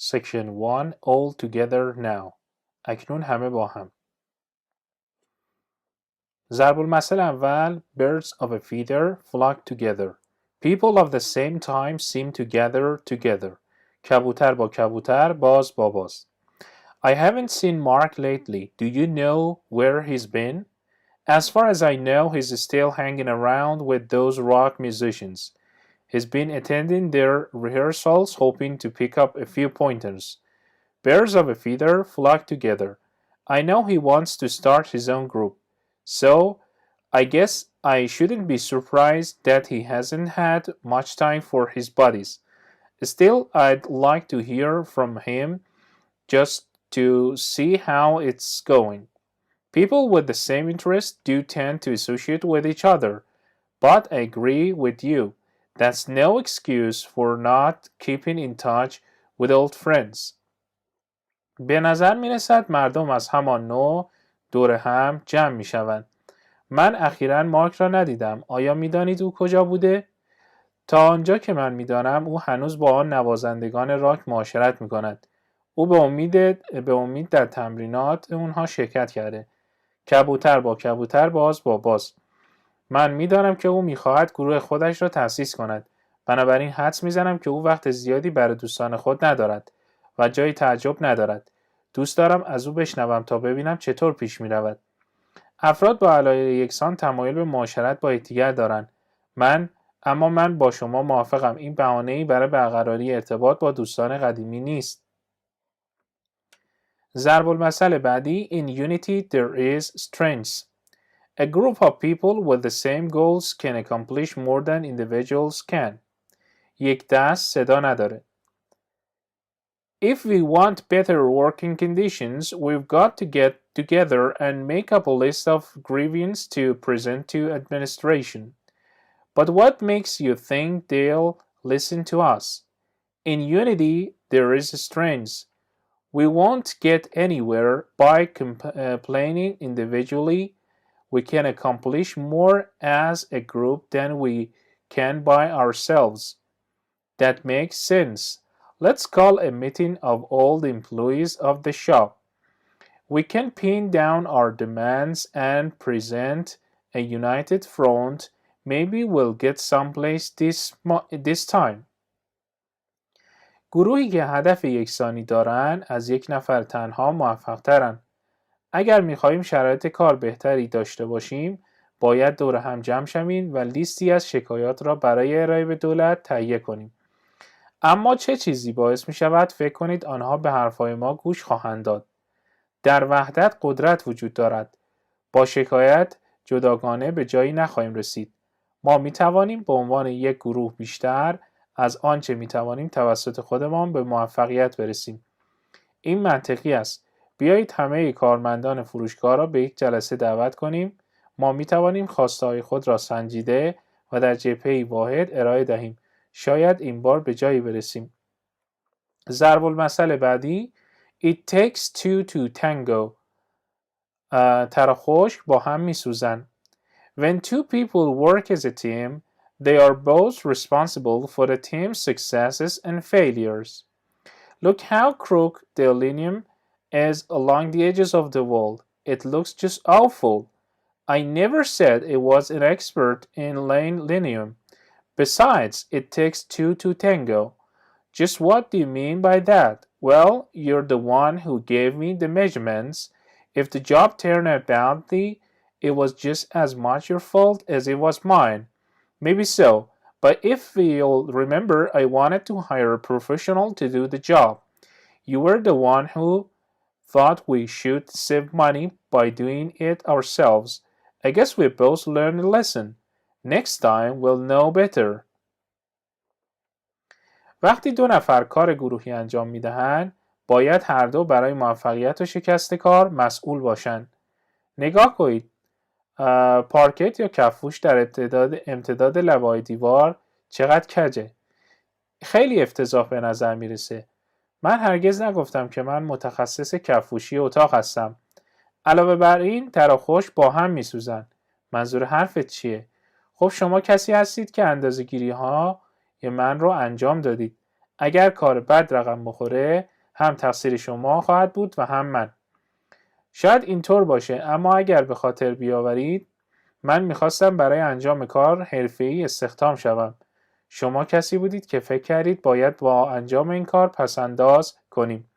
Section 1 All together now. اکنون همه با هم. ضرب المثل اول Birds of a feather flock together. People of the same time seem to gather together. کبوتر با کبوتر، باز با باز. I haven't seen Mark lately. Do you know where he's been? As far as I know, he's still hanging around with those rock musicians. He's been attending their rehearsals, hoping to pick up a few pointers. Birds of a feather flock together. I know he wants to start his own group. So, I guess I shouldn't be surprised that he hasn't had much time for his buddies. Still, I'd like to hear from him just to see how it's going. People with the same interests do tend to associate with each other, but I agree with you. That's no excuse for not keeping in touch with old friends. به نظر می رسد مردم از همان نوع دوره هم جمع می شوند. من اخیراً مارک را ندیدم. آیا می دانید او کجا بوده؟ تا آنجا که من می دانم او هنوز با آن نوازندگان راک معاشرت می کند. او به امید در تمرینات اونها شرکت کرده. کبوتر با کبوتر، باز با باز. من میدانم که او میخواهد گروه خودش را تأسیس کند. بنابراین حدس میزنم که او وقت زیادی برای دوستان خود ندارد و جای تعجب ندارد. دوست دارم از او بشنوم تا ببینم چطور پیش میرود. افراد با علایق یکسان تمایل به معاشرت با یکدیگر دارند. اما من با شما موافقم. این بهانه‌ای برای برقراری ارتباط با دوستان قدیمی نیست. ضرب المثل بعدی In unity there is strength. A group of people with the same goals can accomplish more than individuals can. یک دست صدا نداره. If we want better working conditions, we've got to get together and make up a list of grievances to present to administration. But what makes you think they'll listen to us? In unity, there is strength. We won't get anywhere by complaining individually. We can accomplish more as a group than we can by ourselves. That makes sense. Let's call a meeting of all the employees of the shop. We can pin down our demands and present a united front. Maybe we'll get someplace this time. گروهی که هدف یکسانی دارن از یک نفر تنها موفق ترن. اگر می‌خواهیم شرایط کار بهتری داشته باشیم، باید دور هم جمع شویم و لیستی از شکایات را برای ارائه به دولت تهیه کنیم. اما چه چیزی باعث می‌شود فکر کنید آنها به حرفهای ما گوش خواهند داد؟ در وحدت قدرت وجود دارد. با شکایت جداگانه به جایی نخواهیم رسید. ما می‌توانیم به عنوان یک گروه بیشتر از آنچه می‌توانیم توسط خودمان به موفقیت برسیم. این منطقی است. بیایید همه کارمندان فروشگاه را به یک جلسه دعوت کنیم. ما می‌توانیم خواسته‌های خود را سنجیده و در جبهه‌ای واحد ارائه دهیم. شاید این بار به جایی برسیم. ضرب المثل بعدی It takes two to tango. تر و خشک با هم می‌سوزند. When two people work as a team, they are both responsible for the team's successes and failures. Look how crooked the linoleum is along the edges of the wall. It looks just awful. I never said I was an expert in laying linoleum. Besides, it takes two to tango. Just what do you mean by that? Well, you're the one who gave me the measurements. If the job turned out badly, it was just as much your fault as it was mine. Maybe so, but if you'll remember, I wanted to hire a professional to do the job. You were the one who thought we should save money by doing it ourselves. I guess we both learned a lesson. Next time we'll know better. وقتی دو نفر کار گروهی انجام میدهند، باید هر دو برای موفقیت و شکست کار مسئول باشند. نگاه کنید. پارکت یا کفوش در امتداد لبه‌های دیوار چقدر کجه. خیلی افتضاح به نظر میرسه. من هرگز نگفتم که من متخصص کفوشی اتاق هستم. علاوه بر این تر و خشک با هم میسوزن. منظور حرفت چیه؟ خب شما کسی هستید که اندازه‌گیری‌ها من رو انجام دادید. اگر کار بد رقم بخوره هم تقصیر شما خواهد بود و هم من. شاید اینطور باشه، اما اگر به خاطر بیاورید من میخواستم برای انجام کار حرفه‌ای استخدام شوم. شما کسی بودید که فکر کردید باید با انجام این کار پسنداز کنیم.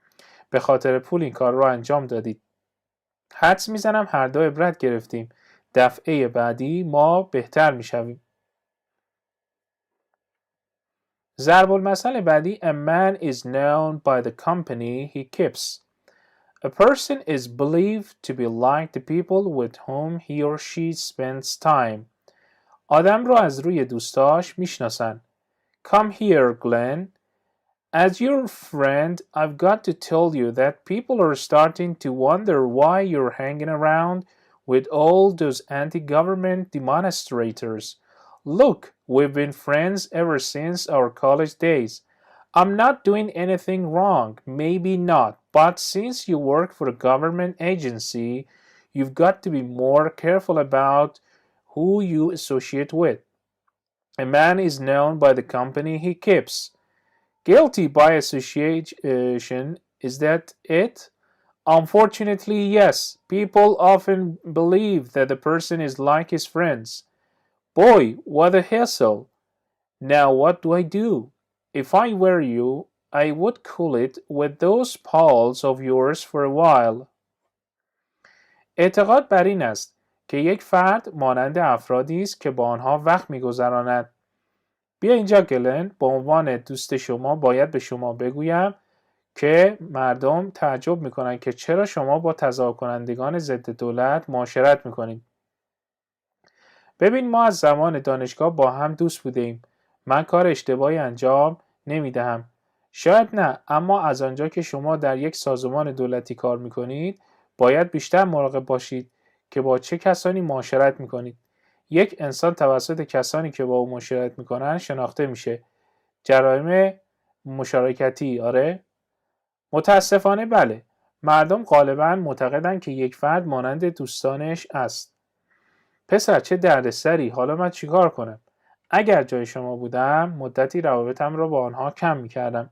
به خاطر پول این کار رو انجام دادید. حدس میزنم هر دو عبرت گرفتیم. دفعه بعدی ما بهتر میشویم. ضرب المثل بعدی: A man is known by the company he keeps. A person is believed to be like the people with whom he or she spends time. آدم رو از روی دوستاش میشناسن. Come here, Glenn. As your friend, I've got to tell you that people are starting to wonder why you're hanging around with all those anti-government demonstrators. Look, we've been friends ever since our college days. I'm not doing anything wrong, maybe not, but since you work for a government agency, you've got to be more careful about who you associate with. A man is known by the company he keeps. Guilty by association, is that it? Unfortunately, yes. People often believe that the person is like his friends. Boy, what a hassle. Now what do I do? If I were you, I would cool it with those pals of yours for a while. اعتقاد بر این است که یک فرد مانند افرادی است که با آنها وقت می‌گذراند. بیا اینجا گلن، به عنوان دوست شما باید به شما بگویم که مردم تعجب میکنن که چرا شما با تظاهر کنندگان ضد دولت معاشرت میکنید. ببین، ما از زمان دانشگاه با هم دوست بودیم. من کار اشتباهی انجام نمیدهم. شاید نه، اما از آنجا که شما در یک سازمان دولتی کار میکنید باید بیشتر مراقب باشید که با چه کسانی معاشرت میکنید. یک انسان توسط کسانی که با او معاشرت میکنن شناخته میشه. جرایم مشارکتی، آره؟ متاسفانه بله. مردم غالباً معتقدند که یک فرد مانند دوستانش است. پسر چه دردسری، حالا من چیکار کنم؟ اگر جای شما بودم مدتی روابطم را با آنها کم میکردم.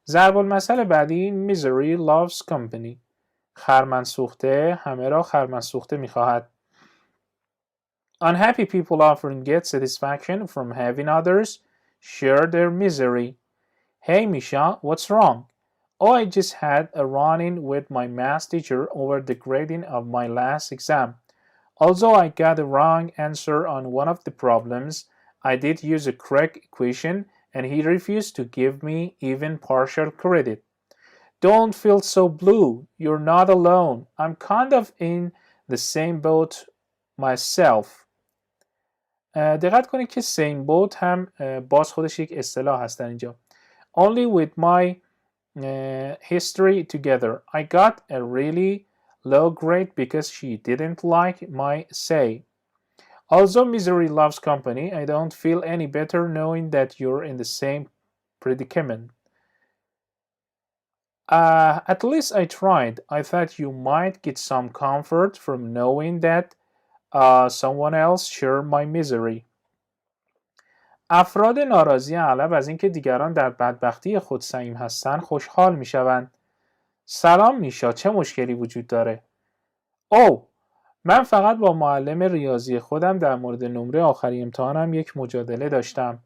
ضرب المثل بعدی: Misery loves company. خرمنسوخته همه را خرمنسوخته میخواهد. Unhappy people often get satisfaction from having others share their misery. Hey Misha, what's wrong? Oh, I just had a run-in with my math teacher over the grading of my last exam. Although I got the wrong answer on one of the problems, I did use a correct equation and he refused to give me even partial credit. Don't feel so blue. You're not alone. I'm kind of in the same boat myself. دقت کنید که same boat هم باز خودش یک اصطلاح هست در اینجا. Only with my history together. I got a really low grade because she didn't like my essay. Although misery loves company, I don't feel any better knowing that you're in the same predicament. At least I tried. I thought you might get some comfort from knowing that someone else shared my misery. افراد ناراضی اغلب از اینکه دیگران در بدبختی خود سهیم هستند خوشحال میشوند. سلام میشا، چه مشکلی وجود داره؟ او، من فقط با معلم ریاضی خودم در مورد نمره آخری امتحانم یک مجادله داشتم.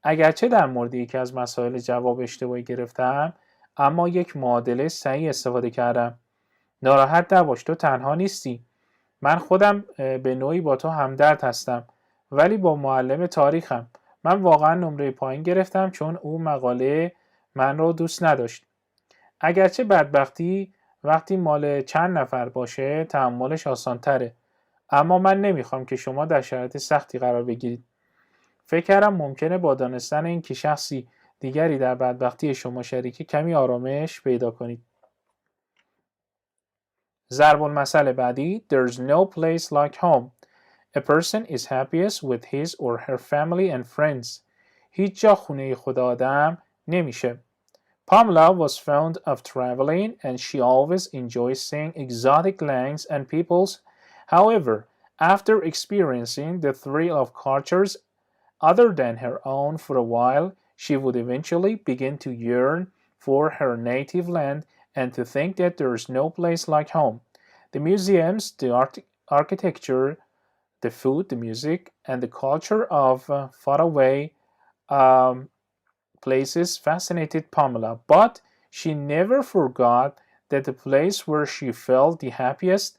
اگرچه در مورد یکی از مسائل جواب اشتباهی گرفتم، اما یک معادله صحیح استفاده کردم. ناراحت نباش، تو تنها نیستی. من خودم به نوعی با تو همدرد هستم، ولی با معلم تاریخم. من واقعا نمره پایین گرفتم چون او مقاله من رو دوست نداشت. اگرچه بدبختی وقتی مال چند نفر باشه تحملش آسان‌تره، اما من نمیخوام که شما در شرایط سختی قرار بگیرید. فکر کردم ممکنه با دانستن این که شخصی دیگری در بدبختی شما شریکه کمی آرامش پیدا کنید. ضرب المثل بعدی: There's no place like home. A person is happiest with his or her family and friends. هیچ جا خونه خود آدم نمیشه. Pamela was fond of traveling and she always enjoys seeing exotic lands and peoples. However, after experiencing the thrill of cultures other than her own for a while, she would eventually begin to yearn for her native land and to think that there is no place like home. The museums, the architecture, the food, the music, and the culture of faraway places fascinated Pamela, but she never forgot that the place where she felt the happiest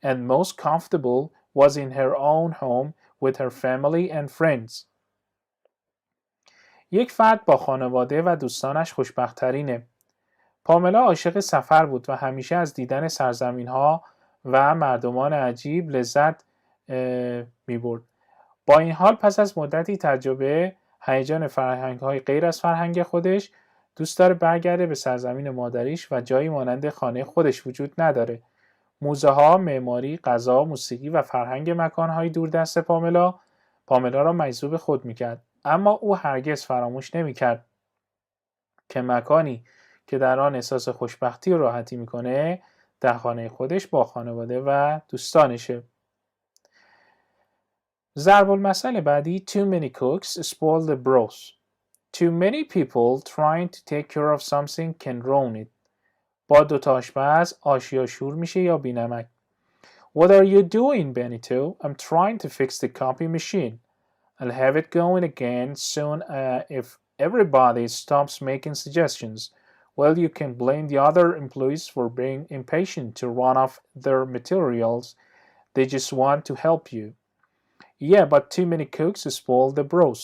and most comfortable was in her own home with her family and friends. یک فرد با خانواده و دوستانش خوشبخت‌ترینه. پاملا عاشق سفر بود و همیشه از دیدن سرزمین‌ها و مردمان عجیب لذت می‌برد. با این حال پس از مدتی تجربه هیجان فرهنگ‌های غیر از فرهنگ خودش، دوست داره برگرده به سرزمین مادریش و جایی مانند خانه خودش وجود نداره. موزه‌ها، معماری، غذا، موسیقی و فرهنگ مکان‌های دوردست پاملا را مجذوب خود می‌کرد. اما او هرگز فراموش نمی‌کرد که مکانی که در آن احساس خوشبختی و راحتی می‌کنه در خانه خودش با خانواده و دوستانشه. ضرب المثل بعدی too many cooks spoil the broth. Too many people trying to take care of something can ruin it. با دو تا آشپز آشیا شور میشه یا بی‌نمک. What are you doing, Benito? I'm trying to fix the copy machine. I'll have it going again soon if everybody stops making suggestions. Well, you can blame the other employees for being impatient to run off their materials. They just want to help you. Yeah, but too many cooks spoil the broth.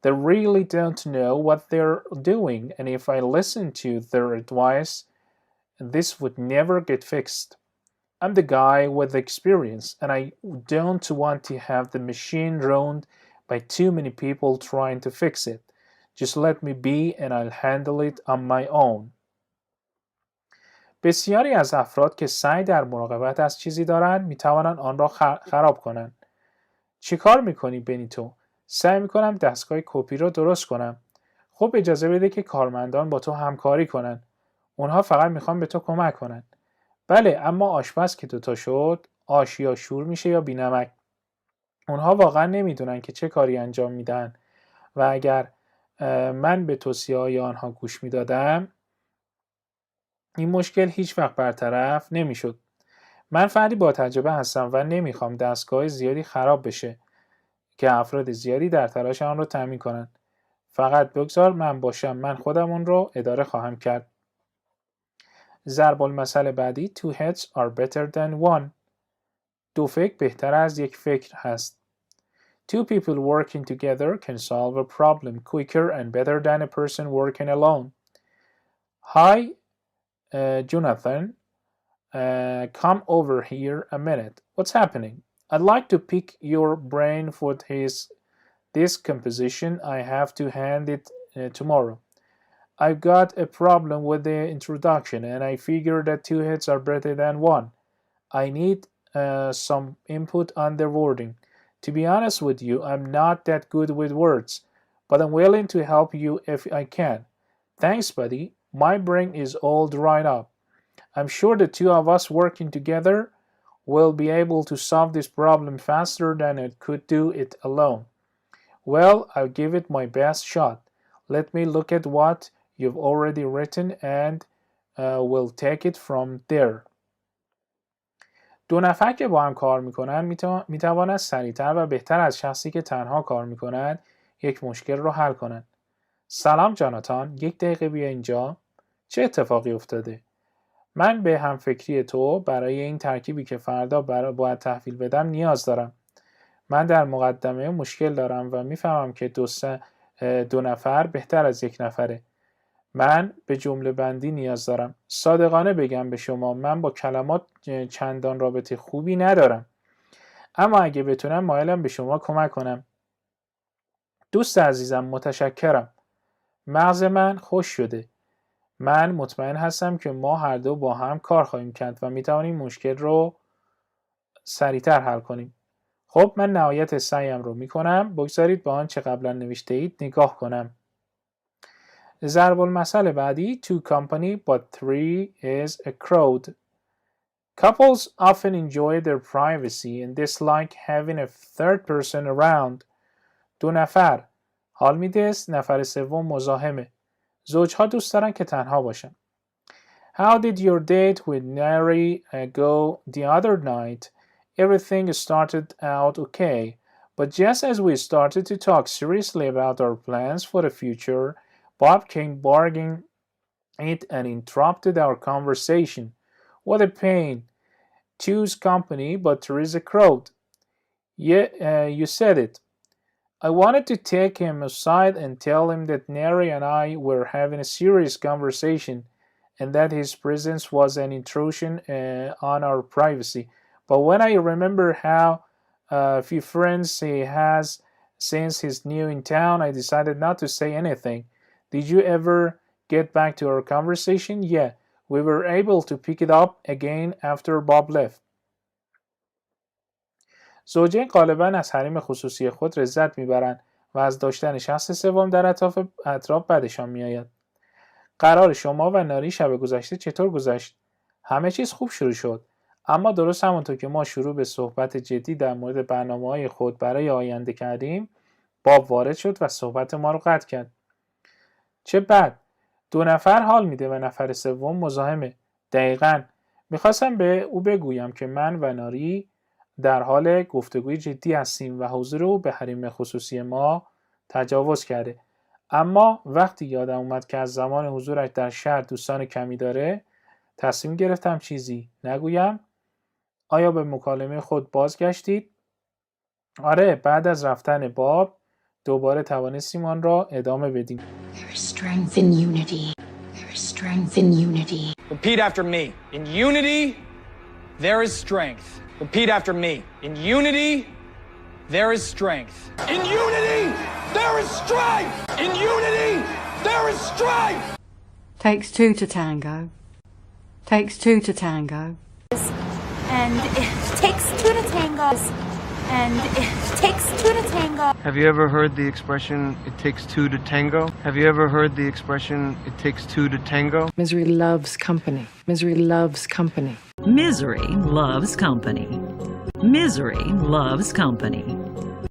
They really don't know what they're doing, and if I listen to their advice, this would never get fixed. I'm the guy with experience, and I don't want to have the machine ruined by too many people trying to fix it. Just let me be and I'll handle it on my own. بسیاری از افراد که سعی در مراقبت از چیزی دارند میتوانند آن را خراب کنند. چی کار میکنی بنیتو؟ سعی میکنم دستگاه کپی را درست کنم. خب اجازه بده که کارمندان با تو همکاری کنن. اونها فقط میخوان به تو کمک کنن. بله، اما آشپز که دوتا شد آش یا شور میشه یا بی‌نمک. اونها واقعا نمیدونن که چه کاری انجام میدن و اگر من به توصیه‌های آنها گوش میدادم این مشکل هیچ وقت برطرف نمیشد. من فردی با تجربه هستم و نمیخوام دستگاه زیادی خراب بشه که افراد زیادی در تلاش آن رو تامین کنن. فقط بگذار من باشم، من خودم اون رو اداره خواهم کرد. ضرب المثل بعدی two heads are better than one. دو فکر بهتر از یک فکر هست. Two people working together can solve a problem quicker and better than a person working alone. Hi, Jonathan. Come over here a minute. What's happening? I'd like to pick your brain for this composition. I have to hand it tomorrow. I've got a problem with the introduction and I figure that two heads are better than one. I need some input on the wording. To be honest with you, I'm not that good with words, but I'm willing to help you if I can. Thanks, buddy. My brain is all dried up. I'm sure the two of us working together will be able to solve this problem faster than I could do it alone. Well, I'll give it my best shot. Let me look at what you've already written and we'll take it from there. دو نفر که با هم کار میکنن میتوانند سریعتر و بهتر از شخصی که تنها کار میکنند یک مشکل رو حل کنند. سلام جاناتان، یک دقیقه بیا اینجا. چه اتفاقی افتاده؟ من به همفکری تو برای این ترکیبی که فردا باید تحویل بدم نیاز دارم. من در مقدمه مشکل دارم و میفهمم که دو نفر بهتر از یک نفره. من به جمله بندی نیاز دارم. صادقانه بگم به شما من با کلمات چندان رابطه خوبی ندارم. اما اگه بتونم مایلم به شما کمک کنم. دوست عزیزم، متشکرم. مغز من خوش شده. من مطمئن هستم که ما هر دو با هم کار خواهیم کرد و میتوانیم مشکل رو سریعتر حل کنیم. خب من نهایت سعیم رو میکنم. بگذارید به آنچه قبلا نوشته اید نگاه کنم. ضرب المثل بعدی two company but three is a crowd. Couples often enjoy their privacy and dislike having a third person around. دو نفر حال میده نفر سوم مزاحمه. زوجها دوست دارن که تنها باشن. How did your date with Neri go the other night? Everything started out okay, but just as we started to talk seriously about our plans for the future, Bob came barging it and interrupted our conversation. What a pain. Choose company, but there is a crowd. Yeah, you said it. I wanted to take him aside and tell him that Neri and I were having a serious conversation and that his presence was an intrusion on our privacy. But when I remember how few friends he has since he's new in town, I decided not to say anything. Did you ever get back to our conversation? Yeah, we were able to pick it up again after Bob left. زوجین غالباً از حریم خصوصی خود لذت میبرند و از داشتن شخص سوم در اطراف بدشان میآید. قرار شما و ناری شب گذشته چطور گذشت؟ همه چیز خوب شروع شد. اما درست همونطور که ما شروع به صحبت جدی در مورد برنامه‌های خود برای آینده کردیم، باب وارد شد و صحبت ما رو قطع کرد. چه بد. 2 نفر حال میده و نفر سوم مزاحمه. دقیقاً. میخواستم به او بگویم که من و ناری در حال گفتگوی جدی هستیم و حضور او به حریم خصوصی ما تجاوز کرده. اما وقتی یادم اومد که از زمان حضورش در شهر دوستان کمی داره، تصمیم گرفتم چیزی نگویم. آیا به مکالمه خود بازگشتید؟ آره، بعد از رفتن باب دوباره توانستیم آن را ادامه بدیم. There is strength in unity. There is strength in unity. Repeat after me. In unity, there is strength. Repeat after me. In unity, there is strength. In unity, there is strength. In unity, there is strength. Takes 2 to tango. Takes 2 to tango. And it takes 2 to tango. And it takes 2 to tango. Have you ever heard the expression, it takes 2 to tango? Have you ever heard the expression, it takes 2 to tango? Misery loves company. Misery loves company. Misery loves company. Misery loves company.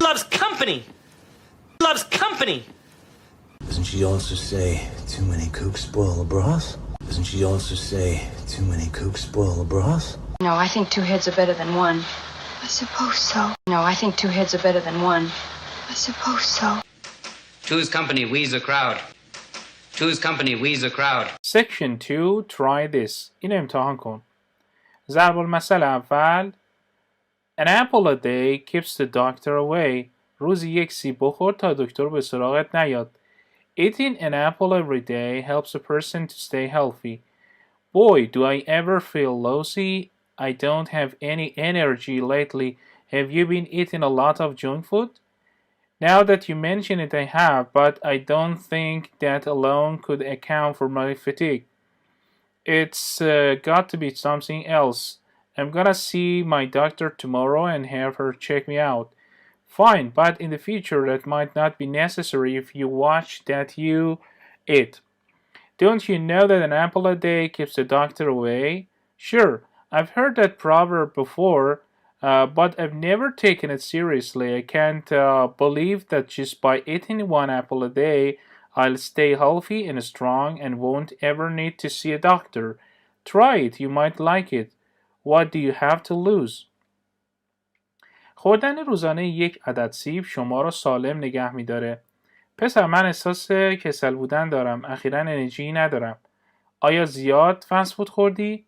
Loves company. Loves company. Doesn't she also say, too many cooks spoil the broth? Doesn't she also say, too many cooks spoil the broth? No, I think 2 heads are better than 1. I suppose so. No, I think 2 heads are better than 1. I suppose so. Choose company, we's a crowd. Choose company, we's a crowd. Section 2. Try this. این امتحان کن. ضرب المثل اول. An apple a day keeps the doctor away. روزی 1 سیب بخور تا دکتر به سراغت نیاد. Eating an apple every day helps a person to stay healthy. Boy, do I ever feel lousy. I don't have any energy lately. Have you been eating a lot of junk food? Now that you mention it, I have, but I don't think that alone could account for my fatigue. It's got to be something else. I'm gonna see my doctor tomorrow and have her check me out. Fine, but in the future that might not be necessary if you watch that you eat. Don't you know that an apple a day keeps the doctor away? Sure, I've heard that proverb before, but I've never taken it seriously. I can't believe that just by eating 1 apple a day, I'll stay healthy and strong and won't ever need to see a doctor. Try it, you might like it. What do you have to lose? خوردن روزانه 1 عدد سیب شما را سالم نگه می‌داره. پسر، من احساس کسل بودن دارم. اخیراً انرژی ندارم. آیا زیاد فست فود خوردی؟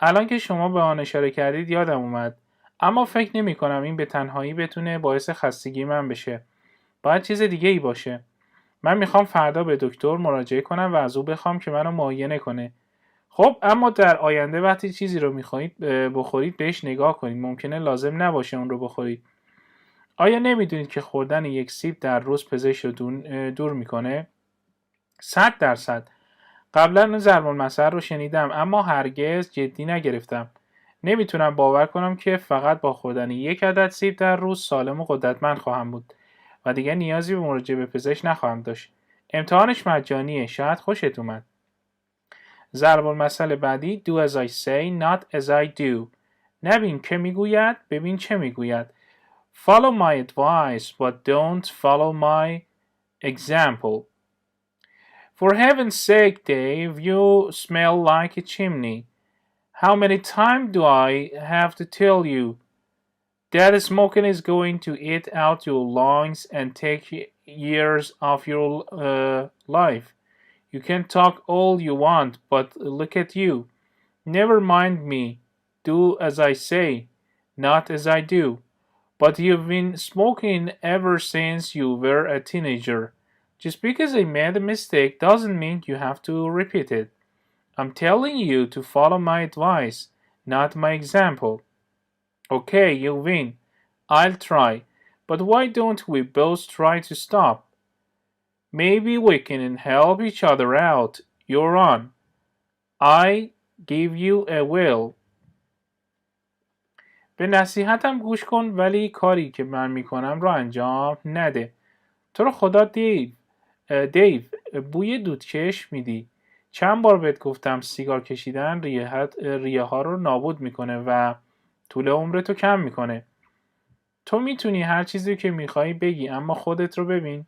الان که شما به آن اشاره کردید یادم اومد. اما فکر نمی کنم این به تنهایی بتونه باعث خستگی من بشه. باید چیز دیگه ای باشه. من میخوام فردا به دکتر مراجعه کنم و از او بخوام که منو معاینه کنه. خب اما در آینده وقتی چیزی رو میخواید بخورید بهش نگاه کنید. ممکنه لازم نباشه اون رو بخورید. آیا نمیدونید که خوردن 1 سیب در روز پزشک رو دور میکنه؟ 100%. قبلا اون ضرب المثل رو شنیدم اما هرگز جدی نگرفتم. نمیتونم باور کنم که فقط با خوردن 1 عدد سیب در روز سالم و قدرتمند خواهم بود و دیگه نیازی به مراجعه به پزشک نخواهم داشت. امتحانش مجانیه. شاید خوشت اومد. ضرب المثل بعدی do as I say not as I do. نبین که میگوید، ببین چه میگوید. Follow my advice but don't follow my Example. For heaven's sake, Dave, you smell like a chimney. How many times do I have to tell you that smoking is going to eat out your lungs and take years of your life? You can talk all you want, but look at you. Never mind me. Do as I say, not as I do. But you've been smoking ever since you were a teenager. Just because I made a mistake doesn't mean you have to repeat it. I'm telling you to follow my advice, not my example. Okay, you win. I'll try. But why don't we both try to stop? Maybe we can help each other out. You're on. I give you a will. به نصیحتم گوش کن ولی کاری که من میکنم رو انجام نده. تو رو خدا دیو بوی دودکش میدی. چند بار بهت گفتم سیگار کشیدن ریه ها رو نابود میکنه و طول عمرتو کم میکنه. تو میتونی هر چیزی که میخوایی بگی اما خودت رو ببین.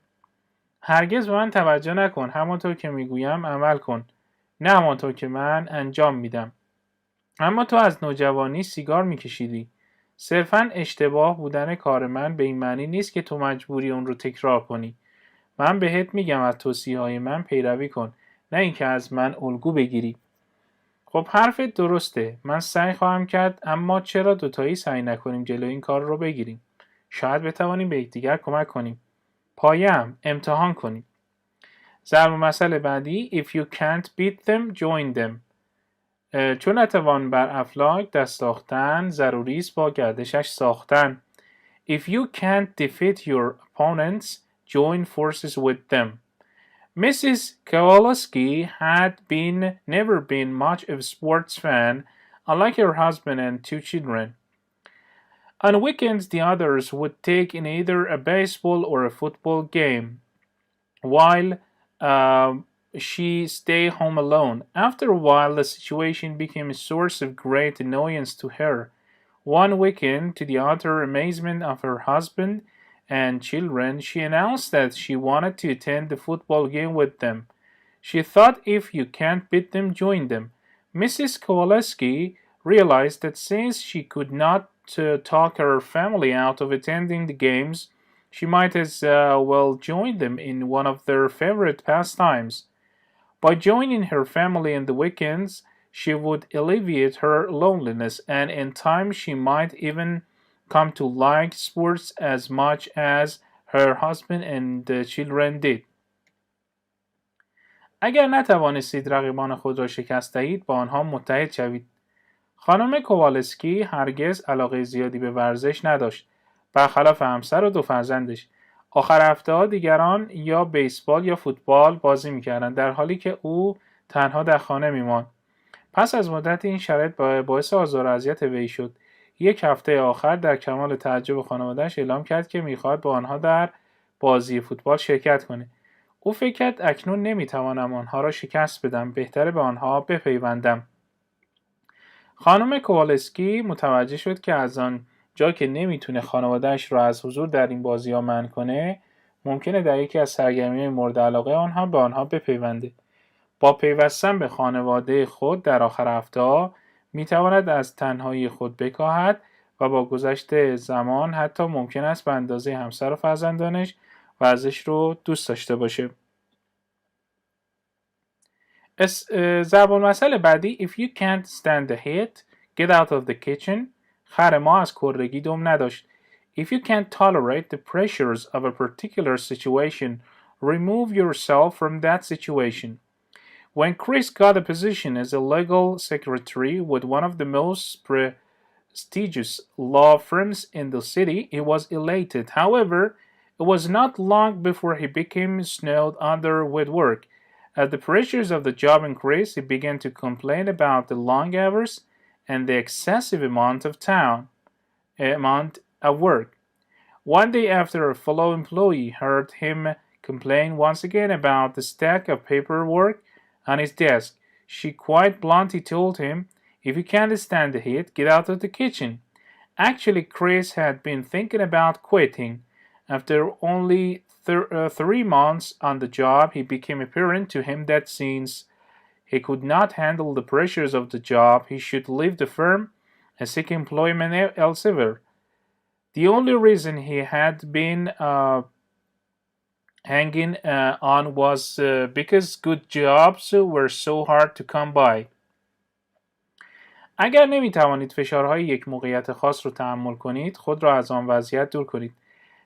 هرگز به من توجه نکن. همانطور که میگویم عمل کن. نه همانطور که من انجام میدم. اما تو از نوجوانی سیگار میکشیدی. صرفاً اشتباه بودن کار من به این معنی نیست که تو مجبوری اون رو تکرار کنی. من بهت میگم از توصیه‌های من پیروی کن، نه اینکه از من الگو بگیری. خب حرفت درسته. من سعی خواهم کرد، اما چرا دوتایی سعی نکنیم جلوی این کار رو بگیریم؟ شاید بتوانیم به یکدیگر کمک کنیم. پایم امتحان کنیم. ضرب مسئله بعدی. If you can't beat them, join them. چون نتوان بر افلاک دست ساختن، ضروری است با گردشش ساختن. If you can't defeat your opponents, join forces with them. Mrs. Kowalski had never been much of a sports fan, unlike her husband and two children. On weekends, the others would take in either a baseball or a football game, while she stayed home alone. After a while, the situation became a source of great annoyance to her. One weekend, to the utter amazement of her husband and children, she announced that she wanted to attend the football game with them. She thought if you can't beat them, join them. Mrs. Kowalski realized that since she could not talk her family out of attending the games, she might as well join them in one of their favorite pastimes. By joining her family in the weekends, she would alleviate her loneliness, and in time she might even come to like sports as much as her husband and the children did. اگر نتوانستید رقیبان خود را شکست دهید، با آنها متحد شوید. خانم کووالسکی هرگز علاقه زیادی به ورزش نداشت، برخلاف همسر و دو فرزندش. آخر هفته‌ها دیگران یا بیسبال یا فوتبال بازی می‌کردند، در حالی که او تنها در خانه می‌ماند. پس از مدت این شرایط باعث آزار و اذیت وی شد. یک هفته آخر در کمال تعجب خانواده‌اش اعلام کرد که می‌خواهد با آنها در بازی فوتبال شرکت کنه. او فکر کرد اکنون نمی‌توانم آنها را شکست بدم، بهتره به آنها بپیوندم. خانم کووالسکی متوجه شد که از آن جا که نمیتونه خانواده‌اش را از حضور در این بازی‌ها منع کنه، ممکنه در یکی از سرگرمی‌های مورد علاقه آنها به آنها بپیونده. با پیوستن به خانواده خود در آخر هفته‌ها میتواند از تنهایی خود بکاهد و با گذشت زمان حتی ممکن است به اندازه همسر و فرزندانش ورزش رو دوست داشته باشه. ضرب المثل بعدی. If you can't stand the heat, get out of the kitchen. خر ما از کرگی دم نداشت. If you can't tolerate the pressures of a particular situation, remove yourself from that situation. When Chris got a position as a legal secretary with one of the most prestigious law firms in the city, he was elated. However, it was not long before he became snowed under with work. As the pressures of the job increased, he began to complain about the long hours and the excessive amount of work. One day after, a fellow employee heard him complain once again about the stack of paperwork on his desk. She quite bluntly told him, if you can't stand the heat, get out of the kitchen. Actually, Chris had been thinking about quitting. After only 3 months on the job, it became apparent to him that since he could not handle the pressures of the job, he should leave the firm and seek employment elsewhere. The only reason he had been hanging on was because good jobs were so hard to come by. اگر نمی توانید فشارهای یک موقعیت خاص رو تحمل کنید، خود را از آن وضعیت دور کنید.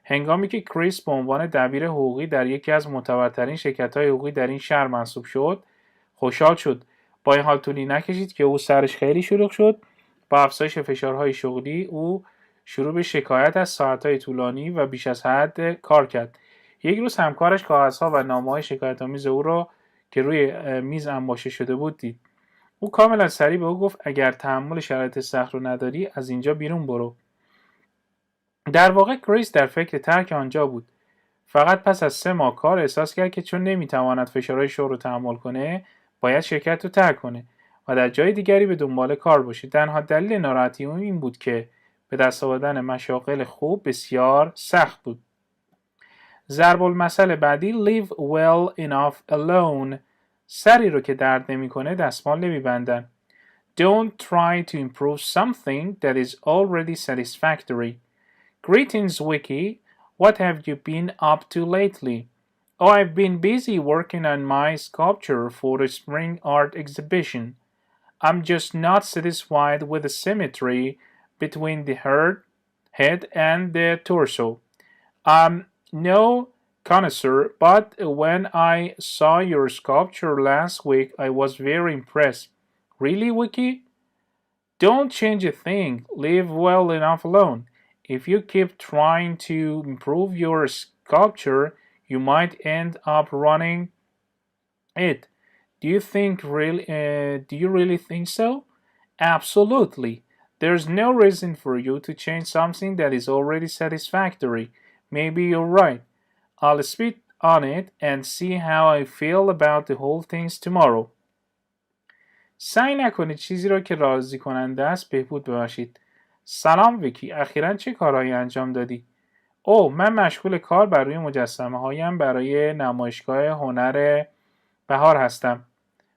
هنگامی که کریس به عنوان دبیر حقوقی در یکی از معتبرترین شرکت‌های حقوقی در این شهر منصوب شد، خوشحال شد. با این حال طولی نکشید که او سرش خیلی شلوغ شد. با افزایش فشارهای شغلی، او شروع به شکایت از ساعت‌های طولانی و بیش از حد کار کرد. یک روز همکارش کاغذها و نامه‌های شکایت‌آمیز او را که روی میز انباشته شده بود دید. او کاملا سریع به او گفت اگر تحمل شرایط سخت رو نداری از اینجا بیرون برو. در واقع کریس در فکر ترک آنجا بود. فقط پس از 3 ماه کار احساس کرد که چون نمیتواند فشارهای شغل رو تحمل کنه، باید شرکت رو ترک کنه و در جای دیگری به دنبال کار باشه. تنها دلیل ناراحتی او این بود که به دست آوردن مشاغل خوب بسیار سخت بود. ضرب المثل بعدی live well enough alone. سری رو که درد نمیکنه دستمال نمیبندن. Don't try to improve something that is already satisfactory. Greetings, Wiki. What have you been up to lately? Oh, I've been busy working on my sculpture for the spring art exhibition. I'm just not satisfied with the symmetry between the head and the torso. I'm no connoisseur, but when I saw your sculpture last week, I was very impressed. Really, Wiki? Don't change a thing. Leave well enough alone. If you keep trying to improve your sculpture, you might end up running it. Do you really think so? Absolutely. There's no reason for you to change something that is already satisfactory. Maybe you're right. I'll speak on it and see how I feel about the whole thing tomorrow. سعی نکنید چیزی را که راضی کننده است بهبود ببخشید. سلام ویکی، اخیراً چه کارهایی انجام دادی؟ من مشغول کار بر روی مجسمه هایم برای نمایشگاه هنر بهار هستم.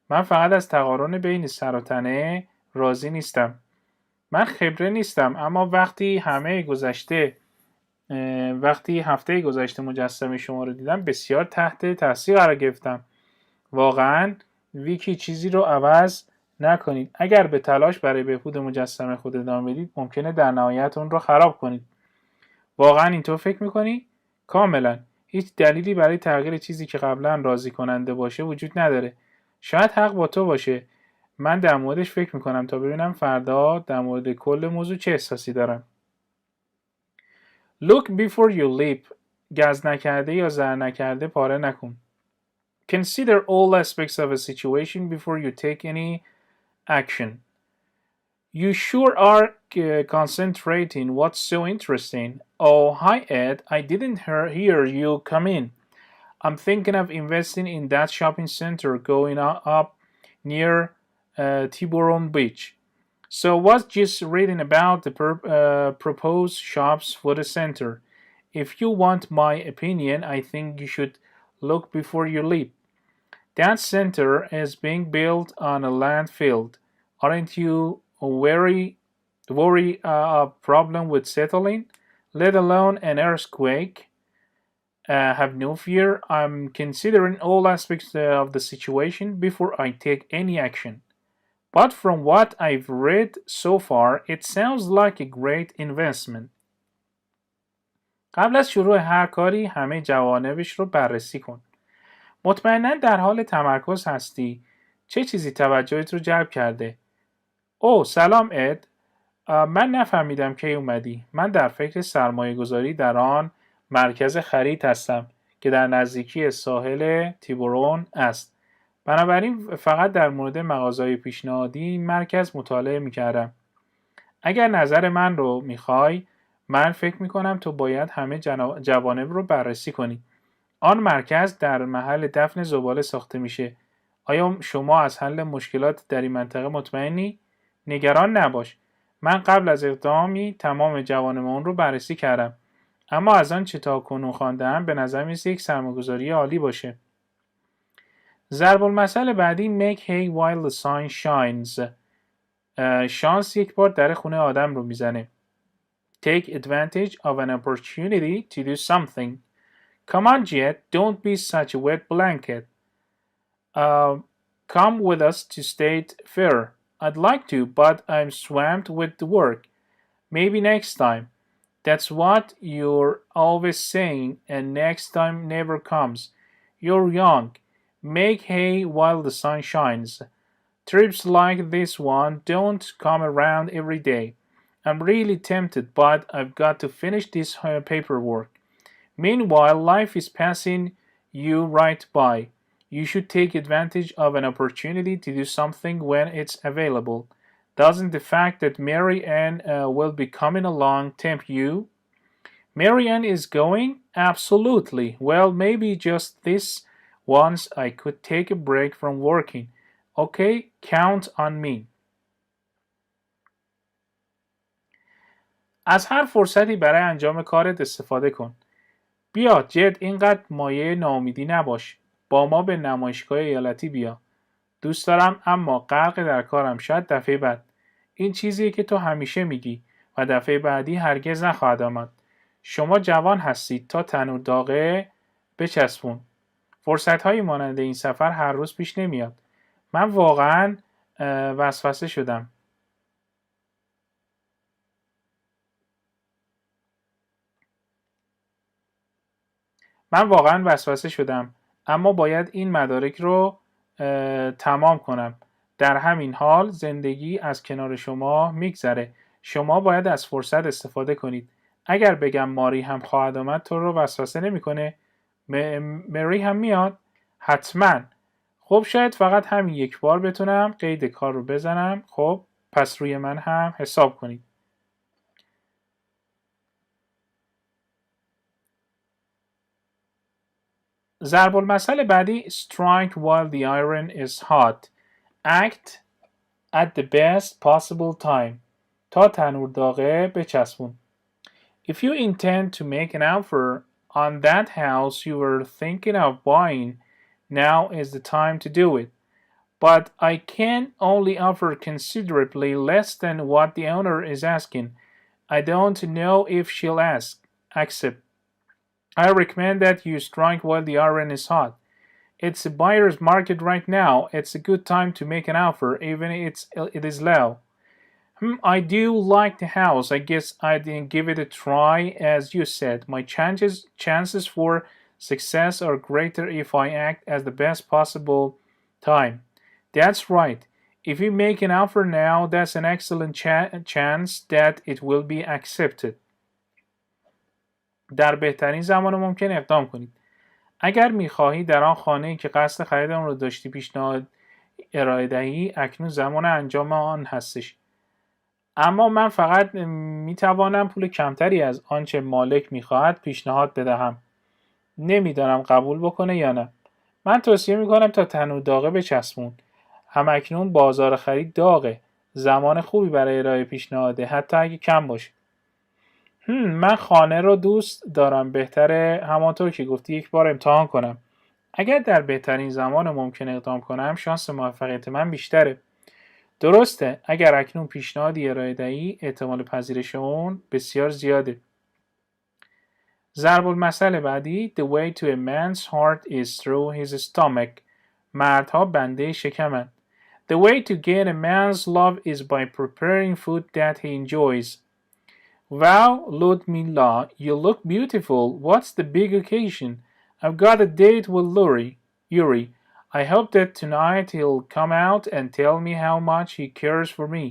من فقط از تقارن بین سر و تنه راضی نیستم. من خبره نیستم، اما وقتی هفته گذشته مجسمه شما رو دیدم بسیار تحت تاثیر قرار گرفتم. واقعاً ویکی چیزی رو عوض نکنید. اگر به تلاش برای بهبود مجسمه خود ادامه بدید ممکنه در نهایت اون رو خراب کنید. واقعاً اینطور فکر میکنی؟ کاملاً. هیچ دلیلی برای تغییر چیزی که قبلا راضی کننده باشه وجود نداره. شاید حق با تو باشه. من در موردش فکر میکنم تا ببینم فردا در مورد کل موضوع چه احساسی دارم. Look before you leap. گز نکرده یا زر نکرده پاره نکن. Consider all aspects of a situation before you take any action. You sure are concentrating. What's so interesting? Oh, hi Ed. I didn't hear you come in. I'm thinking of investing in that shopping center going up near Tiburon Beach. So was just reading about the proposed shops for the center. If you want my opinion, I think you should look before you leap. That center is being built on a landfill. Aren't you worried a problem with settling, let alone an earthquake? Have no fear. I'm considering all aspects of the situation before I take any action. But from what I've read so far, it sounds like a great investment. قبل از شروع هر کاری همه جوانبش رو بررسی کن. مطمئناً در حال تمرکز هستی. چه چیزی توجهت رو جلب کرده؟ سلام اد. من نفهمیدم کی اومدی. من در فکر سرمایه گذاری در آن مرکز خرید هستم که در نزدیکی ساحل تیبورون است. بنابراین فقط در مورد مغازه‌های پیشنهادی این مرکز مطالعه می‌کردم. اگر نظر من رو می‌خوای، من فکر می‌کنم تو باید همه جوانب رو بررسی کنی. آن مرکز در محل دفن زباله ساخته میشه. آیا شما از حل مشکلات در این منطقه مطمئنی؟ نگران نباش. من قبل از اقدامی تمام جوانب اون رو بررسی کردم. اما از آن چه تاکنون خوانده‌ام به نظر می‌رسه یک سرمایه‌گذاری عالی باشه. ضرب المثل بعدی make hay while the sun shines. شانس یک بار در خونه آدم رو میزنه. Take advantage of an opportunity to do something. Come on, Jet, don't be such a wet blanket. Come with us to State Fair. I'd like to, but I'm swamped with the work. Maybe next time. That's what you're always saying, and next time never comes. You're young. Make hay while the sun shines. Trips like this one don't come around every day. I'm really tempted, but I've got to finish this paperwork. Meanwhile, life is passing you right by. You should take advantage of an opportunity to do something when it's available. Doesn't the fact that Mary Ann will be coming along tempt you? Mary Ann is going? Absolutely. Well, maybe just this once I could take a break from working. Okay, count on me. از هر فرصتی برای انجام کارت استفاده کن. بیا جد، اینقدر مایه ناامیدی نباش. با ما به نمایشگاه ایالتی بیا. دوست دارم اما غرق در کارم. شاید دفعه بعد. این چیزیه که تو همیشه میگی و دفعه بعدی هرگز نخواهد آمد. شما جوان هستید، تا تنور داغه بچسبون. فرصت‌هایی مانند این سفر هر روز پیش نمیاد. من واقعاً وسوسه شدم. اما باید این مدارک رو تمام کنم. در همین حال زندگی از کنار شما میگذره. شما باید از فرصت استفاده کنید. اگر بگم ماری هم خواهد آمد تو رو وسوسه نمی‌کنه؟ مری هم میاد؟ حتما. خب شاید فقط همین یک بار بتونم قید کار رو بزنم. خب پس روی من هم حساب کنید. ضرب المثل بعدی strike while the iron is hot. Act at the best possible time. تا تنور داغه بچسبون. If you intend to make an offer on that house you were thinking of buying, now is the time to do it. But I can only offer considerably less than what the owner is asking. I don't know if she'll accept. I recommend that you strike while the iron is hot. It's a buyer's market right now. It's a good time to make an offer, even if it is low. I do like the house. I guess I'd give it a try, as you said. My chances for success are greater if I act at the best possible time. That's right. If you make an offer now, that's an excellent chance that it will be accepted. در بهترین زمان ممکن اقدام کنید. اگر می‌خواهی در آن خانه‌ای که قصد خرید آن را داشتی پیشنهاد ارائه دهی، اکنون زمان انجام آن هستش. اما من فقط میتوانم پول کمتری از آنچه مالک می‌خواهد پیشنهاد بدهم. نمیدانم قبول بکنه یا نه. من توصیه می‌کنم تا تنور داغه بچسبون. همکنون بازار خرید داغه. زمان خوبی برای ارائه پیشنهاده، حتی اگه کم باشه. من خانه رو دوست دارم. بهتره همانطور که گفتی یک بار امتحان کنم. اگر در بهترین زمان ممکن اقدام کنم شانس موفقیت من بیشتره. درسته، اگر اکنون پیشنهادی ارائه دهی احتمال پذیرش اون بسیار زیاده. ضرب المثل بعدی The way to a man's heart is through his stomach. مردها بنده شکمند. The way to gain a man's love is by preparing food that he enjoys. Wow, Ludmila, you look beautiful. What's the big occasion? I've got a date with Yuri. I hope that tonight he'll come out and tell me how much he cares for me.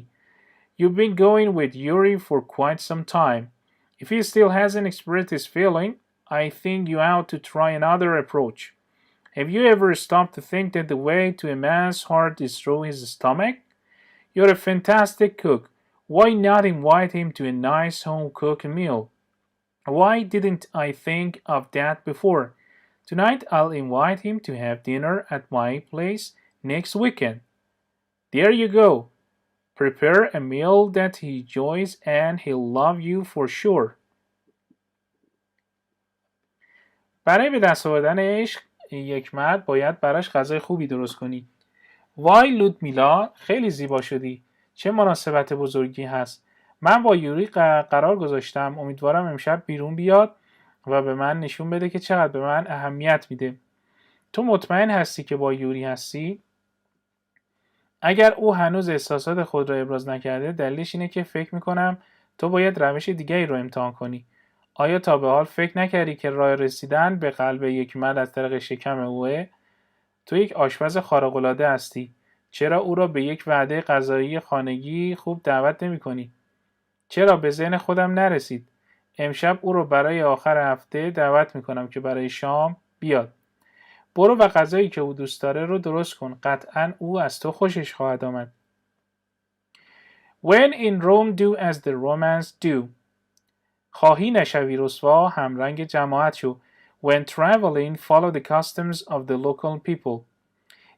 You've been going with Yuri for quite some time. If he still hasn't expressed his feeling, I think you ought to try another approach. Have you ever stopped to think that the way to a man's heart is through his stomach? You're a fantastic cook. Why not invite him to a nice home-cooked meal? Why didn't I think of that before? Tonight I'll invite him to have dinner at my place next weekend. There you go. Prepare a meal that he enjoys and he'll love you for sure. برای به دست آوردن عشق یک مرد باید براش غذای خوبی درست کنی. وای لودمیلا، خیلی زیبا شدی. چه مناسبت بزرگی هست. من با یوری قرار گذاشتم. امیدوارم امشب بیرون بیاد و به من نشون بده که چقدر به من اهمیت میده. تو مطمئن هستی که با یوری هستی؟ اگر او هنوز احساسات خود را ابراز نکرده، دلیلش اینه که فکر میکنم تو باید روش دیگری رو امتحان کنی. آیا تا به حال فکر نکردی که راه رسیدن به قلب یک مرد از طریق شکم اوه؟ تو یک آشپز خارق‌العاده هستی. چرا او را به یک وعده غذایی خانگی خوب دعوت نمی‌کنی؟ چرا به ذهن خودم نرسید؟ امشب او را برای آخر هفته دعوت می‌کنم که برای شام بیاد. برو و غذایی که او دوست داره رو درست کن. قطعاً او از تو خوشش خواهد آمد. When in Rome do as the Romans do. خواهی نشوی رسوا همرنگ جماعت شو. When traveling follow the customs of the local people.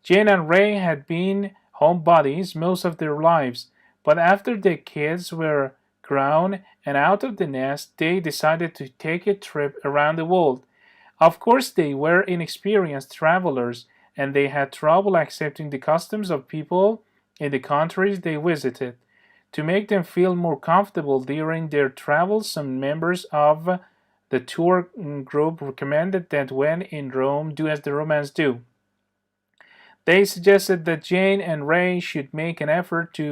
Jane and Ray had been homebodies most of their lives, but after the kids were grown and out of the nest, they decided to take a trip around the world. Of course, they were inexperienced travelers, and they had trouble accepting the customs of people in the countries they visited. To make them feel more comfortable during their travels, some members of the tour group recommended that when in Rome, do as the Romans do. They suggested that Jane and Ray should make an effort to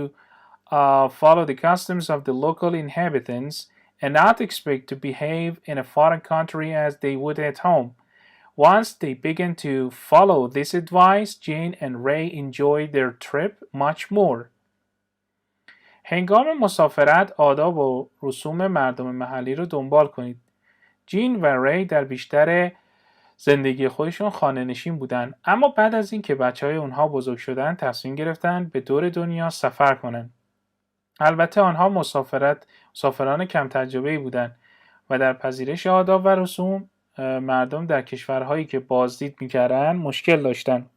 follow the customs of the local inhabitants and not expect to behave in a foreign country as they would at home. Once they began to follow this advice, Jane and Ray enjoyed their trip much more. هنگام مسافرت آداب و رسوم مردم محلی رو دنبال کنید. جین و ری در بیشتر زندگی خودشون خانه نشین بودن، اما بعد از اینکه بچهای اونها بزرگ شدن تصمیم گرفتن به دور دنیا سفر کنن. البته آنها مسافران کم تجربه‌ای بودند و در پذیرش آداب و رسوم مردم در کشورهایی که بازدید می‌کردند مشکل داشتند.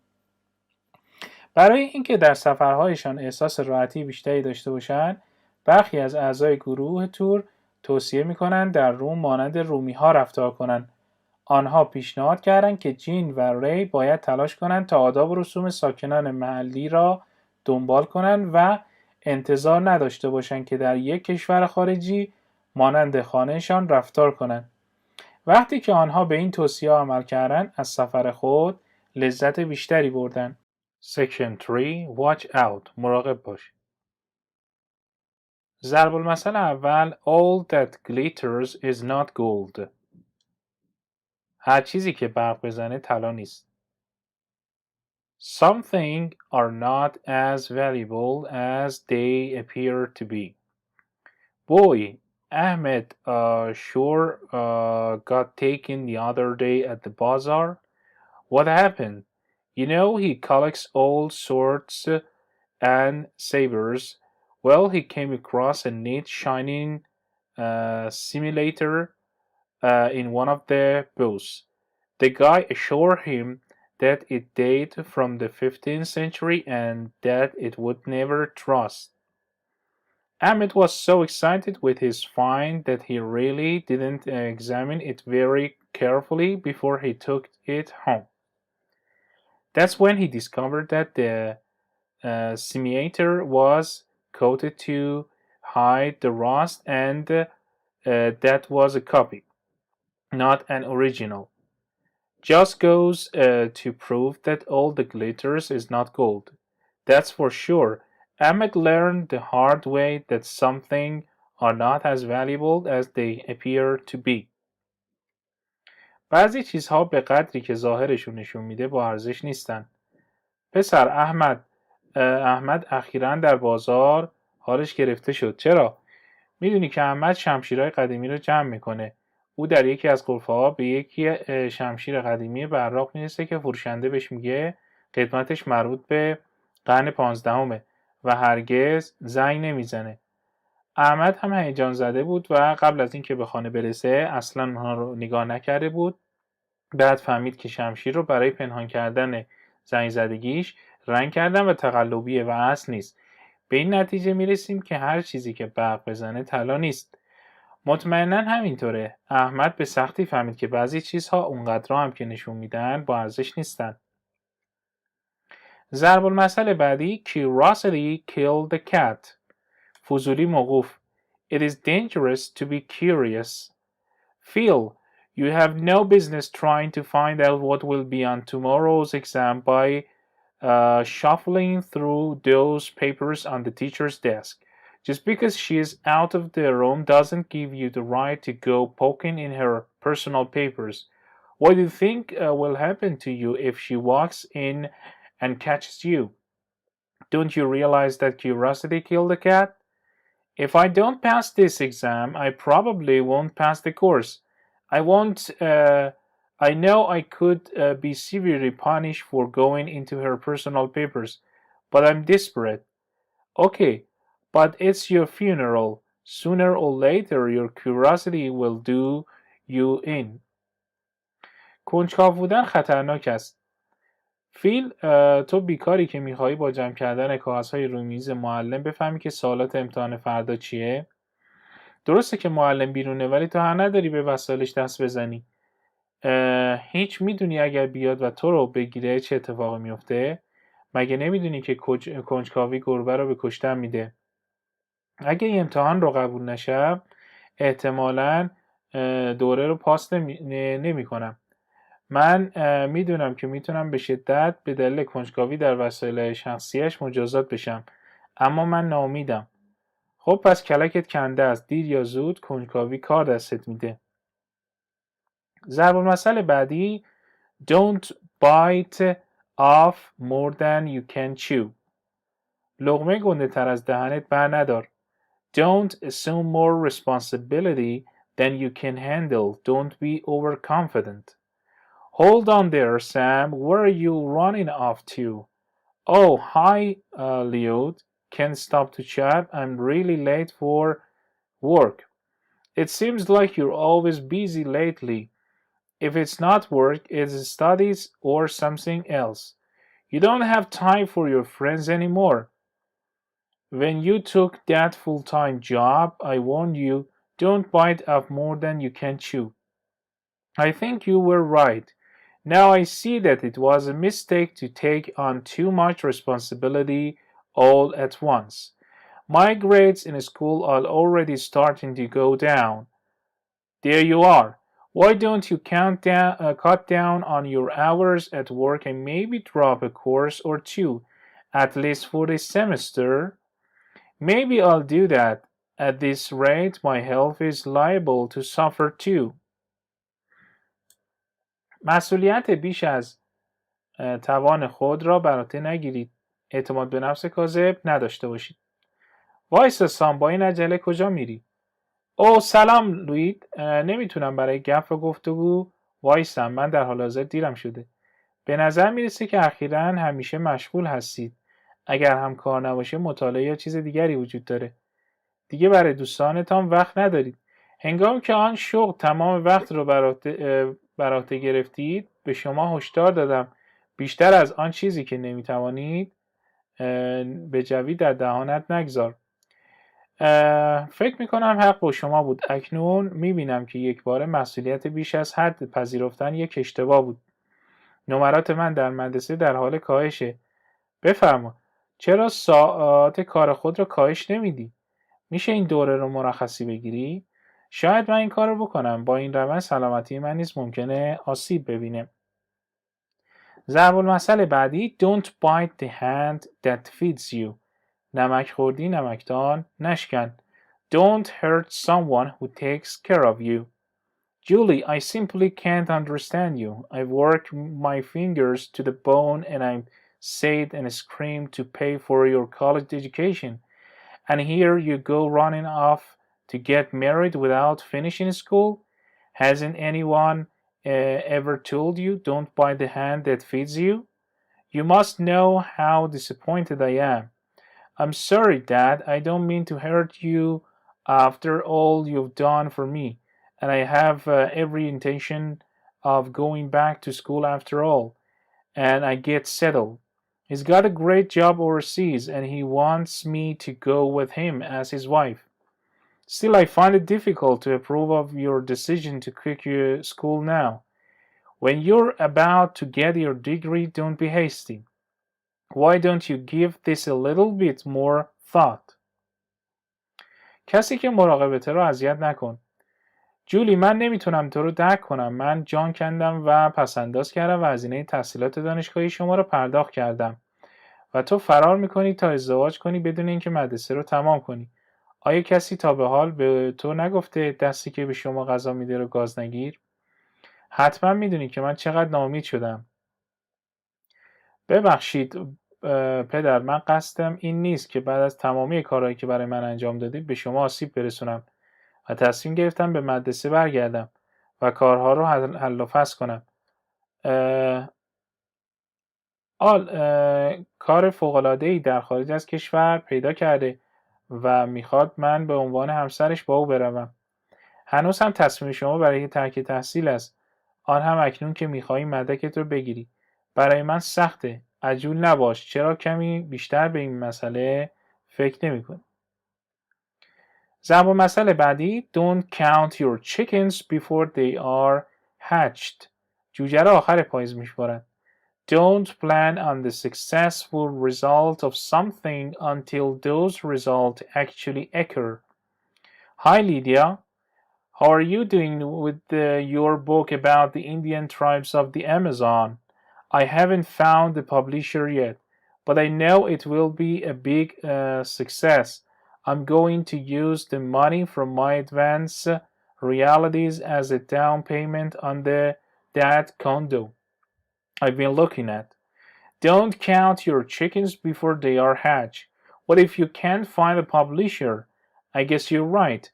برای اینکه در سفرهایشان احساس راحتی بیشتری داشته باشند، برخی از اعضای گروه تور توصیه می‌کنند در روم مانند رومی‌ها رفتار کنند. آنها پیشنهاد کردند که جین و ری باید تلاش کنند تا آداب و رسوم ساکنان محلی را دنبال کنند و انتظار نداشته باشند که در یک کشور خارجی مانند خانهشان رفتار کنند. وقتی که آنها به این توصیه عمل کردند، از سفر خود لذت بیشتری بردند. Section 3 Watch out. مراقب باش. ضرب المثل اول All that glitters is not gold. هر چیزی که برق بزنه طلا نیست. Some things are not as valuable as they appear to be. Boy, Ahmed sure got taken the other day at the bazaar. What happened? You know, he collects all sorts and sabers. Well, he came across a neat shining simulator in one of the booths. The guy assured him that it dated from the 15th century and that it would never rust. Ahmed was so excited with his find that he really didn't examine it very carefully before he took it home. That's when he discovered that the simulator was coated to hide the rust and that was a copy, not an original. Just goes to prove that all the glitters is not gold. That's for sure. Ahmed learned the hard way that some things are not as valuable as they appear to be. بعضی چیزها به قدری که ظاهرشون نشون میده با ارزش نیستن. پسر احمد اخیراً در بازار حالش گرفته شد. چرا؟ میدونی که احمد شمشیرهای قدیمی رو جمع میکنه. او در یکی از غرفه‌ها به یکی شمشیر قدیمی براق میرسه که فروشنده بهش میگه قدمتش مربوط به قرن 15 و هرگز زنگ نمیزنه. احمد هم هیجان زده بود و قبل از اینکه به خانه برسه اصلا اونها رو نگاه نکرده بود. بعد فهمید که شمشیر رو برای پنهان کردن زنگ زدگیش رنگ کردن و تقلبیه و اصل نیست. به این نتیجه میرسیم که هر چیزی که برق بزنه طلا نیست. مطمئناً همینطوره. احمد به سختی فهمید که بعضی چیزها اونقدر هم که نشون میدن با ارزش نیستن. ضرب المثل بعدی curiosity killed the cat. فضولی موقوف. It is dangerous to be curious. Phil, you have no business trying to find out what will be on tomorrow's exam by shuffling through those papers on the teacher's desk. Just because she is out of the room doesn't give you the right to go poking in her personal papers. What do you think will happen to you if she walks in and catches you? Don't you realize that curiosity killed the cat? If I don't pass this exam, I probably won't pass the course. I know I could be severely punished for going into her personal papers, but I'm desperate. Okay, but it's your funeral. Sooner or later, your curiosity will do you in. کنجکاو بودن خطرناک است. فیل، تو بیکاری که میخوایی با جمع کردن کاغذهای روی میز معلم بفهمی که سوالات امتحان فردا چیه؟ درسته که معلم بیرونه ولی تو حق نداری به وسایلش دست بزنی. هیچ میدونی اگر بیاد و تو رو بگیره چه اتفاقی میفته؟ مگه نمیدونی که کنجکاوی گربه رو به کشتن میده؟ اگه این امتحان رو قبول نشم احتمالاً دوره رو پاس نمی کنم. من میدونم که میتونم به شدت به دلیل کنجکاوی در وسایل شخصیش مجازات بشم، اما من ناامیدم. خب پس کلکت کنده است. دیر یا زود کنجکاوی کار دستت میده. ضرب المثل بعدی Don't bite off more than you can chew. لقمه گنده تر از دهنت بر ندار. Don't assume more responsibility than you can handle. Don't be overconfident. Hold on there, Sam. Where are you running off to? Oh, hi, Leo. Can't stop to chat. I'm really late for work. It seems like you're always busy lately. If it's not work, it's studies or something else. You don't have time for your friends anymore. When you took that full-time job, I warned you, don't bite off more than you can chew. I think you were right. Now I see that it was a mistake to take on too much responsibility all at once. My grades in school are already starting to go down. There you are. Why don't you cut down on your hours at work and maybe drop a course or two, at least for this semester? Maybe I'll do that. At this rate, my health is liable to suffer too. مسئولیت بیش از توان خود را بر عهده نگیرید. اعتماد به نفس کاذب نداشته باشید. وایسا سام، با این عجله کجا میری؟ او سلام لوید، نمیتونم برای گپ و گفتگو وایسم. من در حال حاضر دیرم شده. به نظر میرسه که اخیراً همیشه مشغول هستید. اگر هم کار نباشه مطالعه یا چیز دیگری وجود داره. دیگه برای دوستانتان وقت ندارید. هنگامی که آن شغل تمام وقت رو بر عهده گرفتید به شما هشدار دادم بیشتر از آن چیزی که نمیتوانید به جوی در دهانت نگذار. فکر میکنم حق با شما بود. اکنون میبینم که یک بار مسئولیت بیش از حد پذیرفتن یک اشتباه بود. نمرات من در مدرسه در حال کاهشه. بفرما، چرا ساعت کار خود را کاهش نمیدی؟ میشه این دوره رو مرخصی بگیری؟ شاید من این کار رو بکنم. با این روند سلامتی من نیز ممکنه آسیب ببینه. ضرب المثل بعدی Don't bite the hand that feeds you. نمک خوردی نمکدان نشکن. Don't hurt someone who takes care of you. Julie, I simply can't understand you. I've worked my fingers to the bone and I've saved and screamed to pay for your college education. And here you go running off to get married without finishing school? Hasn't anyone ever told you don't bite the hand that feeds you? You must know how disappointed I am. I'm sorry, Dad. I don't mean to hurt you after all you've done for me. And I have every intention of going back to school after all. And I get settled. He's got a great job overseas and he wants me to go with him as his wife. Still, I find it difficult to approve of your decision to quit your school now. When you're about to get your degree, don't be hasty. Why don't you give this a little bit more thought? کسی که مراقبته رو اذیت نکن. جولی، من نمیتونم تو رو درک کنم. من جان کندم و پسنداز کردم و هزینه تحصیلات دانشگاهی شما رو پرداخت کردم و تو فرار میکنی تا ازدواج کنی بدون اینکه مدرسه رو تمام کنی. آیا کسی تا به حال به تو نگفته دستی که به شما غذا میده رو گاز نگیر؟ حتما میدونی که من چقدر ناامید شدم. ببخشید پدر، من قصدم این نیست که بعد از تمامی کارهایی که برای من انجام دادید به شما آسیب برسونم و تصمیم گرفتم به مدرسه برگردم و کارها رو حل و فصل کنم. کار فوق‌العاده‌ای در خارج از کشور پیدا کرده و میخواد من به عنوان همسرش با او بروم. هنوز هم تصمیم شما برای ترک تحصیل است، آن هم اکنون که میخوایی مدرکت رو بگیری. برای من سخته. عجول نباش. چرا کمی بیشتر به این مسئله فکر نمی‌کنی؟ ضرب مسئله بعدی Don't count your chickens before they are hatched. جوجه را آخر پاییز میشمارند. Don't plan on the successful result of something until those results actually occur. Hi Lydia, how are you doing with your book about the Indian tribes of the Amazon? I haven't found the publisher yet, but I know it will be a big success. I'm going to use the money from my advanced realities as a down payment on that condo I've been looking at. Don't count your chickens before they are hatched. What if you can't find a publisher? I guess you're right.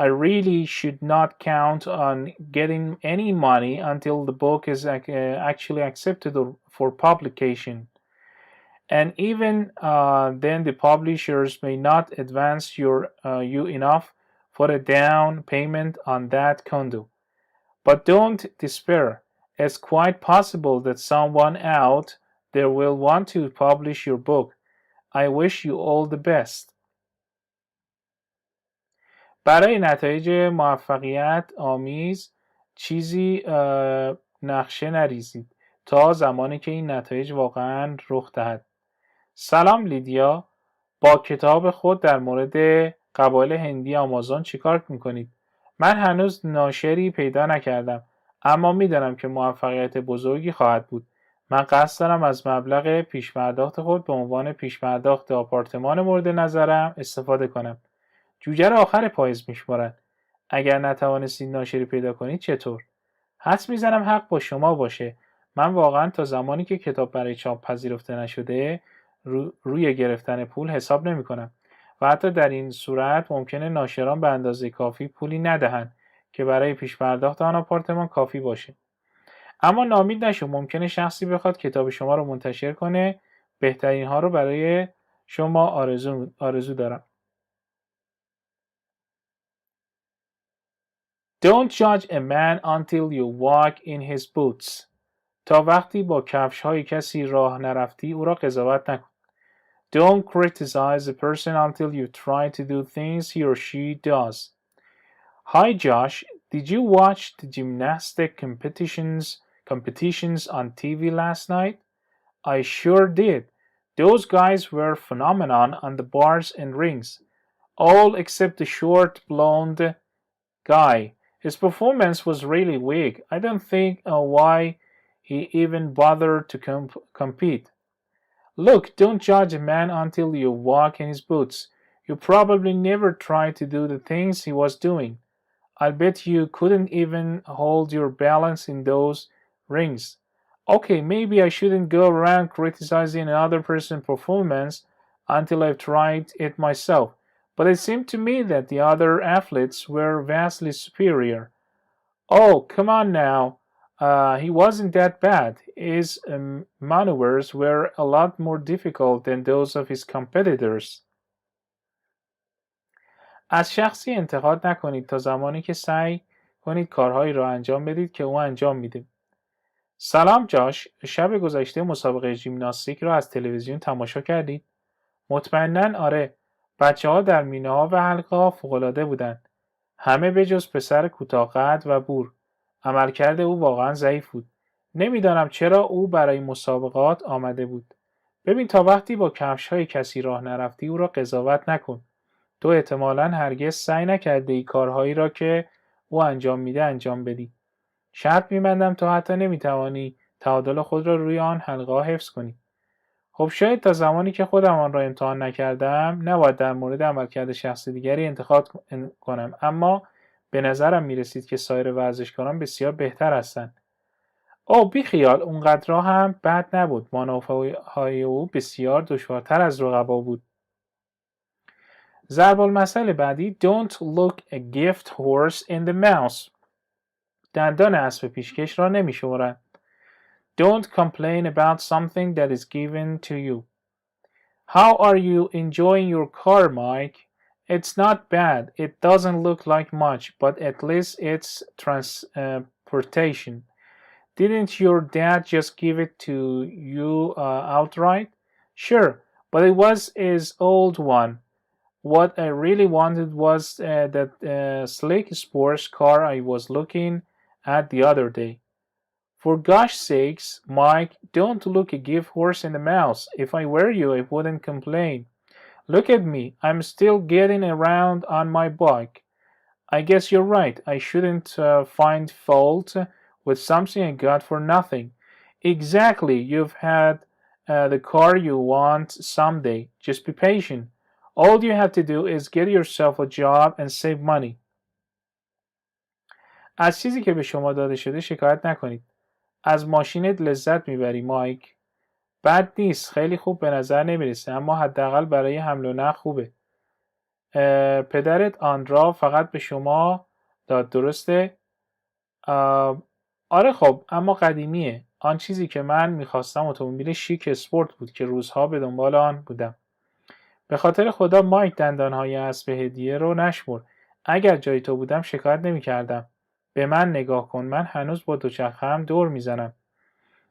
I really should not count on getting any money until the book is actually accepted for publication. And even then the publishers may not advance you enough for a down payment on that condo. But don't despair. It's quite possible that someone out there will want to publish your book. I wish you all the best. برای نتایج موفقیت آمیز چیزی نقشه نریزید تا زمانی که این نتایج واقعا رخ دهد. سلام لیدیا، با کتاب خود در مورد قبایل هندی آمازون چیکار میکنید؟ من هنوز ناشری پیدا نکردم، اما میدانم که موفقیت بزرگی خواهد بود. من قصد دارم از مبلغ پیش‌پرداخت خود به عنوان پیش‌پرداخت آپارتمان مورد نظرم استفاده کنم. جوجه را آخر پاییز میشمارند. اگر نتوانستید ناشری پیدا کنید چطور؟ حدس میزنم حق با شما باشه. من واقعا تا زمانی که کتاب برای چاپ پذیرفته نشده روی گرفتن پول حساب نمی کنم و حتی در این صورت ممکنه ناشران به اندازه کافی پولی ندهند که برای پیش پرداخت آن آپارتمان کافی باشه. اما ناامید نشو، ممکنه شخصی بخواد کتاب شما رو منتشر کنه. بهترین ها رو برای شما آرزو دارم. Don't judge a man until you walk in his boots. تا وقتی با کفش های کسی راه نرفتی او را قضاوت نکن. Don't criticize a person until you try to do things he or she does. Hi Josh, did you watch the gymnastic competitions on TV last night? I sure did. Those guys were phenomenal on the bars and rings. All except the short blonde guy. His performance was really weak. I don't think why he even bothered to compete. Look, don't judge a man until you walk in his boots. You probably never tried to do the things he was doing. I'll bet you couldn't even hold your balance in those rings. Okay, maybe I shouldn't go around criticizing another person's performance until I've tried it myself. But it seemed to me that the other athletes were vastly superior. Oh, come on now. He wasn't that bad. His maneuvers were a lot more difficult than those of his competitors. از شخصی انتقاد نکنید تا زمانی که سعی کنید کارهایی را انجام بدید که او انجام میده. سلام جاش، شب گذشته مسابقه ژیمناستیک را از تلویزیون تماشا کردید؟ مطمئناً آره. بچه‌ها در مینه‌ها و حلقه‌ها فوق‌العاده بودند. همه بجز پسر کوتاه‌قد و بور. عملکرد او واقعا ضعیف بود. نمیدانم چرا او برای مسابقات آمده بود. ببین تا وقتی با کفش‌های کسی راه نرفتی او را قضاوت نکن. تو احتمالاً هرگز سعی نکرده ای کارهایی را که او انجام میده انجام بدی. شرط می‌بندم تو حتی نمی‌توانی تعادل خود را روی آن حلقه‌ها حفظ کنی. خب شاید تا زمانی که خودم آن را امتحان نکردم نباید در مورد عملکرد شخص دیگری انتقاد کنم، اما به نظرم میرسید که سایر ورزشکاران بسیار بهتر هستند. او بیخیال، اونقدر را هم بد نبود. مانورهای او بسیار دشوارتر از رقبا بود. ضرب المثل بعدی Don't look a gift horse in the mouth. دندان اسب پیشکش را نمی‌شمرند. Don't complain about something that is given to you. How are you enjoying your car, Mike? It's not bad. It doesn't look like much, but at least it's transportation. Didn't your dad just give it to you outright? Sure, but it was his old one. What I really wanted was that slick sports car I was looking at the other day. For gosh sakes, Mike, don't look a gift horse in the mouth. If I were you, I wouldn't complain. Look at me. I'm still getting around on my bike. I guess you're right. I shouldn't find fault with something I got for nothing. Exactly. You've had the car you want someday. Just be patient. All you have to do is get yourself a job and save money. از چیزی که به شما داده شده شکایت نکنید. از ماشینت لذت میبری مایک؟ بد نیست، خیلی خوب به نظر نمیرسه، اما حداقل برای حمل و نقل خوبه. پدرت آن را فقط به شما داد، درسته؟ آره خب، اما قدیمیه. آن چیزی که من میخواستم اتومبیل شیک اسپورت بود که روزها به دنبال آن بودم. به خاطر خدا مایک، دندانهای اسب هدیه رو نشمر. اگر جای تو بودم شکایت نمیکردم. به من نگاه کن، من هنوز با دوچرخه‌ام دور میزنم.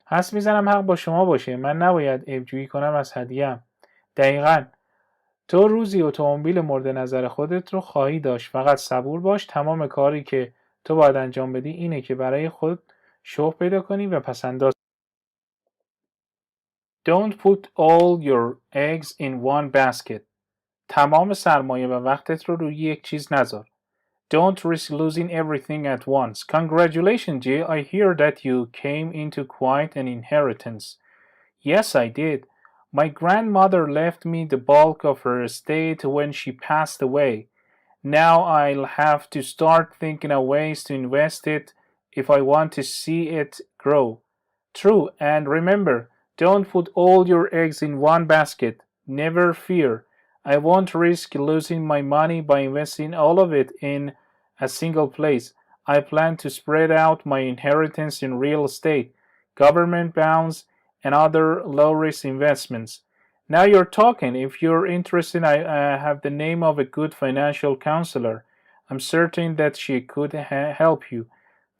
حس میزنم حق با شما باشه. من نباید عیب‌جویی کنم از هدیه‌ام. دقیقاً. تو روزی اتومبیل مورد نظر خودت رو خواهی داشت. فقط صبور باش. تمام کاری که تو باید انجام بدی اینه که برای خود شوق پیدا کنی و پسنداز. Don't put all your eggs in one basket. تمام سرمایه و وقتت رو روی یک چیز نذار. Don't risk losing everything at once. Congratulations, Jay. I hear that you came into quite an inheritance. Yes, I did. My grandmother left me the bulk of her estate when she passed away. Now I'll have to start thinking of ways to invest it if I want to see it grow. True, and remember, don't put all your eggs in one basket. Never fear. I won't risk losing my money by investing all of it in a single place. I plan to spread out my inheritance in real estate, government bonds, and other low-risk investments. Now you're talking. If you're interested, I have the name of a good financial counselor. I'm certain that she could help you.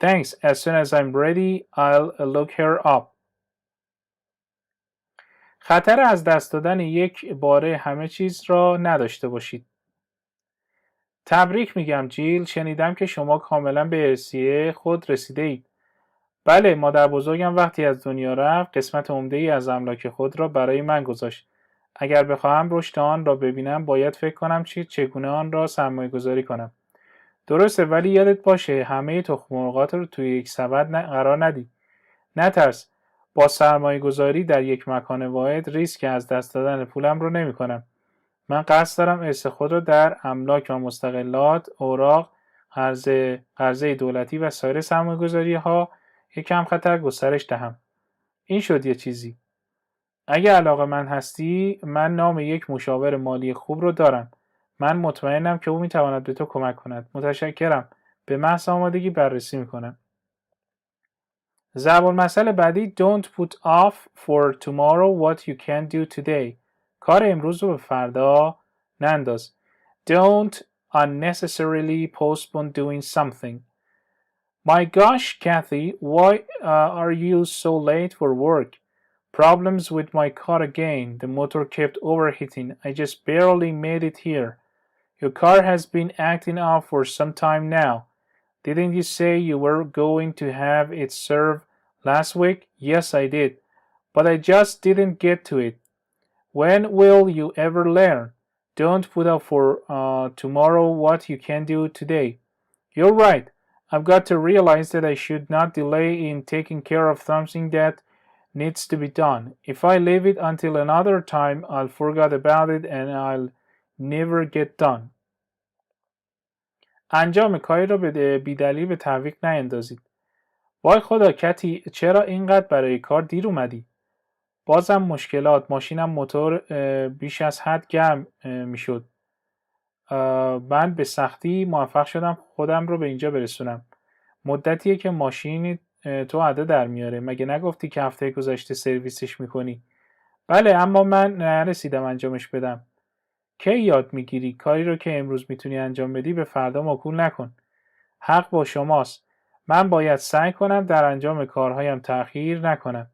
Thanks. As soon as I'm ready, I'll look her up. خطر از دست دادن یک باره همه چیز را نداشته باشید. تبریک میگم جیل، شنیدم که شما کاملا به ارثیه خود رسیده اید. بله، مادر بزرگم وقتی از دنیا رفت قسمت عمده‌ای از املاک خود را برای من گذاشت. اگر بخواهم رشد آن را ببینم باید فکر کنم چگونه آن را سرمایه گذاری کنم. درسته، ولی یادت باشه همه تخم مرغات رو توی یک سبد قرار ندی. نترس، با سرمایه گذاری در یک مکان واحد ریسک از دست دادن پولم رو نمی کنم. من قصد دارم ارث خود را در املاک و مستقلات، اوراق، قرضه دولتی و سایر سرمایه گذاری ها یک کم خطر گسترش دهم. این شد یه چیزی. اگه علاقه‌مند هستی، من نام یک مشاور مالی خوب رو دارم. من مطمئنم که او میتواند به تو کمک کند. متشکرم. به محض آمادگی بررسی میکنم. ضرب المثل بعدی Don't put off for tomorrow what you can do today. کار امروز رو به فردا ننداز. Don't unnecessarily postpone doing something. My gosh, Kathy, why are you so late for work? Problems with my car again. The motor kept overheating. I just barely made it here. Your car has been acting up for some time now. Didn't you say you were going to have it served last week? Yes, I did. But I just didn't get to it. When will you ever learn? Don't put up for tomorrow what you can do today. You're right. I've got to realize that I should not delay in taking care of something that needs to be done. If I leave it until another time, I'll forget about it and I'll never get done. انجام کاری را به بی‌دلیل به تعویق نیندازید. وای خدا کتی چرا اینقدر برای کار دیر اومدی؟ بازم مشکلات. ماشینم موتور بیش از حد گرم میشد. من به سختی موفق شدم خودم رو به اینجا برسونم. مدتیه که ماشین تو ادا در میاره. مگه نگفتی که هفته گذشته سرویسش میکنی؟ بله اما من نرسیدم انجامش بدم. کی یاد میگیری؟ کاری رو که امروز میتونی انجام بدی به فردا موکول نکن. حق با شماست. من باید سعی کنم در انجام کارهایم تأخیر نکنم.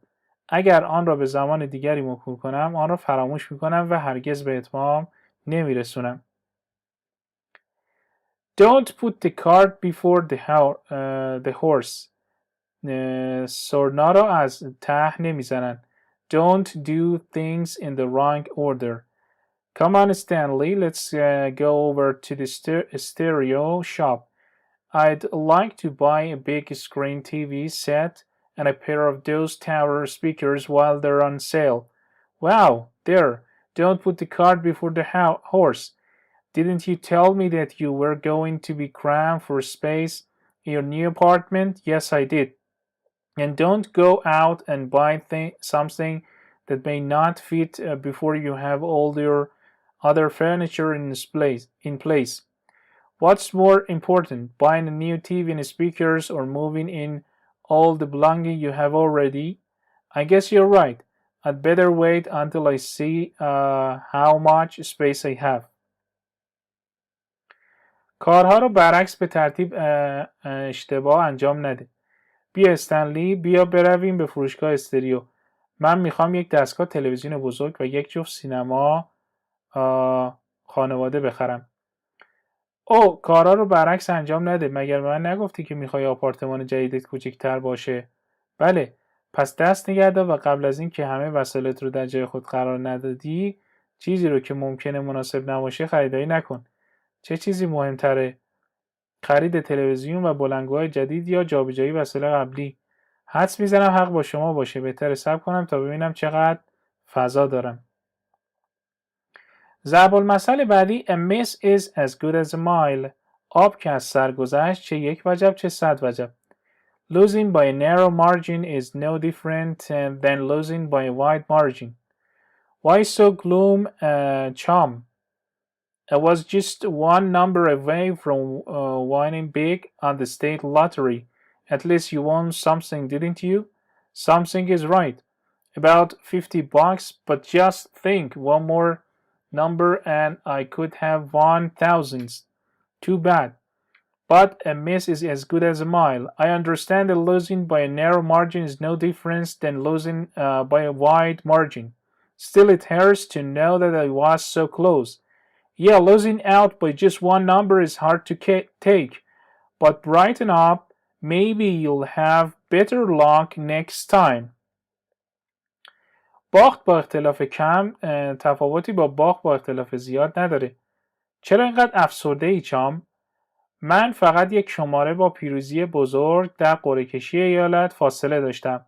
اگر آن را به زمان دیگری موکول کنم آن را فراموش میکنم و هرگز به اتمام نمیرسونم. Don't put the cart before the horse. سرنا را از ته نمیزنن. Don't do things in the wrong order. Come on, Stanley, let's go over to the stereo shop. I'd like to buy a big screen TV set and a pair of those tower speakers while they're on sale. Wow, there, don't put the cart before the horse. Didn't you tell me that you were going to be crammed for space in your new apartment? Yes, I did. And don't go out and buy something that may not fit before you have all your other furniture in place. What's more important, buying a new TV and speakers or moving in all the belonging you have already? I guess you're right. I'd better wait until I see how much space I have. کارها رو برعکس به ترتیب اشتباه انجام نده. بیا استنلی، بیا برویم به فروشگاه استریو. من میخوام یک دستگاه تلویزیون بزرگ و یک جفت سینما خانواده بخرم. او کارها رو برعکس انجام نده. مگر من نگفتی که میخوای آپارتمان جدیدت کوچکتر باشه؟ بله. پس دست نگه دار و قبل از این که همه وسایلت رو در جای خود قرار ندادی چیزی رو که ممکنه مناسب نباشه خریداری نکن. چه چیزی مهمتره؟ خرید تلویزیون و بلندگوهای جدید یا جابجایی وسایل قبلی؟ حدس میزنم حق با شما باشه. بهتره صبر کنم تا ببینم چقدر فضا دارم. ضرب المثل بعدی A miss is as good as a mile. آب که از سر گذشت چه یک وجب چه 100 وجب. Losing by a narrow margin is no different than losing by a wide margin. Why so gloom, chum? I was just one number away from winning big on the state lottery. At least you won something, didn't you? Something is right. About $50, but just think, one more number and I could have won thousands. Too bad. But a miss is as good as a mile. I understand that losing by a narrow margin is no different than losing by a wide margin. Still, it hurts to know that I was so close. Yeah, losing out by just one number is hard to take, but brighten up. Maybe you'll have better luck next time. باخت با اختلاف کم تفاوتی با باخت با اختلاف زیاد نداره. چرا اینقدر افسرده ای چام؟ من فقط یک شماره با پیروزی بزرگ در قرعه کشی ایالت فاصله داشتم.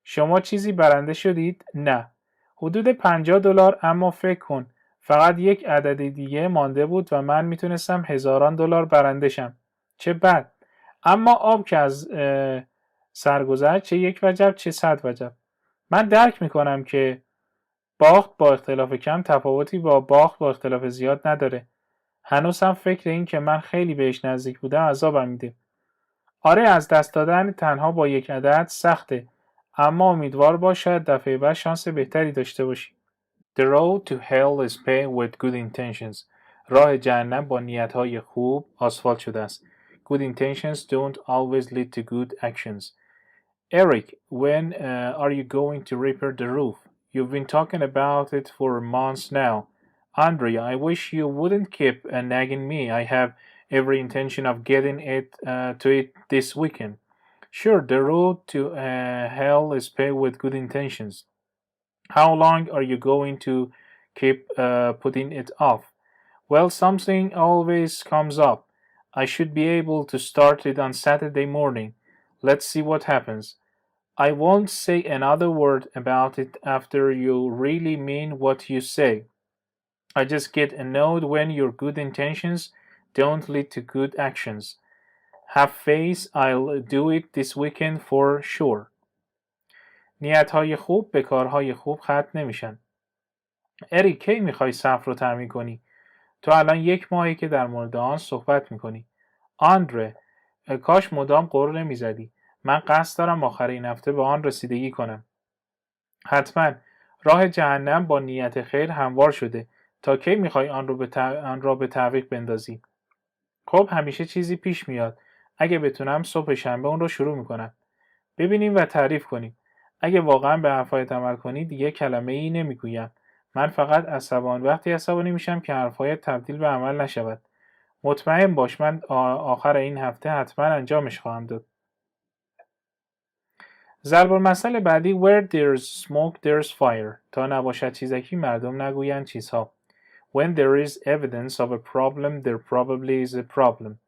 شما چیزی برنده شدید؟ نه. حدود $50 اما فکر کن فقط یک عدد دیگه مانده بود و من میتونستم $1000 برنده شم. چه بد. اما آب که از سرگذشت چه یک وجب چه 100 وجب. من درک میکنم که باخت با اختلاف کم تفاوتی با باخت با اختلاف زیاد نداره. هنوز هم فکر این که من خیلی بهش نزدیک بودم عذابم میده. آره از دست دادن تنها با یک عدد سخته، اما امیدوار باش شاید دفعه بعد شانس بهتری داشته باشی. The road to hell is paved with good intentions. راه جهنم با نیت‌های خوب آسفالت شده است. Good intentions don't always lead to good actions. Eric, when are you going to repair the roof? You've been talking about it for months now. Andrea, I wish you wouldn't keep nagging me. I have every intention of getting to it this weekend. Sure, the road to hell is paved with good intentions. How long are you going to keep putting it off? Well, something always comes up. I should be able to start it on Saturday morning. Let's see what happens. I won't say another word about it after you really mean what you say. I just get annoyed when your good intentions don't lead to good actions. Have faith, I'll do it this weekend for sure. نیت‌های خوب به کارهای خوب ختم نمیشن. اریک، کی میخوای سقف رو تعمیر کنی؟ تو الان 1 ماهی که در مورد آن صحبت میکنی. آندره، کاش مدام قر نمیزدی. من قصد دارم آخر این هفته به آن رسیدگی کنم. حتما. راه جهنم با نیت خیر هموار شده. تا کی میخوای آن را به تعویق بندازی؟ خب همیشه چیزی پیش میاد. اگه بتونم صبح شنبه اون رو شروع میکنم. ببینیم و تعریف کنیم. اگه واقعا به حرفایت عمل کنی دیگه کلمه ای نمیگویم. من فقط وقتی عصبانی میشم که حرفایت تبدیل به عمل نشود. مطمئن باش من آخر این هفته حتما انجامش خواهم داد. ضرب المثل بعدی where there's smoke there's fire. تا نباشد چیزکی مردم نگویند چیزها. When there is evidence of a problem there probably is a problem.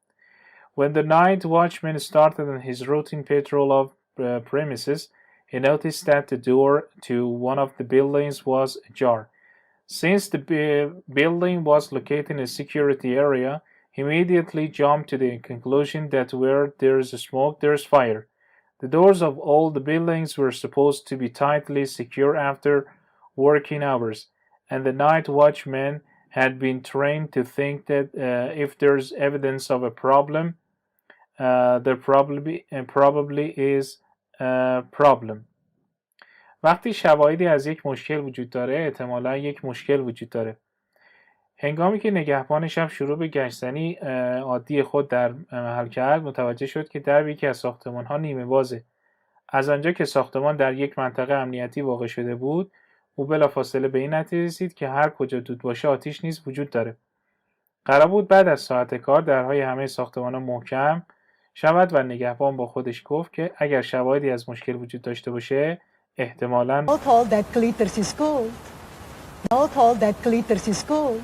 When the night watchman started on his routine patrol of premises, he noticed that the door to one of the buildings was ajar. Since the building was located in a security area, he immediately jumped to the conclusion that where there is smoke, there is fire. The doors of all the buildings were supposed to be tightly secure after working hours, and the night watchman had been trained to think that if there's evidence of a problem, there probably is a problem. وقتی شواهدی از یک مشکل وجود داره، احتمالاً یک مشکل وجود داره. هنگامی که نگهبان شب شروع به گشتنی عادی خود در محل کرد، متوجه شد که در یکی از ساختمان‌ها نیمه بازه. از آنجا که ساختمان در یک منطقه امنیتی واقع شده بود، او بلافاصله به این نتیجه رسید که هر کجا دود باشه آتش نیز وجود داره. قرار بود بعد از ساعت کار درهای همه ساختمان‌ها محکم شود و نگهبان با خودش گفت که اگر شواهدی از مشکل وجود داشته باشه، احتمالاً Alcohol that glitters is gold. Alcohol that glitters is gold.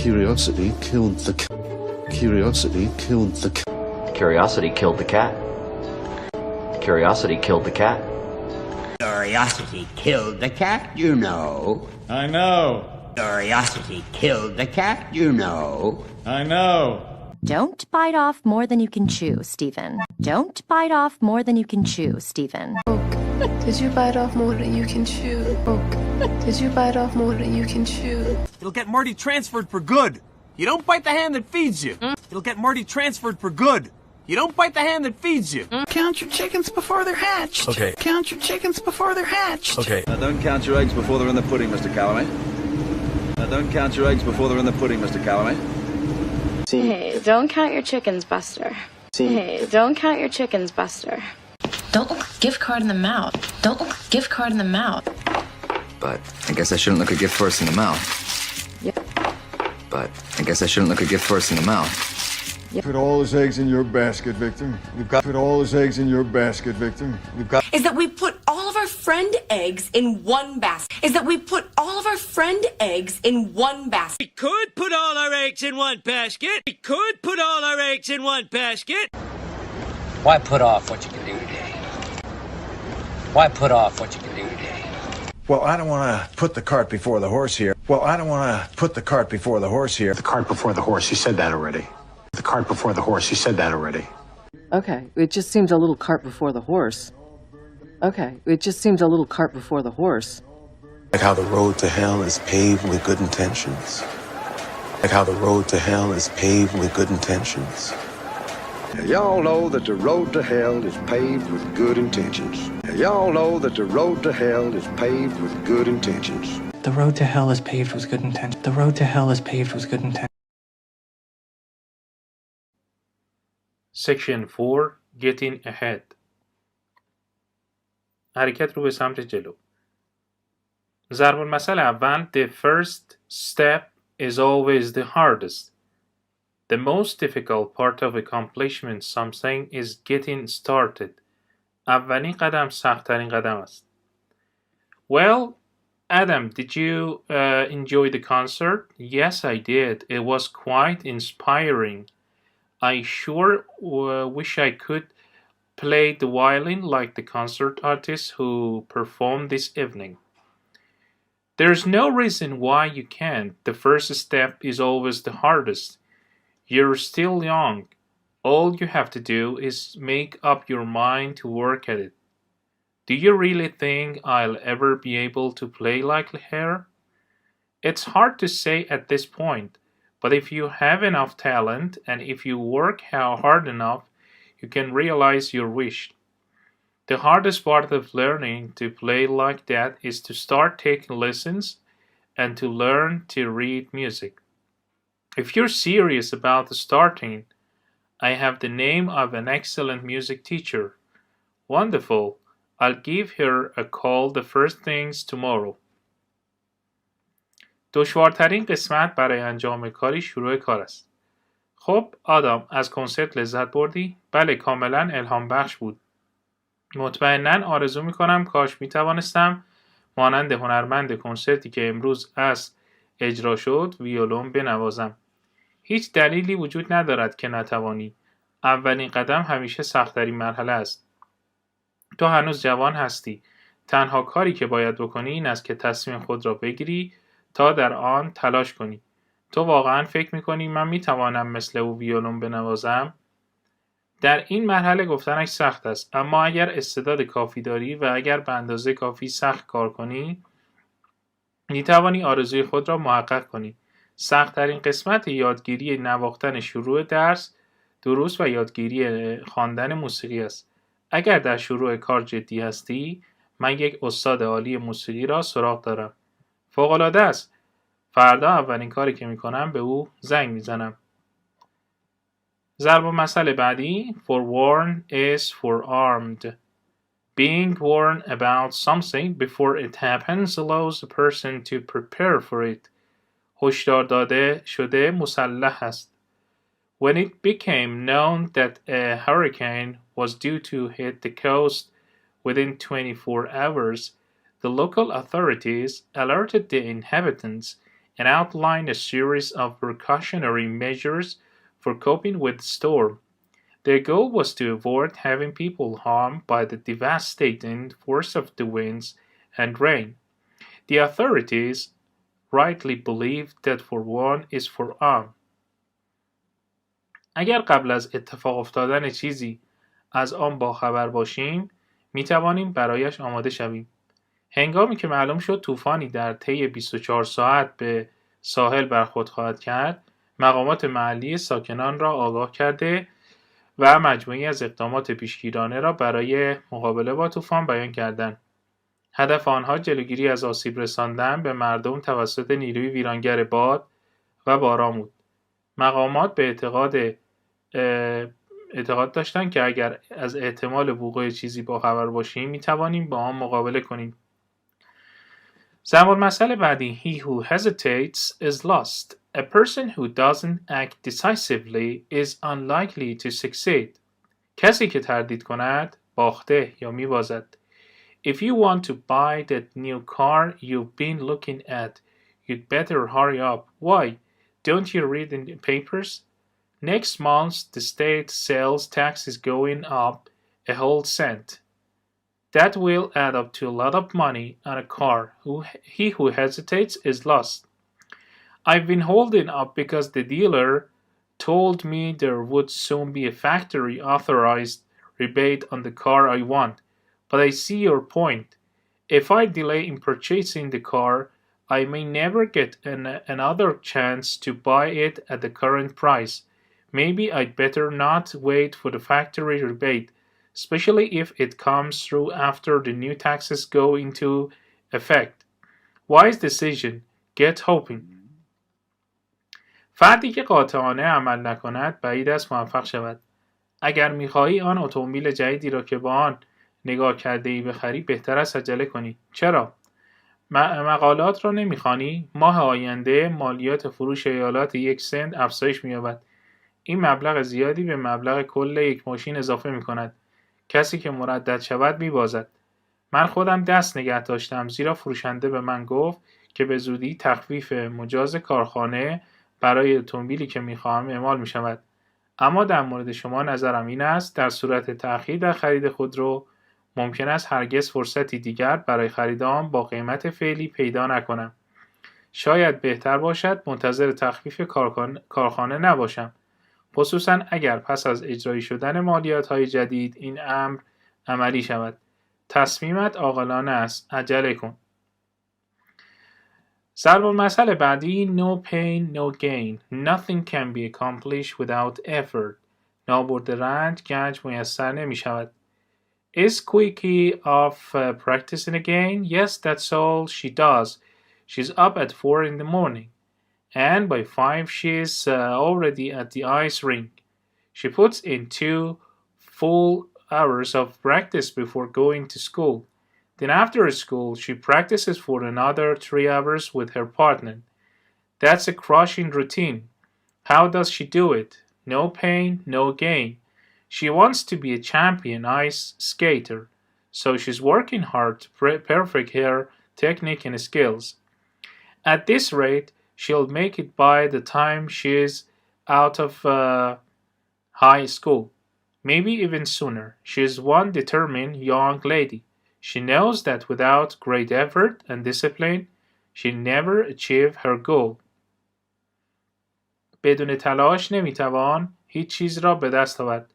Curiosity killed the cat. Curiosity killed the cat. Curiosity killed the cat. Curiosity killed the cat. Curiosity killed the cat, you know. I know. Curiosity killed the cat, you know. I know. Don't bite off more than you can chew, Stephen. Don't bite off more than you can chew, Stephen. Did you bite off more than you can chew? Did you bite off more than you can chew? It'll get Marty transferred for good. You don't bite the hand that feeds you. It'll get Marty transferred for good. You don't bite the hand that feeds you. Count your chickens before they're hatched. Okay. Count your chickens before they're hatched. Okay. Now don't count your eggs before they're in the pudding, Mr. Calloway. Now don't count your eggs before they're in the pudding, Mr. Calloway. Hey, don't count your chickens, Buster. Hey, don't count your chickens, Buster. Don't look a gift card in the mouth. Don't look a gift card in the mouth. But I guess I shouldn't look a gift first in the mouth. Yep. But I guess I shouldn't look a gift first in the mouth. Put all his eggs in your basket, Victor. We've got put all his eggs in your basket, Victor. We've got is that we put all of our friend eggs in one basket. Is that we put all of our friend eggs in one basket. We could put all our eggs in one basket. We could put all our eggs in one basket. Why put off what you can do today? Why put off what you can do today? Well, I don't want to put the cart before the horse here. Well, I don't want to put the cart before the horse here. The cart before the horse, you said that already. The cart before the horse, you said that already. Okay, it just seems a little cart before the horse. Okay, it just seems a little cart before the horse. Like how the road to hell is paved with good intentions. Like how the road to hell is paved with good intentions. Now, y'all know that the road to hell is paved with good intentions. Now, y'all know that the road to hell is paved with good intentions. The road to hell is paved with good intentions. The road to hell is paved with good intentions. Section 4 Getting ahead. حرکت رو به سمت جلو. ضرب المثل اول The first step is always the hardest. The most difficult part of accomplishment something is getting started. اولین قدم سخت‌ترین قدم است. Well, Adam, did you enjoy the concert? Yes, I did. It was quite inspiring. I sure wish I could play the violin like the concert artists who performed this evening. There's no reason why you can't. The first step is always the hardest. You're still young. All you have to do is make up your mind to work at it. Do you really think I'll ever be able to play like her? It's hard to say at this point, but if you have enough talent and if you work hard enough, you can realize your wish. The hardest part of learning to play like that is to start taking lessons and to learn to read music. If you're serious about starting, I have the name of an excellent music teacher. Wonderful. I'll give her a call the first things tomorrow. دشوارترین قسمت برای انجام کاری شروع کار است. خب آدم از کنسرت لذت بردی؟ بله کاملا الهام بخش بود. مطمئناً آرزو میکنم کاش میتوانستم مانند هنرمند کنسرتی که امروز از اجرا شد ویولون بنوازم. هیچ دلیلی وجود ندارد که نتوانی. اولین قدم همیشه سخت‌ترین مرحله است. تو هنوز جوان هستی. تنها کاری که باید بکنی این است که تصمیم خود را بگیری تا در آن تلاش کنی. تو واقعاً فکر میکنی من میتوانم مثل او ویولون بنوازم؟ در این مرحله گفتنش سخت است، اما اگر استعداد کافی داری و اگر به اندازه کافی سخت کار کنی میتوانی آرزوی خود را محقق کنی. سخت‌ترین قسمت یادگیری نواختن شروع درس، دروس و یادگیری خواندن موسیقی است. اگر در شروع کار جدی هستی، من یک استاد عالی موسیقی را سراغ دارم. فوق‌العاده است. فردا اولین کاری که میکنم به او زنگ میزنم. ضرب المثل بعدی forewarn is forearmed. Being warned about something before it happens allows a person to prepare for it. هشدار داده شده مسلح است. When it became known that a hurricane was due to hit the coast within 24 hours, the local authorities alerted the inhabitants and outlined a series of precautionary measures for coping with the storm. Their goal was to avoid having people harmed by the devastating force of the winds and rain. The authorities rightly believed that forewarned is forearmed. اگر قبل از اتفاق افتادن چیزی از آن باخبر باشیم، می توانیم برایش آماده شویم. هنگامی که معلوم شد طوفانی در طی 24 ساعت به ساحل برخورد خواهد کرد، مقامات محلی ساکنان را آگاه کرده و مجموعی از اقدامات پیشگیرانه را برای مقابله با طوفان بیان کردند. هدف آنها جلوگیری از آسیب رساندن به مردم توسط نیروی ویرانگر باد و باران بود. مقامات به اعتقاد داشتند که اگر از احتمال وقوع چیزی باخبر باشیم می توانیم با آن مقابله کنیم. ضرب المثل بعدی He who hesitates is lost. A person who doesn't act decisively is unlikely to succeed. کسی که تردید کند باخته یا میبازد. If you want to buy that new car you've been looking at, you'd better hurry up. Why? Don't you read in the papers? Next month the state sales tax is going up a whole cent. That will add up to a lot of money on a car. He who hesitates is lost. I've been holding up because the dealer told me there would soon be a factory authorized rebate on the car I want. But I see your point. If I delay in purchasing the car, I may never get another chance to buy it at the current price. Maybe I'd better not wait for the factory rebate, especially if it comes through after the new taxes go into effect. Wise decision. Get hoping. فردی که قاطعانه عمل نکند بعید است موفق شود. اگر می‌خواهی آن اتومبیل جدیدی را که با آن نگاه کرده‌ای بخری بهتر است عجله کنی. چرا؟ مقالات را نمی‌خوانی؟ ماه آینده مالیات فروش ایالات 1 سنت افزایش می‌یابد. این مبلغ زیادی به مبلغ کل یک ماشین اضافه می‌کند. کسی که مردد شود می‌بازد. من خودم دست نگه داشتم زیرا فروشنده به من گفت که به زودی تخفیف مجاز کارخانه برای اتومبیلی که می‌خواهم اعمال می‌شود. اما در مورد شما نظرم این است در صورت تأخیر در خرید خودرو ممکن است هرگز فرصتی دیگر برای خرید آن با قیمت فعلی پیدا نکنم. شاید بهتر باشد منتظر تخفیف کارخانه نباشم، خصوصا اگر پس از اجرایی شدن مالیات‌های جدید این امر عملی شود. تصمیمت عاقلانه است. عجله کن. ضرب المثل بعدی no pain no gain. Nothing can be accomplished without effort. نابرده رنج گنج میسر نمی شود. Is Quickie off practicing again? Yes, that's all she does. She's up at 4 in the morning. And by 5 she's already at the ice rink. She puts in 2 full hours of practice before going to school. Then after school, she practices for another 3 hours with her partner. That's a crushing routine. How does she do it? No pain, no gain. She wants to be a champion ice skater, so she's working hard to perfect her technique and skills. At this rate, she'll make it by the time she's out of high school. Maybe even sooner. She's one determined young lady. She knows that without great effort and discipline, she'll never achieve her goal. بدون تلاش نمیتوان هیچ چیز را به دست آورد.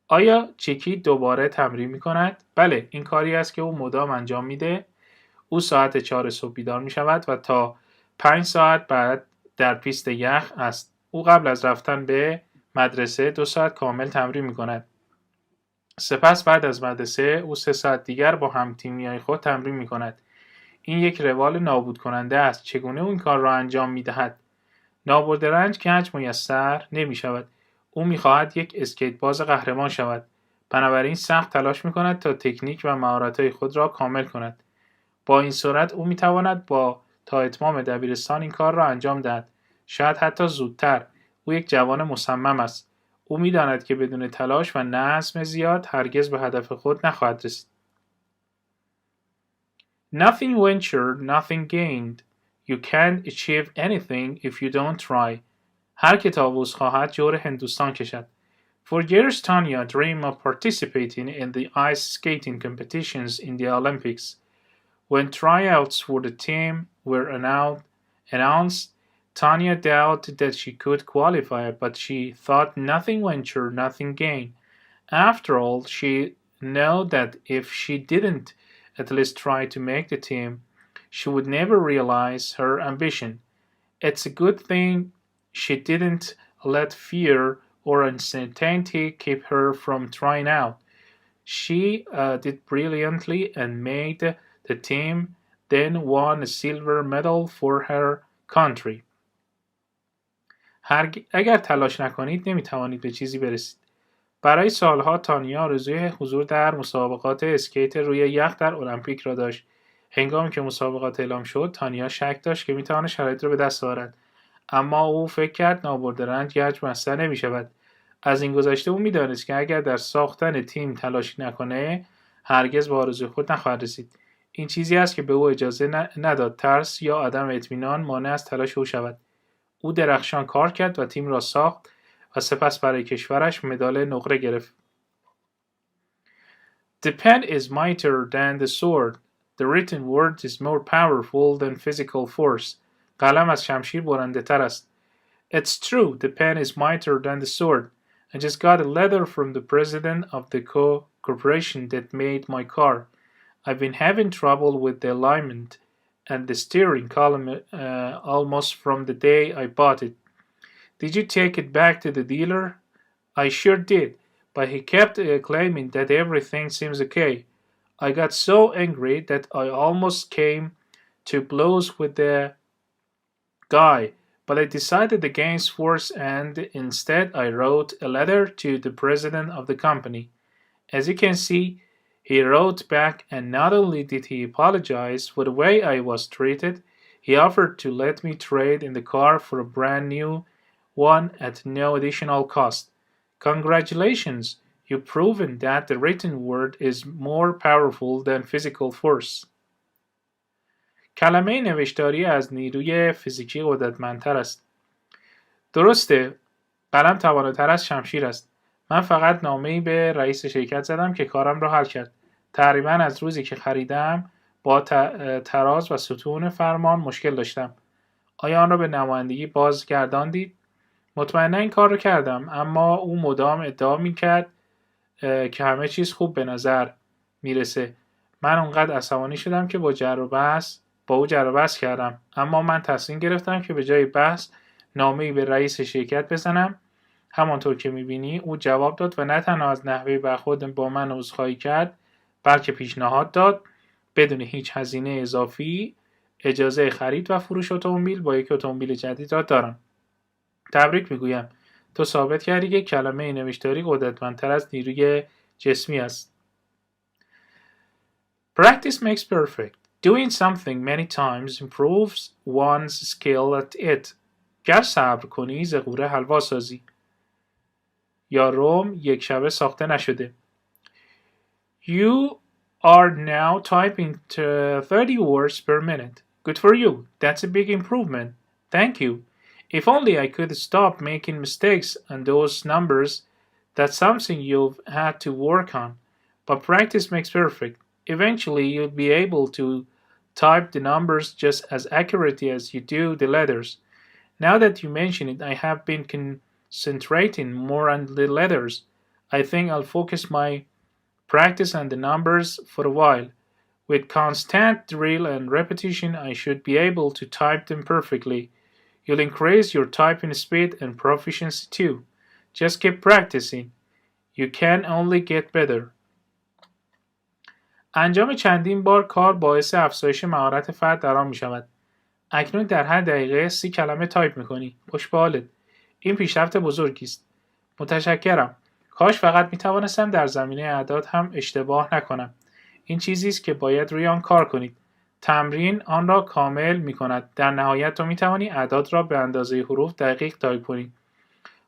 آیا چیکی دوباره تمرین میکند؟ بله، این کاری است که او مدام انجام میده. او ساعت 4 صبح بیدار میشود و تا 5 ساعت بعد در پیست یخ است. او قبل از رفتن به مدرسه 2 ساعت کامل تمرین میکند. سپس بعد از مدرسه او 3 ساعت دیگر با هم‌تیمی‌های خود تمرین می‌کند. این یک روال نابود کننده است. چگونه او این کار را انجام می‌دهد؟ نابرده رنج گنج میسر نمی‌شود. او می‌خواهد یک اسکیت باز قهرمان شود. بنابراین سخت تلاش می‌کند تا تکنیک و مهارت‌های خود را کامل کند. با این سرعت او می‌تواند تا اتمام دبیرستان این کار را انجام دهد. شاید حتی زودتر. او یک جوان مصمم است. او می‌داند که بدون تلاش و نظم زیاد هرگز به هدف خود نخواهد رسید. Nothing ventured, nothing gained. You can't achieve anything if you don't try. هر که طاووس خواهد جور هندوستان کشد. For years Tanya dreamed of participating in the ice skating competitions in the Olympics. When tryouts for the team were announced, Tanya doubted that she could qualify, but she thought nothing ventured, nothing gained. After all, she knew that if she didn't at least try to make the team, she would never realize her ambition. It's a good thing she didn't let fear or uncertainty keep her from trying out. She did brilliantly and made the team, then won a silver medal for her country. اگر تلاش نکنید نمیتوانید به چیزی برسید. برای سالها تانیا آرزوی حضور در مسابقات اسکیت روی یخ در المپیک را داشت. هنگامی که مسابقات اعلام شد تانیا شک داشت که میتواند شرایط را به دست آورد، اما او فکر کرد نابرده رنج گنج میسر نمیشود. از این گذشته او میدانست که اگر در ساختن تیم تلاش نکنه هرگز به آرزوی خود نخواهد رسید. این چیزی است که به او اجازه نداد ترس یا عدم اطمینان مانع از تلاش او شود. او درخشان کار کرد و تیم را ساخت و سپس برای کشورش مدال نقره گرفت. The pen is mightier than the sword. The written word is more powerful than physical force. قلم از شمشیر برنده تر است. It's true, the pen is mightier than the sword. I just got a letter from the president of the corporation that made my car. I've been having trouble with the alignment and the steering column almost from the day I bought it. Did you take it back to the dealer? I sure did, but he kept claiming that everything seems okay. I got so angry that I almost came to blows with the guy, but I decided against force and instead I wrote a letter to the president of the company. As you can see, he wrote back, and not only did he apologize for the way I was treated, he offered to let me trade in the car for a brand new one at no additional cost. Congratulations, you've proven that the written word is more powerful than physical force. کلمه نوشتاری از نیروی فیزیکی قدرتمندتر است. درسته، قلم تواناتر از شمشیر است. من فقط نامه‌ای به رئیس شرکت زدم که کارم را حل کرد. تقریباً از روزی که خریدم با تراز و ستون فرمان مشکل داشتم. آیا آن را به نمایندگی بازگرداندید؟ مطمئنا این کار را کردم، اما او مدام ادعا می‌کرد که همه چیز خوب به نظر میرسه. من اونقدر عصبانی شدم که با او جر و بحث کردم، اما من تصمیم گرفتم که به جای بحث نامه‌ای به رئیس شرکت بزنم. همانطور که می‌بینی او جواب داد و نه تنها از نحوه برخورد با من عذرخواهی کرد، بلکه پیشنهاد داد بدون هیچ هزینه اضافی اجازه خرید و فروش اتومبیل با یک اتومبیل جدید را دارم. تبریک میگویم، تو ثابت کردی که کلمه نوشتاری قدرتمندتر از نیروی جسمی است. Practice makes perfect. Doing something many times improves one's skill at it. گر صبر کنی زغوره حلوا سازی. یا روم یک شبه ساخته نشده. You are now typing 30 words per minute. Good for you. That's a big improvement. Thank you. If only I could stop making mistakes on those numbers. That's something you've had to work on. But practice makes perfect. Eventually, you'll be able to type the numbers just as accurately as you do the letters. Now that you mention it, I have been concentrating more on the letters. I think I'll focus my practice on the numbers for a while. With constant drill and repetition, I should be able to type them perfectly. You'll increase your typing speed and proficiency too. Just keep practicing. You can only get better. انجام چندین بار کار باعث افزایش مهارت فرد در آن می شود. اکنون در هر دقیقه 30 کلمه تایپ می کنی. خوش به حالت. این پیشرفت بزرگی است. متشکرم. کاش فقط می توانستم در زمینه اعداد هم اشتباه نکنم. این چیزی است که باید روی آن کار کنید. تمرین آن را کامل می کند. در نهایت تو می توانی اعداد را به اندازه حروف دقیق تایپ کنی.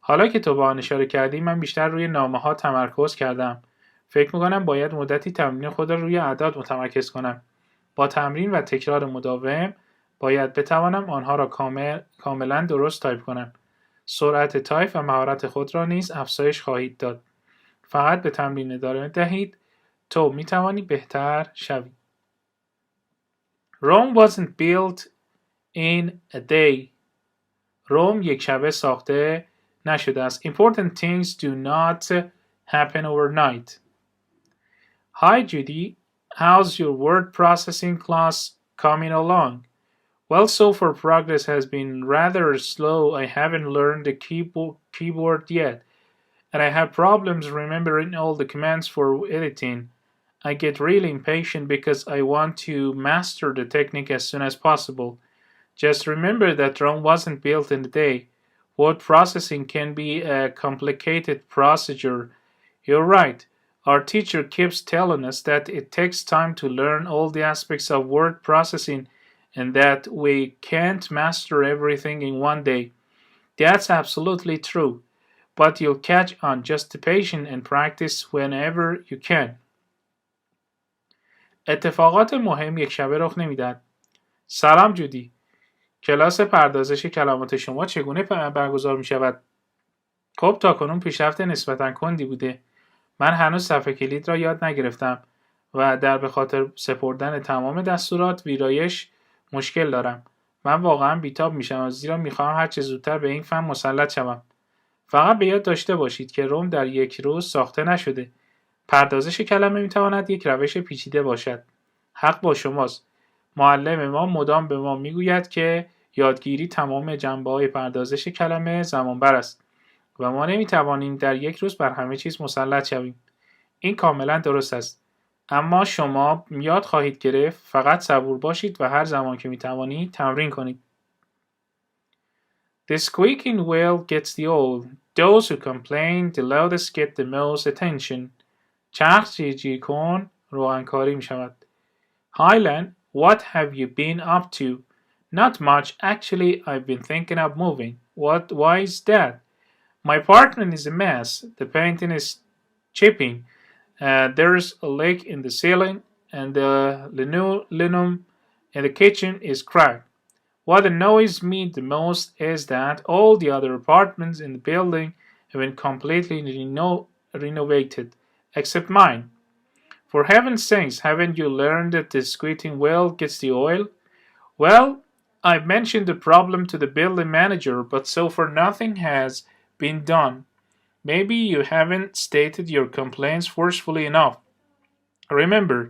حالا که تو با آن اشاره کردی، من بیشتر روی نامه ها تمرکز کردم. فکر می کنم باید مدتی تمرین خود را روی اعداد متمرکز کنم. با تمرین و تکرار مداوم باید بتوانم آنها را کاملا درست تایپ کنم. سرعت تایپ و مهارت خود را نیز افزایش خواهید داد. فقط به تمرین ادامه دهید. تو می توانی بهتر شوی. Rome wasn't built in a day. روم یک شبه ساخته نشده است. Important things do not happen overnight. Hi Judy, how's your word processing class coming along? Well, so far progress has been rather slow. I haven't learned the keyboard yet, and I have problems remembering all the commands for editing. I get really impatient because I want to master the technique as soon as possible. Just remember that Rome wasn't built in a day. Word processing can be a complicated procedure. You're right. Our teacher keeps telling us that it takes time to learn all the aspects of word processing and that we can't master everything in one day. That's absolutely true. But you'll catch on. Just be patient and practice whenever you can. اتفاقات مهم یک شبه رخ نمیدهد. سلام جودی. کلاس پردازش کلمات شما چگونه برگزار می شود؟ خب تاکنون پیشرفت نسبتاً کندی بوده. من هنوز صفحه کلید را یاد نگرفتم و در به خاطر سپردن تمام دستورات ویرایش مشکل دارم. من واقعاً بیتاب میشم زیرا میخواهم هر چه زودتر به این فن مسلط شوم. فقط به یاد داشته باشید که روم در یک روز ساخته نشده. پردازش کلمه میتواند یک روش پیچیده باشد. حق با شماست. معلم ما مدام به ما میگوید که یادگیری تمام جنبه‌های پردازش کلمه زمانبر است و ما نمی‌توانیم در یک روز بر همه چیز مسلط شویم. این کاملا درست است. اما شما یاد خواهید گرفت، فقط صبور باشید و هر زمان که می‌توانید تمرین کنید. The squeaking wheel gets the oil. Those who complain the loudest get the most attention. چرخ جیرجیر کن روغنکاری می شود. Highland, what have you been up to? Not much. Actually, I've been thinking of moving. Why is that? My apartment is a mess. The painting is chipping. There's a leak in the ceiling, and the linoleum in the kitchen is cracked. What annoys me the most is that all the other apartments in the building have been completely renovated, except mine. For heaven's sakes, haven't you learned that the squeaking wheel gets the oil? Well, I've mentioned the problem to the building manager, but so far nothing has been done. Maybe you haven't stated your complaints forcefully enough. Remember,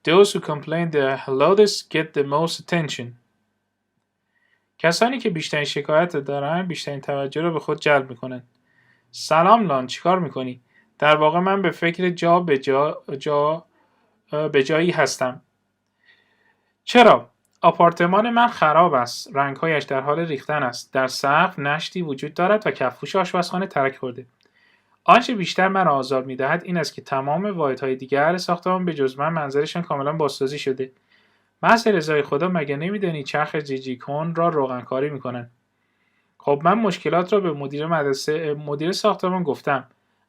those who complain the loudest get the most attention. کسانی که بیشترین شکایت دارن بیشترین توجه رو به خود جلب میکنن. سلام لان، چیکار میکنی؟ در واقع من به فکر به جایی هستم. چرا؟ آپارتمان من خراب است. رنگهایش در حال ریختن است. در سقف نشتی وجود دارد و کفپوش آشپزخانه ترک خورده. آنچه بیشتر مرا آزار می‌دهد این است که تمام واحدهای دیگر ساختمان به جز من منظرشان کاملا بازسازی شده. محض رضای خدا مگه نمی‌دانی چرخ جیجیکون را روغنکاری می‌کنند؟ خب من مشکلات را به مدیر ساختمان گفتم،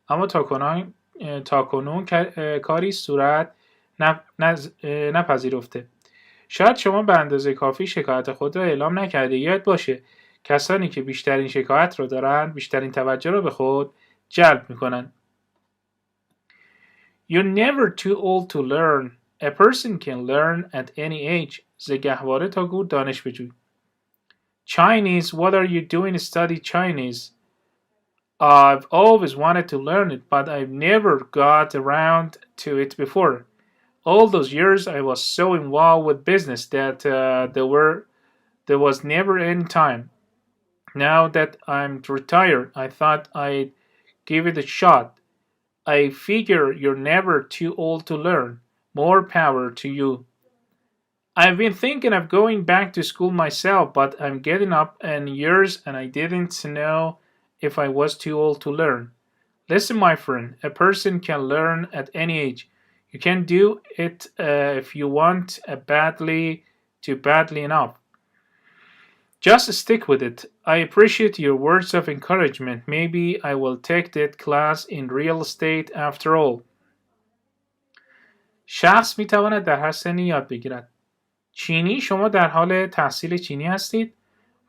اما تا کنون کاری صورت نپذیرفته. شاید شما به اندازه کافی شکایت خود را اعلام نکرده. یاد باشه کسانی که بیشترین شکایت را دارند بیشترین توجه را به خود جلب میکنند. You're never too old to learn. A person can learn at any age. ز گهواره تا گور دانش بجوی. Chinese, what are you doing to study Chinese? I've always wanted to learn it, but I've never got around to it before. All those years I was so involved with business that there was never any time. Now that I'm retired, I thought I'd give it a shot. I figure you're never too old to learn. More power to you. I've been thinking of going back to school myself, but I'm getting up in years and I didn't know if I was too old to learn. Listen, my friend, a person can learn at any age. You can do it if you want badly enough. Just stick with it. I appreciate your words of encouragement. Maybe I will take that class in real estate after all. شخص میتواند در هر سنی یاد بگیرد. چینی، شما در حال تحصیل چینی هستید؟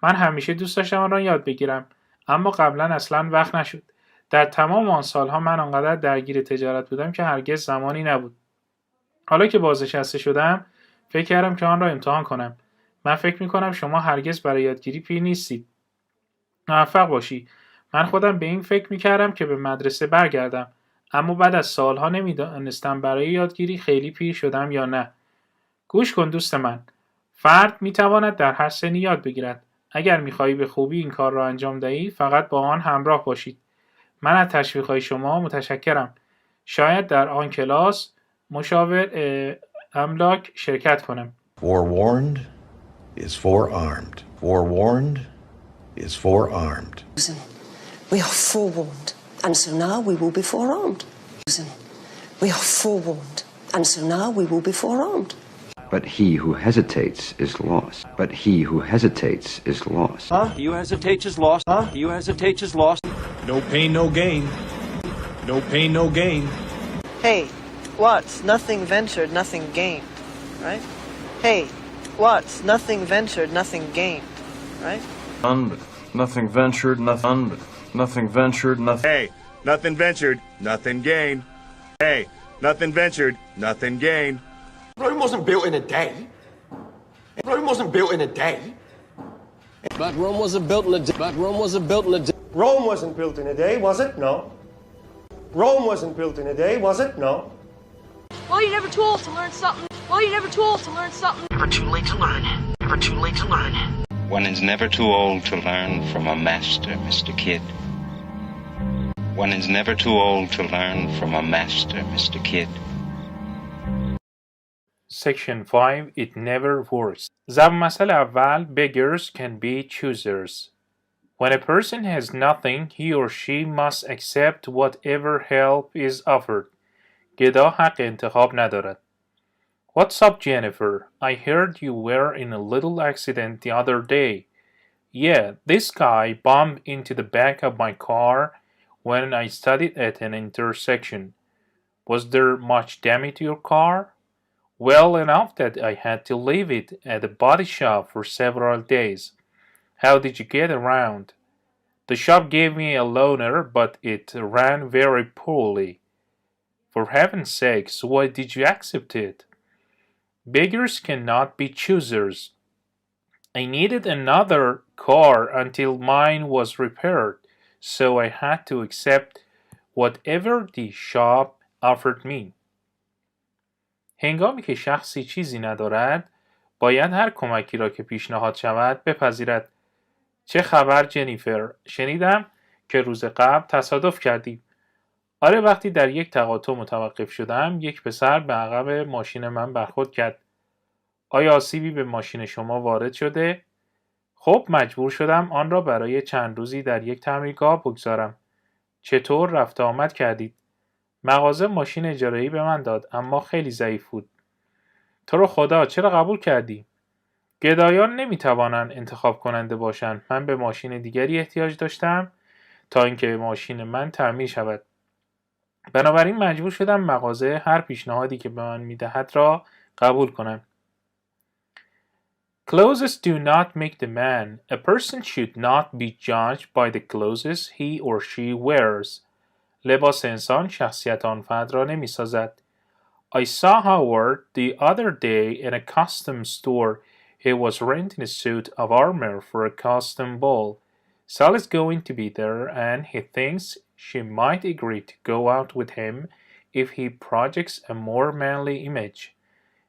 من همیشه دوست داشتم آن را یاد بگیرم، اما قبلا اصلا وقت نشد. در تمام آن سالها من آنقدر درگیر تجارت بودم که هرگز زمانی نبود. حالا که بازنشسته شدم فکر کردم که آن را امتحان کنم. من فکر میکنم شما هرگز برای یادگیری پیر نیستید. موفق باشی. من خودم به این فکر میکردم که به مدرسه برگردم، اما بعد از سالها نمیدانستم برای یادگیری خیلی پیر شدم یا نه. گوش کن دوست من. فرد میتواند در هر سنی یاد بگیرد. اگر میخواهی به خوبی این کار را انجام دهی فقط با آن همراه باشید. من از تشویق‌های شما متشکرم. شاید در آن کلاس مشاور املاک شرکت کنم. Forewarned is forearmed. Forewarned is forearmed. We are forewarned, and so now we will be forearmed. We are forewarned, and so now we will be forearmed. But he who hesitates is lost. But he who hesitates is lost. He who hesitates is lost. He who hesitates is lost. No pain, no gain. No pain, no gain. Hey, what's nothing ventured, nothing gained, right? Hey, what's nothing ventured, nothing gained, right? Nothing ventured, nothing ventured, nothing. Hey, nothing ventured, nothing gained. Hey, nothing ventured, nothing gained. Rome wasn't built in a day. Rome wasn't built in a day. But Rome wasn't built in a day. But Rome wasn't built in a day. Rome wasn't built in a day, was it? No. Rome wasn't built in a day, was it? No. Well, you're never too old to learn something. Well, you're never too old to learn something. Never too late to learn. Never too late to learn. One is never too old to learn from a master, Mr. Kid. One is never too old to learn from a master, Mr. Kid. Section 5. It never works. ضرب مثل اول beggars can be choosers. When a person has nothing, he or she must accept whatever help is offered. گدا حق انتخاب ندارد. What's up, Jennifer? I heard you were in a little accident the other day. Yeah, this guy bumped into the back of my car when I studied at an intersection. Was there much damage to your car? Well enough that I had to leave it at the body shop for several days. How did you get around? The shop gave me a loaner, but it ran very poorly. For heaven's sakes, why did you accept it? Beggars cannot be choosers. I needed another car until mine was repaired, so I had to accept whatever the shop offered me. هنگامی که شخصی چیزی ندارد، باید هر کمکی را که پیشنهاد شود بپذیرد. چه خبر جنیفر؟ شنیدم که روز قبل تصادف کردی. آره، وقتی در یک تقاطع متوقف شدم، یک پسر به عقب ماشین من برخورد کرد. آیا آسیبی به ماشین شما وارد شده؟ خب مجبور شدم آن را برای چند روزی در یک تعمیرگاه بگذارم. چطور رفت آمد کردید؟ مغازه ماشین اجاره‌ای به من داد، اما خیلی ضعیف بود. تو رو خدا چرا قبول کردی؟ گدایان نمیتوانند انتخاب کننده باشند. من به ماشین دیگری احتیاج داشتم تا اینکه ماشین من تعمیر شود. بنابراین مجبور شدم مغازه هر پیشنهادی که به من میدهد را قبول کنم. Clothes do not make the man. A person should not be judged by the clothes he or she wears. لباس انسان شخصیت آن فرد را نمی سازد. I saw Howard the other day in a costume store. He was renting a suit of armor for a costume ball. Sally's going to be there and he thinks she might agree to go out with him if he projects a more manly image.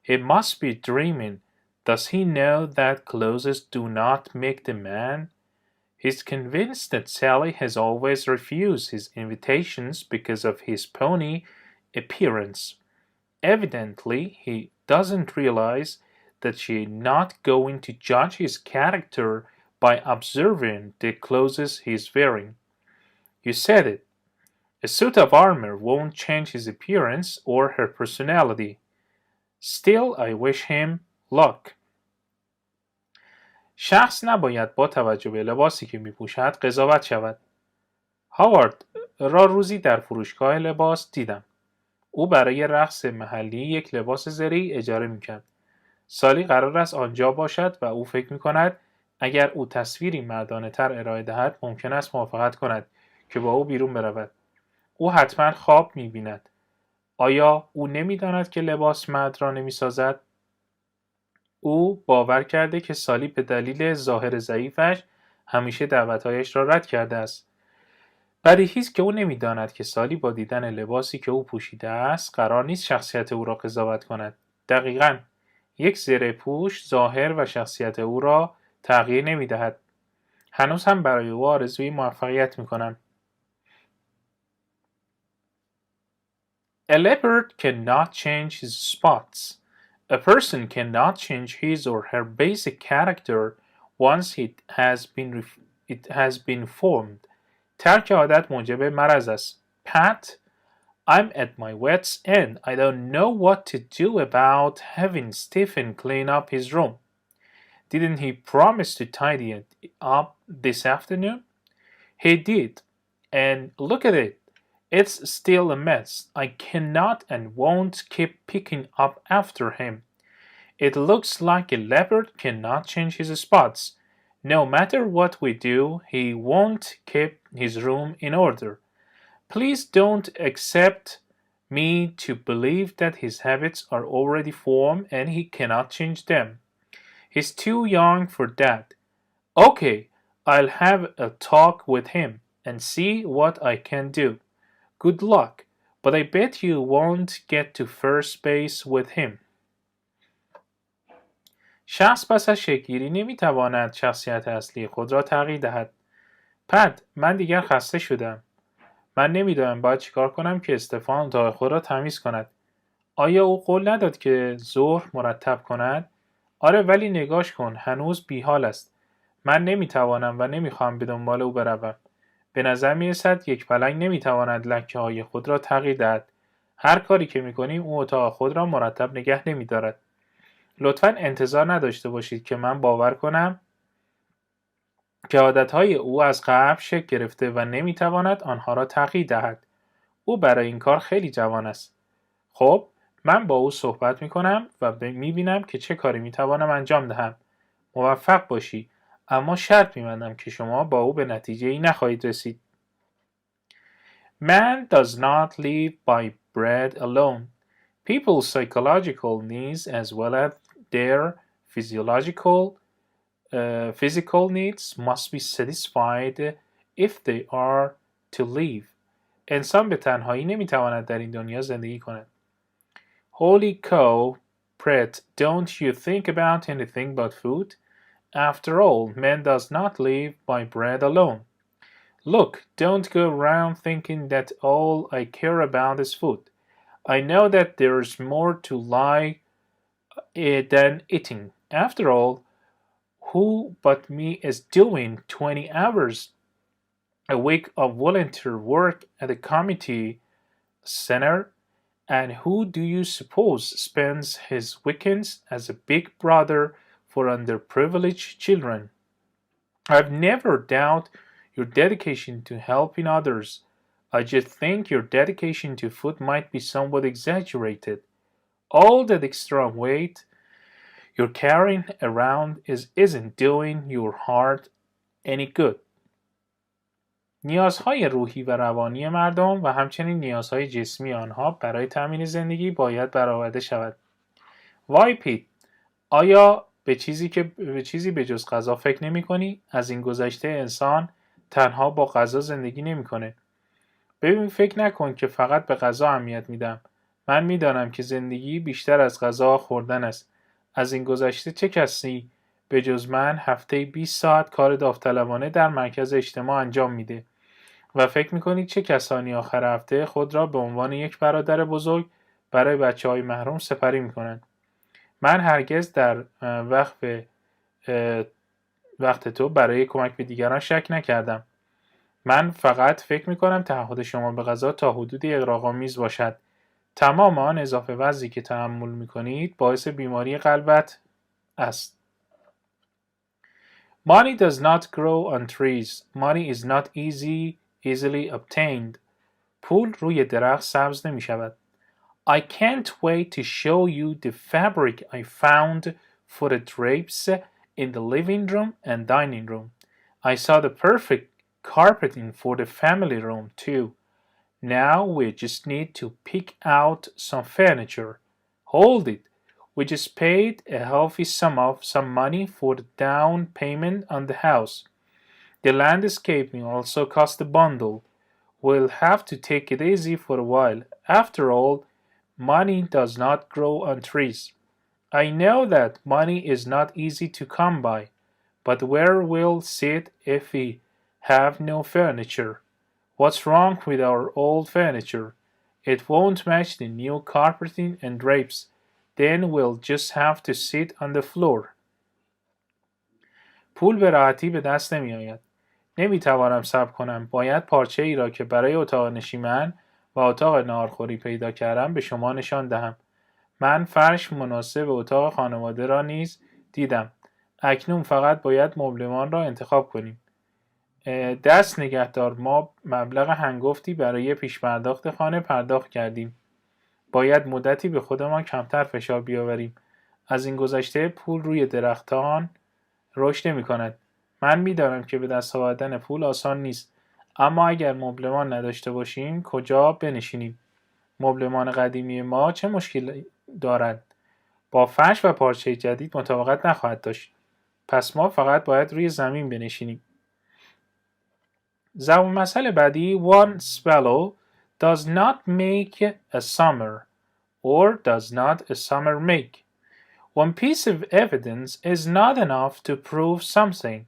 He must be dreaming. Does he know that clothes do not make the man? He's convinced that Sally has always refused his invitations because of his pony appearance. Evidently, he doesn't realize that she's not going to judge his character by observing the clothes he's wearing. You said it. A suit of armor won't change his appearance or her personality. Still, I wish him luck. شخص نباید با توجه به لباسی که می‌پوشد قضاوت شود. هاوارد را روزی در فروشگاه لباس دیدم. او برای رقص محلی یک لباس زری اجاره می‌کرد. سالی قرار است آنجا باشد و او فکر می‌کند اگر او تصویری مردانه‌تر ارائه دهد ممکن است موافقت کند که با او بیرون برود. او حتما خواب می‌بیند. آیا او نمی‌داند که لباس مرد را نمی‌سازد؟ او باور کرده که سالی به دلیل ظاهر ضعیفش همیشه دعوتهایش را رد کرده است. بدیهی است که او نمی‌داند که سالی با دیدن لباسی که او پوشیده است قرار نیست شخصیت او را قضاوت کند. دقیقاً، یک زره پوش ظاهر و شخصیت او را تغییر نمی‌دهد. هنوز هم برای او آرزوی موفقیت می‌کنم. A leopard cannot change his spots. A person cannot change his or her basic character once it has been formed. ترک عادت موجب مرض است. Pat, I'm at my wit's end. I don't know what to do about having Stephen clean up his room. Didn't he promise to tidy it up this afternoon? He did. And look at it. It's still a mess. I cannot and won't keep picking up after him. It looks like a leopard cannot change his spots. No matter what we do, he won't keep his room in order. Please don't accept me to believe that his habits are already formed and he cannot change them. He's too young for that. Okay, I'll have a talk with him and see what I can do. Good luck, but I bet you won't get to first base with him. شخص پس از شکل‌گیری نمیتواند شخصیت اصلی خود را تغییر دهد. پد، من دیگر خسته شدم. من نمیدانم باید چیکار کنم که استفان اتاق خود را تمیز کند. آیا او قول نداد که ظهر مرتب کند؟ آره، ولی نگاش کن، هنوز بیحال است. من نمیتوانم و نمیخواهم به دنبال او بروم. به نظر میرسد یک پلنگ نمیتواند لکه های خود را تغییر دهد. هر کاری که میکنیم او اتاق خود را مرتب نگه نمیدارد. لطفاً انتظار نداشته باشید که من باور کنم که عادتهای او از قبل شکل گرفته و نمیتواند آنها را تغییر دهد. او برای این کار خیلی جوان است. خب، من با او صحبت میکنم و میبینم که چه کاری میتوانم انجام دهم. موفق باشی، اما شرط می‌بندم که شما با او به نتیجه‌ای نخواهید رسید. Man does not live by bread alone. People's psychological needs as well as their physical needs must be satisfied if they are to live. انسان به تنهایی نمیتواند در این دنیا زندگی کند. Holy cow, Pret, don't you think about anything but food? After all, man does not live by bread alone. Look, don't go around thinking that all I care about is food. I know that there's more to life than eating. After all, who but me is doing 20 hours a week of volunteer work at a community center? And who do you suppose spends his weekends as a big brother for underprivileged children? I've never doubted your dedication to helping others. I just think your dedication to food might be somewhat exaggerated. All that extra weight you're carrying around isn't doing your heart any good. نیازهای روحی و روانی مردم و همچنین نیازهای جسمی آنها برای تامین زندگی باید برآورده شود. وای پیت، آیا به چیزی به جز غذا فکر نمی کنی؟ از این گذشته انسان تنها با غذا زندگی نمی کنه. ببین، فکر نکن که فقط به غذا اهمیت میدم. من میدانم که زندگی بیشتر از غذا خوردن است. از این گذشته چه کسی به جز من هفته 20 ساعت کار داوطلبانه در مرکز اجتماع انجام میده؟ و فکر میکنید چه کسانی آخر هفته خود را به عنوان یک برادر بزرگ برای بچه‌های محروم سپری میکنند؟ من هرگز در وقت تو برای کمک به دیگران شک نکردم. من فقط فکر میکنم تعهد شما به غذا تا حدودی اغراق‌آمیز باشد. تمام آن اضافه وزنی که تحمل میکنید باعث بیماری قلبت است. Money does not grow on trees. Money is not easily obtained. پول روی درخت سبز نمی شود. I can't wait to show you the fabric I found for the drapes in the living room and dining room. I saw the perfect carpeting for the family room too. Now we just need to pick out some furniture. Hold it. We just paid a healthy sum of some money for the down payment on the house. The landscaping also cost a bundle. We'll have to take it easy for a while. After all, money does not grow on trees. I know that money is not easy to come by, but where will sit if we have no furniture? What's wrong with our old furniture? It won't match the new carpeting and drapes. Then we'll just have to sit on the floor. پول به راحتی به دست نمی آید. نمی توانم صبر کنم. باید پارچه ای را که برای اتاق نشیمن و اتاق ناهارخوری پیدا کردم به شما نشان دهم. من فرش مناسب اتاق خانواده را نیز دیدم. اکنون فقط باید مبلمان را انتخاب کنیم. دست نگهدار، ما مبلغ هنگفتی برای پیش پرداخت خانه پرداخت کردیم. باید مدتی به خودمان کمتر فشار بیاوریم. از این گذشته پول روی درختان رشد نمی کند. من می‌دانم که به دست آوردن پول آسان نیست، اما اگر مبلمان نداشته باشیم کجا بنشینیم؟ مبلمان قدیمی ما چه مشکلی دارند؟ با فرش و پارچه جدید مطابقت نخواهد داشت. پس ما فقط باید روی زمین بنشینیم. زبان مسئله بعدی one swallow does not make a summer or does not a summer make. One piece of evidence is not enough to prove something.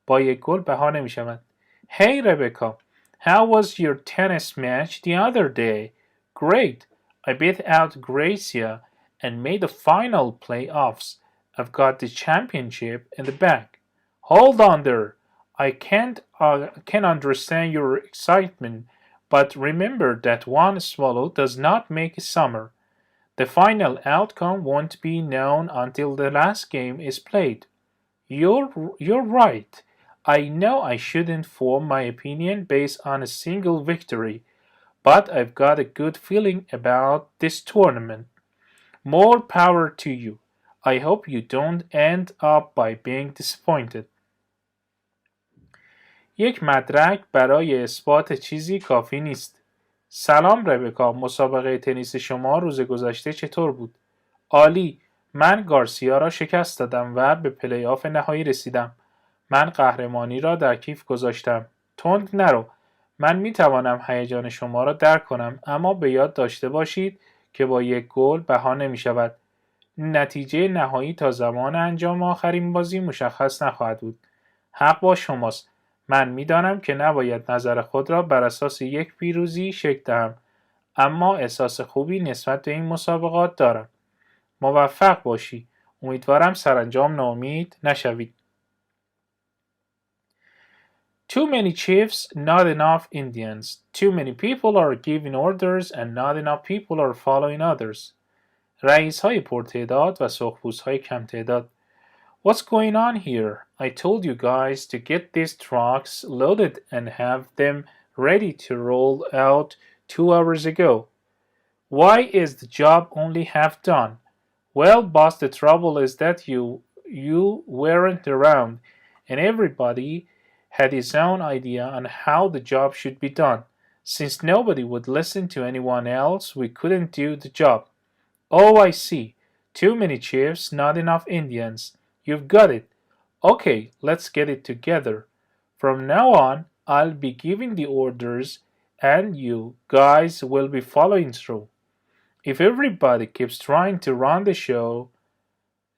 با یک گل بها نمی شود. Hey Rebecca, how was your tennis match the other day? Great. I beat out Gracia and made the final playoffs. I've got the championship in the bag. Hold on there. I can understand your excitement, but remember that one swallow does not make a summer. The final outcome won't be known until the last game is played. You're right. I know I shouldn't form my opinion based on a single victory, but I've got a good feeling about this tournament. More power to you. I hope you don't end up by being disappointed. یک مدرک برای اثبات چیزی کافی نیست. سلام ربکا، مسابقه تنیس شما روز گذشته چطور بود؟ عالی، من گارسیا را شکست دادم و به پلی آف نهایی رسیدم. من قهرمانی را در کیف گذاشتم. تند نرو. من می توانم هیجان شما را درک کنم، اما به یاد داشته باشید که با یک گل بها نمی شود. نتیجه نهایی تا زمان انجام آخرین بازی مشخص نخواهد بود. حق با شماست. من میدانم که نباید نظر خود را بر اساس یک پیروزی شکل دهم، اما احساس خوبی نسبت به این مسابقات دارم. موفق باشی. امیدوارم سرانجام ناامید نشوید. Too many chiefs, not enough Indians. Too many people are giving orders and not enough people are following others. رئیس های پرتعداد و سرخپوست های کم تعداد. What's going on here? I told you guys to get these trucks loaded and have them ready to roll out 2 hours ago. Why is the job only half done? Well, boss, the trouble is that you weren't around, and everybody had his own idea on how the job should be done. Since nobody would listen to anyone else, we couldn't do the job. Oh, I see. Too many chiefs, not enough Indians. You've got it. Okay, let's get it together. From now on, I'll be giving the orders and you guys will be following through. If everybody keeps trying to run the show,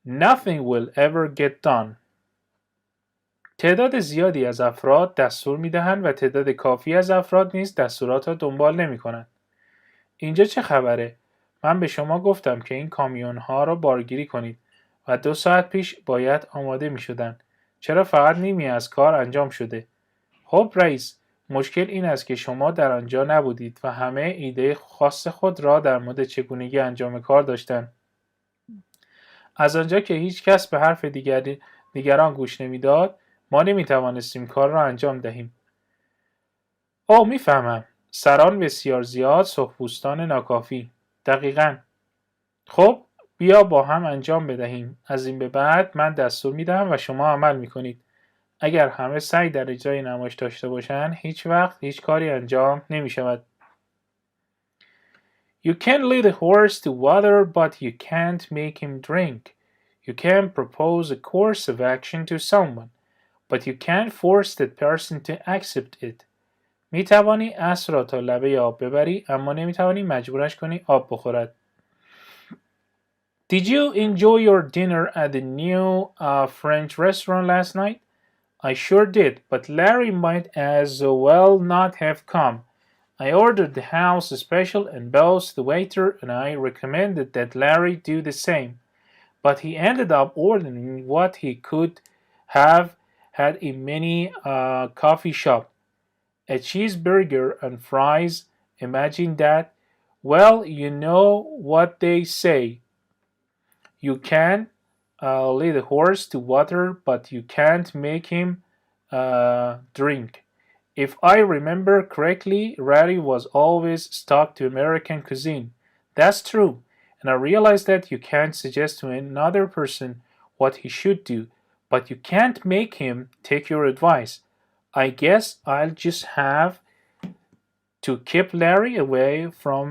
nothing will ever get done. تعداد زیادی از افراد دستور میدهند و تعداد کافی از افراد نیز دستورات را دنبال نمی‌کنند. اینجا چه خبره؟ من به شما گفتم که این کامیون ها را بارگیری کنید و 2 ساعت پیش باید آماده می شدن. چرا فقط نیمی از کار انجام شده؟ خب رئیس، مشکل این است که شما در آنجا نبودید و همه ایده خاص خود را در مورد چگونگی انجام کار داشتند. از آنجا که هیچ کس به حرف دیگران گوش نمیداد، ما نمی توانستیم کار را انجام دهیم. اوه میفهمم. سران بسیار زیاد، سرخپوستان ناکافی. دقیقاً. خب بیا با هم انجام بدهیم. از این به بعد من دستور میدهم و شما عمل میکنید. اگر همه سعی در اجرای نمایش داشته باشند، هیچ وقت هیچ کاری انجام نمی شود. You can lead a horse to water, but you can't make him drink. You can propose a course of action to someone, but you can't force that person to accept it. می توانی اسب را تا لبه آب ببری، اما نمی توانی مجبورش کنی آب بخورد. Did you enjoy your dinner at the new French restaurant last night? I sure did, but Larry might as well not have come. I ordered the house special and both the waiter and I recommended that Larry do the same, but he ended up ordering what he could have had in many coffee shop. A cheeseburger and fries. Imagine that. Well, you know what they say. You can lead a horse to water, but you can't make him drink. If I remember correctly, Larry was always stuck to American cuisine. That's true. And I realize that you can't suggest to another person what he should do, but you can't make him take your advice. I guess I'll just have to keep Larry away from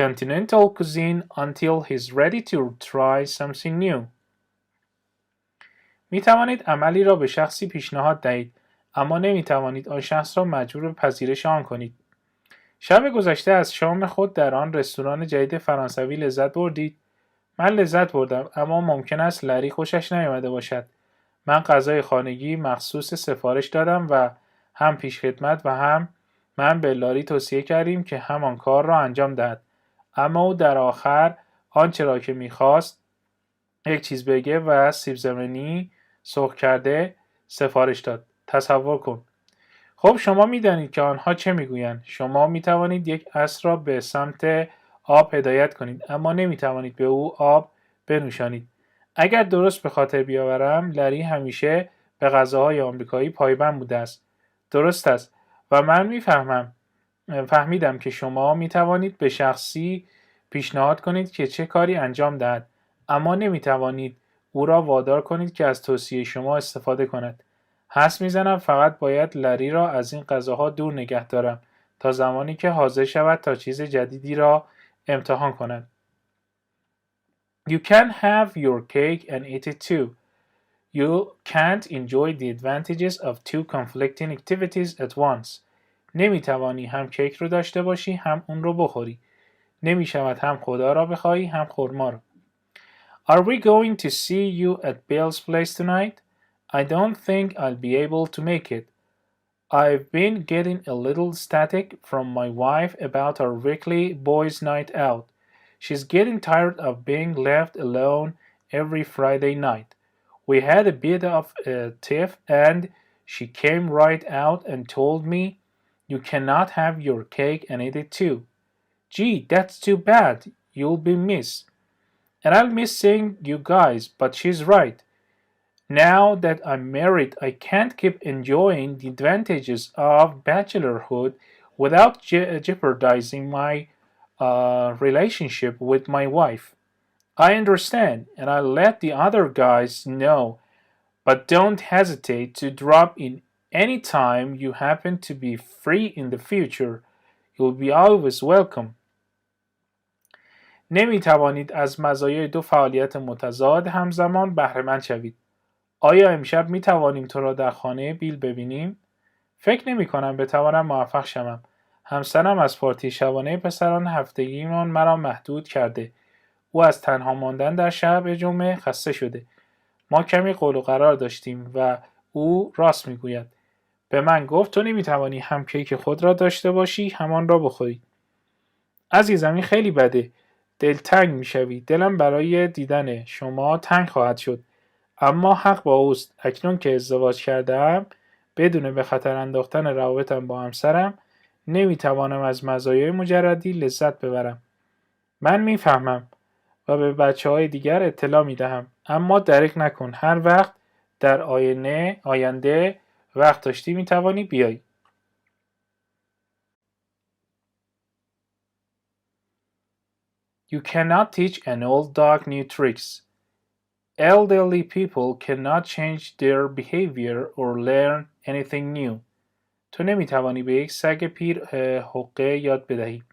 continental cuisine until he's ready to try something new. می توانید عملی را به شخصی پیشنهاد دهید، اما نمی توانید آن شخص را مجبور به پذیرش آن کنید. شب گذشته از شام خود در آن رستوران جدید فرانسوی لذت بردید؟ من لذت بردم، اما ممکن است لری خوشش نیامده باشد. من غذای خانگی مخصوص سفارش دادم و هم پیشخدمت و هم من به لاری توصیه کردیم که همان کار را انجام دهد. اما او در آخر آنچه را که می‌خواست، یک چیزبرگر و سیب زمینی سرخ کرده سفارش داد. تصور کن. خب شما می‌دانید که آنها چه می‌گویند. شما می‌توانید یک اسب را به سمت آب هدایت کنید، اما نمی‌توانید به او آب بنوشانید. اگر درست به خاطر بیاورم، لری همیشه به غذاهای آمریکایی پایبند بوده است. درست است. و من فهمیدم که شما می‌توانید به شخصی پیشنهاد کنید که چه کاری انجام دهد، اما نمی‌توانید او را وادار کنید که از توصیه شما استفاده کند. حدس می‌زنم فقط باید لری را از این غذاها دور نگه دارم تا زمانی که حاضر شود تا چیز جدیدی را امتحان کند. You can have your cake and eat it too. You can't enjoy the advantages of two conflicting activities at once. نمی‌توانی هم کیک رو داشته باشی هم اون رو بخوری. نمی‌شود هم خدا را بخواهی هم خرما را. Are we going to see you at Bill's place tonight? I don't think I'll be able to make it. I've been getting a little static from my wife about our weekly boys' night out. She's getting tired of being left alone every Friday night. We had a bit of a tiff and she came right out and told me, "You cannot have your cake and eat it too." Gee, that's too bad. You'll be missed. And I'll miss seeing you guys, but she's right. Now that I'm married, I can't keep enjoying the advantages of bachelorhood without jeopardizing my relationship with my wife. I understand, and I'll let the other guys know, but don't hesitate to drop in any time you happen to be free in the future. You'll be always welcome. نمی توانید از مزایای دو فعالیت متضاد همزمان بهره مند شوید. آیا امشب می توانیم تو را در خانه بیل ببینیم؟ فکر نمی کنم بتوانم موفق شوم. همسرم از پارتی شبانه پسران هفتگیمان مرا محدود کرده. او از تنها ماندن در شب جمعه خسته شده. ما کمی قول و قرار داشتیم و او راست می گوید. به من گفت تو نمی توانی هم کیک خود را داشته باشی همان را بخوری. عزیزم این خیلی بده. دلتنگ می شوی. دلم برای دیدن شما تنگ خواهد شد. اما حق با اوست. اکنون که ازدواج کردم بدون به خطر انداختن روابطم با همسرم نمیتوانم از مزایای مجردی لذت ببرم. من میفهمم و به بچه‌های دیگر اطلاع میدهم، اما دریغ نکن. هر وقت در آینده وقت داشتی میتوانی بیایی. You cannot teach an old dog new tricks. Elderly people cannot change their behavior or learn anything new. تو نمیتوانی به یک سگ پیر حقه یاد بدهی.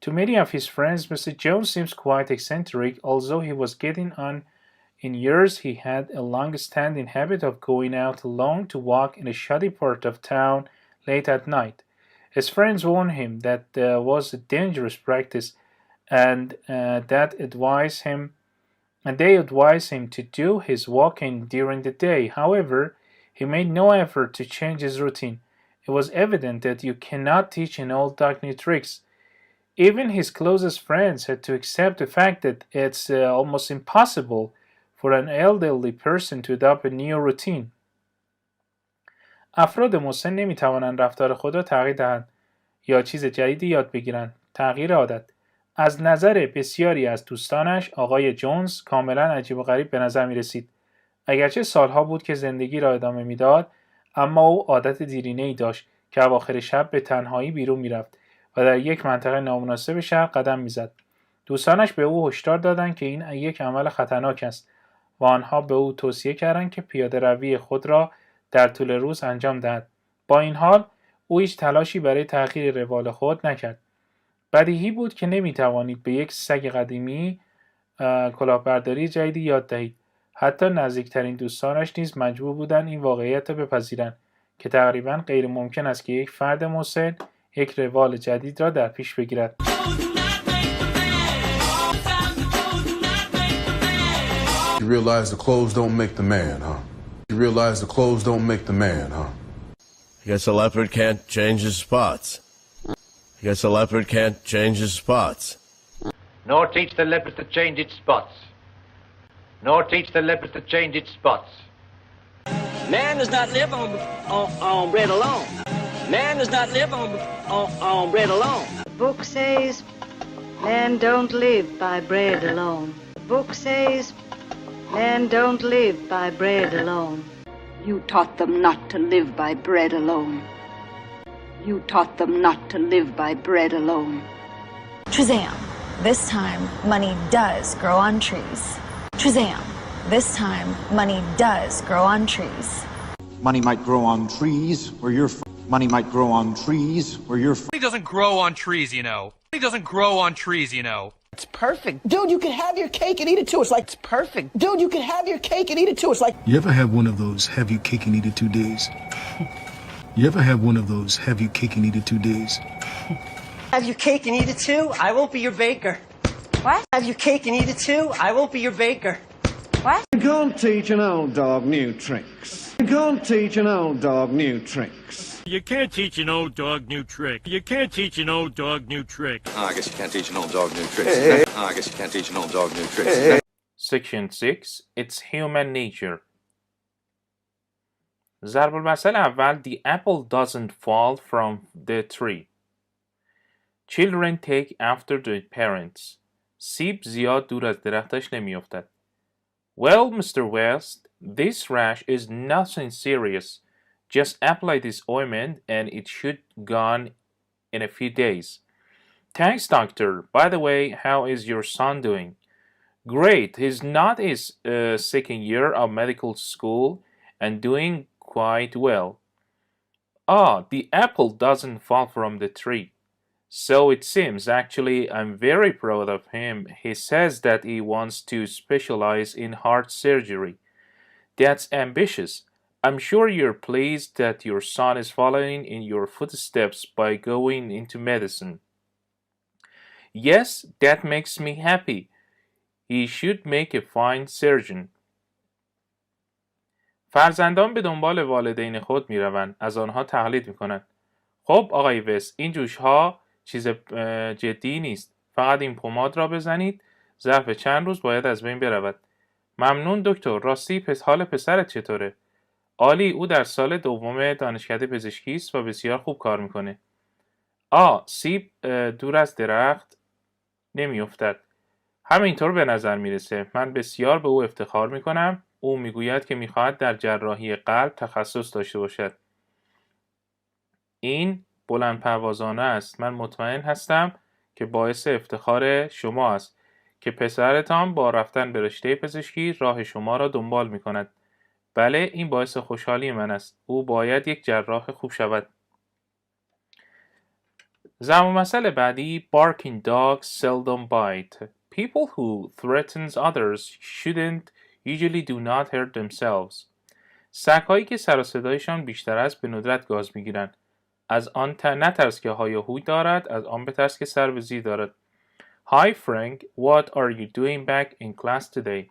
To many of his friends, Mr. Jones seems quite eccentric. Although he was getting on in years, he had a long-standing habit of going out alone to walk in a shoddy part of town late at night. His friends warned him that was a dangerous practice, and they advised him to do his walking during the day. However, he made no effort to change his routine. It was evident that you cannot teach an old dog new tricks. Even his closest friends had to accept the fact that it's almost impossible for an elderly person to adopt a new routine. افراد مسن نمیتوانند رفتار خود را تغییر دهند یا چیز جدیدی یاد بگیرند. تغییر عادت. از نظر بسیاری از دوستانش آقای جونز کاملا عجیب و غریب به نظر می رسید. اگرچه سالها بود که زندگی را ادامه میداد، اما او عادت دیرینه‌ای داشت که اواخر شب به تنهایی بیرون میرفت و در یک منطقه نامناسب شهر قدم میزد. دوستانش به او هشدار دادند که این یک عمل خطرناک است و آنها به او توصیه کردند که پیاده روی خود را در طول روز انجام دهد. با این حال او هیچ تلاشی برای تغییر روال خود نکرد. بدیهی بود که نمیتوانید به یک سگ قدیمی کلاهبرداری جدیدی یاد دهید. حتی نزدیکترین دوستانش نیز مجبور بودند این واقعیت را بپذیرند که تقریباً غیر ممکن است که یک فرد مسن یک روال جدید را در پیش بگیرد. realize the clothes don't make the man, huh? You realize the clothes don't make the man, huh? Guess a leopard can't change his spots. Guess a leopard can't change his spots. Nor teach the leopard to change its spots. Nor teach the leopard to change its spots. Man does not live on bread alone. Man does not live on bread alone. The book says, man don't live by bread alone. The book says, man don't live by bread alone. You taught them not to live by bread alone. You taught them not to live by bread alone. Shazam! This time, money does grow on trees. Shazam! This time, money does grow on trees. Money might grow on trees where you're from. Money might grow on trees where you're from. Money doesn't grow on trees, you know. Money doesn't grow on trees, you know. It's perfect. Dude, you can have your cake and eat it too. It's like, it's perfect. Dude, you can have your cake and eat it too. It's like. You ever have one of those have your cake and eat it 2 days? You ever have one of those have your cake and eat it 2 days? Have your cake and eat it too? I won't be your baker. What? Have your cake and eat it too? I won't be your baker. What? You can't teach an old dog new tricks. You can't teach an old dog new tricks. You can't teach an old dog new trick. You can't teach an old dog new trick. Oh, I guess you can't teach an old dog new tricks. Oh, I guess you can't teach an old dog new tricks. Section 6. It's human nature. ضرب المثل اول The apple doesn't fall from the tree. Children take after their parents. سیب زیاد دور از درختش نمیافتد. Well, Mr. West, this rash is nothing serious. Just apply this ointment and it should gone in a few days. Thanks, doctor. By the way, how is your son doing? Great. He's not his second year of medical school and doing quite well. Ah, the apple doesn't fall from the tree. So it seems. Actually, I'm very proud of him. He says that he wants to specialize in heart surgery. That's ambitious. I'm sure you're pleased that your son is following in your footsteps by going into medicine. Yes, that makes me happy. He should make a fine surgeon. فرزندان به دنبال والدین خود می روند. از آنها تقلید می کنند. خب آقای وست، این جوشها چیز جدی نیست. فقط این پماد را بزنید. ظرف چند روز باید از بین برود. ممنون دکتر. راستی حال پسرت چطوره؟ عالی، او در سال دوم دانشکده پزشکی است و بسیار خوب کار میکنه. سیب دور از درخت نمیافتد. همینطور به نظر میرسه. من بسیار به او افتخار میکنم. او میگوید که میخواهد در جراحی قلب تخصص داشته باشد. این بلند پروازانه است. من مطمئن هستم که باعث افتخار شما است که پسرتان با رفتن به رشته پزشکی راه شما را دنبال میکند. بله، این باعث خوشحالی من است. او باید یک جراح خوب شود. ضرب المثل بعدی Barking dogs seldom bite. People who threaten others shouldn't usually do not hurt themselves. سگ‌هایی که سر و صدایشان بیشتر است به ندرت گاز می‌گیرند. از آن نترس که هایاهوی دارد، از آن بترس که سر به زیر دارد. Hi Frank, what are you doing back in class today?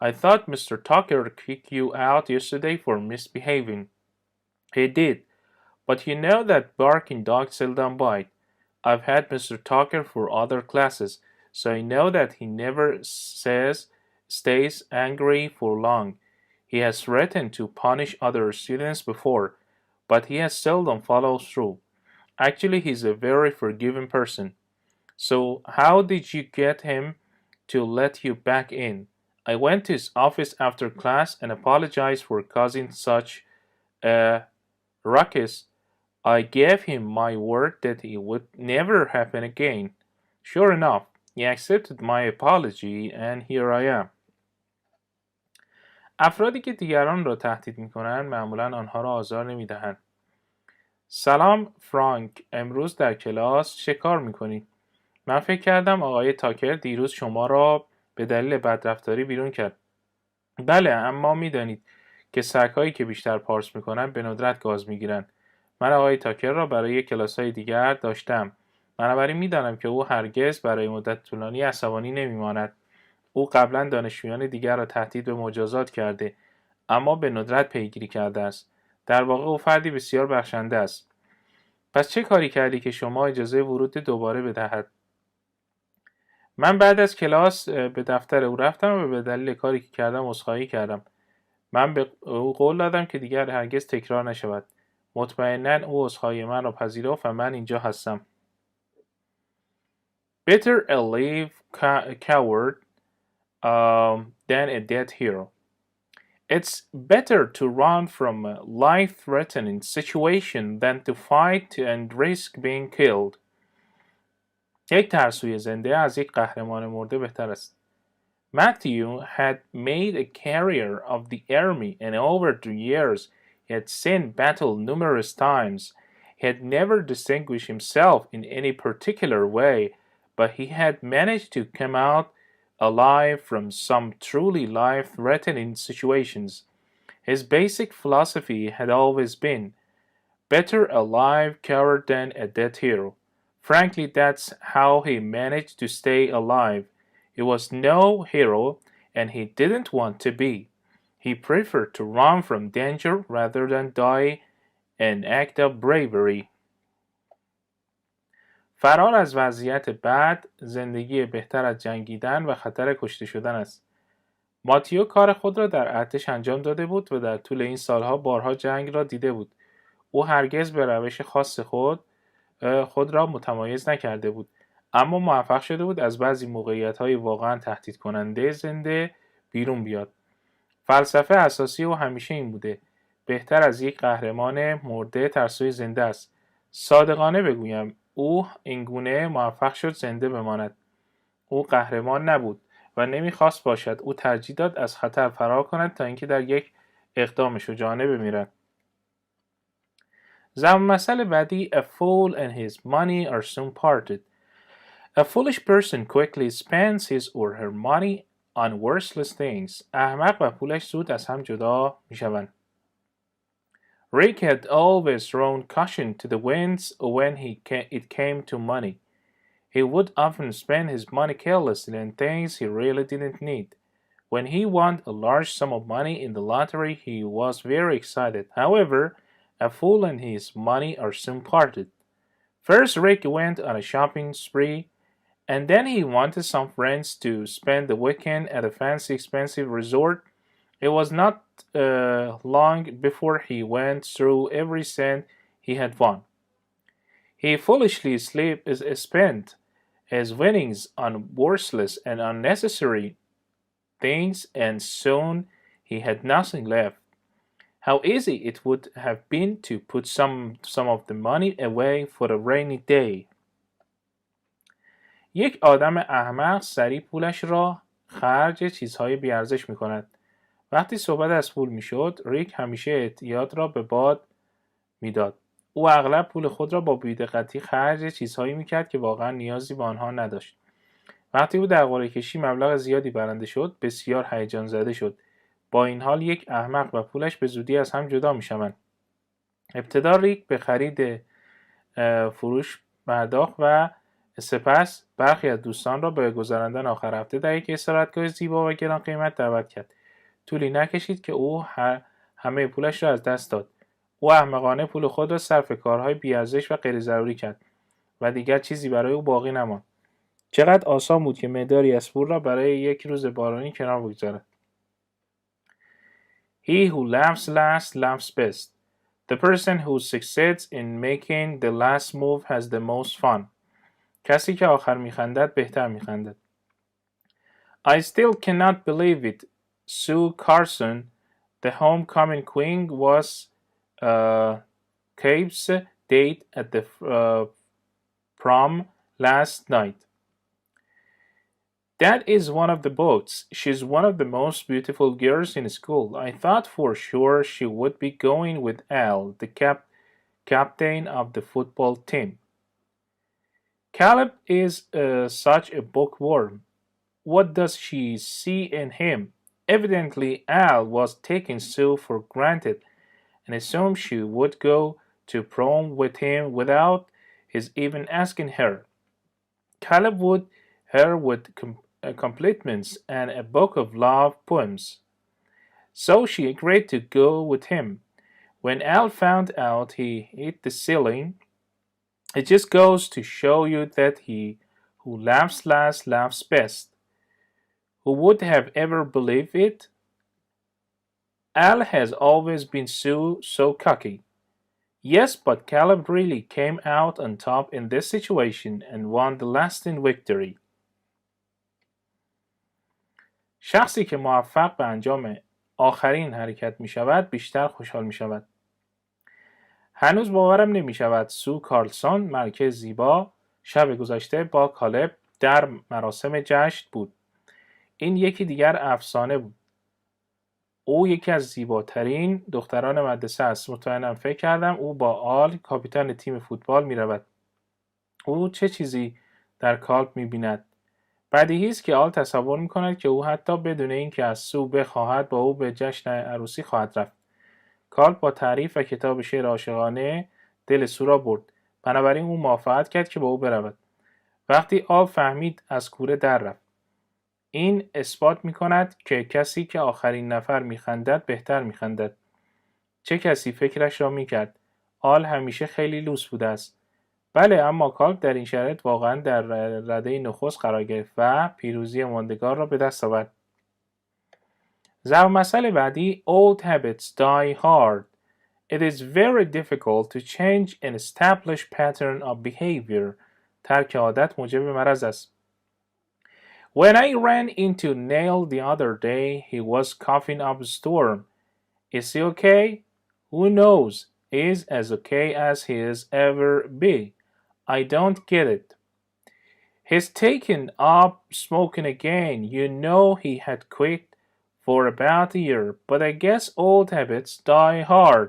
I thought Mr. Tucker kicked you out yesterday for misbehaving. He did, but you know that barking dogs seldom bite. I've had Mr. Tucker for other classes, so I know that he never stays angry for long. He has threatened to punish other students before, but he has seldom followed through. Actually, he's a very forgiving person. So how did you get him to let you back in? I went to his office after class and apologized for causing such a ruckus. I gave him my word that it would never happen again. Sure enough, he accepted my apology and here I am. افرادی که دیگران را تهدید می‌کنند معمولاً آنها را آزار نمی‌دهند. سلام فرانک، امروز در کلاس چه کار می‌کنی؟ من فکر کردم آقای تاکر دیروز شما را به دلیل بدرفتاری بیرون کرد. بله، اما می‌دانید که سگ‌هایی که بیشتر پارس می‌کنند به ندرت گاز می‌گیرند. من آقای تاکر را برای کلاس‌های دیگر داشتم. بنابراین می‌دانم که او هرگز برای مدت طولانی عصبانی نمی‌ماند. او قبلا دانشجویان دیگر را تهدید به مجازات کرده، اما به ندرت پیگیری کرده است. در واقع او فردی بسیار بخشنده است. پس چه کاری کردی که شما اجازه ورود دوباره بدهد؟ من بعد از کلاس به دفتر او رفتم و به دلیل کاری که کردم عذرخواهی کردم. من به او قول دادم که دیگر هرگز تکرار نشود. مطمئناً او عذرخواهی من را پذیرفت و من اینجا هستم. Better a live coward than a dead hero. It's better to run from a life-threatening situation than to fight and risk being killed. یک ترسوی زنده از یک قهرمان مرده بهتر است. Matthew had made a career of the army, and over 2 years he had seen battle numerous times. He had never distinguished himself in any particular way, but he had managed to come out alive from some truly life-threatening situations. His basic philosophy had always been, better a live coward than a dead hero. Frankly, that's how he managed to stay alive. He was no hero, and he didn't want to be. He preferred to run from danger rather than die an act of bravery. فرار از وضعیت بد، زندگی بهتر از جنگیدن و خطر کشته شدن است. ماتیو کار خود را در ارتش انجام داده بود و در طول این سالها بارها جنگ را دیده بود. او هرگز به روش خاص خود را متمایز نکرده بود، اما موفق شده بود از بعضی موقعیت‌های واقعا تهدید کننده زنده بیرون بیاد. فلسفه اساسی او همیشه این بوده: بهتر از یک قهرمان مرده ترسوی زنده است. صادقانه بگویم او اینگونه موفق شد زنده بماند. او قهرمان نبود و نمیخواست باشد. او ترجیح داد از خطر فرار کند تا اینکه در یک اقدام شجاعانه بمیرد. ضرب مثل بعدی: A fool and his money are soon parted. A foolish person quickly spends his or her money on worthless things. احمق و پولش زود از هم جدا میشوند. Rick had always thrown caution to the winds when it came to money. He would often spend his money carelessly on things he really didn't need. When he won a large sum of money in the lottery, he was very excited. However, a fool and his money are soon parted. First, Rick went on a shopping spree, and then he wanted some friends to spend the weekend at a fancy, expensive resort. It was not long before he went through every cent he had won. He foolishly spent his winnings on worthless and unnecessary things, and soon he had nothing left. How easy it would have been to put some of the money away for a rainy day. یک آدم احمق سریع پولش را خرج چیزهای بیارزش می کند. وقتی صحبت از پول می شد، ریک همیشه احتیاط را به باد می داد. او اغلب پول خود را با بی‌دقتی خرج چیزهایی می کرد که واقعا نیازی به آنها نداشت. وقتی او در قرعه کشی مبلغ زیادی برنده شد، بسیار هیجان زده شد. با این حال یک احمق و پولش به زودی از هم جدا می شوند. ابتدا ریک به خرید فروش پرداخت و سپس برخی از دوستان را به گذراندن آخر هفته در یک استراحتگاه زیبا و گران قیمت دعوت کرد. طولی نکشید که او همه پولش را از دست داد. او احمقانه پول خود را صرف کارهای بی‌ارزش و غیر ضروری کرد و دیگر چیزی برای او باقی نماند. چقدر آسان بود که مقداری از پول را برای یک روز بارانی کنار بگذارد. He who laughs last laughs best. The person who succeeds in making the last move has the most fun. کسی که آخر میخندد بهتر میخندد. I still cannot believe it. Sue Carson, the homecoming queen, was Kate's date at the prom last night. That is one of the boats. She's one of the most beautiful girls in school. I thought for sure she would be going with Al, the captain of the football team. Caleb is such a bookworm. What does she see in him? Evidently, Al was taking Sue for granted and assumed she would go to prom with him without his even asking her. Caleb compliments and a book of love poems. So she agreed to go with him. When Al found out he hit the ceiling, it just goes to show you that he who laughs last laughs best. Who would have ever believed it? Al has always been so cocky. Yes, but Caleb really came out on top in this situation and won the lasting victory. شخصی که موفق به انجام آخرین حرکت می شود بیشتر خوشحال می شود. هنوز باورم نمی شود سو کارلسون ملکه زیبا شب گذشته با کالب در مراسم جشن بود. این یکی دیگر افسانه بود. او یکی از زیباترین دختران مدرسه است. مطمئنم فکر کردم او با آل کاپیتان تیم فوتبال می رود. او چه چیزی در کالب می بیند؟ بدیهی است که آل تصور می کند که او حتی بدون اینکه از سو بخواهد با او به جشن عروسی خواهد رفت. کالب با تعریف و کتاب شعر عاشقانه دل سو را برد. بنابراین او موافقت کرد که با او برود. وقتی آل فهمید از کوره در رفت. این اثبات می کند که کسی که آخرین نفر می خندد بهتر می خندد. چه کسی فکرش را می کرد؟ آل همیشه خیلی لوس بوده است. بله، اما کالب در این شرایط واقعا در رده نخست قرار گرفت و پیروزی ماندگار را به دست آورد. ضرب مسئله بعدی old habits die hard. It is very difficult to change an established pattern of behavior. ترک عادت موجب مرض است. When I ran into Neil the other day, he was coughing up a storm. Is he okay? Who knows? He's as okay as he's ever be. I don't get it. He's taken up smoking again. You know he had quit for about a year, but I guess old habits die hard.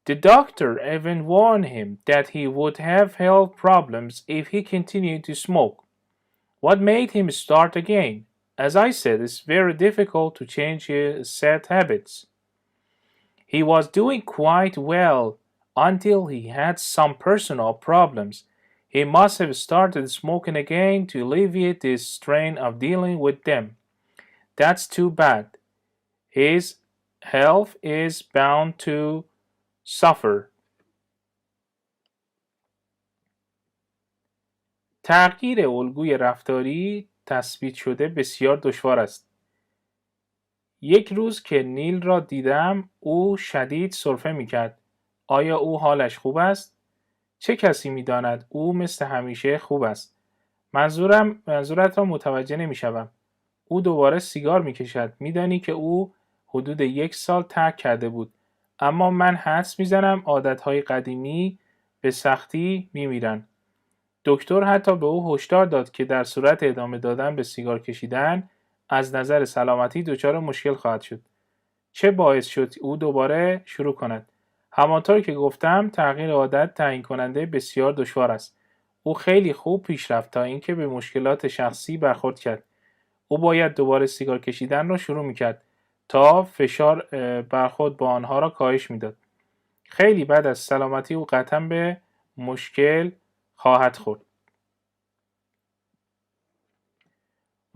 The doctor even warned him that he would have health problems if he continued to smoke. What made him start again? As I said, it's very difficult to change his sad habits. He was doing quite well until he had some personal problems. He must have started smoking again to alleviate the strain of dealing with them. That's too bad. His health is bound to suffer. تغییر الگوی رفتاری تثبیت شده بسیار دشوار است. یک روز که نیل را دیدم او شدید سرفه می کرد. آیا او حالش خوب است؟ چه کسی می داند؟ او مثل همیشه خوب است. منظورت را متوجه نمی شوم. او دوباره سیگار می کشد. می دانی که او حدود 1 سال ترک کرده بود. اما من حدس می زنم عادتهای قدیمی به سختی می میرن. دکتر حتی به او هشدار داد که در صورت ادامه دادن به سیگار کشیدن از نظر سلامتی دچار مشکل خواهد شد. چه باعث شد او دوباره شروع کند؟ همانطور که گفتم تغییر عادت تعیین کننده بسیار دشوار است. او خیلی خوب پیش رفت تا اینکه به مشکلات شخصی برخورد کرد. او باید دوباره سیگار کشیدن را شروع می‌کرد تا فشار برخورد با آنها را کاهش می‌داد. خیلی بعد از سلامتی او قطعاً به مشکل خواهد خورد.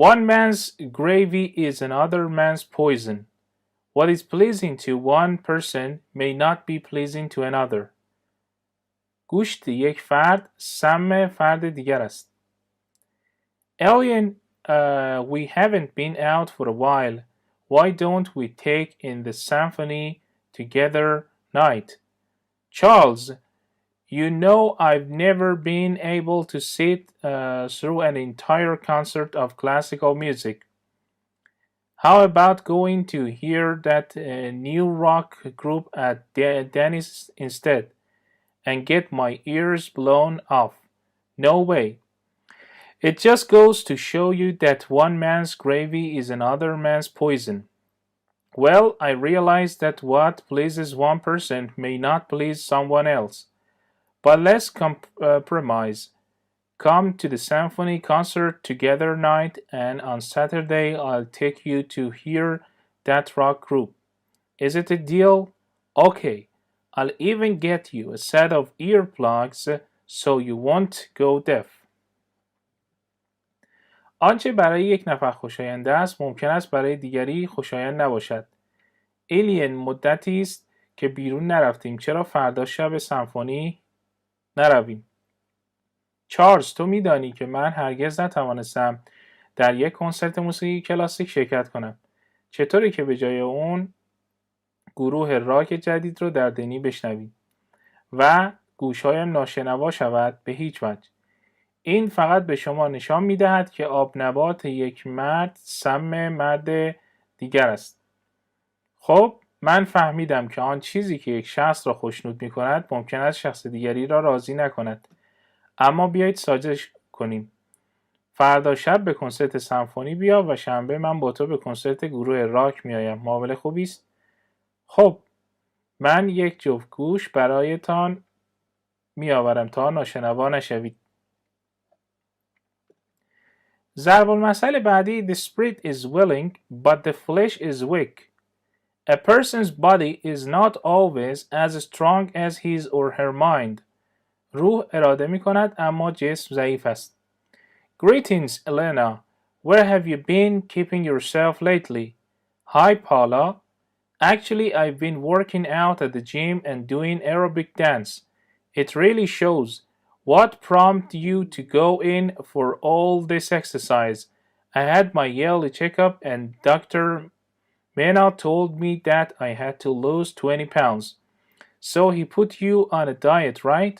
One man's gravy is another man's poison. What is pleasing to one person may not be pleasing to another. گوشت یک فرد سم فرد دیگر است. Alien, we haven't been out for a while. Why don't we take in the symphony together night? Charles, you know I've never been able to sit through an entire concert of classical music. How about going to hear that new rock group at Dennis instead and get my ears blown off? No way. It just goes to show you that one man's gravy is another man's poison. Well, I realize that what pleases one person may not please someone else. But let's compromise. Come to the symphony concert together night, and on Saturday I'll take you to hear that rock group. Is it a deal? Okay. I'll even get you a set of earplugs so you won't go deaf. آنچه برای یک نفر خوشایند است ممکن است برای دیگری خوشایند نباشد. ایلین مدتی است که بیرون نرفتیم. چرا فردا شب سمفونی نرویم؟ چارلز، تو میدانی که من هرگز نتوانستم در یک کنسرت موسیقی کلاسیک شرکت کنم. چطوری که به جای اون گروه راک جدید رو در دنی بشنویم و گوشهایم ناشنوا شود؟ به هیچ وجه. این فقط به شما نشان می‌دهد که آب نبات یک مرد سم مرد دیگر است. خب من فهمیدم که آن چیزی که یک شخص را خوشنود می‌کند ممکن است شخص دیگری را راضی نکند. اما بیایید سازش کنیم. فردا شب به کنسرت سمفونی بیا و شنبه من با تو به کنسرت گروه راک میایم. معامله خوبی است؟ خب من یک جفت گوش برایتان میآورم تا ناشنوا نشوید. ضرب المثل بعدی The spirit is willing but the flesh is weak. A person's body is not always as strong as his or her mind. روح اراده می کند اما جسم ضعیف است. Greetings, Elena. Where have you been keeping yourself lately? Hi, Paula. Actually, I've been working out at the gym and doing aerobic dance. It really shows. What prompted you to go in for all this exercise? I had my yearly checkup and Dr. Mena told me that I had to lose 20 pounds. So he put you on a diet, right?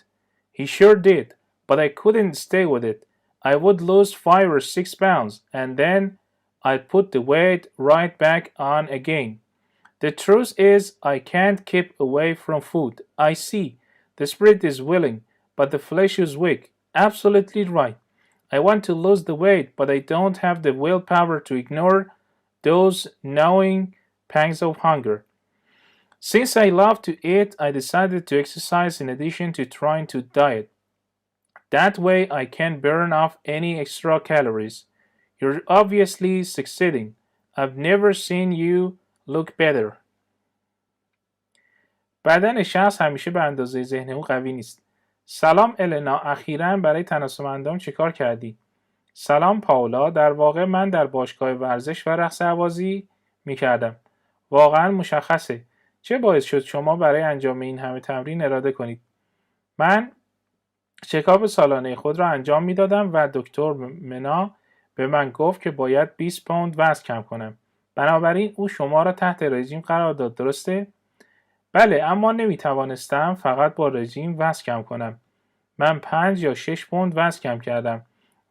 He sure did, but I couldn't stay with it. I would lose 5 or 6 pounds and then I'd put the weight right back on again. The truth is, I can't keep away from food. I see. The spirit is willing, but the flesh is weak. Absolutely right. I want to lose the weight, but I don't have the willpower to ignore those gnawing pangs of hunger. Since I love to eat, I decided to exercise in addition to trying to diet. That way I can burn off any extra calories. You're obviously succeeding. I've never seen you look better. بدن شخص همیشه به اندازه ذهن او قوی نیست. سلام النا، اخیراً برای تناسب اندام چه کار کردی؟ سلام پاولا، در واقع من در باشگاه ورزش و رقص هوازی می کردم. واقعاً مشخصه. چه باعث شد شما برای انجام این همه تمرین اراده کنید؟ من چکاپ سالانه خود را انجام می دادم و دکتر منا به من گفت که باید 20 پوند وزن کم کنم. بنابراین او شما را تحت رژیم قرار داد، درسته؟ بله، اما نمی توانستم فقط با رژیم وزن کم کنم. من 5 یا 6 پوند وزن کم کردم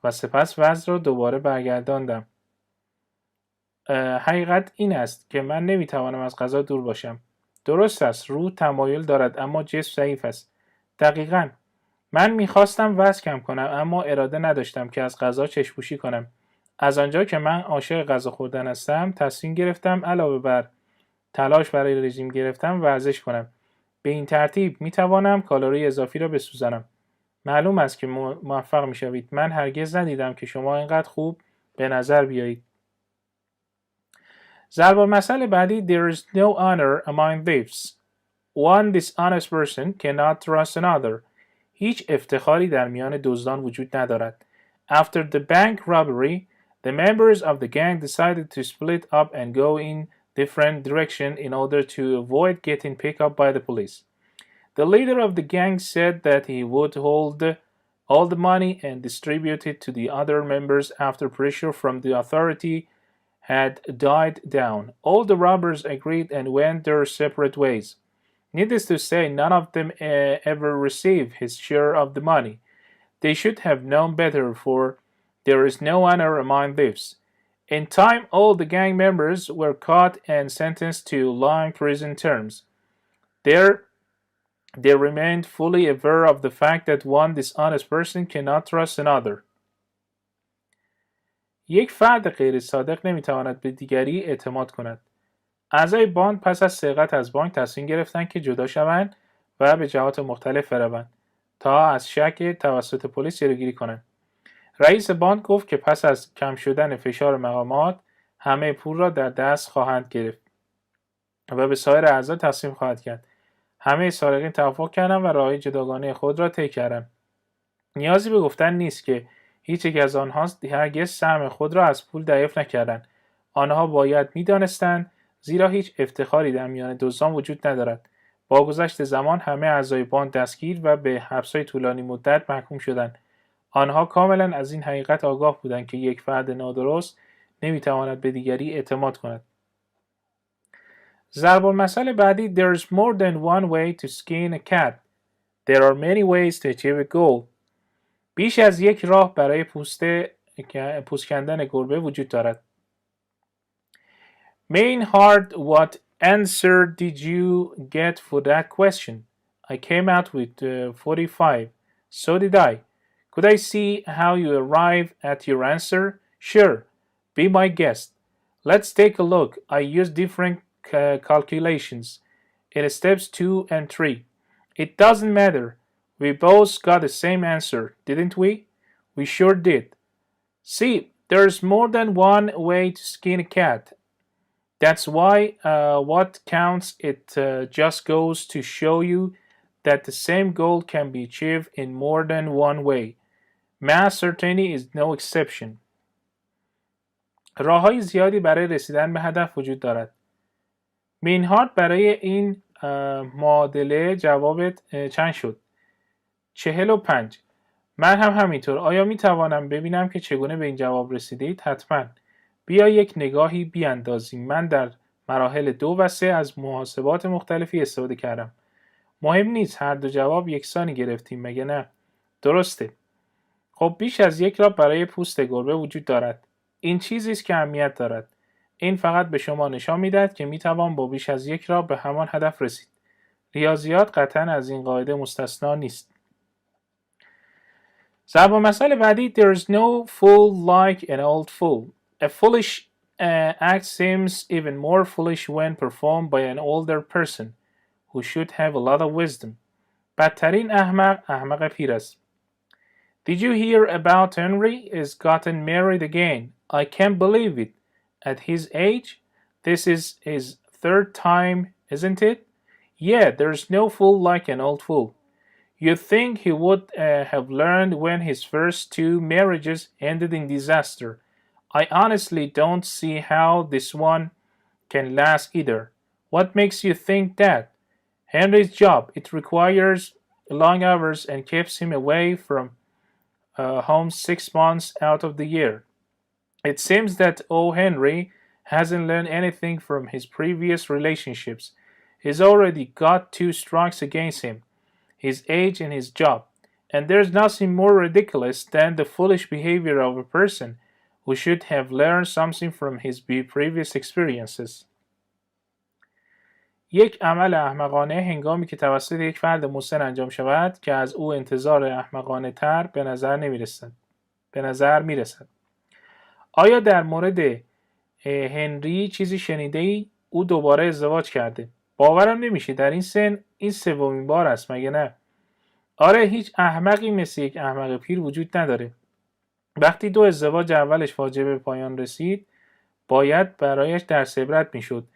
و سپس وزن را دوباره برگرداندم. حقیقت این است که من نمی توانم از غذا دور باشم. درست است، روح تمایل دارد اما جسم ضعیف است. دقیقاً. من میخواستم وزن کم کنم اما اراده نداشتم که از غذا چشم‌پوشی کنم. از آنجا که من عاشق غذا خوردن هستم، تصمیم گرفتم علاوه بر تلاش برای رژیم گرفتن ورزش کنم. به این ترتیب میتوانم کالری اضافی را بسوزانم. معلوم است که موفق میشوید. من هرگز ندیدم که شما اینقدر خوب به نظر بیایید. ضرب المثل بعدی There is no honor among thieves. One dishonest person cannot trust another. هیچ افتخاری در میان دزدان وجود ندارد. After the bank robbery, the members of the gang decided to split up and go in different directions in order to avoid getting picked up by the police. The leader of the gang said that he would hold all the money and distribute it to the other members after pressure from the authority had died down. All the robbers agreed and went their separate ways. Needless to say, none of them ever received his share of the money. They should have known better, for there is no honor among thieves. In time, all the gang members were caught and sentenced to long prison terms. They remained fully aware of the fact that one dishonest person cannot trust another. یک فرد غیر صادق نمیتواند به دیگری اعتماد کند. اعضای باند پس از سرقت از بانک تصمیم گرفتند که جدا شوند و به جهات مختلف بروند تا از شک توسط پلیس جلوگیری کنند. رئیس باند گفت که پس از کم شدن فشار مقامات همه پول را در دست خواهند گرفت و به سایر اعضا تقسیم خواهد کرد. همه سارقین توافق کردند و راهی جداگانه خود را طی کردند. نیازی به گفتن نیست که هیچ یک از آنها هرگز سهم خود را از پول دریافت نکردند. آنها باید می‌دانستند، زیرا هیچ افتخاری در میان دزدان وجود ندارد. با گذشت زمان همه اعضای باند دستگیر و به حبس‌های طولانی مدت محکوم شدند. آنها کاملا از این حقیقت آگاه بودند که یک فرد نادرست نمی‌تواند به دیگری اعتماد کند. ضرب‌المثل بعدی There's more than one way to skin a cat. There are many ways to achieve a goal. بیش از یک راه برای پوست کندن گربه وجود دارد. Maynard, what answer did you get for that question? I came out with 45. So did I. Could I see how you arrive at your answer? Sure. Be my guest. Let's take a look. I used different calculations in steps 2 and 3. It doesn't matter. We both got the same answer, didn't we? We sure did. See, there's more than one way to skin a cat. That's why what counts, it just goes to show you that the same goal can be achieved in more than one way. Math certainly is no exception. راه‌های زیادی برای رسیدن به هدف وجود دارد. مینهارد برای این معادله جوابت چند شد؟ 45. من هم همینطور. آیا می توانم ببینم که چگونه به این جواب رسیدید؟ حتما. بیا یک نگاهی بیاندازیم. من در مراحل 2 و 3 از محاسبات مختلفی استفاده کردم. مهم نیست هر دو جواب یکسانی گرفتیم مگه نه؟ درسته. خب بیش از یک راه برای پوست گربه وجود دارد. این چیزی است که اهمیت دارد. این فقط به شما نشان می‌دهد که می‌توان با بیش از یک راه به همان هدف رسید. ریاضیات قطعاً از این قاعده مستثنا نیست. ضرب‌المثل بعدی There is no fool like an old fool. A foolish act seems even more foolish when performed by an older person who should have a lot of wisdom. بدترین احمق پیر است. Did you hear about Henry is gotten married again? I can't believe it. At his age, this is his 3rd time, isn't it? Yeah, there's no fool like an old fool. You'd think he would have learned when his first 2 marriages ended in disaster. I honestly don't see how this one can last either. What makes you think that? Henry's job, it requires long hours and keeps him away from home 6 months out of the year. It seems that Henry hasn't learned anything from his previous relationships. He's already got 2 strikes against him, his age and his job. And there's nothing more ridiculous than the foolish behavior of a person who should have learned something from his previous experiences. یک عمل احمقانه هنگامی که توسط یک فرد مسن انجام شود که از او انتظار احمقانه تر به نظر میرسد. آیا در مورد هنری چیزی شنیده‌ای؟ او دوباره ازدواج کرده. باورم نمیشه در این سن این 3مین بار است مگه نه؟ آره هیچ احمقی مثل یک احمق پیر وجود نداره. وقتی 2 ازدواج اولش واجب به پایان رسید باید برایش درس عبرت میشد.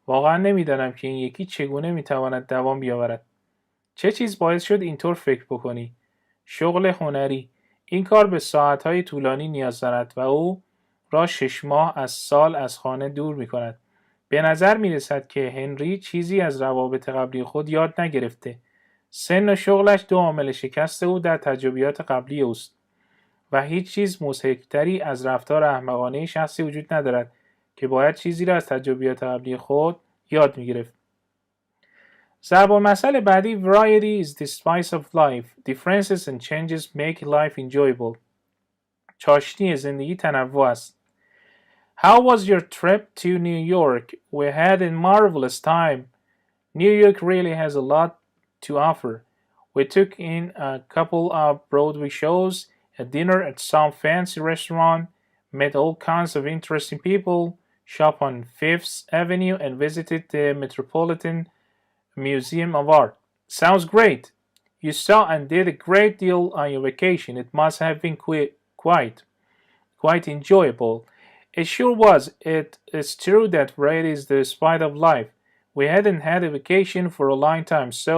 واقعا نمیدانم که این یکی چگونه میتواند دوام بیاورد. چه چیز باعث شد اینطور فکر بکنی؟ شغل هنری. این کار به ساعتهای طولانی نیاز دارد و او را 6 ماه از سال از خانه دور میکند. به نظر میرسد که هنری چیزی از روابط قبلی خود یاد نگرفته. سن و شغلش 2 عامل شکست او در تجربیات قبلی اوست و هیچ چیز مضحک‌تری از رفتار احمقانه شخصی وجود ندارد که باید چیزی را از تجربیات قبلی خود یاد میگرفت. ضرب‌المثل بعدی Variety is the spice of life. Differences and changes make life enjoyable. چاشنی زندگی تنوع است. How was your trip to New York? We had a marvelous time. New York really has a lot to offer. We took in a couple of Broadway shows, a dinner at some fancy restaurant, met all kinds of interesting people, shopped on 5th Avenue, and visited the Metropolitan Museum of Art. Sounds great. You saw and did a great deal on your vacation. It must have been quite enjoyable. It sure was. It is true that variety is the spice of life. We hadn't had a vacation for a long time, so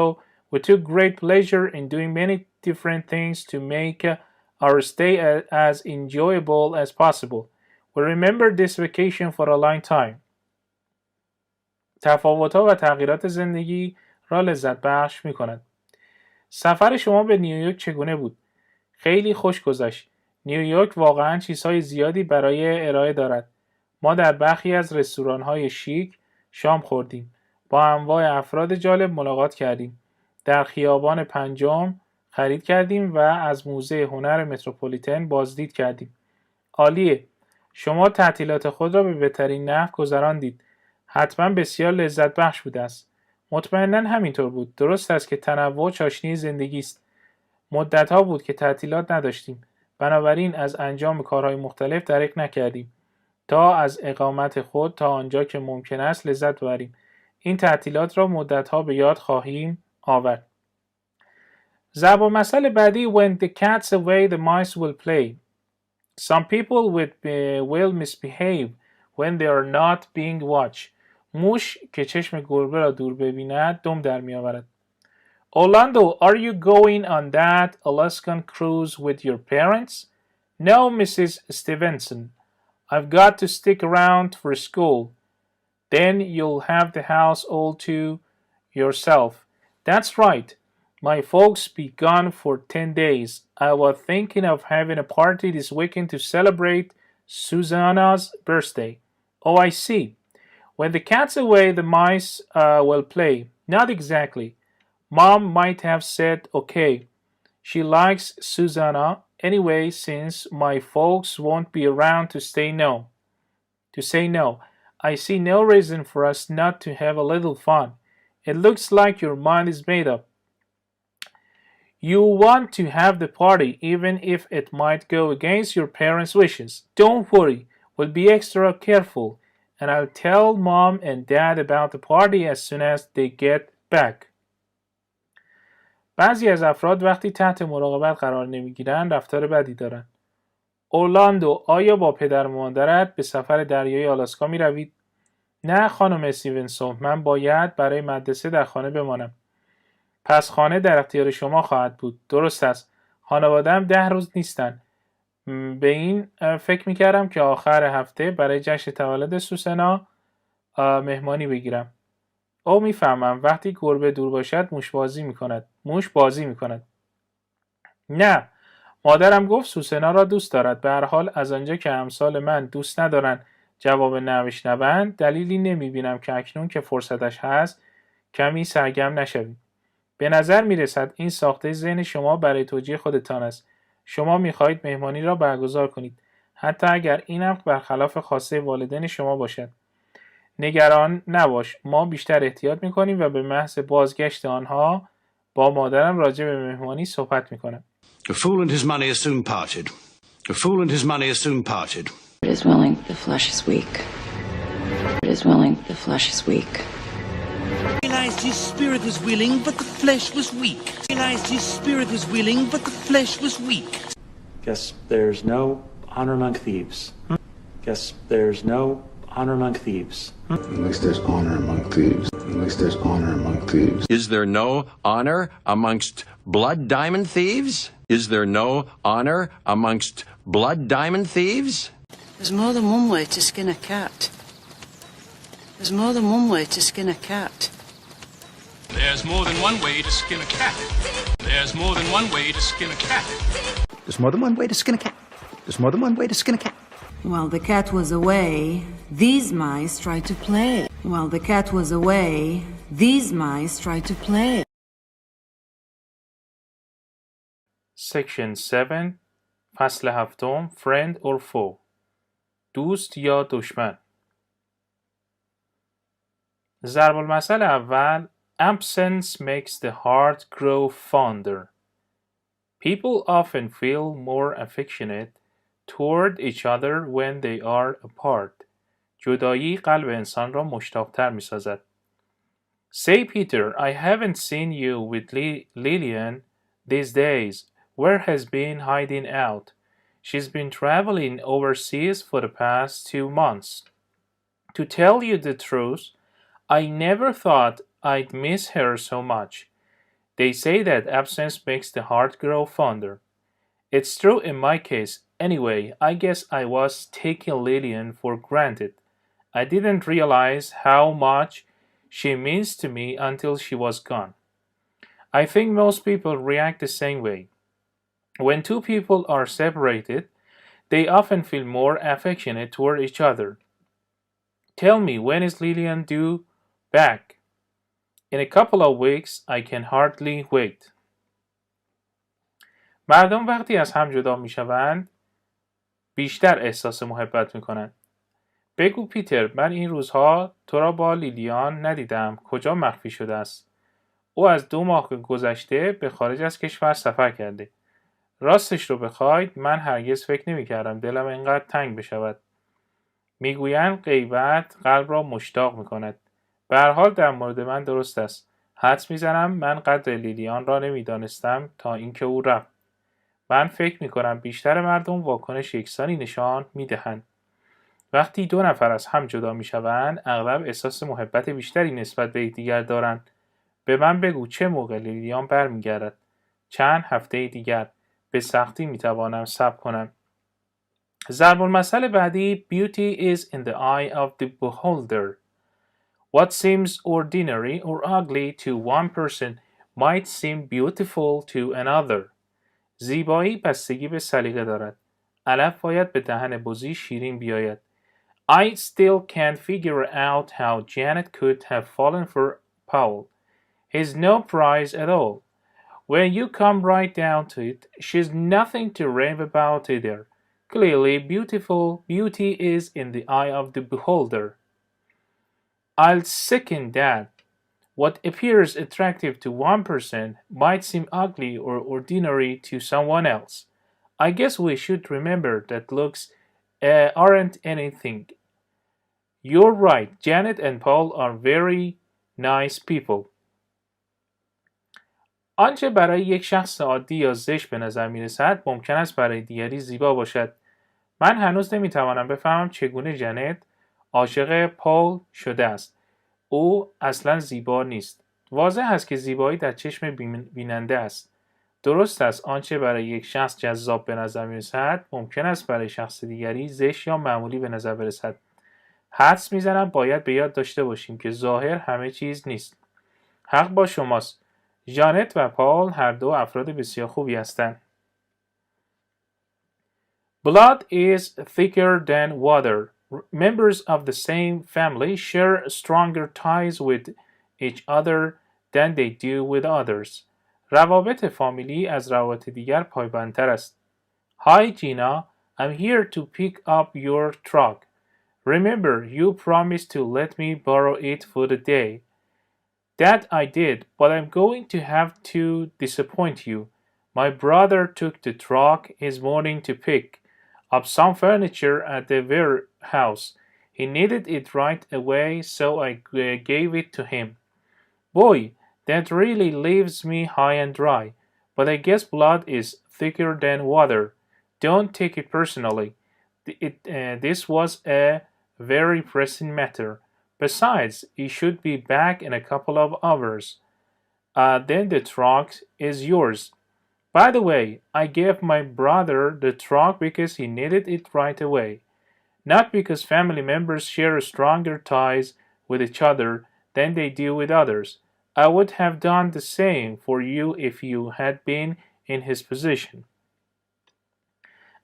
we took great pleasure in doing many different things to make our stay as enjoyable as possible. We remember this vacation for a long time. تفاوت‌ها و تغییرات زندگی را لذت بخش می‌کند. سفر شما به نیویورک چگونه بود؟ خیلی خوش گذشت. نیویورک واقعاً چیزهای زیادی برای ارائه دارد. ما در برخی از رستوران‌های شیک شام خوردیم. با انواع افراد جالب ملاقات کردیم. در خیابان پنجم خرید کردیم و از موزه هنر متروپولیتن بازدید کردیم. عالیه. شما تعطیلات خود را به بهترین نحو گذراندید. حتما بسیار لذت بخش بوده است. مطمئناً همینطور بود. درست است که تنوع چاشنی زندگی است. مدت‌ها بود که تعطیلات نداشتیم. بنابراین از انجام کارهای مختلف دریغ نکردیم تا از اقامت خود تا آنجا که ممکن است لذت ببریم. این تعطیلات را مدت‌ها به یاد خواهیم آورد. ضرب المثل بعدی when the cat's away the mice will play. Some people will misbehave when they are not being watched. موش که چشم گربه را دور ببیند دم در می آورد. Orlando, are you going on that Alaskan cruise with your parents? No, Mrs. Stevenson. I've got to stick around for school. Then you'll have the house all to yourself. That's right. My folks be gone for 10 days. I was thinking of having a party this weekend to celebrate Susanna's birthday. Oh, I see. When the cat's away, the mice will play. Not exactly. Mom might have said okay. She likes Susanna anyway since my folks won't be around to say no. I see no reason for us not to have a little fun. It looks like your mind is made up. You want to have the party even if it might go against your parents' wishes. Don't worry, we'll be extra careful, and I'll tell Mom and Dad about the party as soon as they get back. بعضی از افراد وقتی تحت مراقبت قرار نمیگیرند رفتار بدی دارند. اورلاندو، آیا با پدر و مادرت به سفر دریایی آلاسکا می روید؟ نه خانم استیونسون، من باید برای مدرسه در خانه بمانم. پس خانه در اختیار شما خواهد بود. درست است. خانواده‌ام 10 روز نیستن. به این فکر میکردم که آخر هفته برای جشن تولد سوسنا مهمانی بگیرم. او میفهمم وقتی گربه دور باشد موش بازی میکند. نه، مادرم گفت سوسنا را دوست دارد. به هر حال از آنجا که امثال من دوست ندارن جواب نبشنوند دلیلی نمیبینم که اکنون که فرصتش هست کمی سرگرم نشوید. به نظر میرسد این ساخته ذهن شما برای توجیه خودتان است. شما میخواهید مهمانی را برگزار کنید حتی اگر این هم برخلاف خواسته والدین شما باشد. نگران نباش، ما بیشتر احتیاط میکنیم و به محض بازگشت آنها با مادرم راجع به مهمانی صحبت میکنم. A fool and his money are soon parted. A fool and his money are soon parted. It is willing, the flesh is weak. It is willing, the flesh is weak. Realized his spirit was willing, but the flesh was weak. Realized his spirit was willing, but the flesh was weak. Guess there's no honor among thieves. Guess there's no honor among thieves. At least there's honor among thieves. At least there's honor among thieves. Is there no honor amongst blood diamond thieves? Is there no honor amongst blood diamond thieves? There's more than one way to skin a cat. There's more than one way to skin a cat. There's more than one way to skin a cat. There's more than one way to skin a cat. There's more than one way to skin a cat. There's more than one way to skin a cat. While the cat was away, these mice tried to play. While the cat was away, these mice tried to play. Section 7 فصل هفتم Friend or foe دوست یا دشمن. ضرب المثل اول Absence makes the heart grow fonder. People often feel more affectionate toward each other when they are apart. جدایی قلب انسان را مشتاق‌تر می‌سازد. Say Peter, I haven't seen you with Lillian these days. Where has been hiding out? She's been traveling overseas for the past 2 months. To tell you the truth, I never thought I'd miss her so much. They say that absence makes the heart grow fonder. It's true in my case. Anyway, I guess I was taking Lillian for granted. I didn't realize how much she means to me until she was gone. I think most people react the same way. When two people are separated, they often feel more affectionate toward each other. Tell me, when is Lillian due back? In a couple of weeks. I can hardly wait. مردم وقتی از هم جدا می شوند بیشتر احساس محبت می کنند. بگو پیتر، من این روزها تو را با لیلیان ندیدم. کجا مخفی شده است؟ او از 2 ماه گذشته به خارج از کشور سفر کرده. راستش رو بخواید من هرگز فکر نمی کردم دلم اینقدر تنگ بشود. میگویند غیبت قلب را مشتاق می کند. به هر حال در مورد من درست است. حدس میزنم من قدر لیلیان را نمیدانستم تا اینکه او رفت. من فکر میکنم بیشتر مردم واکنش یکسانی نشان میدهند. وقتی 2 نفر از هم جدا میشوند اغلب احساس محبت بیشتری نسبت به یکدیگر دارند. به من بگو چه موقع لیلیان برمیگردد؟ چند هفته دیگر. به سختی میتوانم صبر کنم. ضرب المثل بعدی Beauty is in the eye of the beholder. What seems ordinary or ugly to one person might seem beautiful to another. زیبایی بستگی به سلیقه دارد. علف باید به دهن بزی شیرین بیاید. I still can't figure out how Janet could have fallen for Paul. He's no prize at all. When you come right down to it, she's nothing to rave about either. Clearly, beauty is in the eye of the beholder. I'll second that. What appears attractive to one person might seem ugly or ordinary to someone else. I guess we should remember that looks aren't anything. You're right. Janet and Paul are very nice people. آنچه برای یک شخص عادی یا زشت به نظر می‌رسد ممکن است برای دیگری زیبا باشد. من هنوز نمی‌توانم بفهمم چگونه جنت عاشق پول شده است. او اصلا زیبا نیست. واضح است که زیبایی در چشم بیننده است. درست است آنچه برای یک شخص جذاب به نظر می‌رسد ممکن است برای شخص دیگری زشت یا معمولی به نظر برسد. حدس می‌زنم باید به یاد داشته باشیم که ظاهر همه چیز نیست. حق با شماست. جانت و پال هر دو افراد بسیار خوبی هستند. Blood is thicker than water. Members of the same family share stronger ties with each other than they do with others. روابط فامیلی از روابط دیگر پایبندتر است. Hi Gina, I'm here to pick up your truck. Remember, you promised to let me borrow it for the day. That I did, but I'm going to have to disappoint you. My brother took the truck this morning to pick up some furniture at the warehouse. He needed it right away, so I gave it to him. Boy, that really leaves me high and dry. But I guess blood is thicker than water. Don't take it personally. This was a very pressing matter. Besides, he should be back in a couple of hours. Then the truck is yours. By the way, I gave my brother the truck because he needed it right away. Not because family members share stronger ties with each other than they do with others. I would have done the same for you if you had been in his position.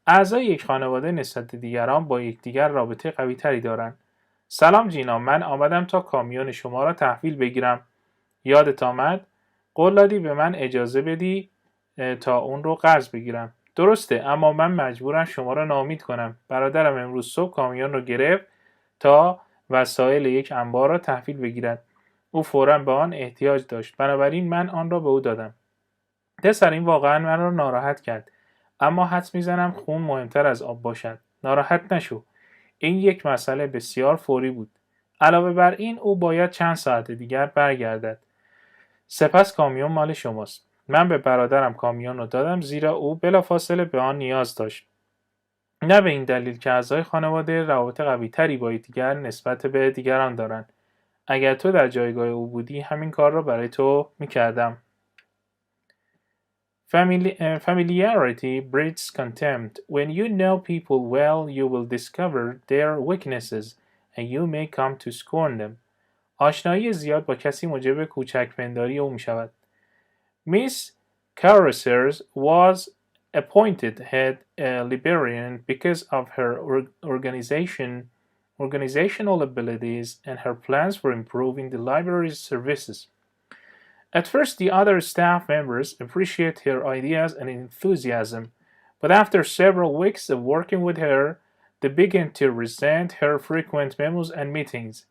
اعضای یک خانواده نسبت دیگران با یکدیگر رابطه قوی تری دارند. سلام جینا، من آمدم تا کامیون شما را تحویل بگیرم. یادت آمد؟ قول دادی به من اجازه بدی تا اون رو قرض بگیرم. درسته، اما من مجبورم شما را ناامید کنم. برادرم امروز صبح کامیون رو گرفت تا وسایل یک انبار را تحویل بگیرد. او فوراً به آن احتیاج داشت. بنابراین من آن را به او دادم. پسر، این واقعاً من را ناراحت کرد. اما حدس میزنم خون مهمتر از آب باشد. ناراحت نشو. این یک مسئله بسیار فوری بود. علاوه بر این او باید چند ساعت دیگر برگردد. سپس کامیون مال شماست. من به برادرم کامیون رو دادم زیرا او بلافاصله به آن نیاز داشت. نه به این دلیل که اعضای خانواده روابط قوی‌تری با یکدیگر نسبت به دیگران دارند. اگر تو در جایگاه او بودی همین کار را برای تو می‌کردم. Familiarity breeds contempt. When you know people well, you will discover their weaknesses and you may come to scorn them. آشنایی زیاد با کسی موجب کوچکپنداری او می شود. Miss Carruthers was appointed head librarian because of her organizational abilities and her plans for improving the library's services. At first, the other staff members appreciated her ideas and enthusiasm, but after several weeks of working with her, they began to resent her frequent memos and meetings.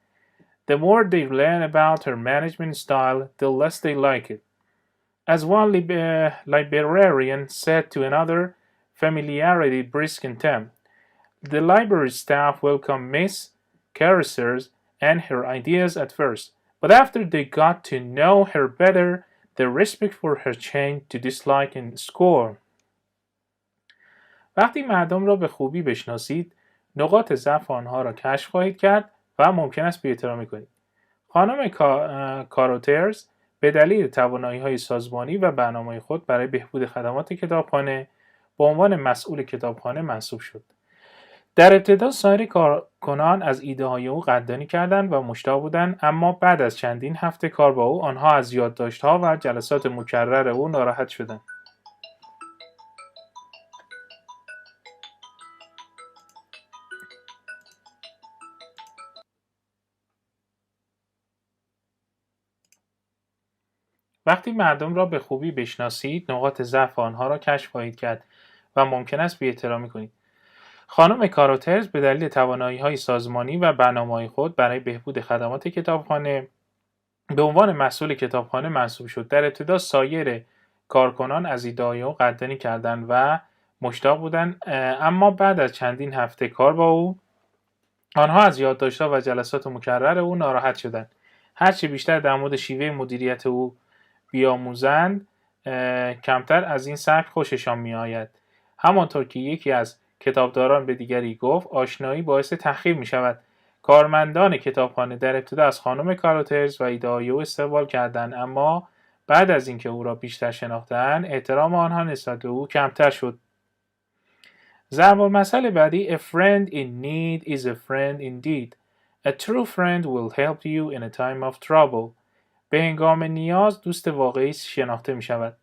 The more they learn about her management style, the less they like it. As one librarian said to another, familiarity breeds contempt. The library staff welcomed Miss Carruthers and her ideas at first, but after they got to know her better, their respect for her changed to dislike and scorn. وقتی مردم را به خوبی بشناسید، نقاط ضعف آنها را کشف خواهید کرد و ممکن است بی‌احترامی کنید. خانم کاروترز به دلیل توانایی‌های سازمانی و برنامه خود برای بهبود خدمات کتابخانه به عنوان مسئول کتابخانه منصوب شد. در ابتدا سایر کارکنان از ایده‌های او قدردانی کردند و مشتاق بودند، اما بعد از چندین هفته کار با او، آنها از یادداشت‌ها و جلسات مکرر او ناراحت شدند. وقتی مردم را به خوبی بشناسید، نقاط ضعف آنها را کشف خواهید کرد و ممکن است بی‌احترامی کنید. خانم کاروترز به دلیل توانایی‌های سازمانی و برنامه‌های خود برای بهبود خدمات کتابخانه به عنوان مسئول کتابخانه منصوب شد. در ابتدا سایر کارکنان از ایده‌های او قدردانی کردند و مشتاق بودند، اما بعد از چندین هفته کار با او، آنها از یادداشت‌ها و جلسات مکرر او ناراحت شدند. هرچه بیشتر در مورد شیوه مدیریت او بیاموزند، کمتر از این سبک خوششان می‌آید. همانطور که یکی از کتابداران به دیگری گفت، آشنایی باعث تحقیر می‌شود. کارمندان کتابخانه در ابتدا از خانم کاروترز و ایده‌های او استقبال کردند، اما بعد از اینکه او را بیشتر شناختند، احترام آنها نسبت به او کمتر شد. ضرب‌المثل بعدی: A friend in need is a friend indeed. A true friend will help you in a time of trouble. به هنگام نیاز دوست واقعی شناخته می شود.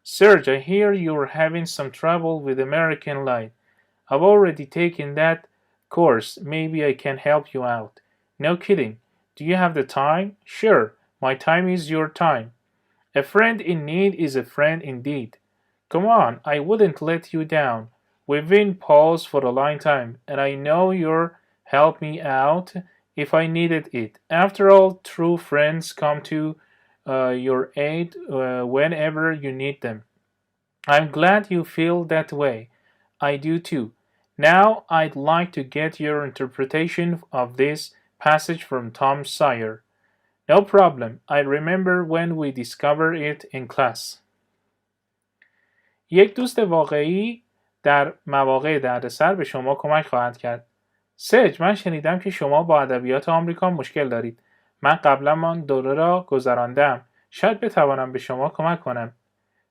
Serge, I hear you're having some trouble with American Life. I've already taken that course. Maybe I can help you out. No kidding. Do you have the time? Sure. My time is your time. A friend in need is a friend indeed. Come on, I wouldn't let you down. We've been pals for a long time, and I know you'll help me out if I needed it. After all, true friends come to your aid whenever you need them. I'm glad you feel that way. I do too. Now I'd like to get your interpretation of this passage from Tom Sawyer. No problem. I remember when we discovered it in class. یک دوست واقعی در مواقع دردسر به شما کمک خواهد کرد. سرج، من شنیدم که شما با ادبیات آمریکا مشکل دارید. من قبلا آن دوره را گذراندم. شاید بتوانم به شما کمک کنم.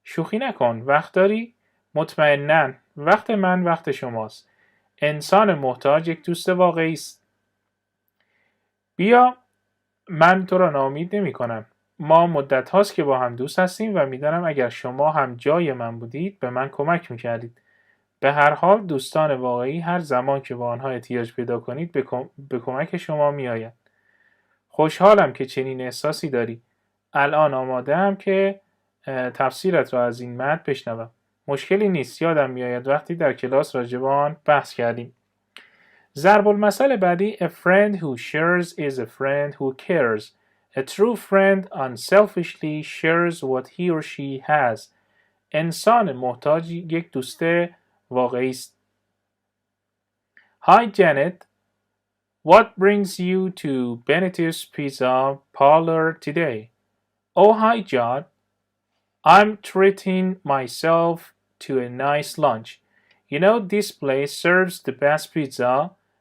شوخی نکن. وقت داری؟ مطمئناً. وقت من وقت شماست. انسان محتاج یک دوست واقعی است. بیا، من تو را ناامید نمی کنم. ما مدت هاست که با هم دوست هستیم و میدانم اگر شما هم جای من بودید به من کمک میکردید. به هر حال دوستان واقعی هر زمان که با آنها احتیاج پیدا کنید به کمک شما میآیند. خوشحالم که چنین احساسی داری. الان آماده‌ام که تفسیرت را از این متن بشنوم. مشکلی نیست. یادم میآید وقتی در کلاس راجع به آن بحث کردیم. ضرب المثل بعدی: A friend who shares is a friend who cares. A true friend unselfishly shares what he or she has. انسان محتاج یک دوست واقعی است. Hi Janet, what brings you to Benitez Pizza Parlor today? Oh hi John, I'm treating myself to a nice lunch. You know this place serves the best pizza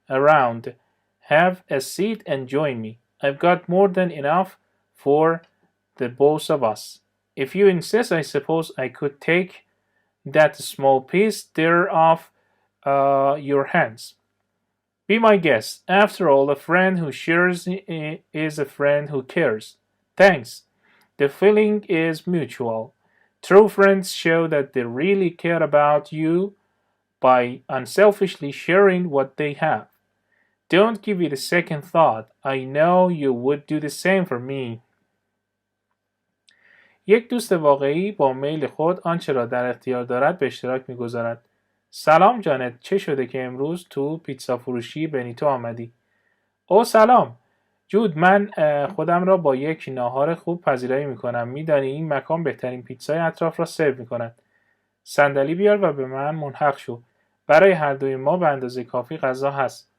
around. Have a seat and join me. I've got more than enough for the both of us. If you insist, I suppose I could take that small piece there off your hands. Be my guest. After all, a friend who shares is a friend who cares. Thanks. The feeling is mutual. True friends show that they really care about you by unselfishly sharing what they have. Don't give it a second thought. I know you would do the same for me. یک دوست واقعی با میل خود آنچه را در اختیار دارد به اشتراک می‌گذارد. سلام جانت، چه شده که امروز تو پیتزا فروشی بنیتو آمدی؟ او سلام. جود، من خودم را با یک ناهار خوب پذیرایی می‌کنم. می‌دانی این مکان بهترین پیتزای اطراف را سرو می‌کند. صندلی بیار و به من ملحق شو. برای هر دوی ما به اندازه کافی غذا هست.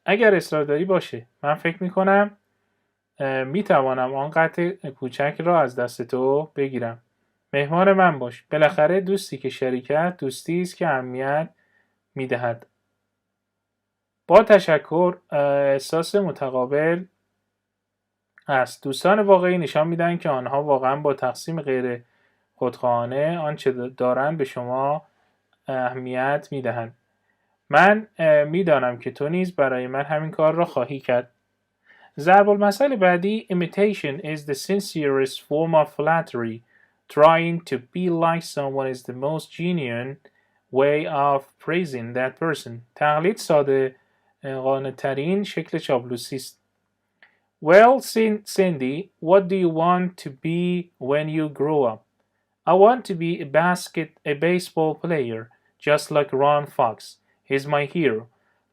اگر اصرار داری باشه. من فکر می‌کنم میتوانم آن قطع کوچک را از دست تو بگیرم. مهمان من باش. بالاخره دوستی که شریکت دوستی است که اهمیت میدهد. با تشکر. احساس متقابل است. دوستان واقعی نشان میدهند که آنها واقعا با تقسیم غیر خودخواهانه آنچه دارند به شما اهمیت میدهند. من میدانم که تو نیز برای من همین کار را خواهی کرد. ضرب المثل بعدی imitation is the sincerest form of flattery. Trying to be like someone is the most genuine way of praising that person. تقلید ساده قانع ترین شکل چاپلوسی است. Well, Cindy, what do you want to be when you grow up? I want to be a baseball player, just like Ron Fox. He's my hero.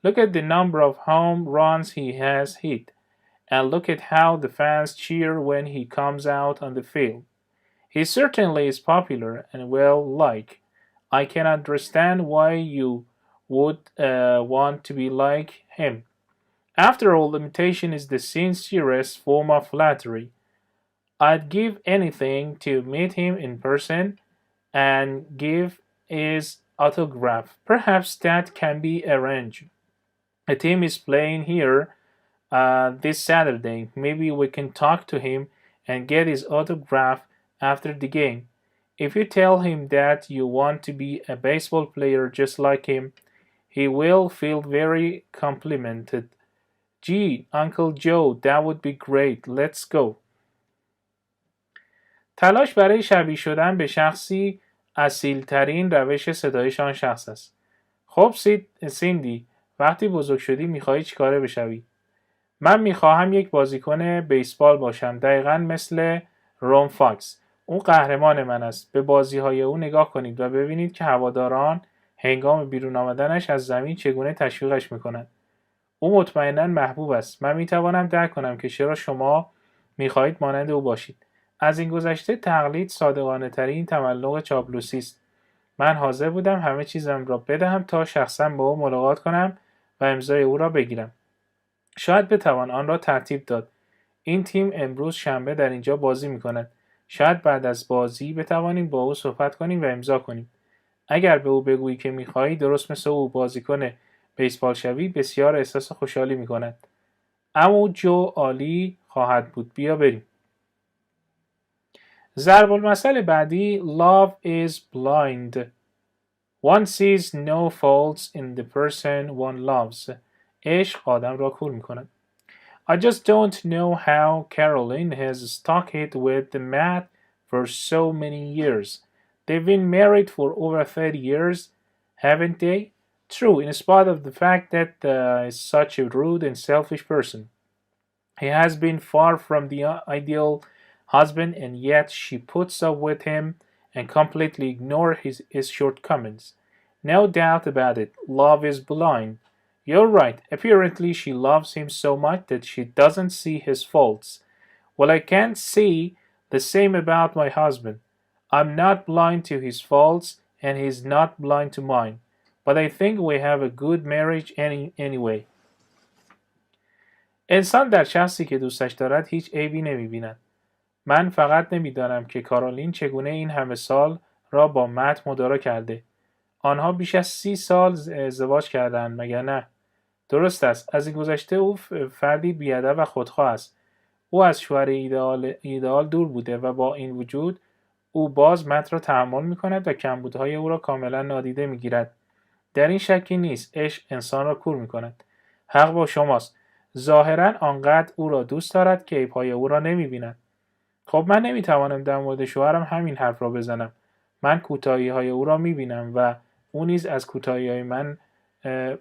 Look at the number of home runs he has hit. And look at how the fans cheer when he comes out on the field. He certainly is popular and well-liked. I can understand why you would want to be like him. After all, imitation is the sincerest form of flattery. I'd give anything to meet him in person and give his autograph. Perhaps that can be arranged. A team is playing here this Saturday. Maybe we can talk to him and get his autograph after the game. If you tell him that you want to be a baseball player just like him, he will feel very complimented. Gee, Uncle Joe, that would be great. Let's go. تلاش برای شبیه شدن به شخصی اصیل‌ترین روش صدایش آن شخص است. خب سیندی، وقتی بزرگ شدی می‌خواهی چیکاره بشوی؟ من میخواهم یک بازیکن بیسبال باشم، دقیقاً مثل رون فاکس. اون قهرمان من است. به بازی‌های او نگاه کنید و ببینید که هواداران هنگام بیرون آمدنش از زمین چگونه تشویقش میکنند. او مطمئناً محبوب است. من میتوانم درک کنم که چرا شما میخواهید مانند او باشید. از این گذشته تقلید صادقانه ترین تملق چاپلوسی است. من حاضر بودم همه چیزم را بدهم تا شخصاً با او ملاقات کنم و امضای او را بگیرم. شاید بتوان آن را ترتیب داد. این تیم امروز شنبه در اینجا بازی می‌کند. شاید بعد از بازی بتوانیم با او صحبت کنیم و امضا کنیم. اگر به او بگویی که می‌خواهی درست مثل او بازیکن بیسبال شوی، بسیار احساس خوشحالی می‌کند. اما جو عالی خواهد بود. بیا بریم. ضرب المثل بعدی Love is blind. One sees no faults in the person one loves. عشق آدم را کور می‌کند. I just don't know how Caroline has stuck it with the math for so many years. They've been married for over 30 years, haven't they? True, in spite of the fact that he's such a rude and selfish person. He has been far from the ideal husband, and yet she puts up with him and completely ignores his shortcomings. No doubt about it, love is blind. You're right. Apparently she loves him so much that she doesn't see his faults. Well, I can't see the same about my husband. I'm not blind to his faults, and he's not blind to mine. But I think we have a good marriage anyway. انسان در شخصی که دوستش دارد هیچ عیبی نمی‌بیند. من فقط نمی‌دانم که کارولین چگونه این همه سال را با مت مدارا کرده. آنها بیش از 30 سال ازدواج کردند، مگر نه؟ درست است. از این گذشته او فردی بی‌ادب و خودخواه است. او از شوهر ایدئال دور بوده و با این وجود او باز متن را تحمل می‌کند و کمبودهای او را کاملا نادیده می‌گیرد. در این شکی نیست، عشق انسان را کور می‌کند. حق با شماست. ظاهراً آنقدر او را دوست دارد که عیب‌های او را نمی‌بیند. خب من نمی‌توانم در مورد شوهرم همین حرف را بزنم. من کوتاهی‌های او را می‌بینم و او نیز از کوتاهی‌های من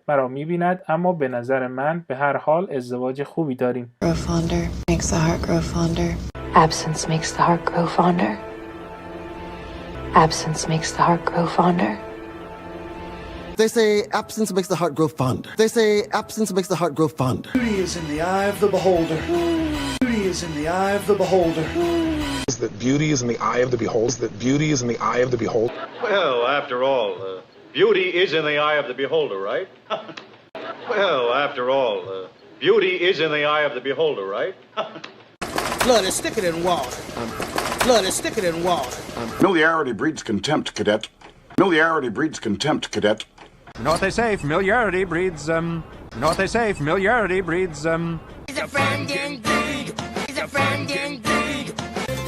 مرا می‌بیند، اما به نظر من به هر حال ازدواج خوبی داریم. Grow fonder makes the heart grow fonder. Absence makes the heart grow fonder. Absence makes the heart grow fonder. They say absence makes the heart grow fonder. They say absence makes the heart grow fonder. Beauty is in the eye of the beholder. Beauty is in the eye of the beholder. That beauty is in the eye of the beholder. That beauty is in the eye of the beholder. Well, after all, beauty is in the eye of the beholder, right? Well, after all, beauty is in the eye of the beholder, right? Blood is thicker than water. Blood is thicker than water. Familiarity breeds contempt, cadet. Familiarity breeds contempt, cadet. You know what they say, familiarity breeds, you know what they say, familiarity breeds, He's a friend indeed. He's a friend indeed.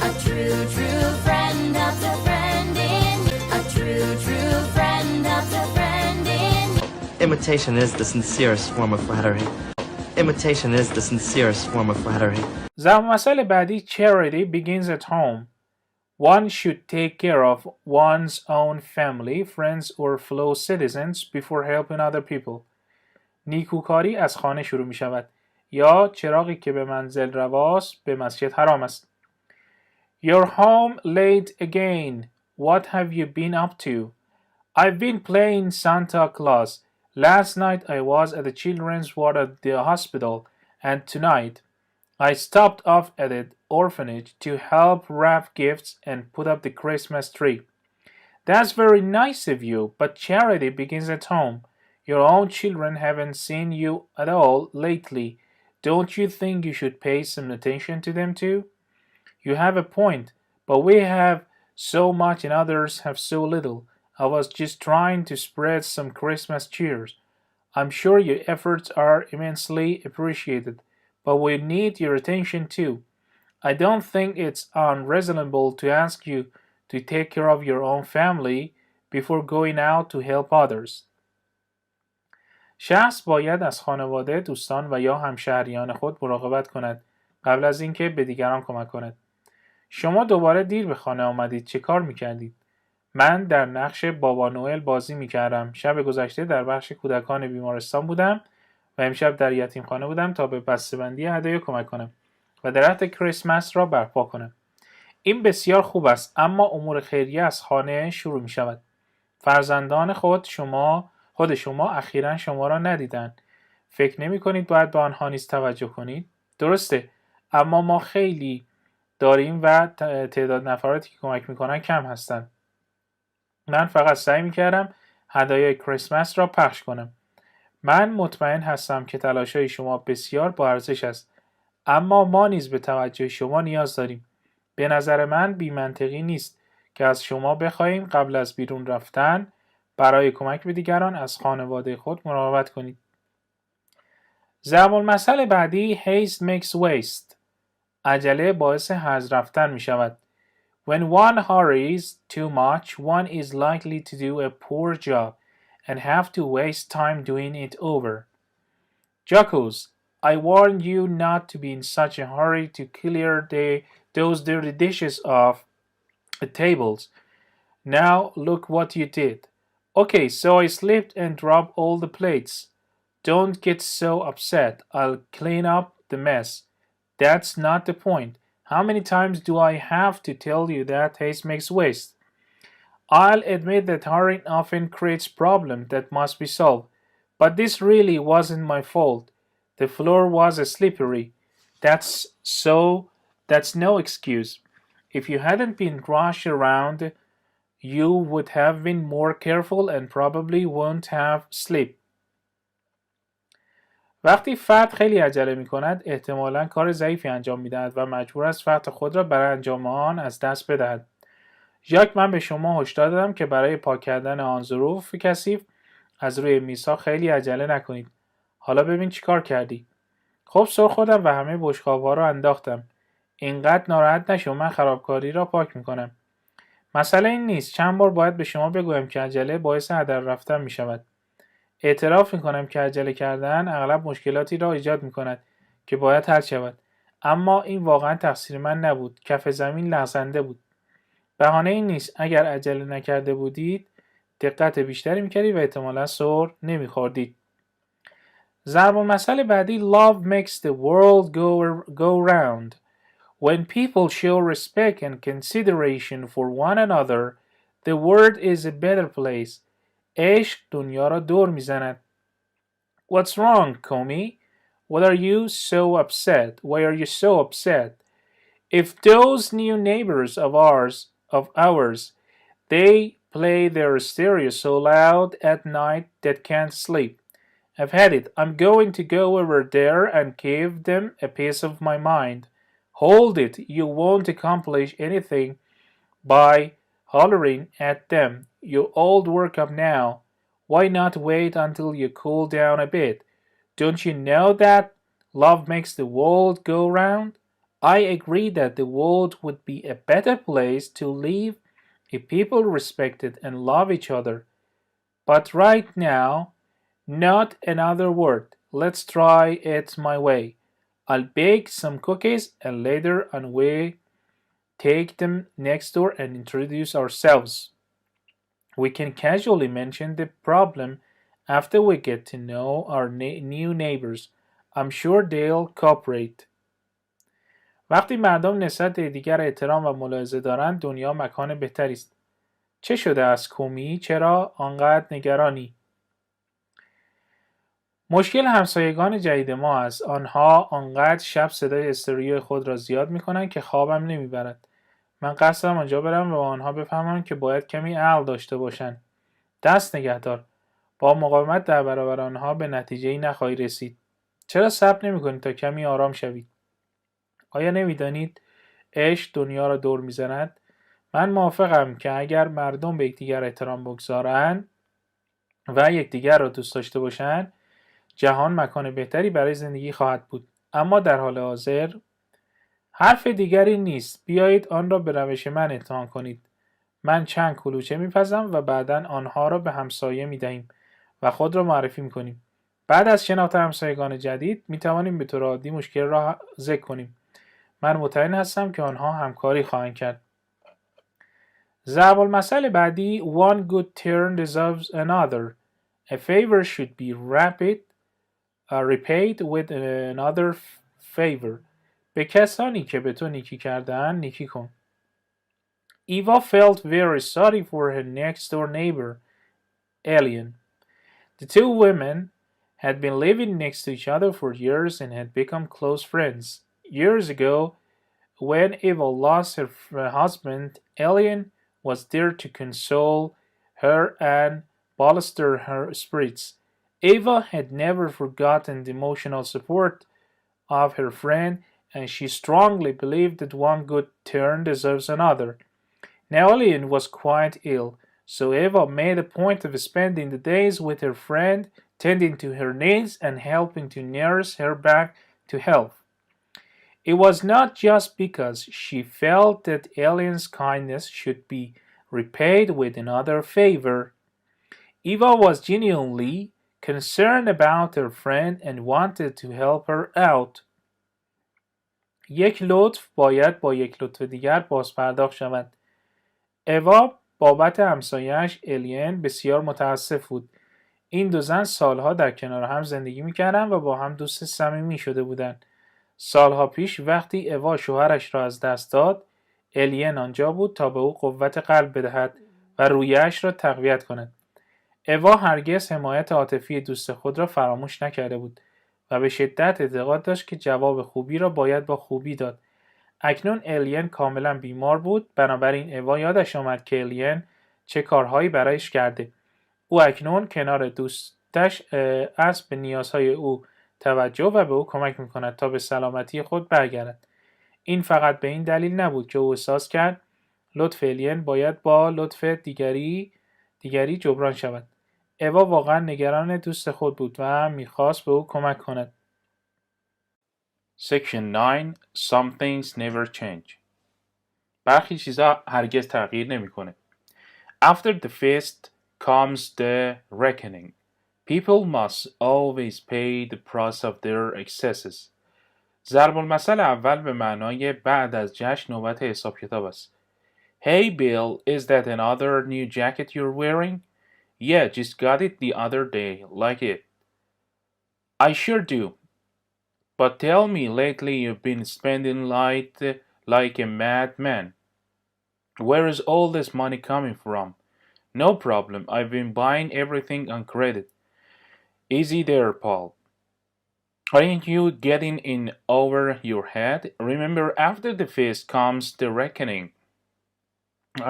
A true, true friend of the friend in. A true, true friend of the friend in. Imitation is the sincerest form of flattery. Imitation is the sincerest form of flattery. زبان مسائل بعدی charity begins at home. One should take care of one's own family, friends or fellow citizens before helping other people. نیکوکاری از خانه شروع می شود. یا چراغی که به منزل رواست به مسجد حرام است. You're home late again. What have you been up to? I've been playing Santa Claus. Last night I was at the children's ward at the hospital, and tonight I stopped off at the orphanage to help wrap gifts and put up the Christmas tree. That's very nice of you, but charity begins at home. Your own children haven't seen you at all lately. Don't you think you should pay some attention to them too? You have a point, but we have so much and others have so little. I was just trying to spread some Christmas cheer. I'm sure your efforts are immensely appreciated, but we need your attention too. I don't think it's unreasonable to ask you to take care of your own family before going out to help others. شخص باید از خانواده، دوستان و یا همشهریان خود مراقبت کند قبل از اینکه به دیگران کمک کند. شما دوباره دیر به خانه آمدید. چه کار میکردید؟ من در نقش بابا نوئل بازی میکردم. شب گذشته در بخش کودکان بیمارستان بودم و امشب در یتیمخانه بودم تا به بسته‌بندی هدایا کمک کنم و درخت کریسمس را برپا کنم. این بسیار خوب است، اما امور خیریه از خانه شروع می شود. فرزندان خود شما اخیراً شما را ندیدند. فکر نمی کنید باید به آنها نیز توجه کنید؟ درسته، اما ما خیلی داریم و تعداد نفراتی که کمک میکنن کم هستند. من فقط سعی میکردم هدایای کریسمس را پخش کنم. من مطمئن هستم که تلاش‌های شما بسیار با ارزش است، اما ما نیز به توجه شما نیاز داریم. به نظر من بی‌منطقی نیست که از شما بخواهیم قبل از بیرون رفتن برای کمک به دیگران از خانواده خود مراقبت کنید. ضرب المثل بعدی haste makes waste. عجله باعث هدر رفتن می شود. When one hurries too much, one is likely to do a poor job and have to waste time doing it over. Jocos, I warned you not to be in such a hurry to clear those dirty dishes off the tables. Now look what you did. Okay, so I slipped and dropped all the plates. Don't get so upset. I'll clean up the mess. That's not the point. How many times do I have to tell you that haste makes waste? I'll admit that hurrying often creates problems that must be solved, but this really wasn't my fault. The floor was slippery. That's no excuse. If you hadn't been rushed around, you would have been more careful and probably wouldn't have slipped. وقتی فرد خیلی عجله می کند، احتمالاً کار ضعیفی انجام می دهد و مجبور است وقت خود را برای انجام آن از دست بدهد. ژاک، من به شما هشدار دادم که برای پاک کردن آن ظروف کثیف از روی میزها خیلی عجله نکنید. حالا ببین چی کار کردی. خب سر خوردم و همه بشقاب‌ها را انداختم. اینقدر ناراحت نشو، من خرابکاری را پاک می کنم. مسئله این نیست. چند بار باید به شما بگویم که عجله باعث هدر رفتن می شود. اعتراف می کنم که عجله کردن اغلب مشکلاتی را ایجاد می کند که باید حل شود. اما این واقعا تقصیر من نبود. کف زمین لغزنده بود. بهانه این نیست. اگر عجله نکرده بودید دقت بیشتری میکردید و احتمالا سر نمیخوردید. ضرب المثل بعدی love makes the world go round. When people show respect and consideration for one another, the world is a better place. عشق دنیا را دور میزند. What's wrong, Comey? What are you so upset? Why are you so upset? If those new neighbors of ours, they play their stereo so loud at night that can't sleep. I've had it. I'm going to go over there and give them a piece of my mind. Hold it. You won't accomplish anything by hollering at them. You're all worked up now. Why not wait until you cool down a bit? Don't you know that love makes the world go round? I agree that the world would be a better place to live if people respected and love each other. But right now, not another word. Let's try it my way. I'll bake some cookies and later on we take them next door and introduce ourselves. We can casually mention the problem after we get to know our new neighbors. I'm sure they'll cooperate. وقتی مردم نسبت به دیگر احترام و ملاحظه دارند دنیا مکان بهتری است. چه شده است کومی؟ چرا آنقدر نگرانی؟ مشکل همسایگان جدید ما است. آنها آنقدر شب صدای استریوی خود را زیاد می‌کنند که خوابم نمیبرد. من قصد دارم آنجا برم و با آنها بفهمم که باید کمی عقل داشته باشند. دست نگهدار. با مقاومت در برابر آنها به نتیجه‌ای نخواهی رسید. چرا صبر نمی‌کنید تا کمی آرام شوید؟ آیا نمی‌دانید عشق دنیا را دور می‌زند؟ من موافقم که اگر مردم به یکدیگر احترام بگذارند و یکدیگر را دوست داشته باشند جهان مکان بهتری برای زندگی خواهد بود. اما در حال حاضر حرف دیگری نیست. بیایید آن را به روش من امتحان کنید. من چند کلوچه میپزم و بعدا آنها را به همسایه میدهیم و خود را معرفی میکنیم. بعد از شناخت همسایگان جدید میتوانیم به طور عادی مشکل را ذکر کنیم. من مطمئن هستم که آنها همکاری خواهند کرد. ضرب المثل بعدی one good turn deserves another. A favor should be repaid with another favor. به کسانی که به تو نیکی کردن نیکی کن. Eva felt very sorry for her next door neighbor, Alien. The two women had been living next to each other for years and had become close friends. Years ago, when Eva lost her husband, Alien was there to console her and bolster her spirits. Eva had never forgotten the emotional support of her friend, and she strongly believed that one good turn deserves another. Now Alien was quite ill, so Eva made a point of spending the days with her friend, tending to her needs and helping to nurse her back to health. It was not just because she felt that Alien's kindness should be repaid with another favor. Eva was genuinely concerned about her friend and wanted to help her out. یک لطف باید با یک لطف دیگر بازپرداخت شود. اوا بابت همسایه‌اش الین بسیار متاسف بود. این دو زن سالها در کنار هم زندگی می‌کردند و با هم دوست صمیمی شده بودند. سالها پیش وقتی اوا شوهرش را از دست داد، الین آنجا بود تا به او قوت قلب بدهد و رویه‌اش را تقویت کند. اوا هرگز حمایت عاطفی دوست خود را فراموش نکرده بود و به شدت اعتقاد داشت که جواب خوبی را باید با خوبی داد. اکنون الین کاملا بیمار بود، بنابراین اوا یادش آمد که الین چه کارهایی برایش کرده. او اکنون کنار دوستش است به نیازهای او توجه و به او کمک میکند تا به سلامتی خود برگردد. این فقط به این دلیل نبود که او احساس کرد لطف الین باید با لطف دیگری جبران شود. اوا واقعا نگران دوست خود بود و میخواست به او کمک کند. Section 9 Some things never change. برخی چیزا هرگز تغییر نمیکنه. After the feast comes the reckoning. People must always pay the price of their excesses. ضرب المثل اول به معنای بعد از جشن نوبت حساب کتاب است. Hey Bill, is that another new jacket you're wearing? Yeah, just got it the other day. Like it? I sure do. But tell me, lately you've been spending like a madman. Where is all this money coming from? No problem. I've been buying everything on credit. Easy there, Paul. Aren't you getting in over your head? Remember, after the feast comes the reckoning.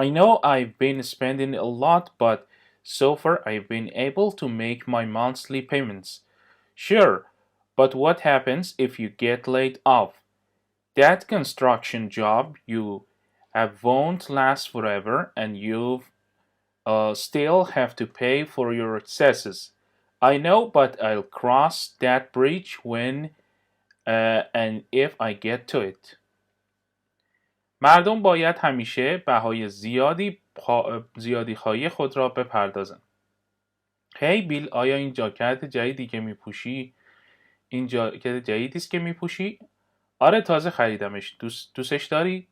I know I've been spending a lot, but so far I've been able to make my monthly payments. Sure, but what happens if you get laid off? That construction job you have won't last forever, and you've still have to pay for your excesses. I know, but I'll cross that bridge when and if I get to it. مردم باید همیشه بهای زیادی خواهی خود را بپردازند. هی بیل، آیا این جاکت جدیدی که میپوشی این جاکت جدیدی است که میپوشی؟ آره، تازه خریدمش. دوستش داری؟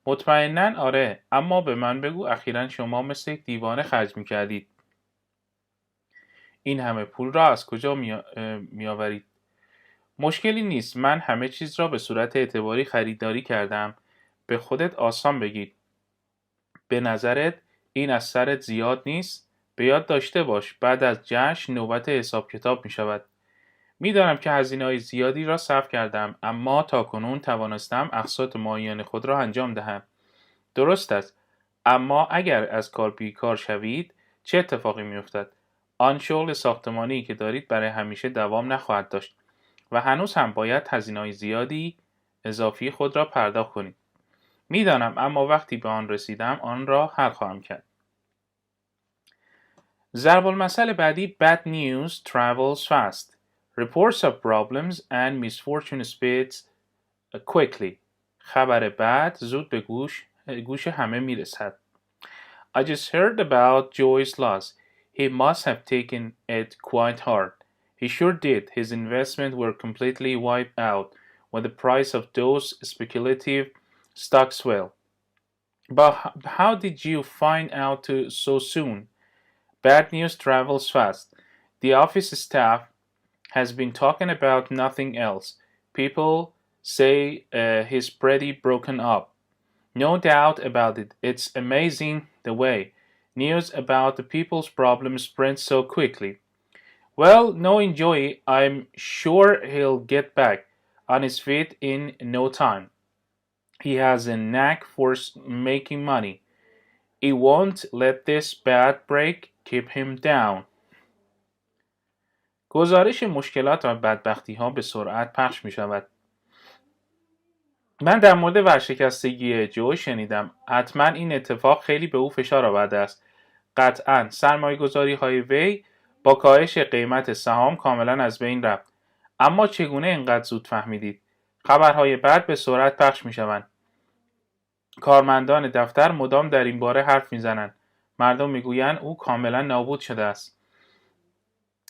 مطمئناً آره، اما به من بگو اخیراً شما مثل یک دیوانه خرج میکردید. این همه پول را از کجا میآورید؟ مشکلی نیست، من همه چیز را به صورت اعتباری خریداری کردم. به خودت آسان بگیر. به نظرت این از سرت زیاد نیست؟ به یاد داشته باش بعد از جشن نوبت حساب کتاب می شود. می دانم که هزینه‌های زیادی را صرف کردم، اما تاکنون توانستم اقساط ماهیانه خود را انجام دهم. درست است، اما اگر از کار بیکار شوید چه اتفاقی می افتد؟ آن شغل ساختمانی که دارید برای همیشه دوام نخواهد داشت و هنوز هم باید هزینه‌های زیادی اضافی خود را پرداخت کنید. میدانم، اما وقتی به آن رسیدم آن را حل خواهم کرد. ضرب المثل بعدی bad news travels fast. Reports of problems and misfortune spreads quickly. خبر بد زود به گوش همه میرسد. I just heard about Joy's loss. He must have taken it quite hard. He sure did. His investments were completely wiped out when the price of those speculative stocks fell. But how did you find out so soon? Bad news travels fast. The office staff has been talking about nothing else. People say he's pretty broken up. No doubt about it. It's amazing the way news about the people's problems spreads so quickly. Well, knowing Joey, I'm sure he'll get back on his feet in no time. He has a knack for making money. He won't let this bad break keep him down. گزارش مشکلات و بدبختی ها به سرعت پخش می شود. من در مورد ورشکستگی جو شنیدم. حتما این اتفاق خیلی به او فشار آورده است. قطعا سرمایه گذاری های وی با کاهش قیمت سهام کاملا از بین رفت. اما چگونه اینقدر زود فهمیدید؟ خبرهای بد به سرعت پخش می شوند. کارمندان دفتر مدام در این باره حرف میزنند. مردم میگویند او کاملا نابود شده است.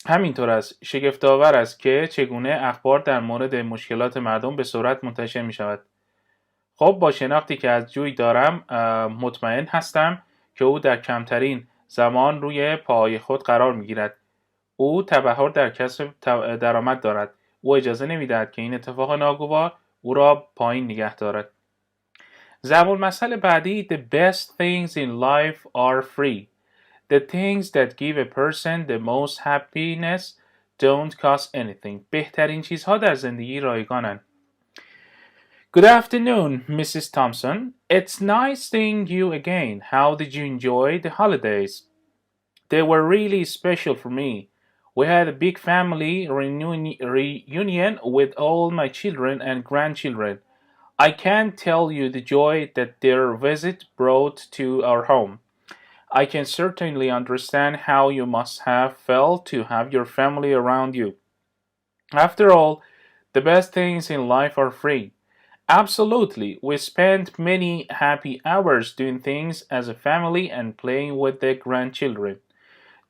همینطور است. شگفت‌آور است که چگونه اخبار در مورد مشکلات مردم به سرعت منتشر می شود. خب، با شناختی که از جوی دارم مطمئن هستم که او در کمترین زمان روی پاهای خود قرار می گیرد. او تبحر در کسب درآمد دارد. او اجازه نمی دهد که این اتفاق ناگوار او را پایین نگه دارد. ضرب المثل بعدی The best things in life are free. The things that give a person the most happiness don't cost anything. بهترین چیزها در زندگی رایگانند. Good afternoon, Mrs. Thompson. It's nice seeing you again. How did you enjoy the holidays? They were really special for me. We had a big family reunion with all my children and grandchildren. I can't tell you the joy that their visit brought to our home. I can certainly understand how you must have felt to have your family around you. After all, the best things in life are free. Absolutely. We spent many happy hours doing things as a family and playing with the grandchildren.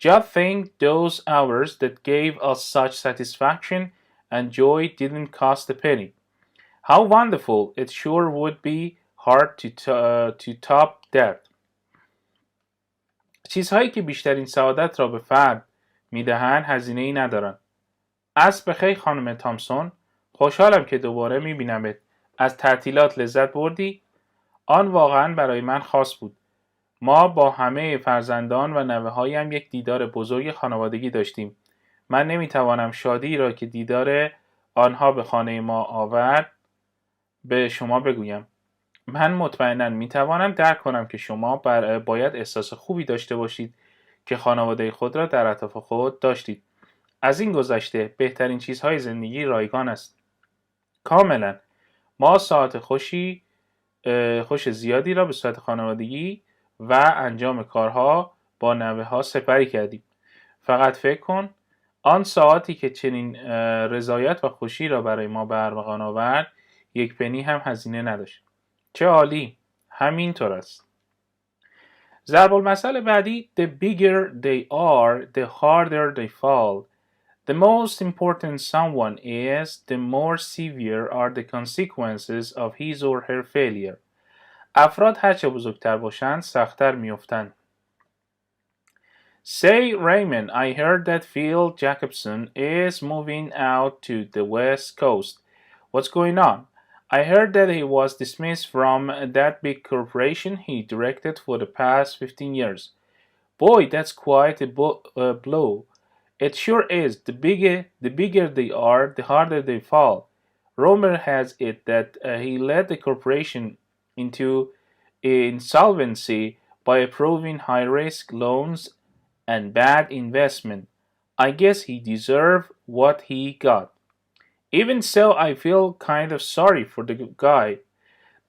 Just think those hours that gave us such satisfaction and joy didn't cost a penny. How wonderful. It sure would be hard to top that. چیزهایی که بیشترین سعادت را به فرد میدهند هزینه‌ای ندارند. عصر بخیر خانم تامسون. خوشحالم که دوباره میبینمت. از تعطیلات لذت بردی؟ آن واقعا برای من خاص بود. ما با همه فرزندان و نوه‌هایم یک دیدار بزرگ خانوادگی داشتیم. من نمیتوانم شادی را که دیدار آنها به خانه ما آورد به شما بگویم. من مطمئنا میتوانم درک کنم که شما باید احساس خوبی داشته باشید که خانواده خود را در اطراف خود داشتید. از این گذشته بهترین چیزهای زندگی رایگان است. کاملا. ما ساعت خوش زیادی را به صورت خانوادگی و انجام کارها با نوه ها سپری کردیم. فقط فکر کن آن ساعتی که چنین رضایت و خوشی را برای ما به ارمغان آورد یک پنی هم هزینه نداشت. چه عالی. همینطور است. ضرب المثل بعدی The bigger they are, the harder they fall. The most important someone is, the more severe are the consequences of his or her failure. افراد هرچه بزرگتر باشند سخت‌تر می‌افتند. Say, Raymond, I heard that Phil Jacobson is moving out to the West Coast. What's going on? I heard that he was dismissed from that big corporation he directed for the past 15 years. Boy, that's quite a blow. It sure is. The bigger they are, the harder they fall. Rumor has it that he led the corporation into insolvency by approving high-risk loans and bad investment. I guess he deserved what he got. Even so, I feel kind of sorry for the guy.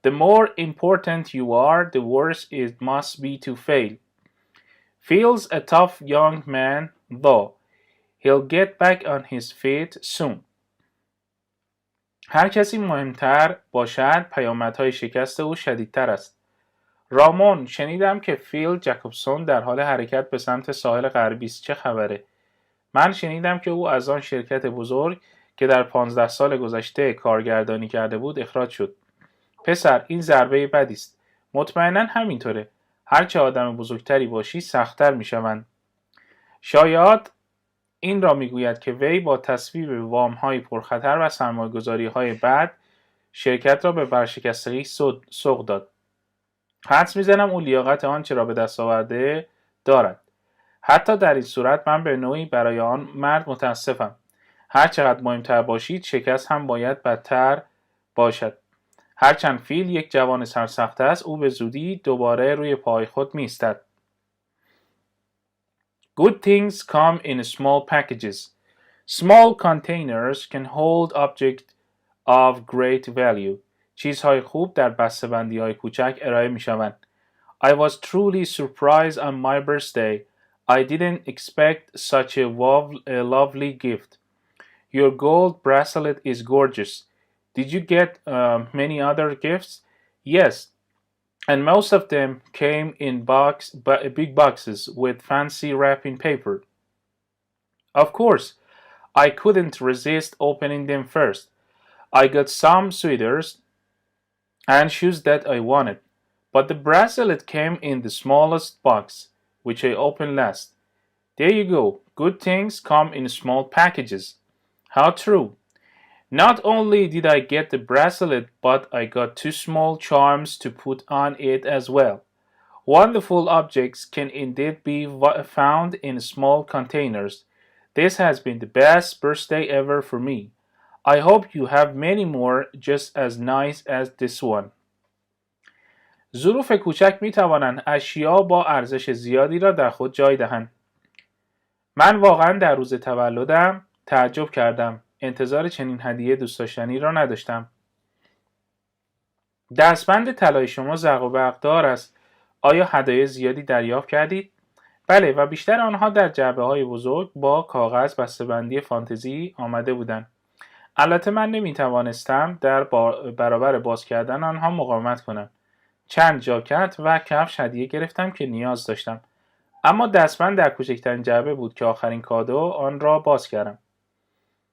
The more important you are, the worse it must be to fail. Phil's a tough young man, though. He'll get back on his feet soon. هر کسی مهمتر باشد پیامدهای شکست او شدیدتر است. رامون، شنیدم که فیل جکوبسون در حال حرکت به سمت ساحل غربی است. چه خبره؟ من شنیدم که او از آن شرکت بزرگ که در 15 سال گذشته کارگردانی کرده بود اخراج شد. پسر، این ضربه بدی است. مطمئنا همینطوره. هرچه آدم بزرگتری باشی سخت‌تر میشوند. شایعات این را میگوید که وی با تصویب وام‌های پرخطر و سرمایه‌گذاری‌های بد شرکت را به ورشکستگی سوق داد. حدس میزنم او لیاقت آنچه را به دست آورده دارد. حتی در این صورت من به نوعی برای آن مرد متاسفم. هر چقدر مهمتر باشید شکست هم باید بدتر باشد. هرچند فیل یک جوان سرسخت است، او به زودی دوباره روی پای خود می‌ایستد. Good things come in small packages. Small containers can hold objects of great value. چیزهای خوب در بسته‌بندی‌های کوچک ارائه می‌شوند. I was truly surprised on my birthday. I didn't expect such a lovely gift. Your gold bracelet is gorgeous. Did you get many other gifts? Yes, and most of them came in big boxes with fancy wrapping paper. Of course, I couldn't resist opening them first. I got some sweaters and shoes that I wanted, but the bracelet came in the smallest box, which I opened last. There you go. Good things come in small packages. How true. Not only did I get the bracelet, but I got 2 small charms to put on it as well. Wonderful objects can indeed be found in small containers. This has been the best birthday ever for me. I hope you have many more just as nice as this one. ظروف کوچک می توانند اشیا با ارزش زیادی را در خود جای دهند. من واقعا در روز تولدم تعجب کردم. انتظار چنین هدیه دوست داشتنی را نداشتم. دستبند طلای شما زرق و برق دار است. آیا هدایای زیادی دریافت کردید؟ بله، و بیشتر آنها در جعبه‌های بزرگ با کاغذ بسته‌بندی فانتزی آمده بودند. البته من نمیتوانستم در برابر باز کردن آنها مقاومت کنم. چند جاکت و کفش هدیه گرفتم که نیاز داشتم. اما دستبند در کوچکترین جعبه بود که آخرین کادو آن را باز کردم.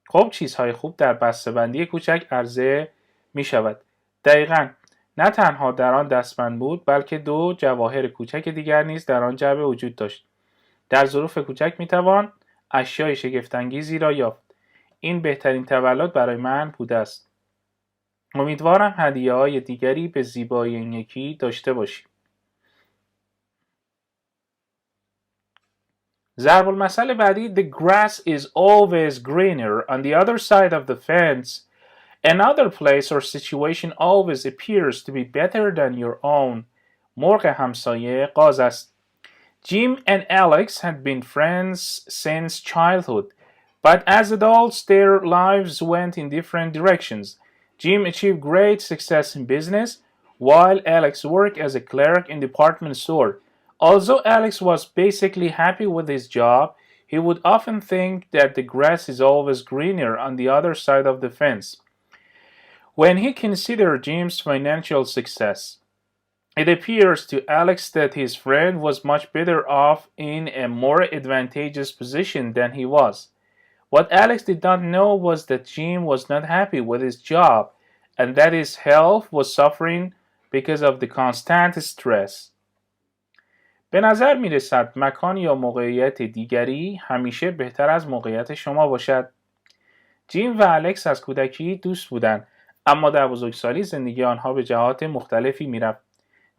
خب چیزهای خوب در بسته‌بندی کوچک عرضه می شود. دقیقاً نه تنها در آن دستبند بود بلکه 2 جواهر کوچک دیگر نیز در آن جعبه وجود داشت. در ظروف کوچک می توان اشیای شگفت‌انگیزی را یافت. این بهترین تولد برای من بوده است. امیدوارم هدیه‌های دیگری به زیبایی این یکی داشته باشی. ضرب المثل بعدی The grass is always greener on the other side of the fence. Another place or situation always appears to be better than your own. مرغ همسایه قاز است. Jim and Alex had been friends since childhood, but as adults their lives went in different directions. Jim achieved great success in business, while Alex worked as a clerk in a department store. Although Alex was basically happy with his job, he would often think that the grass is always greener on the other side of the fence. When he considered Jim's financial success, it appears to Alex that his friend was much better off in a more advantageous position than he was. What Alex did not know was that Jim was not happy with his job and that his health was suffering because of the constant stress. به نظر می رسد مکان یا موقعیت دیگری همیشه بهتر از موقعیت شما باشد. جیم و الکس از کودکی دوست بودند، اما در بزرگسالی زندگی آنها به جهات مختلفی می رفت.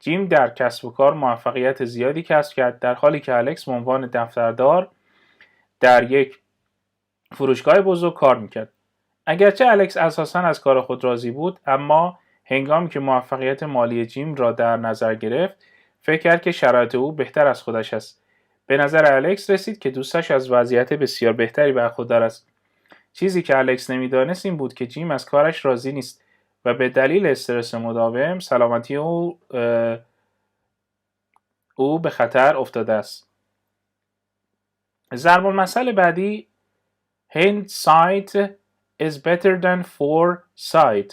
جیم در کسب و کار موفقیت زیادی کسب کرد، در حالی که الکس به عنوان دفتردار در یک فروشگاه بزرگ کار میکرد. اگرچه الکس اساساً از کار خود راضی بود، اما هنگامی که موفقیت مالی جیم را در نظر گرفت، فکر کرد که شرایط او بهتر از خودش است. به نظر الکس رسید که دوستش از وضعیت بسیار بهتری برخوردار است. چیزی که الکس نمیدانست این بود که جیم از کارش راضی نیست و به دلیل استرس مداوم سلامتی او به خطر افتاده است. ضرب المثل بعدی Hindsight is better than foresight.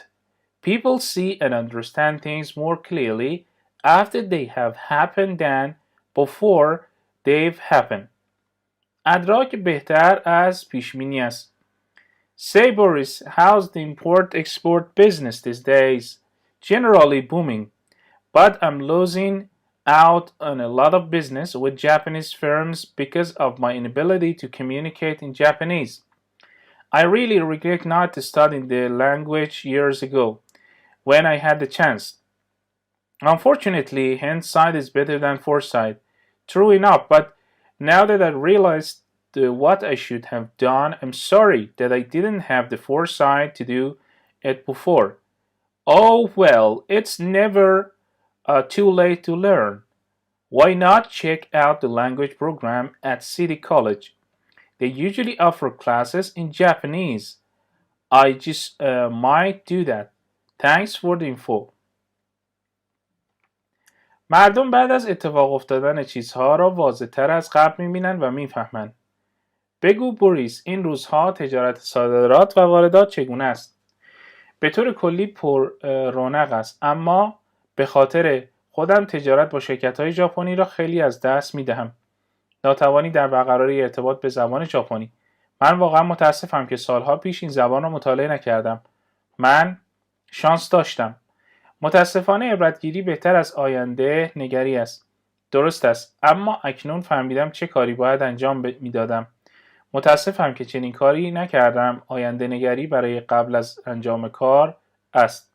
People see and understand things more clearly after they have happened than before they've happened. ادراک بهتر از پیش‌بینی است. Say Boris, how's the import-export business these days? Generally booming, but I'm losing out on a lot of business with Japanese firms because of my inability to communicate in Japanese. I really regret not studying the language years ago when I had the chance. Unfortunately, hindsight is better than foresight. True enough, but now that I realized what I should have done, I'm sorry that I didn't have the foresight to do it before. Oh well, it's never too late to learn. Why not check out the language program at City College? They usually offer classes in Japanese. I just might do that. Thanks for the info. مردم بعد از اتفاق افتادن چیزها را واضح‌تر از قبل می‌بینند و می‌فهمند. بگو بوریس، این روزها تجارت صادرات و واردات چگونه است؟ به طور کلی پر رونق است، اما به خاطر خودم تجارت با شرکت‌های ژاپنی را خیلی از دست می‌دهم. ناتوانی در برقراری ارتباط به زبان ژاپنی. من واقعا متاسفم که سالها پیش این زبان را مطالعه نکردم. من شانس داشتم. متاسفانه عبرتگیری بهتر از آینده نگری است. درست است، اما اکنون فهمیدم چه کاری باید انجام میدادم. متاسفم که چنین کاری نکردم. آینده نگری برای قبل از انجام کار است.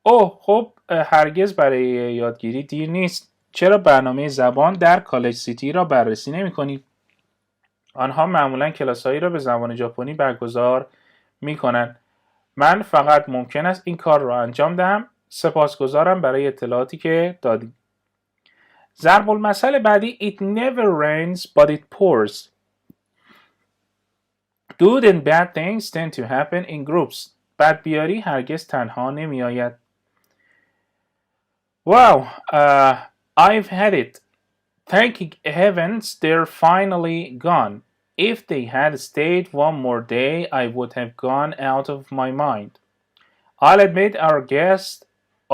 اوه، خب هرگز برای یادگیری دیر نیست. چرا برنامه زبان در کالج سیتی را بررسی نمی کنید؟ آنها معمولا کلاسایی را به زبان ژاپنی برگزار می کنند. من فقط ممکن است این کار را انجام دهم. سپاسگزارم برای اطلاعاتی که دادید. ضرب المثل بعدی It never rains but it pours. Good and bad things tend to happen in groups. بدبیاری هرگز تنها نمی آید. Wow, I've had it. Thank heavens they're finally gone. If they had stayed one more day, I would have gone out of my mind. I'll admit our guests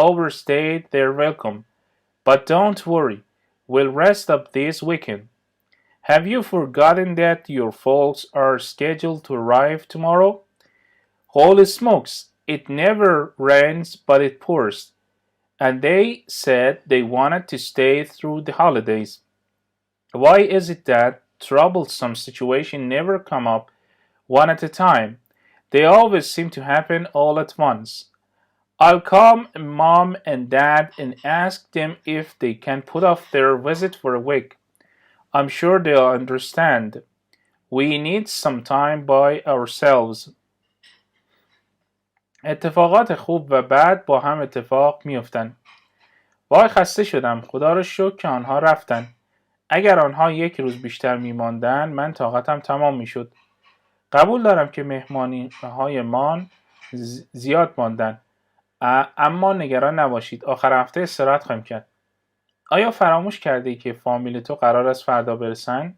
overstayed their welcome, but don't worry, we'll rest up this weekend. Have you forgotten that your folks are scheduled to arrive tomorrow? Holy smokes, it never rains but it pours. And they said they wanted to stay through the holidays. Why is it that troublesome situations never come up one at a time? They always seem to happen all at once. I'll call Mom and Dad and ask them if they can put off their visit for a week. I'm sure they'll understand. We need some time by ourselves. اتفاقات خوب و بد با هم اتفاق میافتند. وای خسته شدم. خدا رو شکر که آنها رفتن. اگر آنها یک روز بیشتر میماندن من طاقتم تمام میشد. قبول دارم که مهمانی هایمان زیاد ماندن. اما نگران نباشید. آخر هفته استراحت خواهیم کرد. آیا فراموش کرده ای که فامیل تو قرار است فردا برسن؟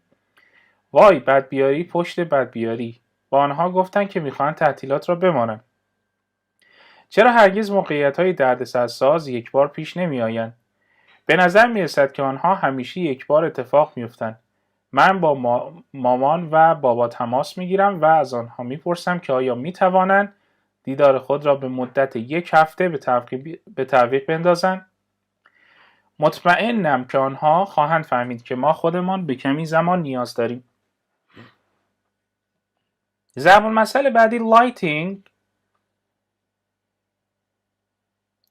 وای بدبیاری پشت بدبیاری. با آنها گفتن که میخوان تعطیلات را بمانند. چرا هرگز موقعیت‌های دردسرساز یک بار پیش نمی‌آیند؟ به نظر می‌رسد که آنها همیشه یک بار اتفاق می‌افتند. من با مامان و بابا تماس می‌گیرم و از آنها می‌پرسم که آیا می‌توانند دیدار خود را به مدت یک هفته به تعویق بندازند؟ مطمئنم که آنها خواهند فهمید که ما خودمان به کمی زمان نیاز داریم. ضرب المثل بعدی lighting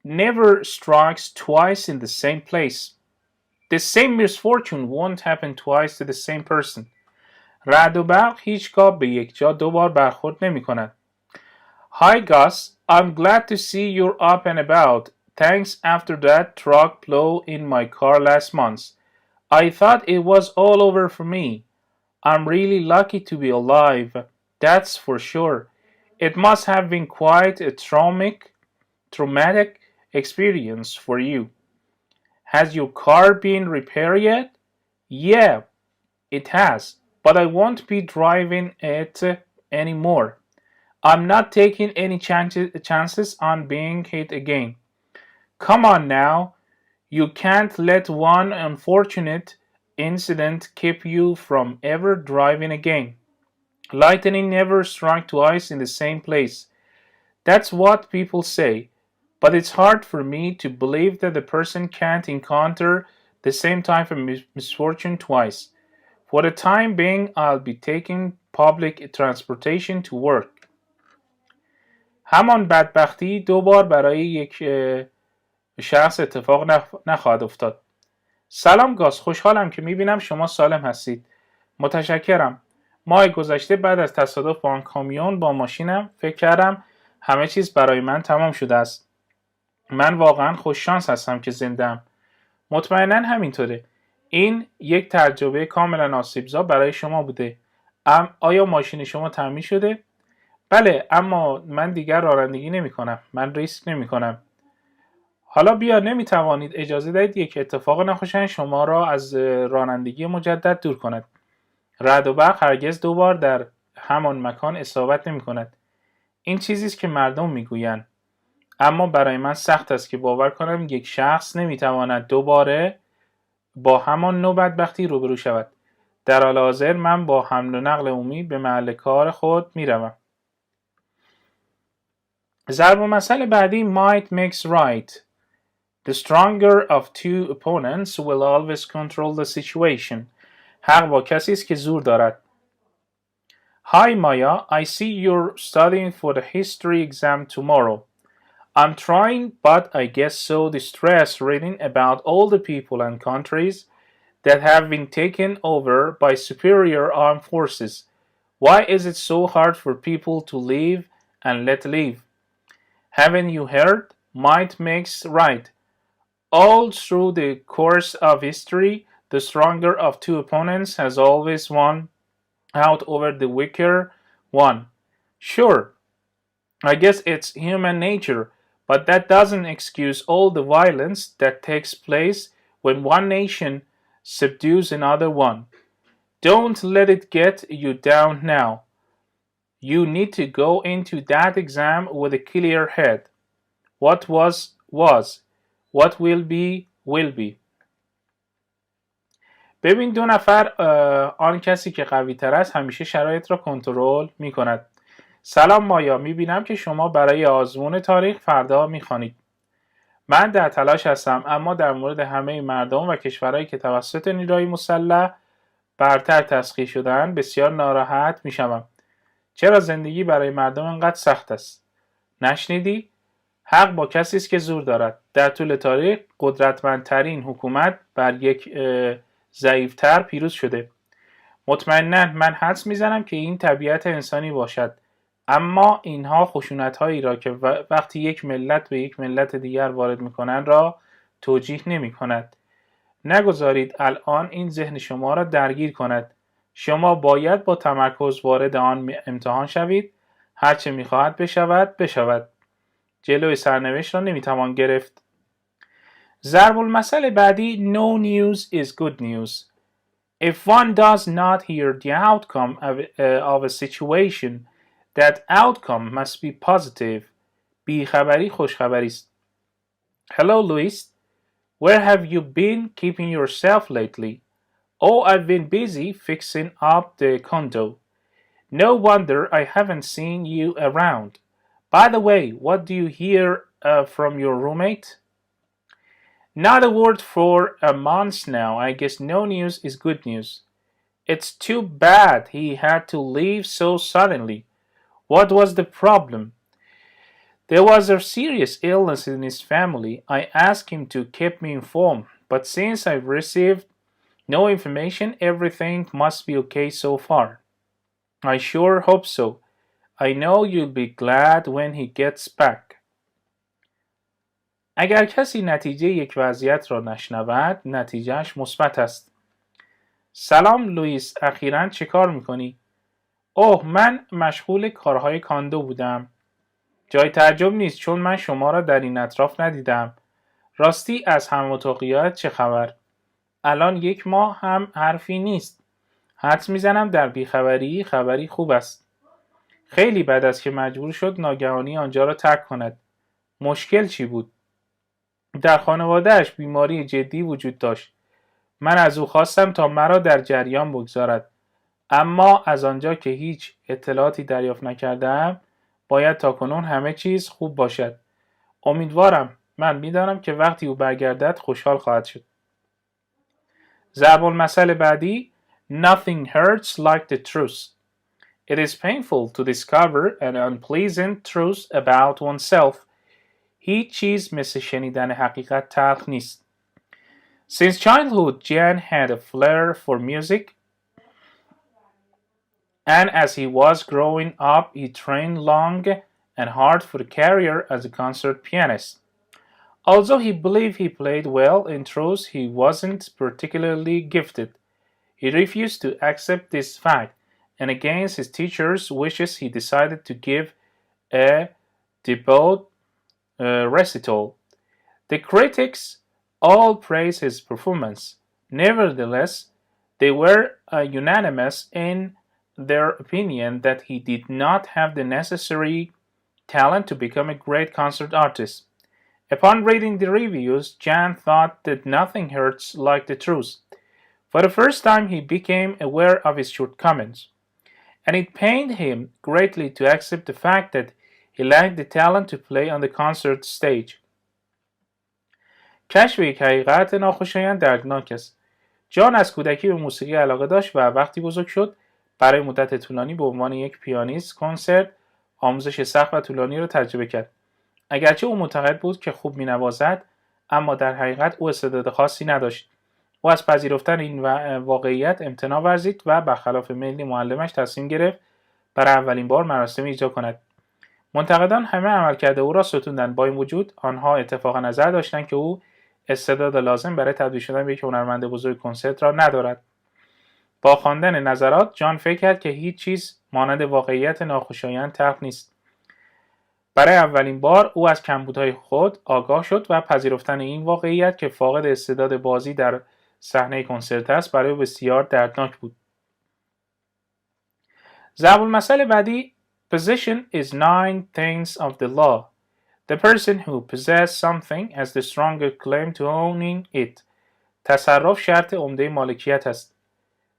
never strikes twice in the same place. The same misfortune won't happen twice to the same person. رعد و برق هیچگاه به یک جا دو بار برخورد نمی کند. Hi Gus, I'm glad to see you're up and about. Thanks after that truck blow in my car last month. I thought it was all over for me. I'm really lucky to be alive. That's for sure. It must have been quite a traumatic experience for you. Has your car been repaired yet? Yeah, it has, but I won't be driving it anymore. I'm not taking any chances on being hit again. Come on now, you can't let one unfortunate incident keep you from ever driving again. Lightning never strikes twice in the same place. That's what people say. But it's hard for me to believe that the person can't encounter the same type of misfortune twice. For the time being, I'll be taking public transportation to work. همان بدبختی دو بار برای یک شخص اتفاق نخواهد افتاد. سلام گاز، خوشحالم که میبینم شما سالم هستید. متشکرم. ماه گذشته بعد از تصادف با آن کامیون با ماشینم فکر کردم همه چیز برای من تمام شده است. من واقعا خوش شانس هستم که زنده‌ام. مطمئناً همینطوره. این یک تجربه کاملا آسیبزا برای شما بوده. آیا ماشین شما تعمیر شده؟ بله، اما من دیگر رانندگی نمی کنم. من ریسک نمی کنم. حالا بیا، نمی توانید اجازه دهید یک اتفاق ناخوشایند شما را از رانندگی مجدد دور کند. رعد و برق هرگز دو بار در همان مکان اصابت نمی کند. این چیزی است که مردم می گویند. اما برای من سخت است که باور کنم یک شخص نمیتواند دوباره با همان نوع بدبختی روبرو شود. در حال حاضر من با حمل و نقل عمومی به محل کار خود میروم. ضرب المثل بعدی might makes right. The stronger of two opponents will always control the situation. حق با کسی است که زور دارد. Hi Maya, I see you're studying for the history exam tomorrow. I'm trying, but I get so distressed reading about all the people and countries that have been taken over by superior armed forces. Why is it so hard for people to live and let live? Haven't you heard? Might makes right. All through the course of history, the stronger of two opponents has always won out over the weaker one. Sure, I guess it's human nature. But that doesn't excuse all the violence that takes place when one nation subdues another one. Don't let it get you down now. You need to go into that exam with a clear head. What was, was. What will be, will be. ببین دو نفر آن کسی که قوی تر است همیشه شرایط را کنترل می کند. سلام مایا، می بینم که شما برای آزمون تاریخ فردا می خوانید. من در تلاش هستم، اما در مورد همه مردم و کشورهایی که توسط نیروهای مسلح برتر تسخیر شده‌اند بسیار ناراحت می شوم. چرا زندگی برای مردم انقدر سخت است؟ نشنیدی؟ حق با کسی است که زور دارد. در طول تاریخ قدرتمندترین حکومت بر یک ضعیفتر پیروز شده. مطمئناً من حدس میزنم که این طبیعت انسانی باشد، اما اینها خشونت‌هایی را که وقتی یک ملت به یک ملت دیگر وارد می‌کنند را توجیه نمی‌کند. نگذارید الان این ذهن شما را درگیر کند. شما باید با تمرکز وارد آن امتحان شوید. هرچه می‌خواهد بشود. جلوی سرنوشت را نمی‌توان گرفت. ضرب المثل بعدی no news is good news. If one does not hear the outcome of a situation, that outcome must be positive. بیخبری خوشخبری است. Hello Louis. Where have you been keeping yourself lately? Oh, I've been busy fixing up the condo. No wonder I haven't seen you around. By the way, what do you hear from your roommate? Not a word for a month now. I guess no news is good news. It's too bad he had to leave so suddenly. What was the problem? There was a serious illness in his family. I asked him to keep me informed, but since I've received no information, everything must be okay so far. I sure hope so. I know you'll be glad when he gets back. اگر کسی نتیجه یک وضعیت را نشنود، نتیجهش مثبت است. سلام لوئیس، اخیراً چه کار میکنی؟ اوه، من مشغول کارهای کاندو بودم. جای تعجب نیست چون من شما را در این اطراف ندیدم. راستی از هم اتاقیات چه خبر؟ الان 1 ماه هم حرفی نیست. حدس میزنم در بیخبری خبری خوب است. خیلی بد است که مجبور شد ناگهانی آنجا را ترک کند. مشکل چی بود؟ در خانواده‌اش بیماری جدی وجود داشت. من از او خواستم تا مرا در جریان بگذارد. اما از آنجا که هیچ اطلاعاتی دریافت نکردم، باید تاکنون همه چیز خوب باشد. امیدوارم. من میدانم که وقتی او برگردد خوشحال خواهد شد. ضرب المثل بعدی Nothing hurts like the truth. It is painful to discover an unpleasant truth about oneself. هیچ چیز مثل شنیدن حقیقت تلخ نیست. Since childhood, Jan had a flair for music, and as he was growing up, he trained long and hard for a career as a concert pianist. Although he believed he played well, in truth, he wasn't particularly gifted. He refused to accept this fact, and against his teacher's wishes, he decided to give a debut recital. The critics all praised his performance. Nevertheless, they were unanimous in their opinion that he did not have the necessary talent to become a great concert artist. Upon reading the reviews, Jan thought that nothing hurts like the truth. For the first time, he became aware of his shortcomings, and it pained him greatly to accept the fact that he lacked the talent to play on the concert stage. کشف یک حقیقت ناخوشایند دردناک است. جان از کودکی به موسیقی علاقه داشت و وقتی بزرگ شد برای مدت طولانی به عنوان یک پیانیست کنسرت آموزش سخت و طولانی را تجربه کرد. اگرچه او معتقد بود که خوب می‌نوازد، اما در حقیقت او استعداد خاصی نداشت. او از پذیرفتن این واقعیت امتناع ورزید و برخلاف میل معلمش تصمیم گرفت برای اولین بار مراسم اجرا کند. منتقدان همه عملکرد او را ستودند. با این وجود آنها اتفاق نظر داشتند که او استعداد لازم برای تبدیل شدن به یک هنرمند بزرگ کنسرت را ندارد. با خواندن نظرات جان فکر کرد که هیچ چیز مانند واقعیت ناخوشایند تلخ نیست. برای اولین بار او از کمبودهای خود آگاه شد و پذیرفتن این واقعیت که فاقد استعداد بازی در صحنه کنسرت است برای او بسیار دردناک بود. ضرب المثل بعدی Possession is 9 tenths of the law. The person who possesses something has the stronger claim to owning it. تصرف شرط عمده مالکیت است.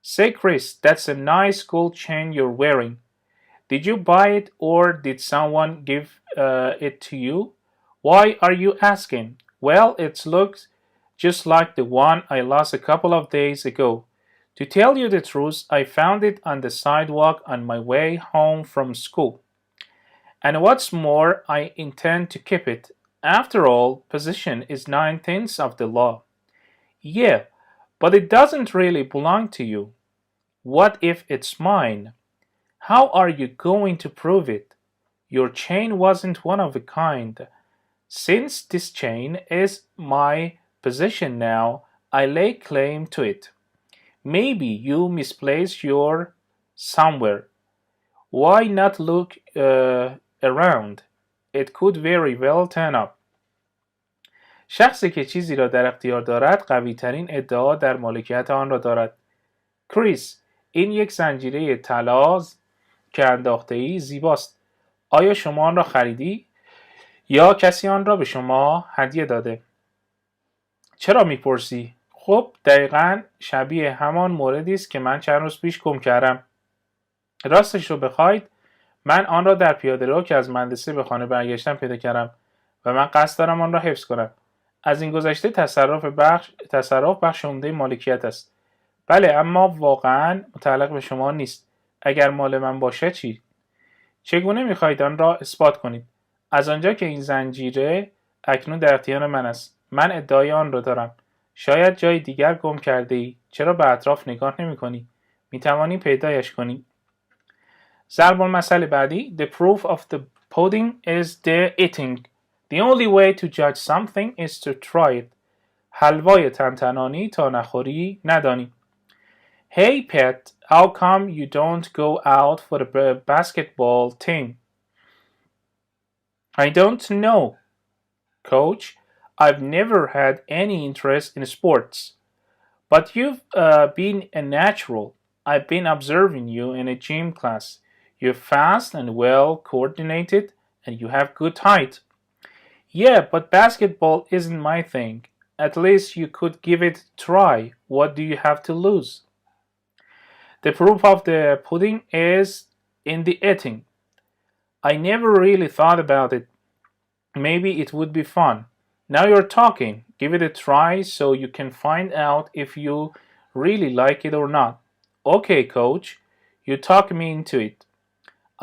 Say Chris, that's a nice gold chain you're wearing. Did you buy it or did someone give it to you? Why are you asking? Well, it looks just like the one I lost a couple of days ago. To tell you the truth, I found it on the sidewalk on my way home from school. And what's more, I intend to keep it. After all, possession is 9 tenths of the law. Yeah, but it doesn't really belong to you. What if it's mine? How are you going to prove it? Your chain wasn't one of a kind. Since this chain is my possession now, I lay claim to it. Maybe you misplaced yours somewhere. Why not look around? It could very well turn up. شخصی که چیزی را در اختیار دارد قوی ترین ادعا در مالکیت آن را دارد. کریس، این یک زنجیره طلا که انداخته‌ای زیباست. آیا شما آن را خریدی یا کسی آن را به شما هدیه داده؟ چرا میپرسی؟ خب دقیقاً شبیه همان موردی است که من چند روز پیش گم کردم. راستش رو بخواید من آن را در پیاده‌رو که از مدرسه به خانه برگشتم پیدا کردم و من قصد دارم آن را حفظ کنم. از این گذشته تصرف بخش عمده مالکیت است. بله، اما واقعاً متعلق به شما نیست. اگر مال من باشه چی؟ چگونه می‌خواهید آن را اثبات کنید؟ از آنجا که این زنجیره اکنون در اختیار من است، من ادعای آن را دارم. شاید جای دیگر گم کرده ای. چرا به اطراف نگاه نمی کنی؟ می توانی پیدایش کنی. ضرب المثل بعدی The proof of the pudding is the eating. The only way to judge something is to try it. حلوای تنتنانی تا نخوری ندانی. Hey pet, how come you don't go out for the basketball team? I don't know, coach. I've never had any interest in sports. But you've been a natural. I've been observing you in a gym class. You're fast and well coordinated, and you have good height. Yeah, but basketball isn't my thing. At least you could give it a try. What do you have to lose? The proof of the pudding is in the eating. I never really thought about it. Maybe it would be fun. Now you're talking. Give it a try so you can find out if you really like it or not. Okay, coach. You talk me into it.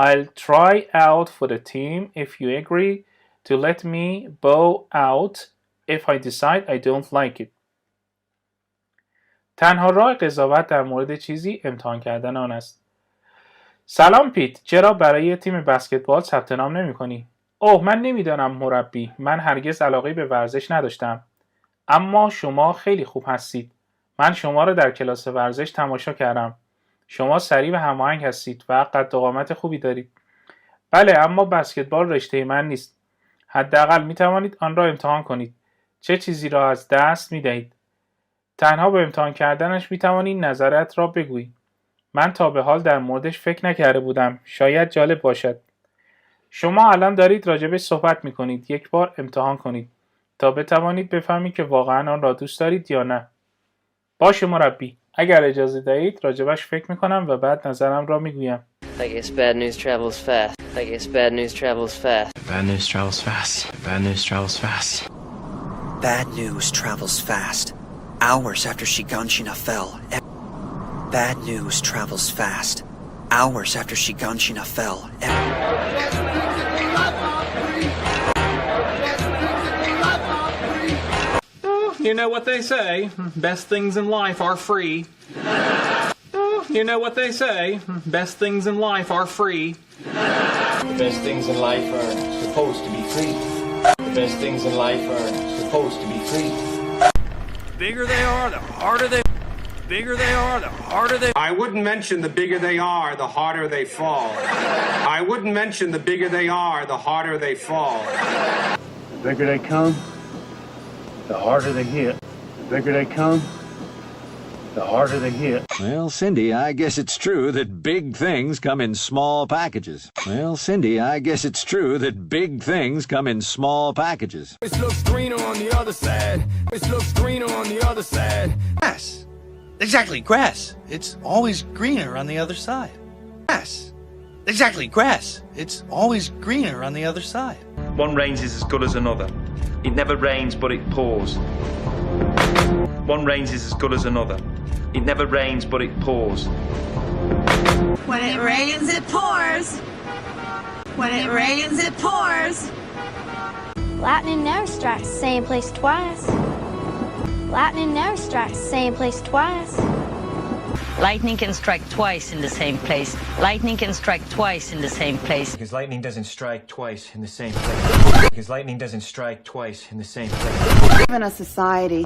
I'll try out for the team if you agree to let me bow out if I decide I don't like it. تنها راه قضاوت در مورد چیزی امتحان کردن آن است. سلام پیت، چرا برای تیم بسکتبال ثبت نام نمی‌کنی؟ اوه، من نمیدانم مربی. من هرگز علاقه به ورزش نداشتم. اما شما خیلی خوب هستید. من شما را در کلاس ورزش تماشا کردم. شما سریع و هماهنگ هستید و قد و قامت خوبی دارید. بله، اما بسکتبال رشته من نیست. حداقل می توانید آن را امتحان کنید. چه چیزی را از دست می دهید؟ تنها با امتحان کردنش می توانید نظرت را بگویید. من تا به حال در موردش فکر نکرده بودم. شاید جالب باشد. شما الان دارید راجبش صحبت می کنید. یک بار امتحان کنید تا بتوانید بفهمید که واقعا آن را دوست دارید یا نه. باشه مربی. اگر اجازه دهید راجبش فکر می کنم و بعد نظرم را می گویم. I guess bad news travels fast. I guess bad news travels fast. Bad news travels fast. Bad news travels fast. Bad news travels fast. Hours after Shiganshina fell. Bad news travels fast. Hours after Shiganshina fell. You know what they say, best things in life are free. You know what they say, best things in life are free. The best things in life are supposed to be free. The best things in life are supposed to be free. Bigger they are, the harder they... Bigger they are, the harder they... I wouldn't mention the bigger they are, the harder they fall. I wouldn't mention the bigger they are, the harder they fall. The bigger they come, the harder they hit. The bigger they come, the harder they hit. Well, Cindy, I guess it's true that big things come in small packages. Well, Cindy, I guess it's true that big things come in small packages. It looks greener on the other side. It looks greener on the other side. Grass. Exactly, grass. It's always greener on the other side. Grass. Exactly, grass. It's always greener on the other side. One rains is as good as another. It never rains, but it pours. One rains is as good as another. It never rains, but it pours. When it rains, it pours. When it rains, it pours. Lightning never strikes the same place twice. Lightning never strikes the same place twice. Lightning can strike twice in the same place. Lightning can strike twice in the same place. Because lightning doesn't strike twice in the same place. Because lightning doesn't strike twice in the same place. In a society,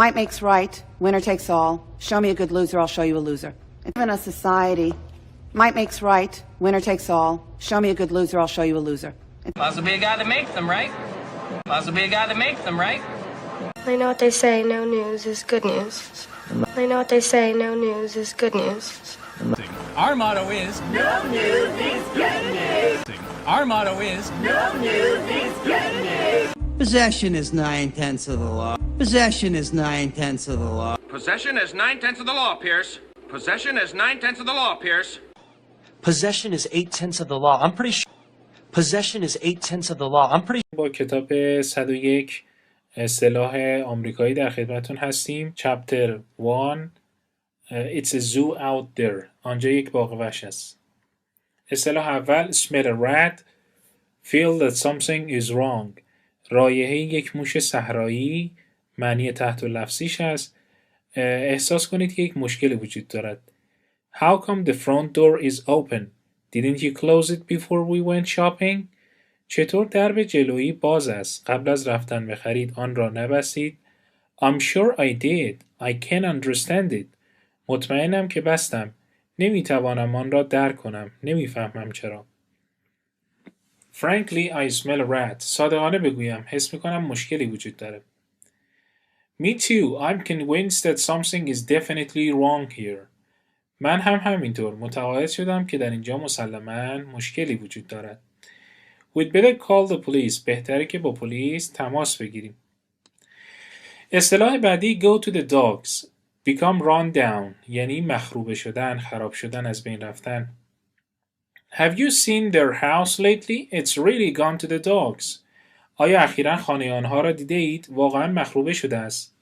might makes right, winner takes all. Show me a good loser, I'll show you a loser. In a society, might makes right, winner takes all. Show me a good loser, I'll show you a loser. Might as well be a guy that makes them, right? Might as well be a guy that makes them, right? I know what they say, no news is good news. I know what they say, no news is good news. Our motto is No news is good news. Our motto is No news is good news. Possession is 9/10 of the law. Possession is 9/10 of the law. Possession is 9/10 of the law, Pierce. Possession is 9/10 of the law, Pierce. Possession is 8/10 of the law. I'm pretty sure. Possession is 8/10 of the law. I'm pretty با کتاب 101 اصطلاح آمریکایی در خدمتون هستیم. چپتر 1 It's a zoo out there. آنجا یک باغ وحش است. اصطلاح اول smell a rat, feel that something is wrong. رایحه یک موش صحرایی، معنی تحت لفظیش است. احساس کنید که یک مشکلی وجود دارد. How come the front door is open? Didn't you close it before we went shopping? چطور درب جلویی باز است؟ قبل از رفتن به خرید آن را نبستید؟ I'm sure I did. I can't understand it. مطمئنم که بستم. نمیتوانم آن را درک کنم. نمیفهمم چرا. Frankly, I smell a rat. صادقانه بگویم حس میکنم مشکلی وجود داره. Me too. I'm convinced that something is definitely wrong here. من هم همینطور متقاعد شدم که در اینجا مسلماً مشکلی وجود دارد. We'd better call the police. بهتره که با پلیس تماس بگیریم. اصطلاح بعدی go to the dogs. Become run down. یعنی مخروبه شدن، خراب شدن، از بین رفتن. Have you seen their house lately? It's really gone to the dogs. آیا اخیراً خانه آنها را دیده اید؟ واقعاً مخروبه شده است.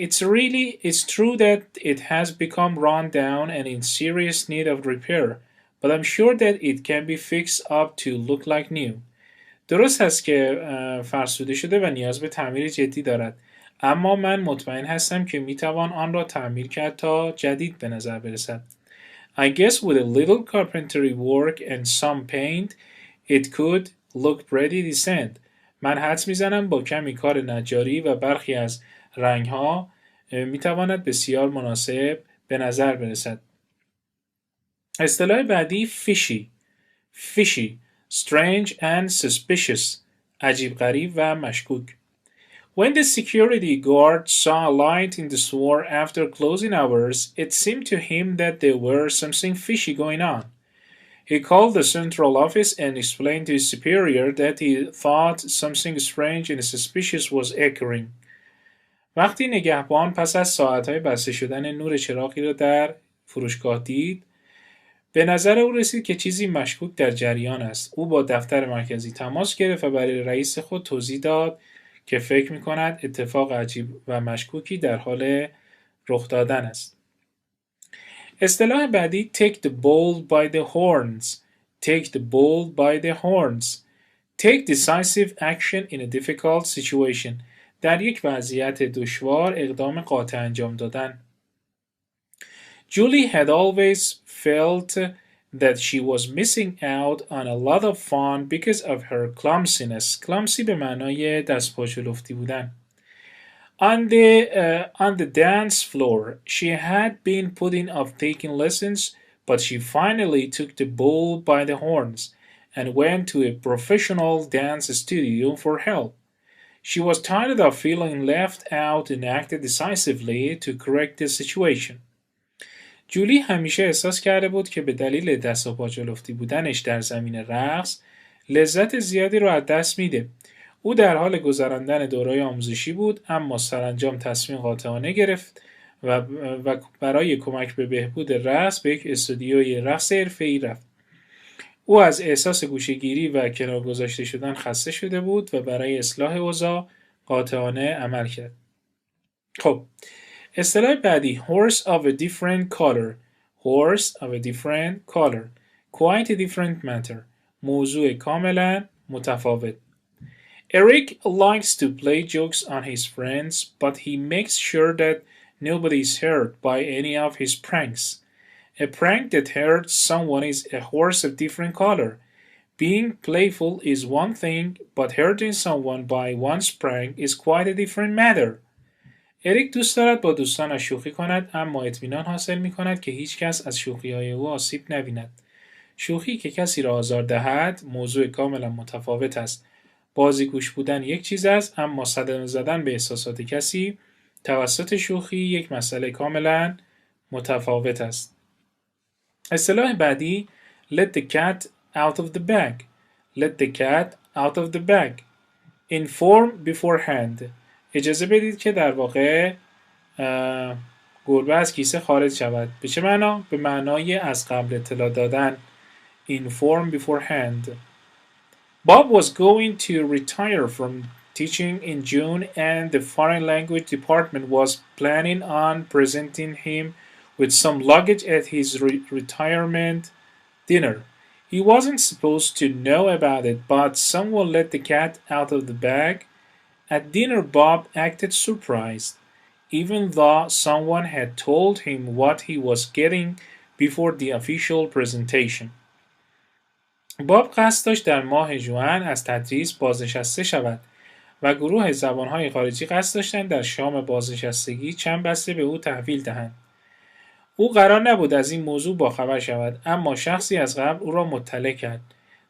It's true that it has become run down and in serious need of repair. But I'm sure that it can be fixed up to look like new. درست است که فرسوده شده و نیاز به تعمیر جدی دارد. اما من مطمئن هستم که میتوان آن را تعمیر کرد تا جدید به نظر برسد. I guess with a little carpentry work and some paint, it could look pretty decent. من حدس میزنم با کمی کار نجاری و برخی از رنگ‌ها میتواند بسیار مناسب به نظر برسد. اصطلاح بعدی fishy, strange and suspicious, عجیب غریب و مشکوک. When the security guard saw a light in the store after closing hours, it seemed to him that there were something fishy going on. He called the central office and explained to his superior that he thought something strange and suspicious was occurring. وقتی نگهبان پس از ساعتهای بسته شدن نور چراغی را در فروشگاه دید، به نظر او رسید که چیزی مشکوک در جریان است. او با دفتر مرکزی تماس گرفت و برای رئیس خود توضیح داد که فکر می‌کند اتفاق عجیب و مشکوکی در حال رخ دادن است. اصطلاح بعدی take the bull by the horns. Take the bull by the horns. Take decisive action in a difficult situation. در یک wضعیت دشوار اقدام قاطع انجام دادن. Julie had always felt that she was missing out on a lot of fun because of her clumsiness. Clumsy به معنای دستپاچلفتی بودن. On the dance floor, she had been putting off taking lessons, but she finally took the bull by the horns and went to a professional dance studio for help. She was tired of feeling left out and acted decisively to correct the situation. جولی همیشه احساس کرده بود که به دلیل دست و پا جلفتی بودنش در زمین رقص لذت زیادی رو از دست میده. او در حال گذراندن دوره آموزشی بود، اما سرانجام تصمیم قاطعانه گرفت و برای کمک به بهبود رقص به یک استودیوی رقص حرفه‌ای رفت. او از احساس گوشه‌گیری و کنار گذاشته شدن خسته شده بود و برای اصلاح اوضاع قاطعانه عمل کرد. خب، اصطلاح بعدی horse of a different color. Horse of a different color. Quite a different matter. موضوع کاملا متفاوت. Eric likes to play jokes on his friends, but he makes sure that nobody is hurt by any of his pranks. A prank that hurts someone is a horse of different color. Being playful is one thing, but hurting someone by one's prank is quite a different matter. اریک دوست دارد با دوستانش شوخی کند، اما اطمینان حاصل می کند که هیچ کس از شوخی‌های او آسیب نبیند. شوخی که کسی را آزار دهد موضوع کاملا متفاوت است. بازیگوش بودن یک چیز است، اما صدمه زدن به احساسات کسی توسط شوخی یک مسئله کاملا متفاوت است. اصطلاح بعدی let the cat out of the bag. Let the cat out of the bag. Inform beforehand. اجازه بدید که در واقع گربه از کیسه خارج شود. به چه معنا؟ به معنای از قبل اطلاع دادن. Inform beforehand. Bob was going to retire from teaching in June and the foreign language department was planning on presenting him with some luggage at his retirement dinner. He wasn't supposed to know about it, but someone let the cat out of the bag. At dinner, Bob acted surprised, even though someone had told him what he was getting before the official presentation. باب قصد داشت در ماه ژوئن از تدریس بازنشسته شود و گروه زبانهای خارجی قصد داشتند در شام بازنشستگی چند بسته به او تحویل دهند. او قرار نبود از این موضوع باخبر شود، اما شخصی از قبل او را مطلع کرد.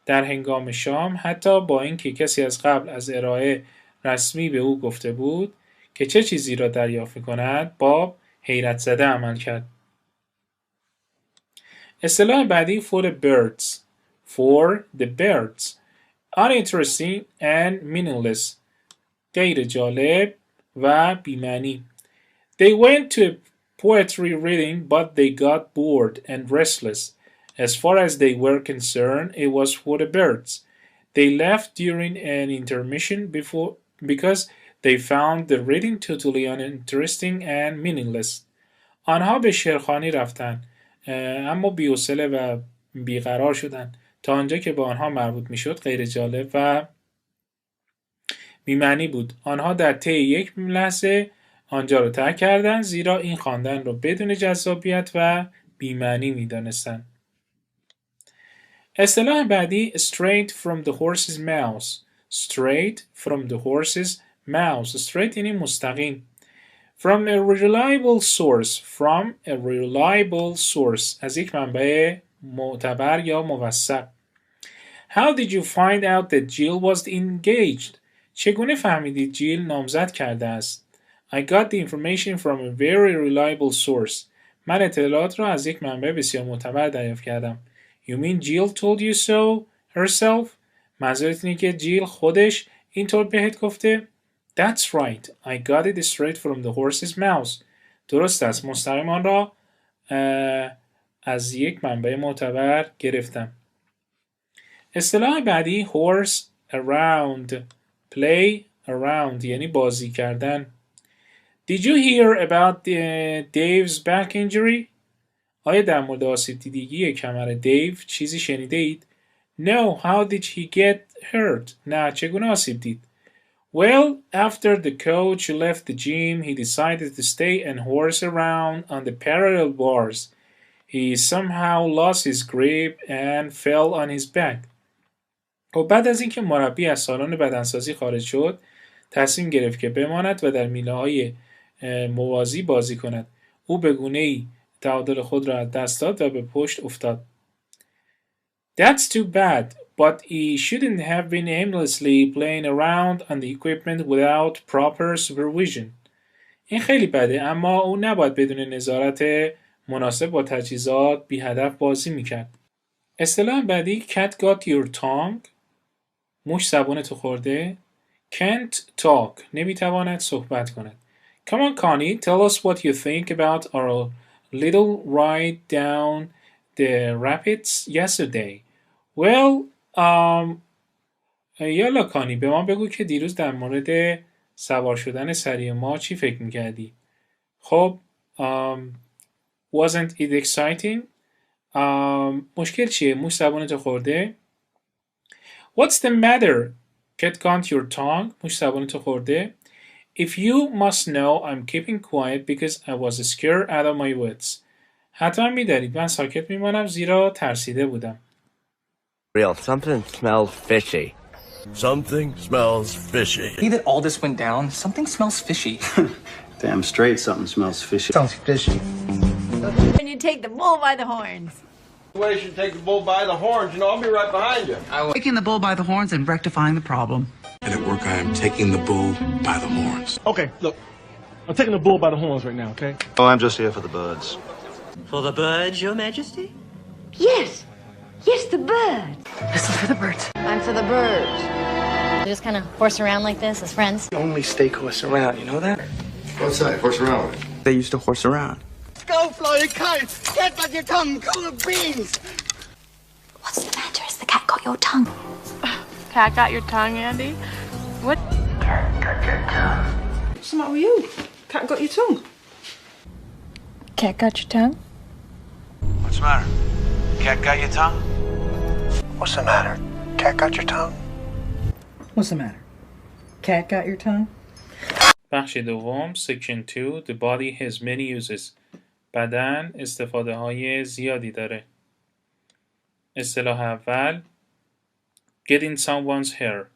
در هنگام شام، حتی با اینکه کسی از قبل از ارائه رسمی به او گفته بود که چه چیزی را دریافت می‌کند، باب حیرت زده عمل کرد. اصطلاح بعدی for the birds. For the birds. Uninteresting and meaningless. غیر جالب و بی‌معنی. They went to a poetry reading, but they got bored and restless. As far as they were concerned, it was for the birds. They left during an intermission because they found the reading totally uninteresting and meaningless. آنها به شعرخوانی رفتند، اما بی‌حوصله و بیقرار شدند تا آنجا که به آنها مربوط میشد غیر جالب و بی‌معنی بود. آنها در طی یک لحظه آنجا را ترک کردند، زیرا این خواندن را بدون جذابیت و بی‌معنی می‌دانستند. اصطلاح بعدی straight from the horse's mouth. Straight from the horse's mouth. Straight یعنی مستقیم. From a reliable source. From a reliable source. از یک منبع معتبر یا موثق. How did you find out that Jill was engaged? چگونه فهمیدید جیل نامزد کرده است؟ I got the information from a very reliable source. من اطلاعات را از یک منبع بسیار معتبر دریافت کردم. You mean Jill told you so herself? منظورت اینه که جیل خودش اینطور بهت گفته؟ That's right. I got it straight from the horse's mouth. درست است. مستقیم آن را از یک منبع معتبر گرفتم. اصطلاح بعدی horse around. Play around یعنی بازی کردن. Did you hear about Dave's back injury? آیا در مورد آسیب دیدگی کمر دیو چیزی شنیده اید؟ No, how did he get hurt? نه، چگونه آسیب دید؟ Well, after the coach left the gym, he decided to stay and horse around on the parallel bars. He somehow lost his grip and fell on his back. و بعد از اینکه مربی از سالن بدنسازی خارج شد، تصمیم گرفت که بماند و در میله‌های موازی بازی کند. او به گونه‌ای تعادل خود را از دست داد و به پشت افتاد. That's too bad. but he shouldn't have been aimlessly playing around on the equipment without proper supervision. این خیلی بده، اما او نباید بدون نظارت مناسب با تجهیزات بی هدف بازی میکرد. اصطلاح بعدی cat got your tongue. موش زبونتو خورده. Can't talk. نمیتواند صحبت کند. Come on, Connie, tell us what you think about our little ride down the rapids yesterday. Well, یالا کانی، به ما بگو که دیروز در مورد سوار شدن سریع ما چی فکر میکردی؟ خب wasn't it exciting؟ مشکل چیه؟ موش زبونتو خورده؟ What's the matter? Cat got your tongue. موش زبونتو خورده؟ If you must know, I'm keeping quiet because I was scared out of my wits. حتما میدانید من ساکت میمانم زیرا ترسیده بودم. Real, something smells fishy. Something smells fishy. See that all this went down? Something smells fishy. Damn straight something smells fishy. Sounds fishy. When you take the bull by the horns. Well, you should take the bull by the horns. You know, I'll be right behind you. Taking the bull by the horns and rectifying the problem. And at work, I am taking the bull by the horns. Okay, look. I'm taking the bull by the horns right now, okay? Oh, I'm just here for the birds. For the birds, Your Majesty? Yes. Yes, the bird. This is for the birds. I'm for the birds. Just kind of horse around like this as friends. Only steak horse around, you know that? What's that? Horse around with it. They used to horse around. Go fly a kite. Get back your tongue. Cool of beans. What's the matter? Has the cat got your tongue? Cat got your tongue, Andy? What? Cat got your tongue. What's the matter with you? Cat got your tongue. Cat got your tongue? What's the matter? Cat got your tongue? What's the matter? Cat got your tongue? What's the matter? Cat got your tongue? بخش دوم Section 2 The body has many uses. بدن استفاده های زیادی داره. اصطلاح اول Get in someone's hair.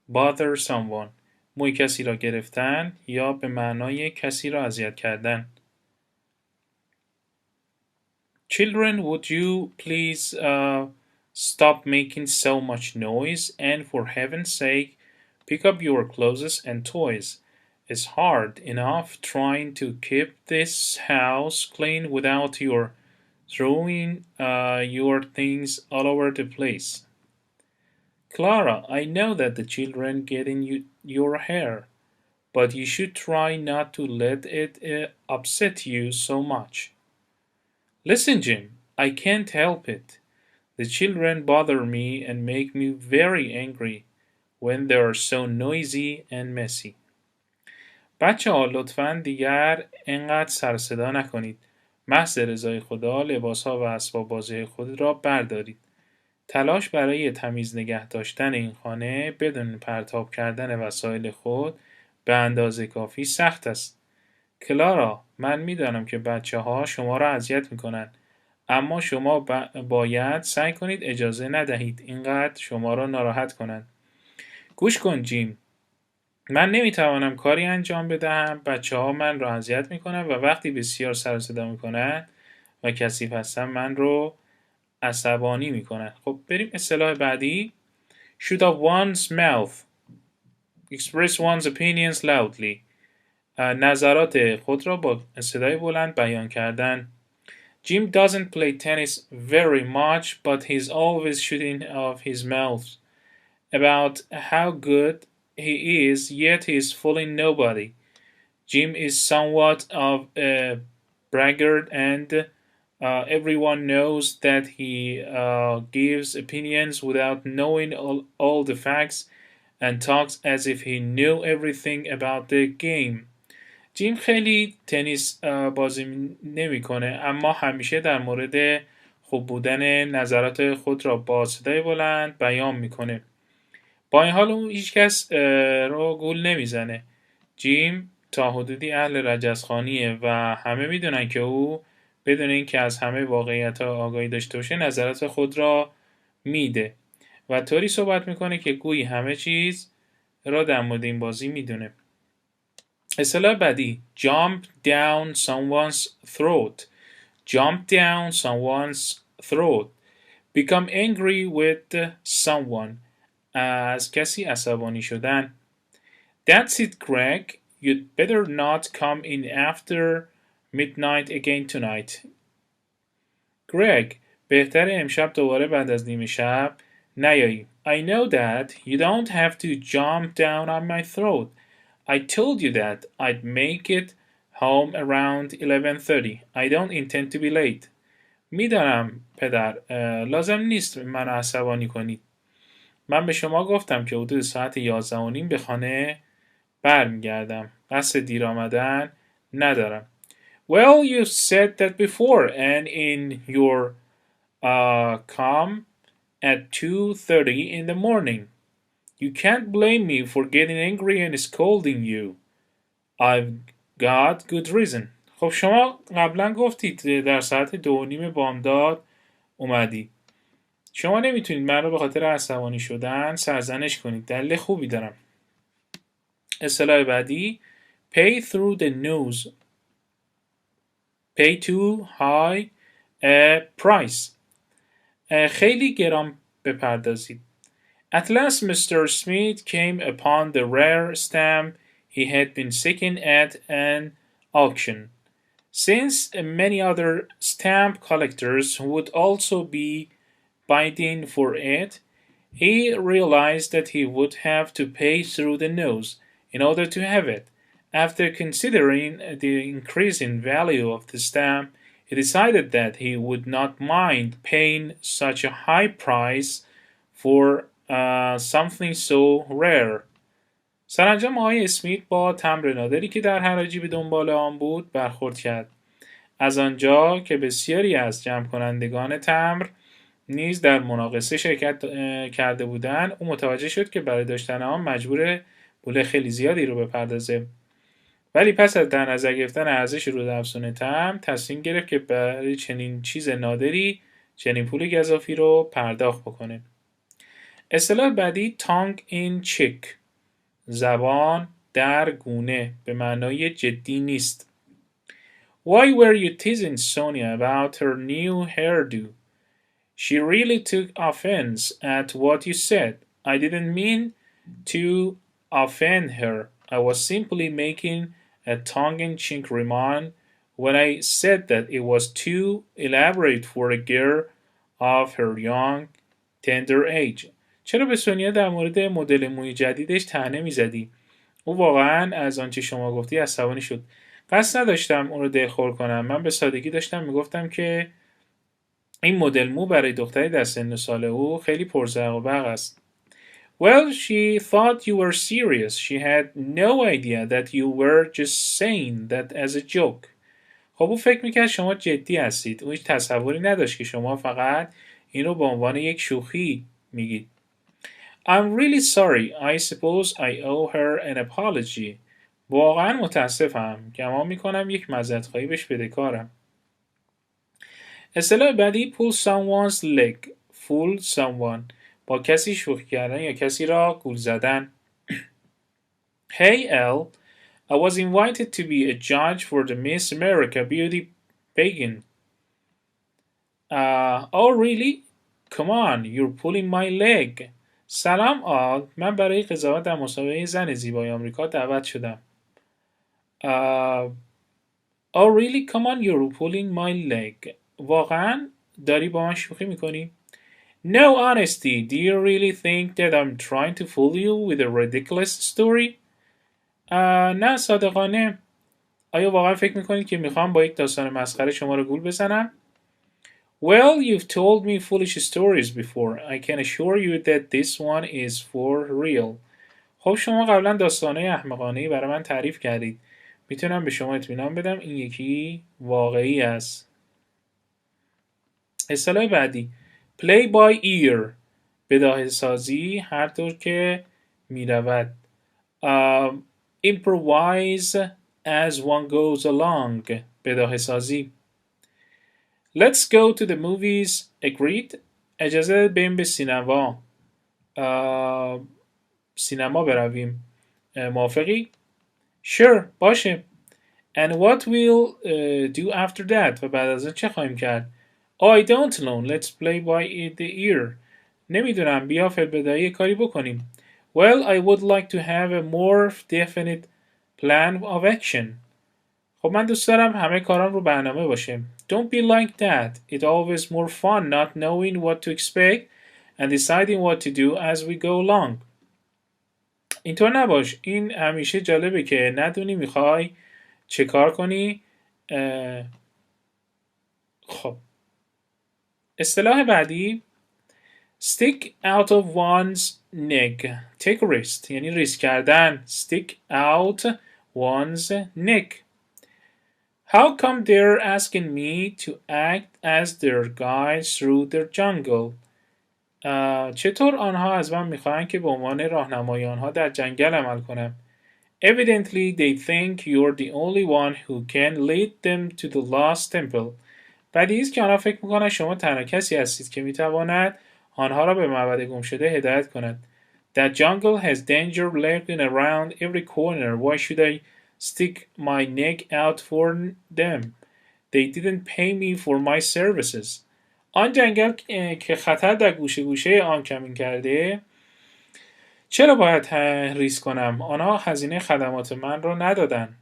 Bother someone. موی کسی را گرفتن یا به معنای کسی را اذیت کردن. Children, would you please stop making so much noise and for heaven's sake pick up your clothes and toys. It's hard enough trying to keep this house clean without your throwing your things all over the place. Clara, I know that the children get in your hair, but you should try not to let it upset you so much. Listen, Jim, I can't help it. The children bother me and make me very angry when they are so noisy and messy. بچه ها لطفاً دیگر انقدر سر صدا نکنید. محض رضای خدا لباس ها و اسباب بازی خود را بردارید. تلاش برای تمیز نگه داشتن این خانه بدون پرتاب کردن وسایل خود به اندازه کافی سخت است. کلارا، من میدانم که بچه ها شما را اذیت میکنند، اما شما باید سعی کنید اجازه ندهید اینقدر شما را ناراحت کنند. گوش کن جیم، من نمیتوانم کاری انجام بدهم. بچه ها من را اذیت میکنند و وقتی بسیار سر و صدا میکنند و کثیف هستم من رو عصبانی میکنند. خب بریم اصطلاح بعدی. Shoot off one's mouth. Express one's opinions loudly. نظرات خود را با صدای بلند بیان کردن. Jim doesn't play tennis very much, but he's always shooting off his mouth about how good he is, yet he's fooling nobody. Jim is somewhat of a braggart, and everyone knows that he gives opinions without knowing all the facts and talks as if he knew everything about the game. جیم خیلی تنیس بازی نمیکنه، اما همیشه در مورد خوب بودن نظرات خود را با صدای بلند بیان میکنه. با این حال اون هیچ کس رو گول نمیزنه. جیم تا حدودی اهل رجزخوانیه و همه میدونن که او بدون اینکه از همه واقعیت‌ها آگاهی داشته باشه نظرات خود را میده و طوری صحبت میکنه که گویی همه چیز را در مورد این بازی میدونه. اصطلاح بعدی jump down someone's throat. Jump down someone's throat. become angry with someone. از کسی عصبانی شدن. That's it, Greg. You'd better not come in after midnight again tonight. Greg, بهتره امشب دوباره بعد از نیمه شب نیایی. I know that. You don't have to jump down on my throat. I told you that I'd make it home around 11:30. I don't intend to be late. میدانم پدر، لازم نیست منو عصبانی کنید. من به شما گفتم که حدود ساعت 11:30 به خانه برمیگردم. قصد دیر آمدن ندارم. Well, you said that before and in your come at 2:30 in the morning. You can't blame me for getting angry and scolding you. I've got good reason. خب شما قبلا گفتید در ساعت 2:30 بامداد اومدی. شما نمیتونید من رو به خاطر عصبانی شدن سرزنش کنید. دلیل خوبی دارم. اصطلاح بعدی pay through the nose. Pay too high a price. خیلی گران بپردازید. At last Mr. Smith came upon the rare stamp he had been seeking at an auction. Since many other stamp collectors would also be bidding for it, he realized that he would have to pay through the nose in order to have it. After considering the increasing value of the stamp, he decided that he would not mind paying such a high price for something so rare. سرانجام آقای اسمیت با تمبر نادری که در حراجی به دنبال آن بود برخورد کرد. از آنجا که بسیاری از جمع کنندگان تمبر نیز در مناقصه شرکت کرده بودند، او متوجه شد که برای داشتن آن مجبور پول خیلی زیادی رو بپردازه. ولی پس از در نظر گرفتن ارزش روزافزون تمبر تصمیم گرفت که برای چنین چیز نادری چنین پول گزافی رو پرداخت بکنه. اصطلاح بعدی tongue in cheek. زبان در گونه به معنای جدی نیست. Why were you teasing Sonia about her new hairdo? She really took offense at what you said. I didn't mean to offend her. I was simply making a tongue-in-cheek remark when I said that it was too elaborate for a girl of her young, tender age. چرا به سونیا در مورد مدل موی جدیدش طعنه می‌زدی؟ او واقعاً از آنچه شما گفتی عصبانی شد. قصد نداشتم اون رو دلخور کنم. من به سادگی داشتم میگفتم که این مدل مو برای دختری در سن سال او خیلی پرزرق و برق است. Well, she thought you were serious. She had no idea that you were just saying that as a joke. خب او فکر میکرد شما جدی هستید. او هیچ تصوری نداشت که شما فقط این رو به عنوان یک شوخی میگید. I'm really sorry. I suppose I owe her an apology. واقعا متاسفم. گمان میکنم یک معذرت‌خواهی بهش بدهکارم. اصطلاح بعدی pull someone's leg. Fool someone. با کسی شوخی کردن یا کسی را گول زدن. Hey Elle, I was invited to be a judge for the Miss America beauty pageant. Oh really? Come on, you're pulling my leg. سلام آل، من برای قضاوت در مسابقه زن زیبای آمریکا دعوت شدم. Oh really? Come on, you're pulling my leg. واقعا داری با من شوخی میکنی؟ No, honesty, do you really think that I'm trying to fool you with a ridiculous story? نه صادقانه. آیا واقعا فکر میکنید که میخوام با یک داستان مسخره شما رو گول بزنم؟ Well, you've told me foolish stories before. I can assure you that this one is for real. خب شما قبلا داستانهای احمقانه‌ای برای من تعریف کردید. میتونم به شما اطمینان بدم این یکی واقعی است. اصطلاح بعدی play by ear. بداهه سازی هر طور که میرود. Improvise as one goes along. بداهه سازی. Let's go to the movies. Agreed. اجازه بریم به سینما برویم. موافقی؟ Sure. باشه. And what we'll do after that. و بعد از اون چه خواهیم کرد؟ Oh, I don't know. Let's play by the ear. نمیدونم. بیا فعل‌بداهی کاری بکنیم. Well, I would like to have a more definite plan of action. خب من دوست دارم همه کارام رو برنامه باشه. Don't be like that. It's always more fun not knowing what to expect and deciding what to do as we go along. اینطور نباش. این همیشه جالبه که ندونی میخوای چه کار کنی. خب اصطلاح بعدی stick out of one's neck. Take a risk. یعنی ریسک کردن. Stick out one's neck. How come they're asking me to act as their guide through their jungle? چطور آنها از من میخواهند که به عنوان راهنمای آنها در جنگل عمل کنم؟ Evidently they think you're the only one who can lead them to the lost temple. بدیهی است که آنها فکر میکنند شما تنها کسی هستید که میتواند آنها را به معبد گم شده هدایت کند. That jungle has danger lurking around every corner. Why should I stick my neck out for them? They didn't pay me for my services. آن جنگل که خطر در گوشه گوشه آن کمین کرده، چرا باید ریسک کنم؟ آنها هزینه خدمات من را ندادن.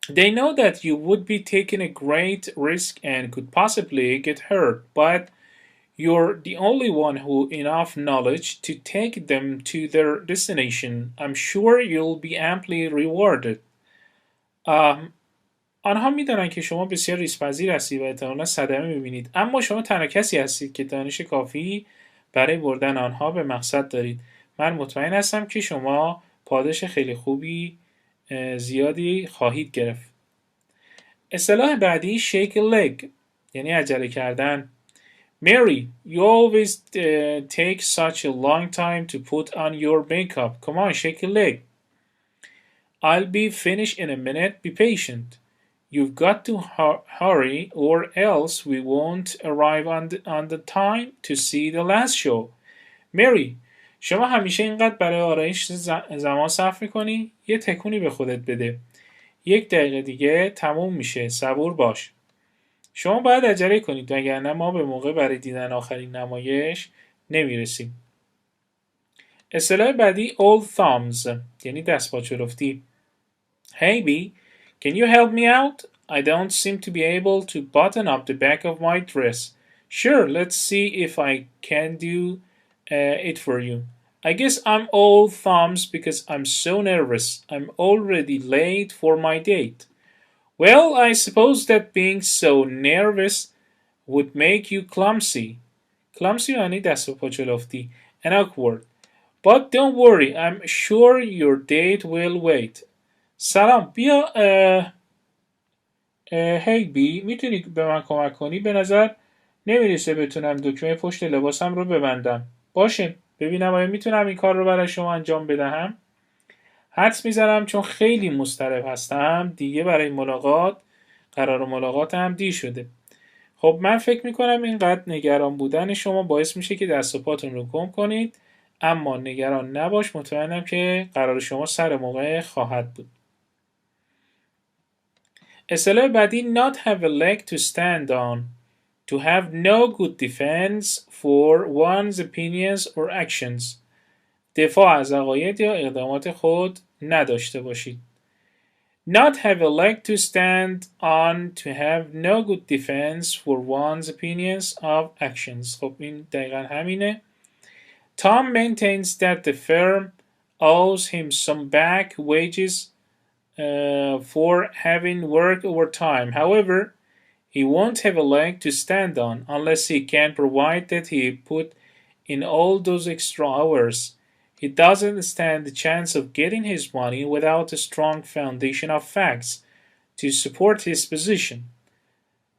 They know that you would be taking a great risk and could possibly get hurt, but you're the only one who enough knowledge to take them to their destination. I'm sure you'll be amply rewarded. آنها میدانند که شما بسیار ریسک‌پذیر هستید و احتمالاً صدمه می‌بینید، اما شما تنها کسی هستید که دانش کافی برای بردن آنها به مقصد دارید. من مطمئن هستم که شما پاداش خیلی خوبی زیادی خواهید گرفت. اصطلاح بعدی shake a leg یعنی عجله کردن. Mary, you always take such a long time to put on your makeup. Come on, shake a leg. I'll be finished in a minute. Be patient. You've got to hurry or else we won't arrive on the time to see the last show. Mary, شما همیشه اینقدر برای آرایش زمان صرف میکنی؟ یه تکونی به خودت بده. 1 دقیقه دیگه تموم میشه. صبور باش. شما باید عجله کنید وگرنه ما به موقع برای دیدن آخرین نمایش نمیرسیم. اصطلاح بعدی old thumbs یعنی دست پاچرفتی. Hey B, can you help me out? I don't seem to be able to button up the back of my dress. Sure, let's see if I can do it for you. I guess I'm old thumbs because I'm so nervous. I'm already late for my date. Well, I suppose that being so nervous would make you clumsy. Clumsy یعنی دست و پا چلفتی. And awkward. But don't worry, I'm sure your date will wait. سلام، بیا هی بی، میتونی به من کمک کنی؟ به نظر نمیرسه بتونم دکمه پشت لباسم رو ببندم. باشه، ببینم آیا میتونم این کار رو برای شما انجام بدهم. حدس میزنم چون خیلی مضطرب هستم دیگه برای قرار ملاقات هم دیر شده. خب من فکر میکنم اینقدر نگران بودن شما باعث میشه که دست و پاتون رو گم کنید، اما نگران نباش، مطمئنم که قرار شما سر موقع خواهد بود. اصطلاح بعدی not have a leg to stand on. To have no good defense for one's opinions or actions. دفاع از عقاید یا اقدامات خود نداشته باشید. Not have a leg to stand on. To have no good defense for one's opinions of actions. خب این دقیقا همینه. Tom maintains that the firm owes him some back wages for having worked overtime. However, he won't have a leg to stand on unless he can provide that he put in all those extra hours. He doesn't stand the chance of getting his money without a strong foundation of facts to support his position.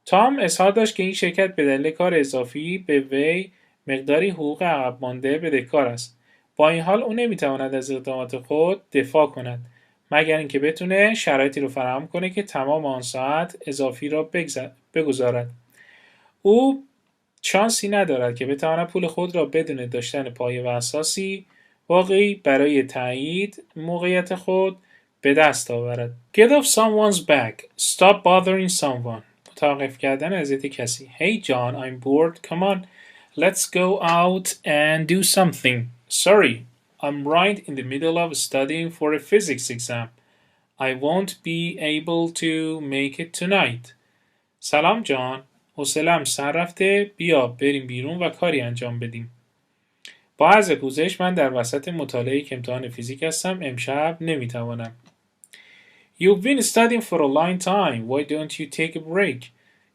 تام اظهار داشت که این شرکت به دلیل کار اضافی به وی مقداری حقوق عقب مانده بدهکار است. با این حال او نمیتواند از اقدامات خود دفاع کند مگر اینکه بتونه شرایطی رو فراهم کنه که تمام آن ساعت اضافی را بگذارد. او شانسی ندارد که بتواند پول خود را بدون داشتن پایه و اساسی واقعی برای تایید موقعیت خود به دست آورد. Get off someone's back. Stop bothering someone. توقف کردن اذیت کسی. Hey John, I'm bored. Come on, let's go out and do something. Sorry, I'm right in the middle of studying for a physics exam. I won't be able to make it tonight. سلام جان، حوصله‌ام سر رفته، بیا بریم بیرون و کاری انجام بدیم. با عرض پوزش من در وسط مطالعه که امتحان فیزیک هستم، امشب نمیتوانم. You've been studying for a long time. Why don't you take a break?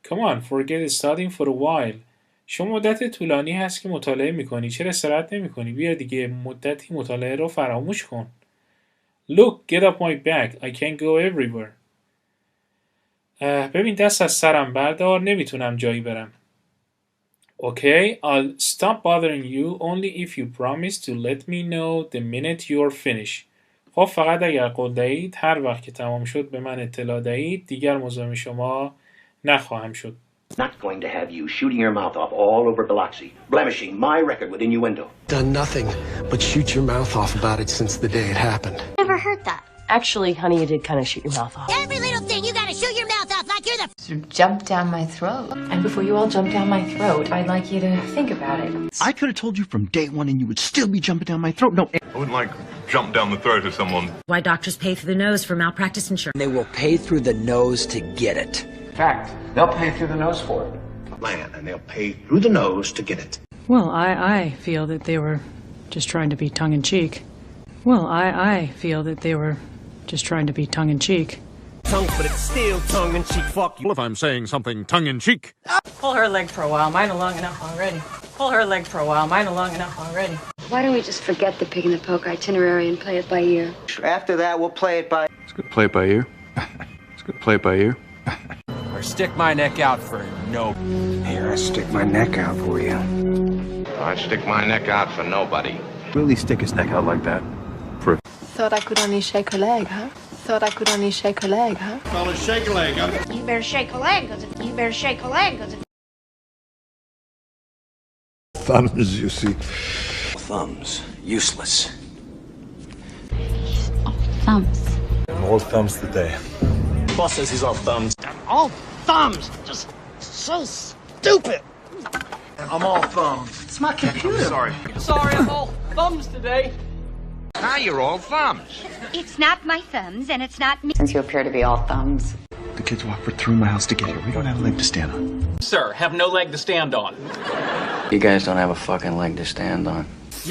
Come on, forget studying for a while. شما مدت طولانی هست که مطالعه میکنی. چرا استراحت نمیکنی؟ بیا دیگه مدتی مطالعه رو فراموش کن. Look, get up my back. I can't go everywhere. ببین دست از سرم بردار، نمیتونم جایی برم. Okay, I'll stop bothering you only if you promise to let me know the minute you're finished. خب فقط اگر قول دهید هر وقت که تمام شد به من اطلاع دهید، دیگر مزاحم شما نخواهم شد. Not going to have you shooting your mouth off all over Biloxi, blemishing my record with innuendo. Done nothing but shoot your mouth off about it since the day it happened. Never heard that. Actually, honey, you did kind of shoot your mouth off. Every little thing you gotta shoot your mouth off like you're the Sort of jumped down my throat. And before you all jump down my throat, I'd like you to think about it. I could have told you from day one and you would still be jumping down my throat. No. I wouldn't like jump down the throat of someone. Why doctors pay through the nose for malpractice insurance. They will pay through the nose to get it. In fact, they'll pay through the nose for it. Plan, and they'll pay through the nose to get it. Well, I feel that they were just trying to be tongue-in-cheek. Well, I feel that they were just trying to be tongue-in-cheek. Tongue, but it's still tongue-in-cheek. Fuck you. Well, if I'm saying something tongue-in-cheek. Pull her leg for a while. Mine are long enough already. Pull her leg for a while. Mine are long enough already. Why don't we just forget the pig in the poke itinerary and play it by ear? After that, we'll play it by... It's good play it by ear. It's good play it by ear. Or stick my neck out for no. Here, I stick my neck out for you. I'd stick my neck out for nobody. Will he stick his neck out like that? Thought I could only shake a leg, huh? Thought I could only shake a leg, huh? Well, shake a leg. You better shake a leg, you better shake a leg, Thumbs, you see. Thumbs. Useless. thumbs. I'm all thumbs today. Boss says he's all thumbs. I'm all thumbs. Just so stupid. I'm all thumbs. It's my computer. I'm sorry. Sorry, I'm all thumbs today. Now you're all thumbs. It's not my thumbs, and it's not me. Since you appear to be all thumbs. The kids walked through my house to get here. We don't have a leg to stand on. Sir, have no leg to stand on. You guys don't have a fucking leg to stand on.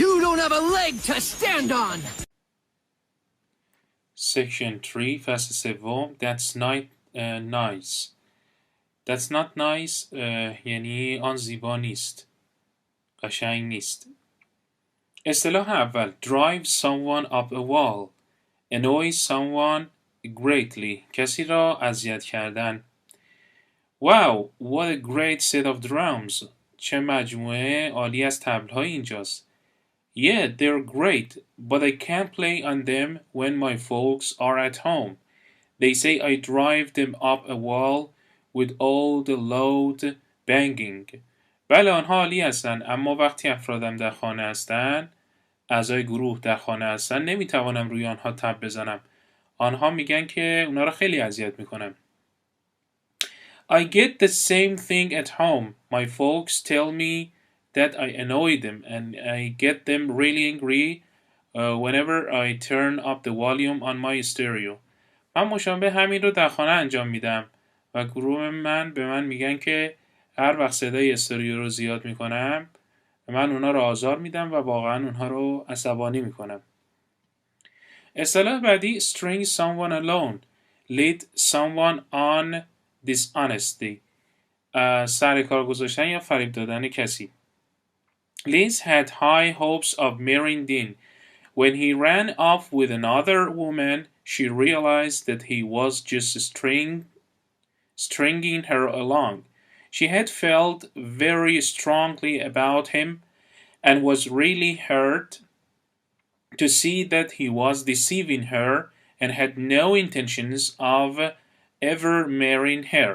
You don't have a leg to stand on. Section 3 فصل سوم. That's not nice. That's not nice یعنی آن زیبا نیست، قشنگ نیست. اصطلاح اول drive someone up a wall. Annoy someone greatly. کسی را اذیت کردن. Wow, what a great set of drums. چه مجموعه عالی از طبل‌های اینجاست. Yeah, they're great, but I can't play on them when my folks are at home. They say I drive them up a wall with all the loud banging. بله آنها عالی هستند، اما وقتی افرادم در خانه هستند، اعضای گروه در خانه هستند، نمیتوانم روی آنها تب بزنم. آنها میگن که اونا را خیلی اذیت میکنم. I get the same thing at home. My folks tell me that I annoy them and I get them really angry whenever I turn up the volume on my stereo. من مشابه همین رو در خانه انجام میدم و گروه من به من میگن که هر وقت صدای استریو رو زیاد میکنم من اونا رو آزار میدم و واقعا اونها رو عصبانی میکنم. اصطلاح بعدی string someone alone. lead someone on dishonesty. سر کار گذاشتن یا فریب دادن کسی. Liz had high hopes of marrying Dean. When he ran off with another woman, she realized that he was just stringing her along. She had felt very strongly about him and was really hurt to see that he was deceiving her and had no intentions of ever marrying her.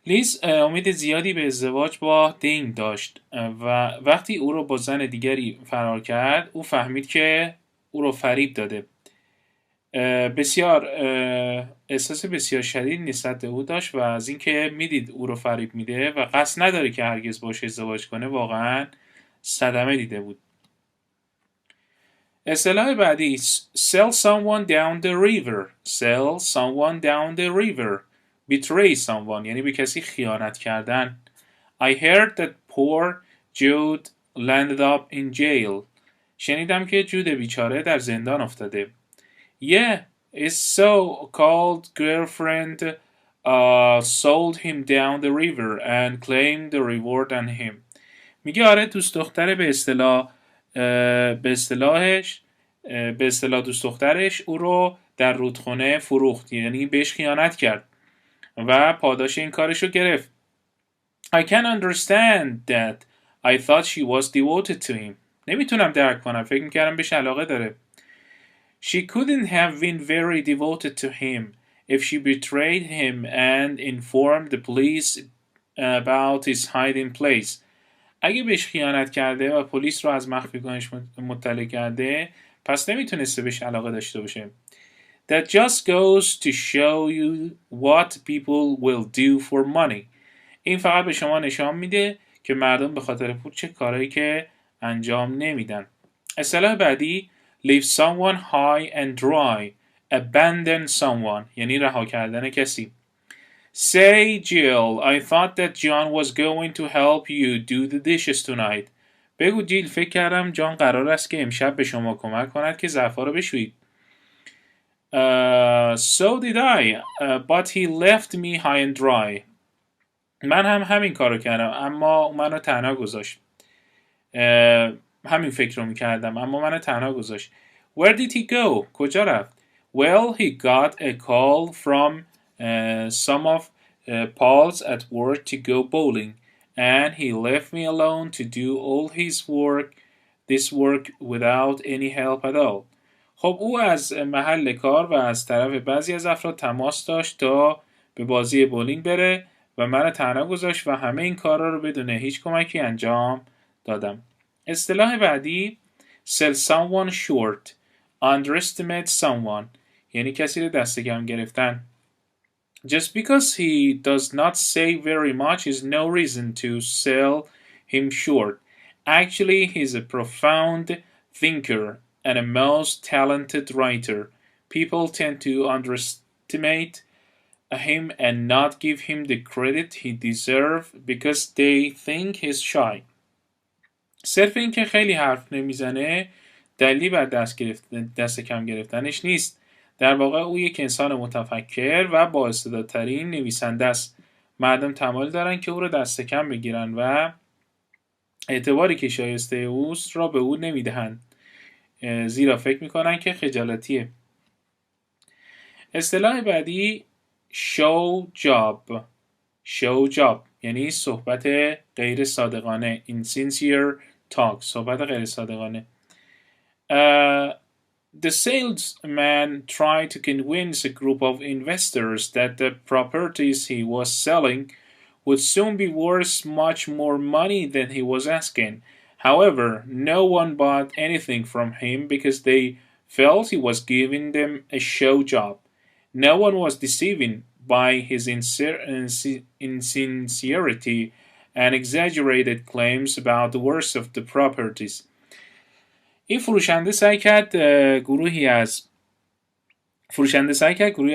لیز امید زیادی به ازدواج با دین داشت و وقتی او را با زن دیگری فرار کرد او فهمید که او را فریب داده. بسیار احساس بسیار شدید نسبت به او داشت و از اینکه میدید او رو فریب میده و قصد نداره که هرگز باشه ازدواج کنه واقعا صدمه دیده بود. اصطلاح بعدی sell someone down the river. sell someone down the river. betray someone یعنی به کسی خیانت کردن. I heard that poor Jude landed up in jail. شنیدم که جود بیچاره در زندان افتاده. Yeah, his so-called girlfriend sold him down the river and claimed the reward on him. میگه آره دوست دختر به اصطلاح دوست دخترش او رو در رودخانه فروخت، یعنی بهش خیانت کرد و پاداش این کارش رو گرفت. I can't understand that. I thought she was devoted to him. نمیتونم درک کنم، فکر میکردم بهش علاقه داره. She couldn't have been very devoted to him if she betrayed him and informed the police about his hiding place. اگه بهش خیانت کرده و پلیس رو از مخفیگاهش مطلع کرده پس نمیتونسته بهش علاقه داشته باشه. That just goes to show you what people will do for money. این فقط به شما نشان میده که مردم به خاطر پول چه کارهایی که انجام نمیدن. اصطلاح بعدی leave someone high and dry. abandon someone یعنی رها کردن کسی. Say Jill, I thought that John was going to help you do the dishes tonight. بگو جیل فکر کردم جان قرار است که امشب به شما کمک کند که ظرفا رو بشویید. So did I, but he left me high and dry. من هم همین کارو کردم اما منو تنها گذاشت. همین فکر رو میکردم اما منو تنها گذاشت. Where did he go? کجا رفت؟ Well, he got a call from some of Paul's at work to go bowling, and he left me alone to do all this work without any help at all. خب او از محل کار و از طرف بعضی از افراد تماس داشت تا به بازی بولینگ بره و من تنها گذاشت و همه این کارا رو بدون هیچ کمکی انجام دادم. اصطلاح بعدی sell someone short. underestimate someone یعنی کسی رو دست کم گرفتن. Just because he does not say very much is no reason to sell him short. Actually, he's a profound thinker and a most talented writer. People tend to underestimate him and not give him the credit he deserves because they think he's shy. صرف این که خیلی حرف نمیزنه دلیلی بر دست کم گرفتنش نیست. در واقع او یک انسان متفکر و با استعدادترین نویسنده است. مردم تمایل دارن که او را دست کم بگیرن و اعتباری که شایسته اوست را به او نمیدهند، زیرا فکر میکنن که خجالتیه. اصطلاح بعدی show job یعنی صحبت غیر صادقانه. insincere talk صحبت غیر صادقانه. The salesman tried to convince a group of investors that the properties he was selling would soon be worth much more money than he was asking. However, no one bought anything from him because they felt he was giving them a show job. No one was deceiving by his insincerity and exaggerated claims about the worth of the properties. این فروشنده سعی کرد گروهی از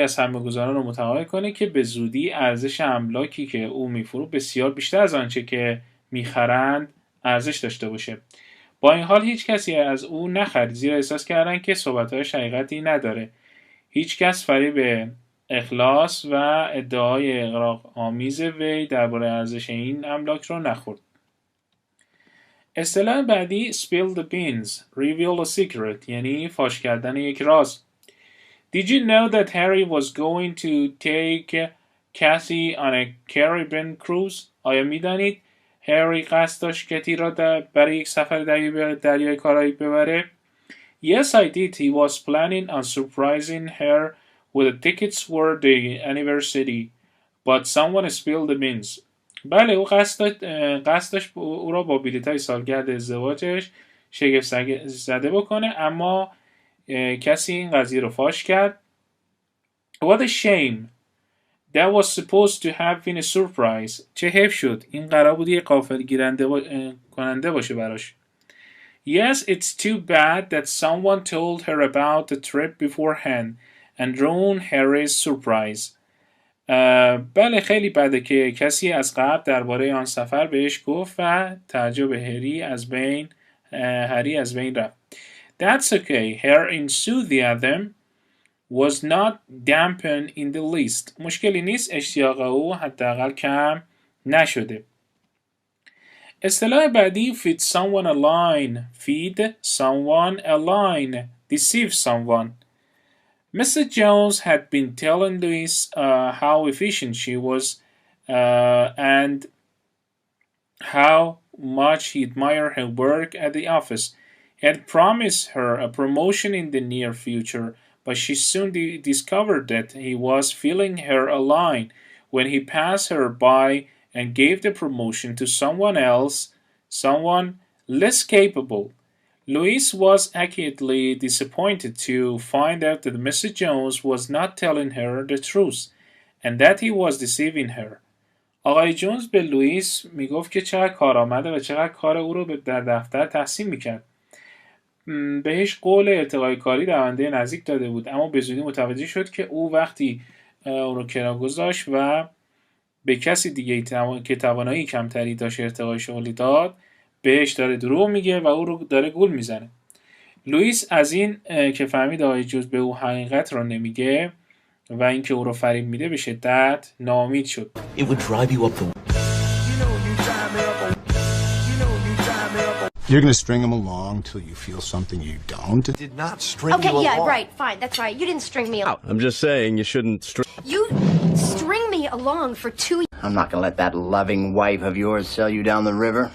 سرمایه‌گذاران رو متقاعد کنه که به زودی ارزش املاکی که او می‌فروخت بسیار بیشتر از آنچه که می‌خرند ارزش داشته باشه. با این حال هیچ کسی از او نخرید، زیرا احساس کردن که صحبت‌هایش حقیقتی نداره. هیچ کس فریب اخلاص و ادعای اغراق‌آمیز وی درباره ارزش این املاک رو نخورد. اصطلاح بعدی spill the beans, reveal a secret یعنی فاش کردن یک راز. Did you know that Harry was going to take Cathy on a Caribbean cruise? آیا می‌دانید هری قصد داشت کتی را برای یک سفر دریای کارائیب ببره؟ Yes, I did. He was planning on surprising her with the tickets for the anniversary, but someone spilled the beans. بله او قصد داشت او را با بلیط‌های سالگرد ازدواجش شگفت زده بکنه، اما کسی این قضیه رو فاش کرد. What a shame. That was supposed to have been a surprise. چه حیف شد. این قرار بود یه غافلگیرنده کننده باشه براش. Yes, it's too bad that someone told her about the trip beforehand and ruined Harry's surprise. بله خیلی بده که کسی از قبل درباره آن سفر بهش گفت و تعجب هری از بین رفت. That's okay. Her enthusiasm was not dampened in the least. مشکلی نیست، اشتیاق او حداقل کم نشده. اصطلاح بعدی feed someone a line. Feed someone a line. Deceive someone. Mr. Jones had been telling Louise how efficient she was and how much he admired her work at the office. He had promised her a promotion in the near future, but she soon discovered that he was feeling her a line when he passed her by and gave the promotion to someone else, someone less capable. Louise was acutely disappointed to find out that Mr. Jones was not telling her the truth and that he was deceiving her. آقای جونز به لوئیس میگفت که چقدر کارآمده و چقدر کار او رو در دفتر تحسین میکرد. بهش قول ارتقای کاری دونده نزدیک داده بود، اما به زودی متوجه شد که او وقتی اون رو کنار گذاشت و به کسی دیگه که توانایی کمتری داشت ارتقای شغلی داد، بهش داره دروغ میگه و او رو داره گول میزنه. لوئیس از این که فهمید آقای جونز به او حقیقت رو نمیگه و اینکه او رو فریب میده به شدت ناامید شد. It would drive you up the... You're going to string him along till you feel something you don't? Did not string you along. Okay, yeah, right, fine, that's right. You didn't string me along. I'm just saying you shouldn't You string me along for 2 years. I'm not gonna let that loving wife of yours sell you down the river.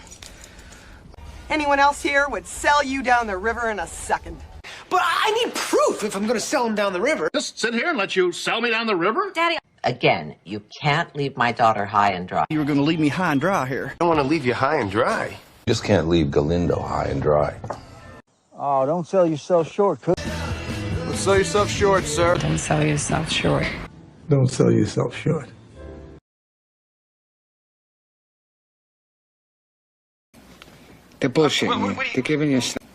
Anyone else here would sell you down the river in a second. But I need proof if I'm going to sell him down the river. Just sit here and let you sell me down the river? Daddy. Again, you can't leave my daughter high and dry. You were going to leave me high and dry here. I don't want to leave you high and dry. You just can't leave Galindo high and dry. Oh, don't sell yourself short, cook. Don't sell yourself short, sir. Don't sell yourself short. Don't sell yourself short. They're bullshitting you. They're giving you stuff.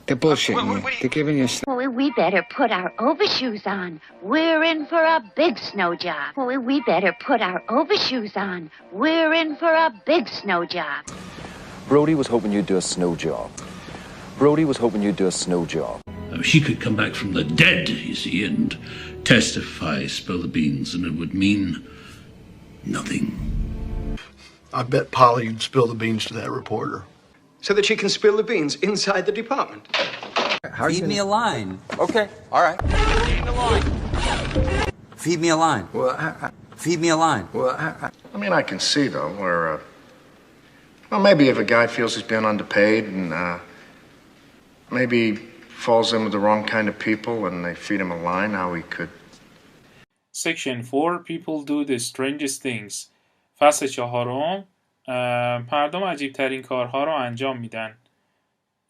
They're bullshitting you. They're giving you stuff. Well, we better put our overshoes on. We're in for a big snow job. Well, we better put our overshoes on. We're in for a big snow job. Brody was hoping you'd do a snow job. Brody was hoping you'd do a snow job. She could come back from the dead, you see, and testify, spill the beans, and it would mean nothing. I bet Polly would spill the beans to that reporter. So that she can spill the beans inside the department. Feed me a line. Okay, all right. Feed me a line. Well, Feed me a line. Well, I mean, I can see, though, where, well, maybe if a guy feels he's been underpaid and, maybe falls in with the wrong kind of people and they feed him a line, how he could... Section 4. People do the strangest things. فصل 4. مردم عجیب ترین کارها رو انجام میدن.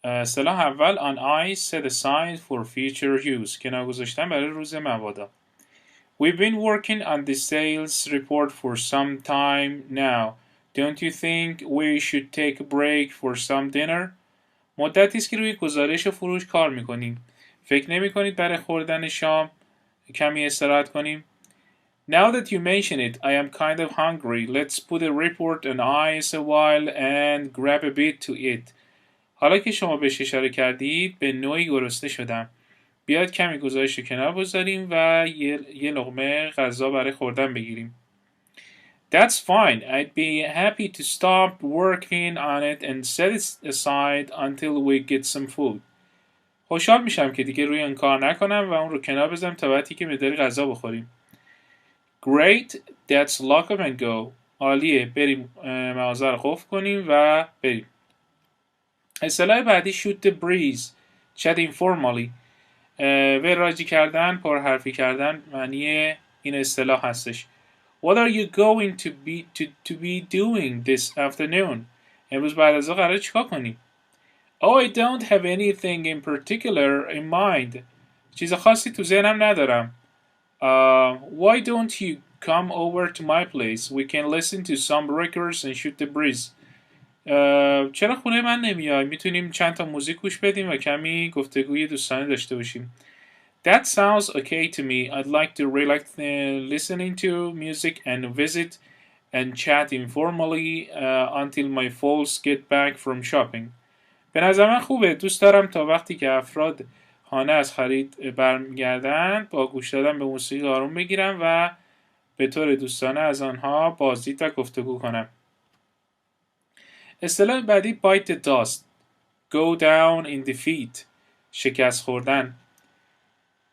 اصطلاح اول on ice set aside for future use. کنار گذاشتن برای روز مبادا. We've been working on the sales report for some time now. Don't you think we should take a break for some dinner? مدتی است که روی گزارش فروش کار میکنیم. فکر نمی کنید برای خوردن شام کمی استراحت کنیم؟ Now that you mention it, I am kind of hungry. Let's put a report on ice a while and grab a bit to eat. حالا که شما بهش اشاره کردید به نوعی گرسنه شدم. بیاید کمی گزارش رو کنار بذاریم و یه لقمه غذا برای خوردن بگیریم. That's fine. I'd be happy to stop working on it and set it aside until we get some food. خوشحال میشم که دیگه روی این کار نکنم و اون رو کنار بذارم تا وقتی که مقداری غذا بخوریم. Great. That's lock up and go. عالیه. بریم مغازه رو قفل کنیم و بریم. اصطلاح بعدی shoot the breeze. chat informally. وراجی کردن، پرحرفی کردن معنی این اصطلاح هستش. What are you going to be doing this afternoon? امروز بعد از ظهر قراره چیکار کنی؟ Oh, I don't have anything in particular in mind. چیز خاصی تو ذهنم ندارم. Why don't you come over to my place? We can listen to some records and shoot the breeze. چرا خونه من نمیای؟ میتونیم چند تا موزیک گوش بدیم و کمی گفتگوی دوستانه داشته باشیم. That sounds okay to me. I'd like to relax listening to music and visit and chat informally until my folks get back from shopping. به نظر من خوبه. دوست دارم تا وقتی که افراد خانه از خرید برمیگردن با گوش دادن به موسیقی آروم بگیرم و به طور دوستانه از آنها بازدید و گفتگو کنم. اصطلاح بعدی bite the dust. Go down in defeat. شکست خوردن.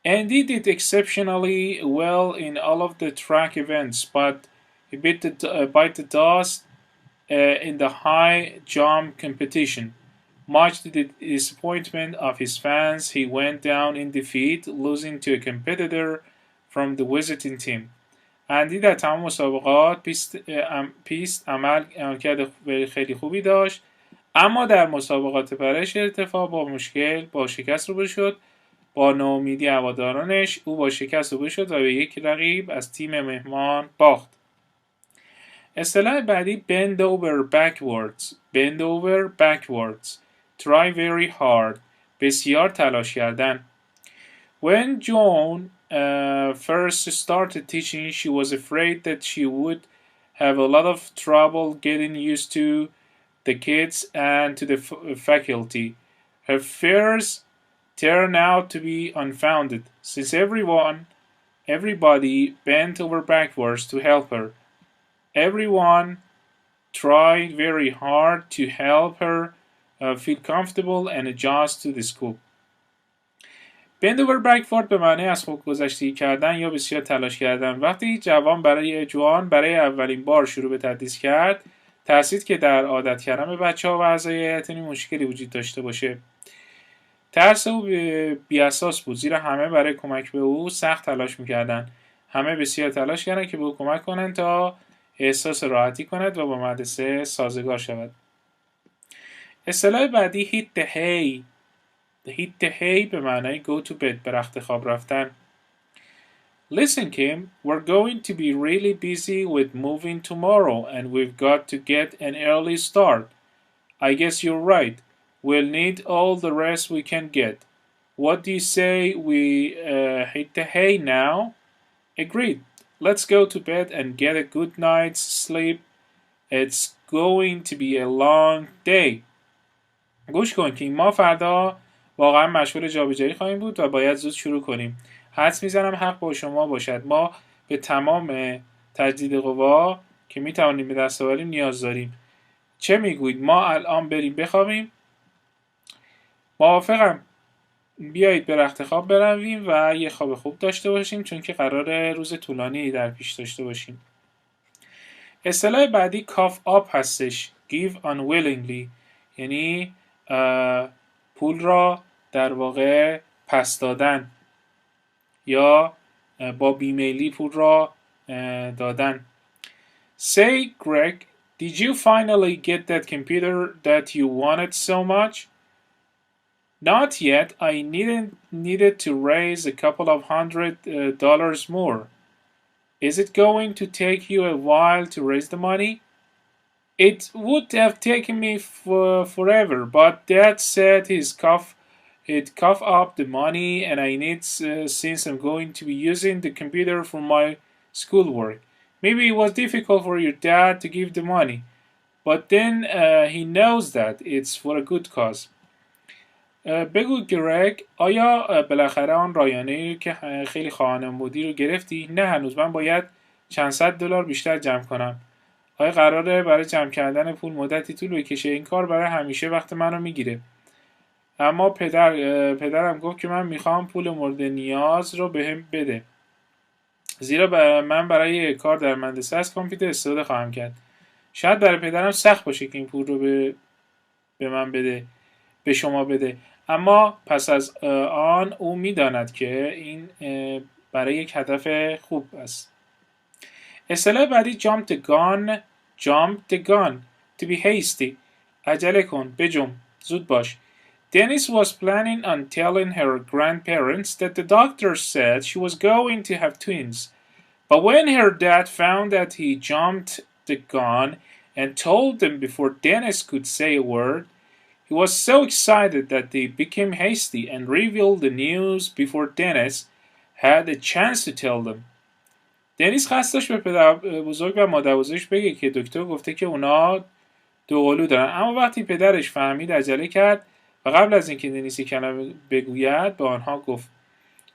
Andy did exceptionally well in all of the track events, but he bite the dust in the high jump competition. Much to the disappointment of his fans, he went down in defeat, losing to a competitor from the visiting team. اندی در تمام مسابقات پیست عملکرد خیلی خوبی داشت، اما در مسابقات برش ارتفاع با شکست روبرو شد. با ناامیدی هوادارانش او با شکست روبرو شد و به یک رقیب از تیم مهمان باخت. اصطلاح بعدی bend over backwards. Bend over backwards. Try very hard. بسیار تلاش کردن. When Joan first started teaching, she was afraid that she would have a lot of trouble getting used to the kids and to the faculty. Her fears turned out to be unfounded, since everybody bent over backwards to help her. Everyone tried very hard to help her feel comfortable and adjust to the school. bend over backward به معنی از خودگذشتگی کردن یا بسیار تلاش کردن. وقتی جوان برای اولین بار شروع به تدریس کرد، ترسید که در عادت کردن به بچه‌ها و اعضای هیئت‌علمی مشکلی وجود داشته باشه. ترس او بی‌اساس بود، زیرا همه برای کمک به او سخت تلاش می‌کردند. همه بسیار تلاش کردند که به او کمک کنند تا احساس راحتی کند و با مدرسه سازگار شود. اصطلاح بعدی hit the hay. hit the hay به معنای go to bed، به رخت خواب رفتن. Listen, Kim, we're going to be really busy with moving tomorrow and we've got to get an early start. I guess you're right. We'll need all the rest we can get. What do you say we hit the hay now? Agreed. Let's go to bed and get a good night's sleep. It's going to be a long day. گوش کن که ما فردا واقعا مشغول جابجایی خواهیم بود و باید زود شروع کنیم. حدس میزنم حق با شما باشد. ما به تمام تجدید قوا که میتوانیم به دست آوریم نیاز داریم. چه میگویید ما الان بریم بخوابیم؟ موافقم. بیایید به رخت خواب برویم و یه خواب خوب داشته باشیم، چون که قراره روز طولانی در پیش داشته باشیم. اصطلاح بعدی cough up هستش. give unwillingly، یعنی پول را در واقع پس دادن یا با بیمیلی پول را دادن. Say, Greg, did you finally get that computer that you wanted so much? Not yet. I needed to raise a couple of $100 more. Is it going to take you a while to raise the money? It would have taken me forever, but Dad said he'd cough up the money, and I need since I'm going to be using the computer for my schoolwork. Maybe it was difficult for your dad to give the money, but then he knows that it's for a good cause. بگو گرگ، آیا بالاخره آن رایانه‌ای که خیلی خواهانم بودی رو گرفتی؟ نه هنوز. من باید چند صد دلار بیشتر جمع کنم. آیا قراره برای جمع کردن پول مدتی طول بکشه؟ این کار برای همیشه وقت منو میگیره. اما پدرم گفت که من میخوام پول مورد نیاز رو بهم بده، زیرا من برای کار در مدرسه از کامپیوتر استفاده خواهم کرد. شاید برای پدرم سخت باشه که این پول رو به من بده، به شما بده، اما پس از آن او میداند که این برای یک هدف خوب است. اصطلاح بعدی jump the gun to be hasty. عجله کن، بجنب، زود باش. Dennis was planning on telling her grandparents that the doctor said she was going to have twins. But when her dad found that he jumped the gun and told them before Dennis could say a word, he was so excited that they became hasty and revealed the news before Dennis had a chance to tell them. دنیس خواست داشت به پدر بزرگ و مادر بزرگش بگه که دکتر گفته که اونا دوقلو دارن، اما وقتی پدرش فهمید عجله کرد و قبل از اینکه دنیس کلمه بگوید به آنها گفت.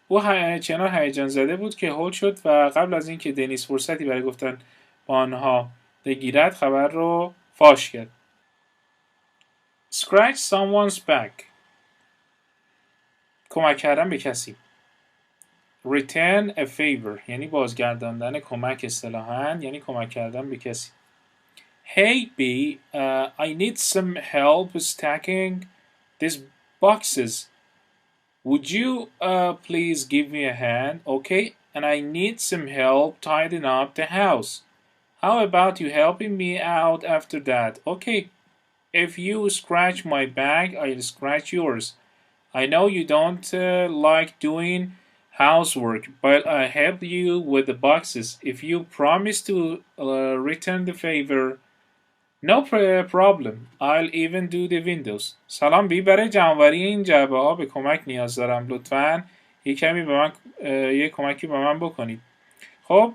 او چنان هیجان زده بود که هول شد و قبل از اینکه دنیس فرصتی برای گفتن با آنها بگیرد خبر رو فاش کرد. Scratch someone's back. کمک کردن به کسی. Return a favor یعنی بازگرداندن کمک اصطلاحاً یعنی کمک کردن به کسی. Hey B, I need some help stacking these boxes. Would you please give me a hand? Okay, and I need some help tidying up the house. How about you helping me out after that? Okay, if you scratch my back, I'll scratch yours. I know you don't like doing housework, but I help you with the boxes. If you promise to return the favor, no problem. I'll even do the windows. سلام بی، برای جمع‌آوری این جعبه ها به کمک نیاز دارم. لطفاً یک کمکی به من بکنید. خب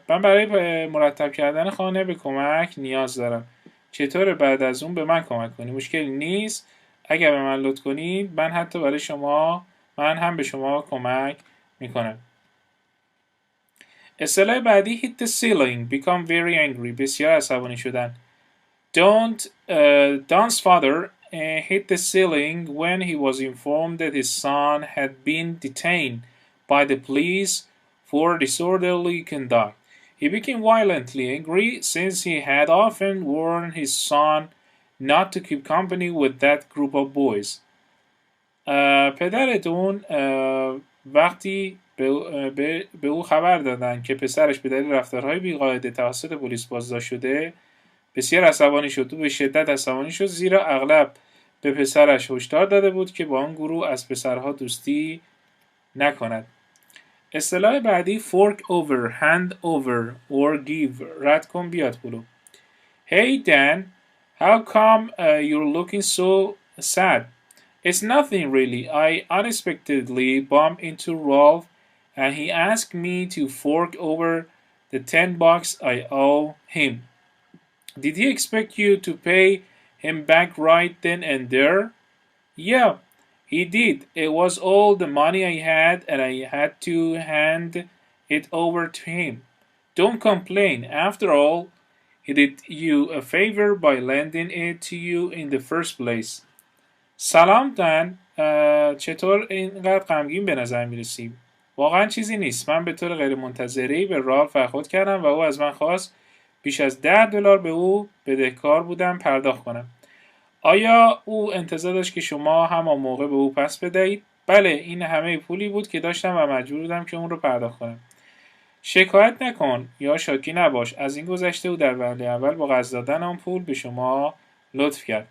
من برای مرتب کردن خانه به کمک نیاز دارم. چطور بعد از اون به من کمک کنی؟ مشکلی نیست. اگر به من لطف کنید من هم به شما کمک میکنم. اصطلاح بعدی hit the ceiling, become very angry, بسیار عصبانی شدن. Don's father hit the ceiling when he was informed that his son had been detained by the police for disorderly conduct. He became violently angry since he had often warned his son not to keep company with that group of boys. پدرتون وقتی به او خبر دادن که پسرش به دلیل رفتارهای بیقاعده توسط پلیس بازداشت شده بسیار عصبانی شد. او به شدت عصبانی شد زیرا اغلب به پسرش هشدار داده بود که با آن گروه از پسرها دوستی نکند. اصطلاح بعدی fork over, hand over or give. رد کن بیاد پلو. Hey Dan, how come you're looking so sad? It's nothing really. I unexpectedly bumped into Rolf and he asked me to fork over the $10 I owe him. Did he expect you to pay him back right then and there? Yeah, he did. It was all the money I had and I had to hand it over to him. Don't complain. After all, he did you a favor by lending it to you in the first place. سلام دن، چطور اینقدر غمگین به نظر میرسی؟ واقعا چیزی نیست. من به طور غیر منتظره‌ای به رالف برخورد کردم و او از من خواست بیش از $10 به او بدهکار بودم پرداخت کنم. آیا او انتظار داشت که شما همان موقع به او پس بدهید؟ بله، این همه پولی بود که داشتم و مجبور بودم که اون رو پرداخت کنم. شکایت نکن یا شاکی نباش. از این گذشته او در وهله اول با قرض دادن آن پول به شما لطف کرد.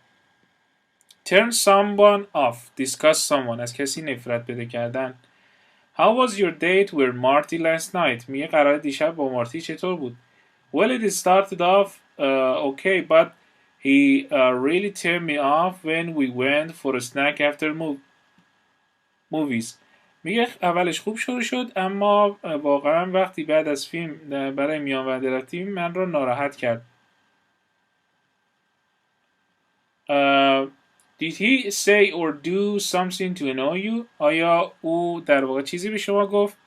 Turn someone off. Discuss someone. از کسی نفرت پیدا کردن. How was your date with Marty last night? میگه قرار دیشب با مارتی چطور بود؟ Well, it started off okay, but he really turned me off when we went for a snack after movies. میگه اولش خوب شروع شد اما واقعا وقتی بعد از فیلم برای میان وعده رفتیم من رو ناراحت کرد. Did he say or do something to annoy you? آیا او در واقع چیزی به شما گفت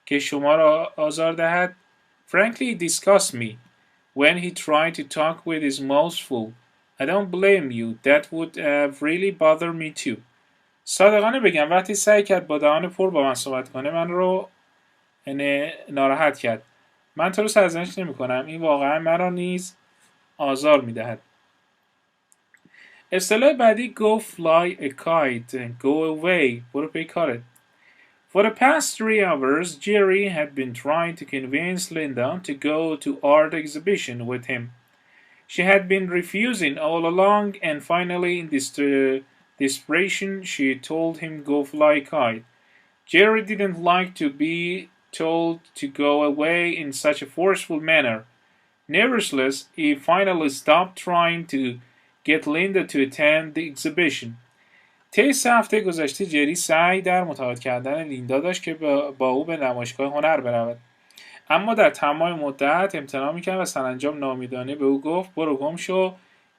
که شما را آزار دهد؟ Frankly, it disgusts me when he tried to talk with his mouth full. I don't blame you. That would have really bothered me too. صادقانه بگم وقتی سعی کرد با دهان پر با من صحبت کنه من رو ناراحت کرد. من تو رو سرزنش نمی کنم. این واقعا من را نیز آزار می دهد. اصطلاح بعدی go fly a kite, go away, برو پی کارت. For the past 3 hours, Jerry had been trying to convince Linda to go to art exhibition with him. She had been refusing all along and finally desperation, she told him go fly a kite. Jerry didn't like to be told to go away in such a forceful manner. Nevertheless, he finally stopped trying to get Linda to attend the exhibition. طی 3 هفته گذشته جری سعی در متقاعد کردن لیندا داشت که با او به نمایشگاه هنر برود. اما در تمام مدت امتناع میکرد و سرانجام نامیدانه به او گفت برو گم شو.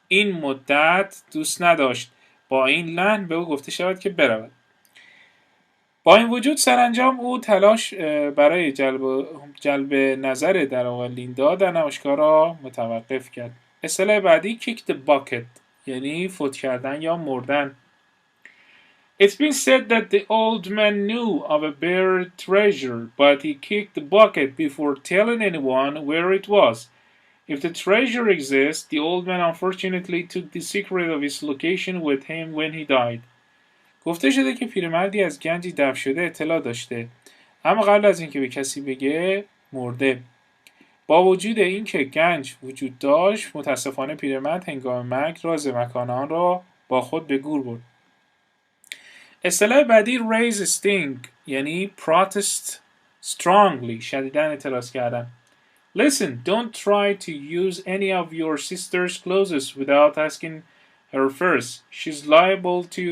این مدت دوست نداشت با این لحن به او گفته شود که برود. با این وجود سرانجام او تلاش برای جلب نظر در واقع لیندا در نمایشگاه را متوقف کرد. اصطلاح بعدی kick the bucket یعنی فوت کردن یا مردن. It's been said that the old man knew of a buried treasure, but he kicked the bucket before telling anyone where it was. If the treasure exists, the old man unfortunately took the secret of its location with him when he died. گفته شده که پیرمردی از گنجی دفن شده اطلاع داشته، اما قبل از اینکه به کسی بگه مرده. با وجود اینکه گنج وجود داشت، متاسفانه پیرمرد هنگام مرگ راز مکان آن را با خود به گور برد. اصطلاح بعدی raise a sting یعنی protest strongly شدیداً اعتراض کردن. Listen, don't try to use any of your sister's clothes without asking her first. She's liable to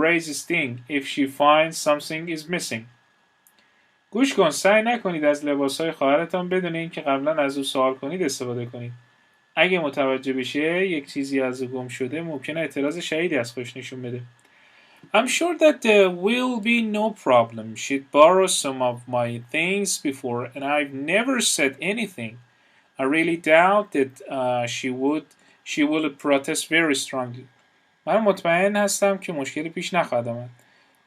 raise a sting if she finds something is missing. گوش کن، سعی نکنید از لباسهای خواهرتان بدون اینکه قبلا از او سوال کنید استفاده کنید. اگه متوجه بشه یک چیزی از او گم شده ممکنه اعتراض شدیدی از خودش نشون بده. I'm sure that there will be no problem. She'd borrowed some of my things before and I've never said anything. I really doubt that she will protest very strongly. من مطمئن هستم که مشکلی پیش نخواهد آمد.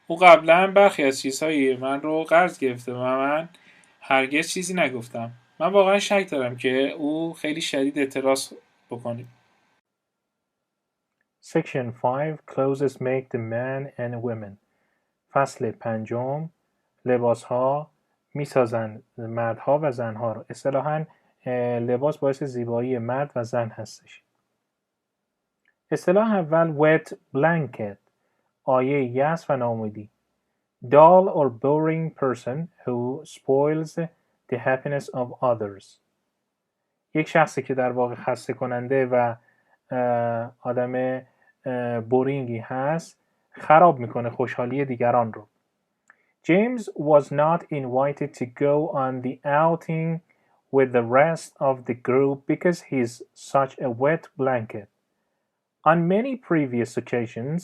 او قبلا برخی از چیزهای من رو قرض گرفته و من هرگز چیزی نگفتم. من واقعا شک دارم که او خیلی شدید اعتراض بکنه. Section 5 Clothes make the man and women. فصل 5 لباسها میسازند مردها و زنها رو. اصطلاحاً لباس باعث زیبایی مرد و زن هستش. اصطلاح اول wet blanket آیه یأس و ناامیدی. Dull or boring person who spoils the happiness of others. یک شخصی که در واقع خسته کننده و آدم بورینگی هست خراب میکنه خوشحالی دیگران رو. James was not invited to go on the outing with the rest of the group because he's such a wet blanket. On many previous occasions,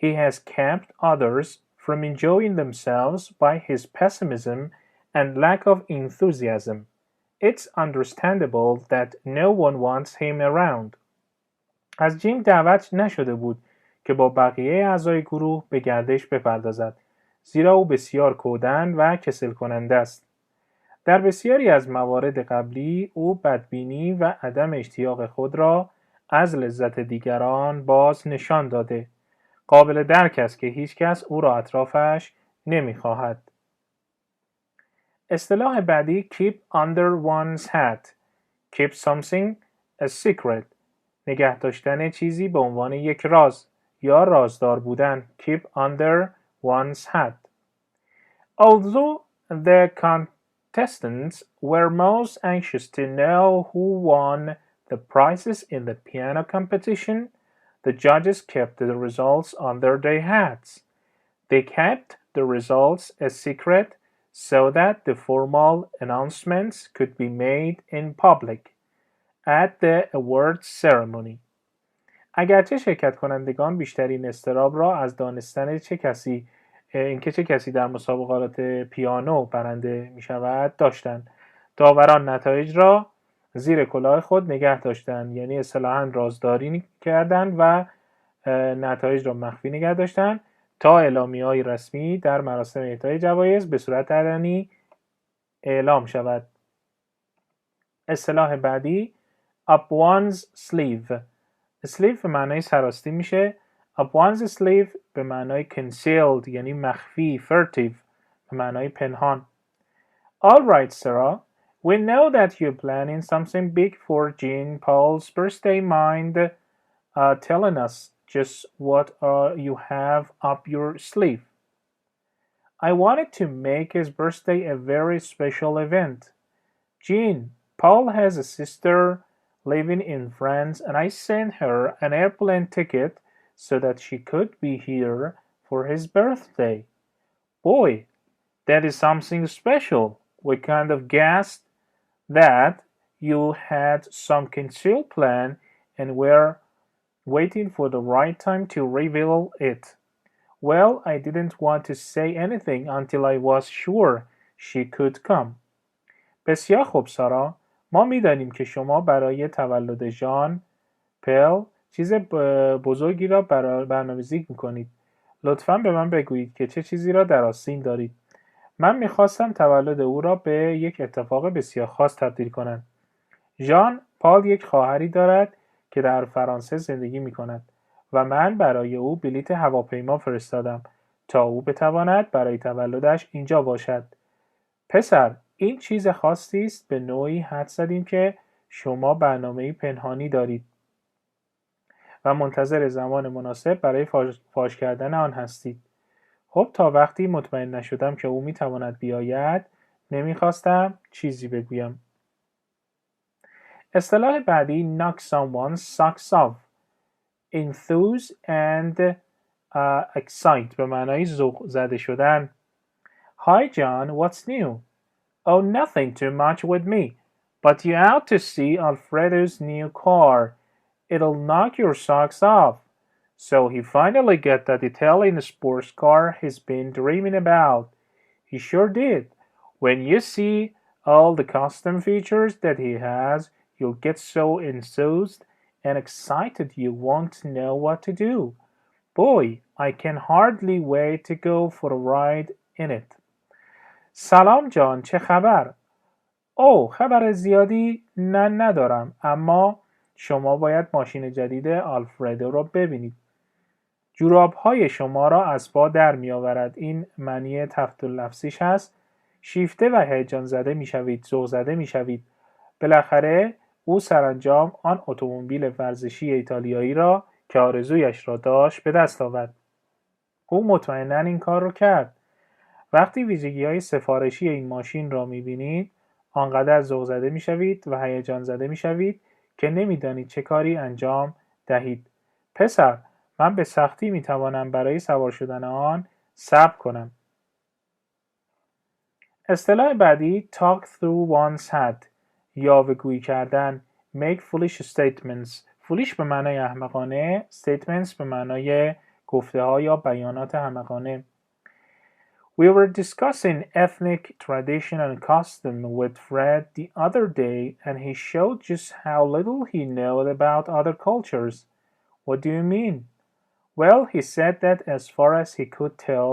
he has kept others from enjoying themselves by his pessimism and lack of enthusiasm. It's understandable that no one wants him around. از جیم دعوت نشده بود که با بقیه اعضای گروه به گردش بپردازد، زیرا او بسیار کودن و کسل کننده است. در بسیاری از موارد قبلی او بدبینی و عدم اشتیاق خود را از لذت دیگران باز نشان داده. قابل درک است که هیچ کس او را اطرافش نمی‌خواهد. اصطلاح بعدی keep under one's hat. Keep something a secret. نگه داشتن چیزی به عنوان یک راز یا رازدار بودن. Keep under one's hat. Although the contestants were most anxious to know who won the prizes in the piano competition, the judges kept the results under their hats. They kept the results a secret so that the formal announcements could be made in public at the awards ceremony. اگرچه شرکت کنندگان بیشترین اضطراب را از دانستن چه کسی در مسابقات پیانو برنده می شود داشتند، داوران نتایج را زیر کلاه خود نگه داشتند، یعنی اصطلاحاً رازداری کردند و نتایج را مخفی نگه داشتند تا اعلامیه‌های رسمی در مراسم اهدای جوایز به صورت علنی اعلام شود. اصطلاح بعدی up one's sleeve. sleeve به معنای سراستی میشه. up one's sleeve به معنای concealed یعنی مخفی، furtive به معنای پنهان. All right, Sarah. We know that you're planning something big for Jean Paul's birthday. Mind telling us just what you have up your sleeve. I wanted to make his birthday a very special event. Jean, Paul has a sister living in France, and I sent her an airplane ticket so that she could be here for his birthday. Boy, that is something special. We kind of guessed that you had some concealed plan and were waiting for the right time to reveal it. Well, I didn't want to say anything until I was sure she could come. بسیار خوب سارا، ما می‌دانیم که شما برای تولد ژان پل چیز بزرگی را برنامه‌ریزی می‌کنید. لطفاً به من بگویید که چه چیزی را در آستین دارید. من می‌خواستم تولد او را به یک اتفاق بسیار خاص تبدیل کنم. ژان پال یک خواهری دارد که در فرانسه زندگی می‌کند و من برای او بلیط هواپیما فرستادم تا او بتواند برای تولدش اینجا باشد. پسر، این چیز خاصی است. به نوعی حدس زدیم که شما برنامه‌ای پنهانی دارید و منتظر زمان مناسب برای فاش کردن آن هستید. خب تا وقتی مطمئن نشدم که او میتواند بیاید نمیخواستم چیزی بگویم. اصطلاح بعدی knock someone's socks off. enthuse and excite به معنای ذوق زده شدن. Hi John, what's new? Oh, nothing too much with me. But you ought to see Alfredo's new car. It'll knock your socks off. So he finally got that Italian sports car he's been dreaming about. He sure did. When you see all the custom features that he has, you'll get so enthused and excited you won't know what to do. Boy, I can hardly wait to go for a ride in it. سلام جان، چه خبر؟ اوه، خبر زیادی ندارم، اما شما باید ماشین جدید آلفردو را ببینید. جوراب‌های شما را از پا در می‌آورد. این معنی تفت‌النفسیش هست. شیفته و هیجان زده می‌شوید، ذوق زده می‌شوید. بالاخره او سرانجام آن اتومبیل ورزشی ایتالیایی را که آرزویش را داشت به دست آورد. او مطمئناً این کار را کرد. وقتی ویژگی‌های سفارشی این ماشین را می‌بینید، آنقدر ذوق زده می‌شوید و هیجان زده می‌شوید که نمی‌دانید چه کاری انجام دهید. پسر، من به سختی می‌توانم برای سوار شدن آن صبر کنم. اصطلاح بعدی talk through one's head. یاوه‌گویی کردن. make foolish statements. foolish به معنای احمقانه، statements به معنای گفته‌ها یا بیانات احمقانه. We were discussing ethnic tradition and custom with Fred the other day, and he showed just how little he knew about other cultures. What do you mean? Well, he said that as far as he could tell,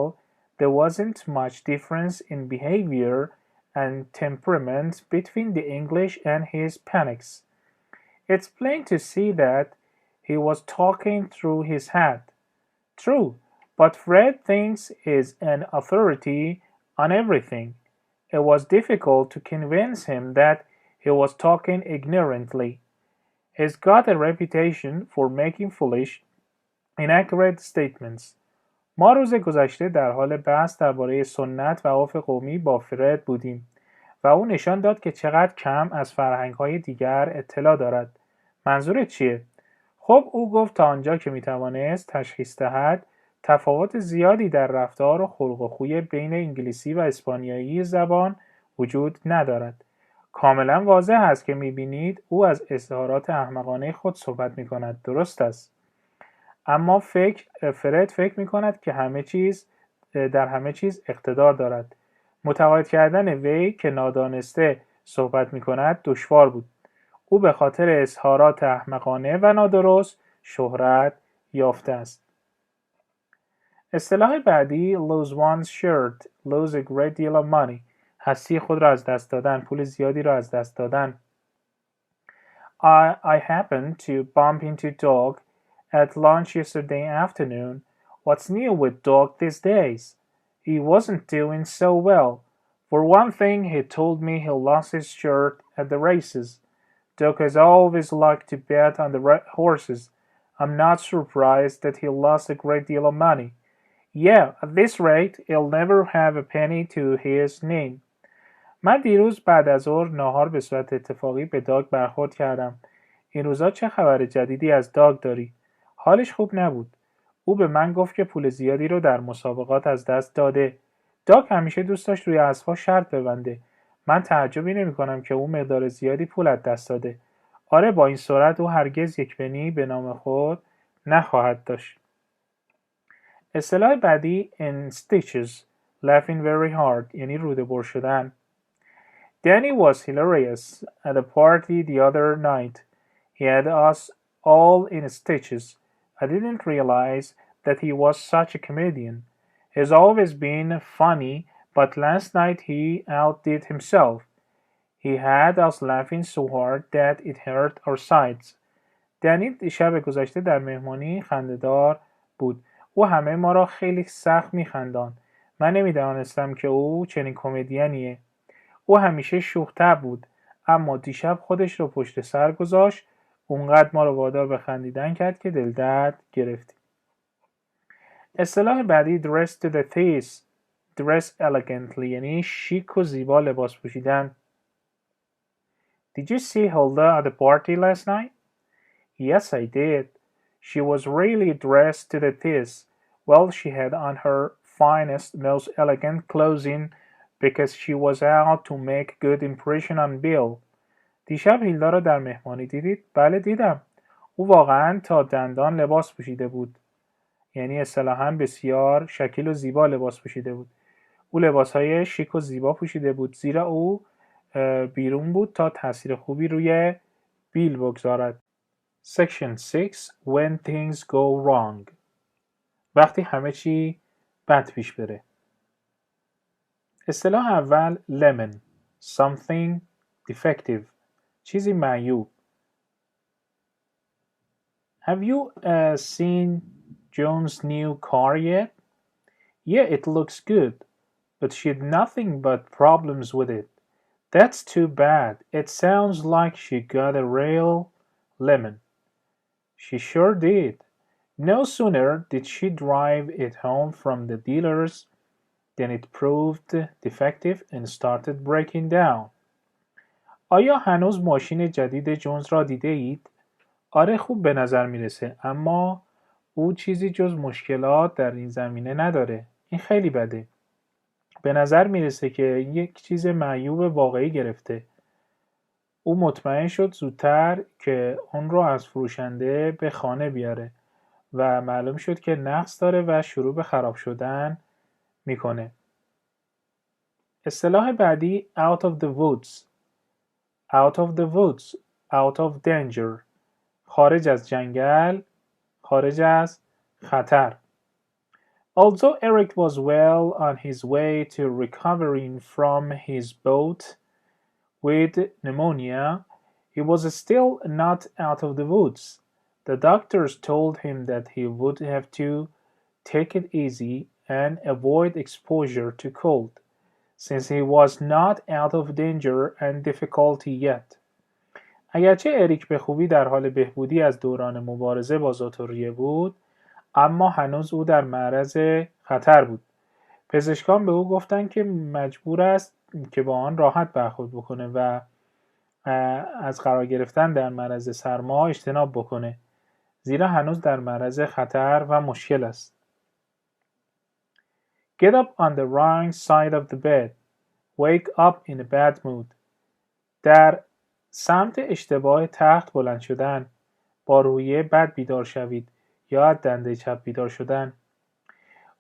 there wasn't much difference in behavior and temperament between the English and Hispanics. It's plain to see that he was talking through his head. True. But Fred thinks he's an authority on everything. It was difficult to convince him that he was talking ignorantly. He's got a reputation for making foolish, inaccurate statements. ما روز گذشته در حال بحث درباره سنت و عرف قومی با فرد بودیم و او نشان داد که چقدر کم از فرهنگ‌های دیگر اطلاع دارد. منظورت چیه؟ خب او گفت تا آنجا که میتوانست تشخیص دهد تفاوت زیادی در رفتار و خلق و خوی بین انگلیسی و اسپانیایی زبان وجود ندارد. کاملا واضح است که می‌بینید او از اظهارات احمقانه خود صحبت می‌کند. درست است. اما فرد فکر می‌کند که در همه چیز اقتدار دارد. متقاعد کردن وی که نادانسته صحبت می‌کند دشوار بود. او به خاطر اظهارات احمقانه و نادرست شهرت یافته است. اصطلاح بعدی lose one's shirt, lose a great deal of money. هستی خود را از دست دادن، پول زیادی را از دست دادن. I happened to bump into Dog at lunch yesterday afternoon. What's new with Dog these days? He wasn't doing so well. For one thing, he told me he lost his shirt at the races. Dog has always liked to bet on the horses, I'm not surprised that he lost a great deal of money. Yeah, at this rate, he'll never have a penny to his name. من دیروز بعد از ظهر ناهار به صورت اتفاقی به داگ برخورد کردم. این روزا چه خبر جدیدی از داگ داری؟ حالش خوب نبود. او به من گفت که پول زیادی رو در مسابقات از دست داده. داگ همیشه دوست داشت روی اسب‌ها شرط ببنده. من تعجبی نمی‌کنم که او مقدار زیادی پول از دست داده. آره با این سرعت او هرگز یک پنی به نام خود نخواهد داشت. اصطلاح بعدی in stitches laughing very hard یعنی روده بر شدن. Danny was hilarious at a party the other night. He had us all in stitches. I didn't realize that he was such a comedian. He's always been funny, but last night he outdid himself. He had us laughing so hard that it hurt our sides. دنی شب گذشته در مهمانی خنده‌دار بود. او همه ما را خیلی سخت می‌خنداند. من نمی‌دانستم که او چنین کمدینیه. او همیشه شوخ‌طبع بود، اما دیشب خودش رو پشت سر گذاشت. اونقدر ما رو وادار به خندیدن کرد که دل درد گرفتیم. اصطلاح بعدی dress to the nines dress elegantly یعنی شیک و زیبا لباس پوشیدن. Did you see Hilda at the party last night? Yes, I did. She was really dressed to the nines. Well, she had on her finest, most elegant clothing because she was out to make good impression on Bill. دیشب هیلدا را در مهمانی دیدید؟ بله دیدم. او واقعاً تا دندان لباس پوشیده بود. یعنی اصطلاحاً بسیار شکیل و زیبا لباس پوشیده بود. او لباسهای شیک و زیبا پوشیده بود زیرا او بیرون بود تا تاثیر خوبی روی بیل بگذارد. Section 6 When things go wrong وقتی همه چی بد پیش بره. اصطلاح اول lemon something defective چیزی معیوب. Have you seen Joan's new car yet? Yeah, it looks good, but she had nothing but problems with it. That's too bad. It sounds like she got a real lemon. She sure did. No sooner did she drive it home from the dealers than it proved defective and started breaking down. آیا هنوز ماشین جدید جونز را دیده اید؟ آره خوب به نظر میرسه اما او چیزی جز مشکلات در این زمینه نداره. این خیلی بده. به نظر میرسه که یک چیز معیوب واقعی گرفته. او مطمئن شد زودتر که اون رو از فروشنده به خانه بیاره و معلوم شد که نقص داره و شروع به خراب شدن میکنه. اصطلاح بعدی out of the woods out of the woods out of danger خارج از جنگل خارج از خطر. Although Eric was well on his way to recovering from his bout with pneumonia, he was still not out of the woods. The doctors told him that he would have to take it easy and avoid exposure to cold, since he was not out of danger and difficulty yet. اگرچه اریک به خوبی در حال بهبودی از دوران مبارزه با ذات‌الریه بود، اما هنوز او در معرض خطر بود. پزشکان به او گفتند که مجبور است که با آن راحت برخورد بکنه و از قرار گرفتن در معرض سرما اجتناب بکنه، زیرا هنوز در معرض خطر و مشکل است. Get up on the wrong side of the bed. Wake up in a bad mood. در سمت اشتباه تخت بلند شدن. با روحیه بد بیدار شوید یا از دنده چپ بیدار شدن.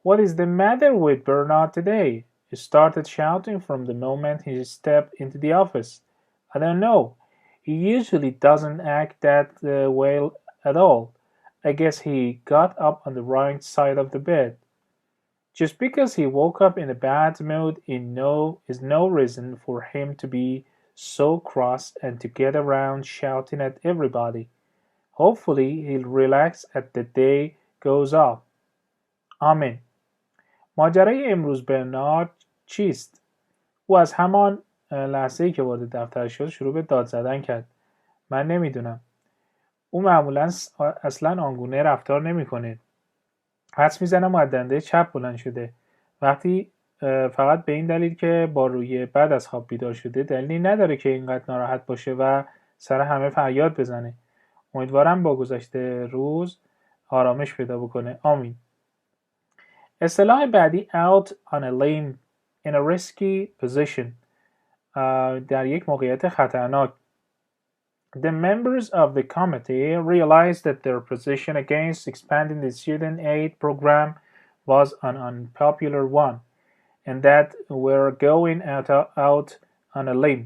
What is the matter with Bernard today? He started shouting from the moment he stepped into the office. I don't know. He usually doesn't act that way at all. I guess he got up on the wrong side of the bed. Just because he woke up in a bad mood is no reason for him to be so cross and to get around shouting at everybody. Hopefully he'll relax as the day goes off. آمین. ماجرای امروز برنارد چیست؟ او از همان لحظه‌ای که وارد دفتر شد شروع به داد زدن کرد. من نمیدونم. او معمولا اصلا آنگونه رفتار نمیکنه. حدس میزنم مدنده چپ بلند شده. وقتی فقط به این دلیل که با روی بعد از خواب بیدار شده دلیلی نداره که اینقدر ناراحت باشه و سر همه فریاد بزنه. امیدوارم با گذشت روز آرامش پیدا بکنه. آمین. اصطلاح بعدی out on a limb in a risky position، در یک موقعیت خطرناک. The members of the committee realized that their position against expanding the student aid program was an unpopular one, and that we're going out on a limb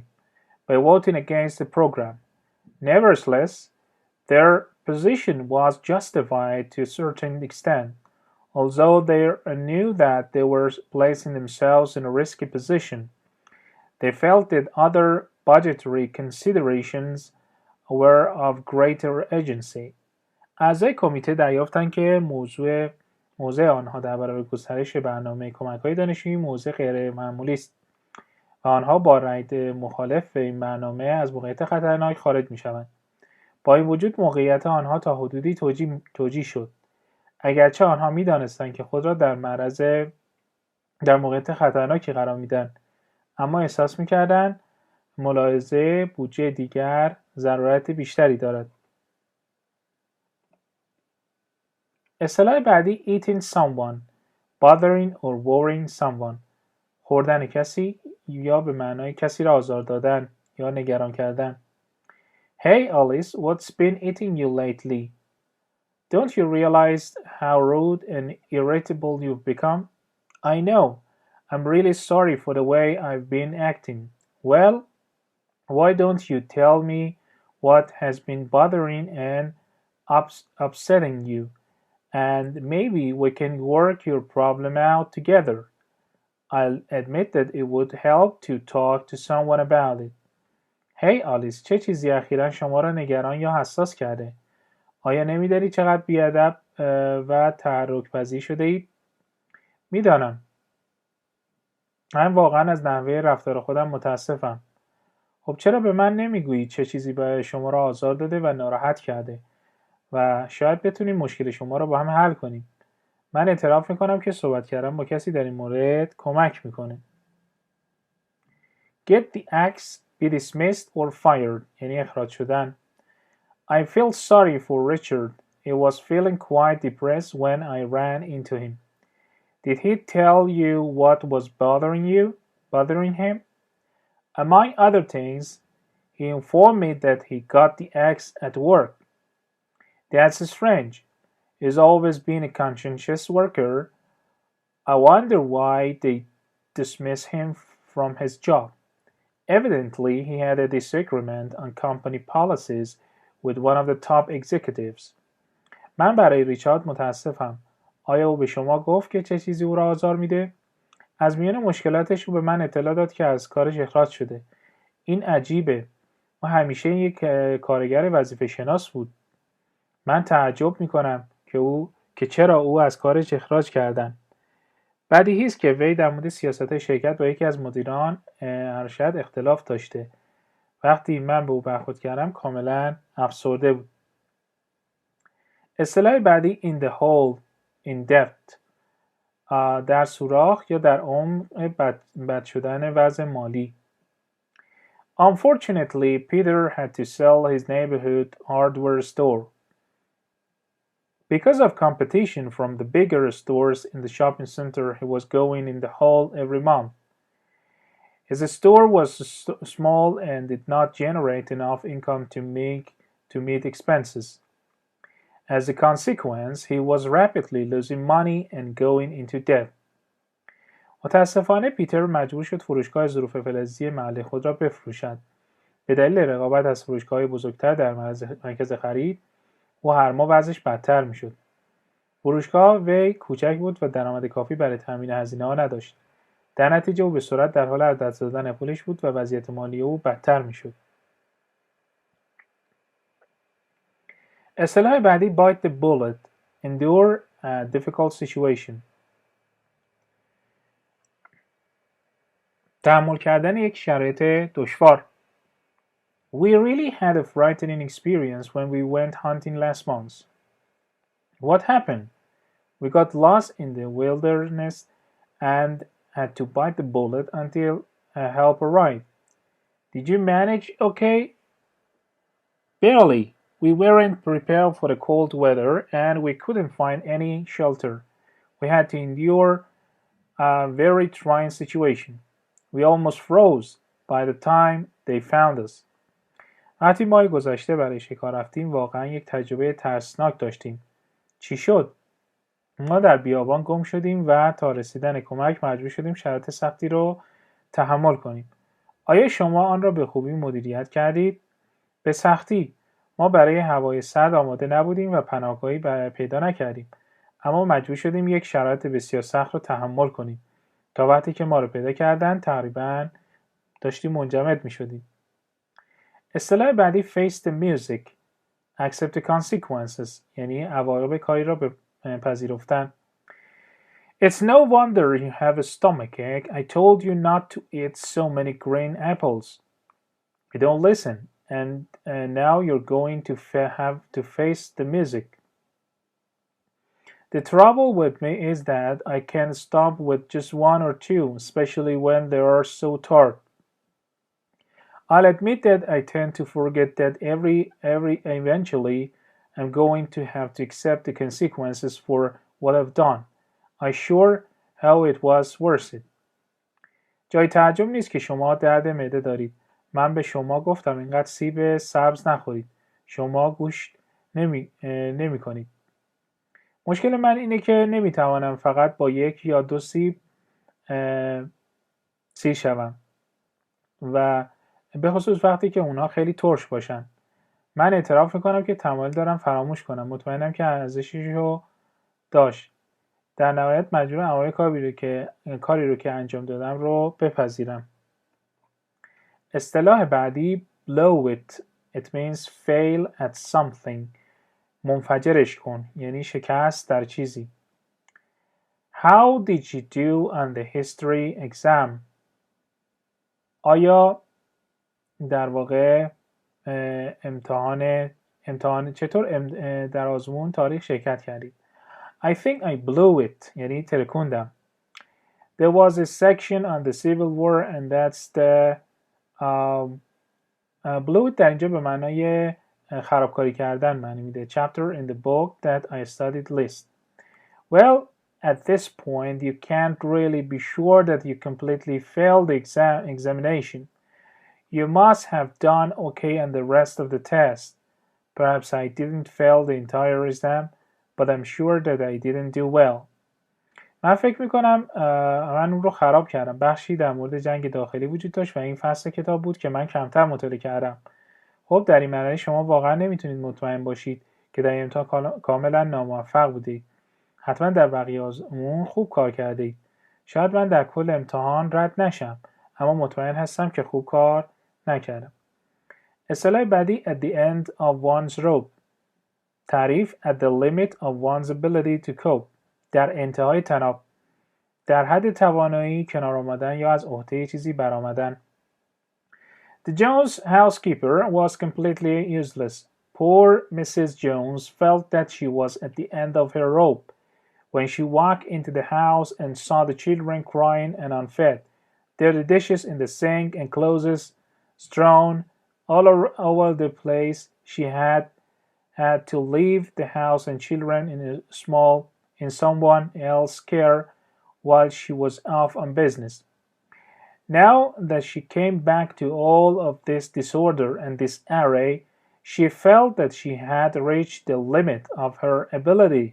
by voting against the program. Nevertheless, their position was justified to a certain extent. Although they knew that they were placing themselves in a risky position, they felt that other budgetary considerations were of greater agency. اعضای کمیته دریافتند که موضع آنها در برابر گسترش برنامه کمک‌های دانشجویی موضع غیر معمولی است و آنها با رأی مخالف به این برنامه از موقعیت خطرناک خارج می‌شوند. با این وجود موقعیت آنها تا حدودی توجیه شد. اگرچه آنها می‌دانستند که خود را در موقعیت خطرناکی قرار میدن، اما احساس می‌کردند ملاحظه بودجه دیگر ضرورت بیشتری دارد. اصطلاح بعدی eating someone، bothering or worrying someone، خوردن کسی یا به معنای کسی را آزار دادن یا نگران کردن. Hey Alice, what's been eating you lately? Don't you realize how rude and irritable you've become? I know. I'm really sorry for the way I've been acting. Well, why don't you tell me what has been bothering and upsetting you? And maybe we can work your problem out together. I'll admit that it would help to talk to someone about it. Hey Alice, چه چیزی اخیراً شما را نگران یا حساس کرده؟ آیا نمی‌دانی چقدر بی‌ادب و تحرک پذیر شده اید؟ می‌دانم. من واقعاً از نحوه رفتار خودم متاسفم. خب چرا به من نمیگویی چه چیزی به شما را آزار داده و ناراحت کرده و شاید بتونیم مشکل شما را با هم حل کنیم. من اعتراف میکنم که صحبت کردن با کسی در این مورد کمک میکنه. Get the axe, be dismissed or fired، یعنی اخراج شدن. I feel sorry for Richard. He was feeling quite depressed when I ran into him. Did he tell you what was bothering him? Among other things, he informed me that he got the axe at work. That's strange. He's always been a conscientious worker. I wonder why they dismissed him from his job. Evidently, he had a disagreement on company policies with one of the top executives. من برای ریچارد متاسفم. آیا او به شما گفت که چه چیزی او را آزار میده؟ از میان مشکلاتش او به من اطلاع داد که از کارش اخراج شده. این عجیبه. او همیشه یک کارگر وظیفه شناس بود. من تعجب میکنم که چرا او از کارش اخراج کردن. بدیهی است که وی در مورد سیاست شرکت با یکی از مدیران ارشد اختلاف داشته. وقتی من به او برخورد کردم کاملا افسرده بود. اصطلاح بعدی in the hole, in depth، در سوراخ یا در عمق بد شدن وضع مالی. Unfortunately, Peter had to sell his neighborhood hardware store. Because of competition from the bigger stores in the shopping center, he was going in the hole every month. His store was small and did not generate enough income to meet expenses. As a consequence, he was rapidly losing money and going into debt. متاسفانه پیتر مجبور شد فروشگاه ظروف فلزی محل خود را بفروشد. به دلیل رقابت از فروشگاه‌های بزرگتر در مرکز خرید، او هر ماه وضعش بدتر میشد. فروشگاه وی کوچک بود و درآمد کافی برای تامین هزینه‌ها نداشت. در نتیجه او به سرعت در حال از دست دادن پولش بود و وضعیت مالی او بدتر میشد. اصطلاح بعدی bite the bullet، endure a difficult situation. تحمل کردن یک شرایط دشوار. We really had a frightening experience when we went hunting last month. What happened? We got lost in the wilderness and had to bite the bullet until help arrived. Did you manage okay? Barely. We weren't prepared for the cold weather and we couldn't find any shelter. We had to endure a very trying situation. We almost froze by the time they found us. وقتی ماه گذشته برای شکار رفتیم واقعا یک تجربه ترسناک داشتیم. چی شد؟ ما در بیابان گم شدیم و تا رسیدن کمک مجبور شدیم شرایط سختی رو تحمل کنیم. آیا شما آن را به خوبی مدیریت کردید؟ به سختی. ما برای هوای سرد آماده نبودیم و پناهگاهی پیدا نکردیم. اما مجبور شدیم یک شرایط بسیار سخت رو تحمل کنیم. تا وقتی که ما رو پیدا کردن تقریباً داشتیم منجمد می شدیم. اصطلاح بعدی face the music accept the consequences یعنی عواقب کاری را پذیرفتن. It's no wonder you have a stomachache. I told you not to eat so many green apples. You don't listen, and now you're going to have to face the music. The trouble with me is that I can't stop with just one or two, especially when they are so tart. I'll admit that I tend to forget that eventually I'm going to have to accept the consequences for what I've done. I sure how it was worth it. جای تعجب نیست که شما درد معده دارید. من به شما گفتم اینقدر سیب سبز نخورید. شما گوش نمی کنید. مشکل من اینه که نمیتوانم فقط با 1 یا 2 سیب سیر شوم و به خصوص وقتی که اونا خیلی ترش باشن. من اعتراف میکنم که تمایل دارم فراموش کنم. مطمئنم که ارزشش رو داشت. در نهایت مجبورم اول کاری رو که انجام دادم رو بپذیرم. اصطلاح بعدی blow it. It means fail at something. منفجرش کن یعنی شکست در چیزی. How did you do on the history exam? آیا در واقع امتحان چطور در آزمون تاریخ شرکت کردید؟ I think I blew it یعنی ترکوندم. There was a section on the Civil War and that's the blew it در اینجا به معنای خرابکاری کردن معنی میده. Chapter in the book that I studied list. Well, at this point you can't really be sure that you completely failed the examination. You must have done okay on the rest of the test. Perhaps I didn't fail the entire exam, but I'm sure that I didn't do well. من فکر میکنم من اون رو خراب کردم. بخشی در مورد جنگ داخلی وجود داشت و این فصل کتاب بود که من کمتر مطالعه کردم. خب در این معنی شما واقعا نمیتونید مطمئن باشید که در امتحان کاملا ناموفق بودید. حتما در بقیه آزمون خوب کار کردید. شاید من در کل امتحان رد نشم اما مطمئن هستم که خوب کار نکردم. اصطلاح بعدی at the end of one's rope. تعریف at the limit of one's ability to cope. در انتهای تناب. در حد توانایی کنار آمدن یا از عهده چیزی برآمدن. The Jones housekeeper was completely useless. Poor Mrs. Jones felt that she was at the end of her rope when she walked into the house and saw the children crying and unfed, the dishes in the sink and clothes strewn all over the place. She had to leave the house and children in someone else's care while she was off on business. Now that she came back to all of this disorder and disarray, she felt that she had reached the limit of her ability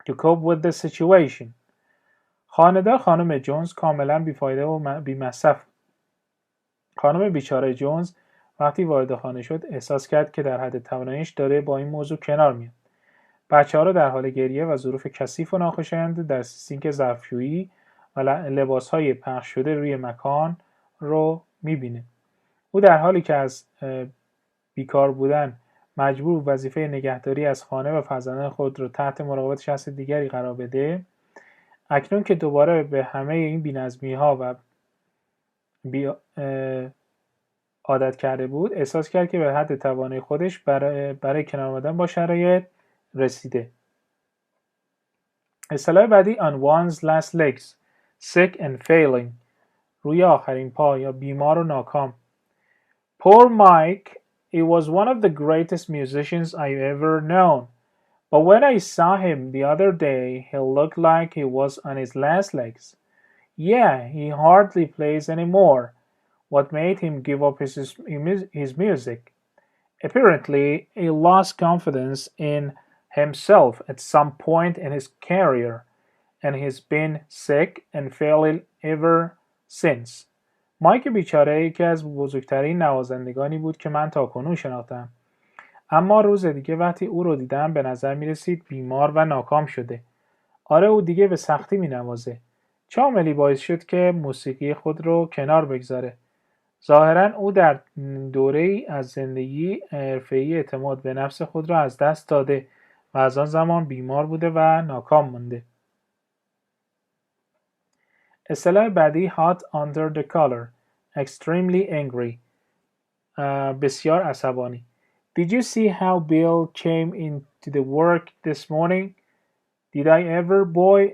to cope with the situation. خانه‌دار خانم جونز کاملا بیفایده و بی‌مصرف. خانم بیچاره جونز وقتی وارد خانه شد احساس کرد که در حد تواناییش داره با این موضوع کنار میاد. بچه‌ها رو در حال گریه و ظروف کثیف و ناخوشایند در سینک ظرفشویی و لباس‌های پخش شده روی مکان رو می‌بینه. او در حالی که از بیکار بودن مجبور وظیفه نگهداری از خانه و فرزندان خود رو تحت مراقبت شخص دیگری قرار بده، اکنون که دوباره به همه این بی‌نظمی‌ها و عادت کرده بود احساس کرد که به حد توانایی خودش برای کنار آمدن با شرایط رسیده. اصطلاح بعدی on one's last legs sick and failing روی آخرین پا یا بیمار و ناکام. Poor Mike, he was one of the greatest musicians I've ever known. But when I saw him the other day, he looked like he was on his last legs. Yeah, he hardly plays anymore. What made him give up his music? Apparently, he lost confidence in himself at some point in his career, and he's been sick and failing ever since. مایک بیچاره یکی از بزرگترین نوازندگانی بود که من تاکنون شناختم. اما روز دیگه وقتی او رو دیدم به نظر می رسید بیمار و ناکام شده. آره او دیگه به سختی می نوازه. چه عاملی باعث شد که موسیقی خود رو کنار بگذاره؟ ظاهراً او در دوره‌ای از زندگی حرفه‌ای اعتماد به نفس خود را از دست داده و از آن زمان بیمار بوده و ناکام مونده. اصطلاح بعدی hot under the collar extremely angry بسیار عصبانی. Did you see how Bill came into the work this morning? Did I ever, boy?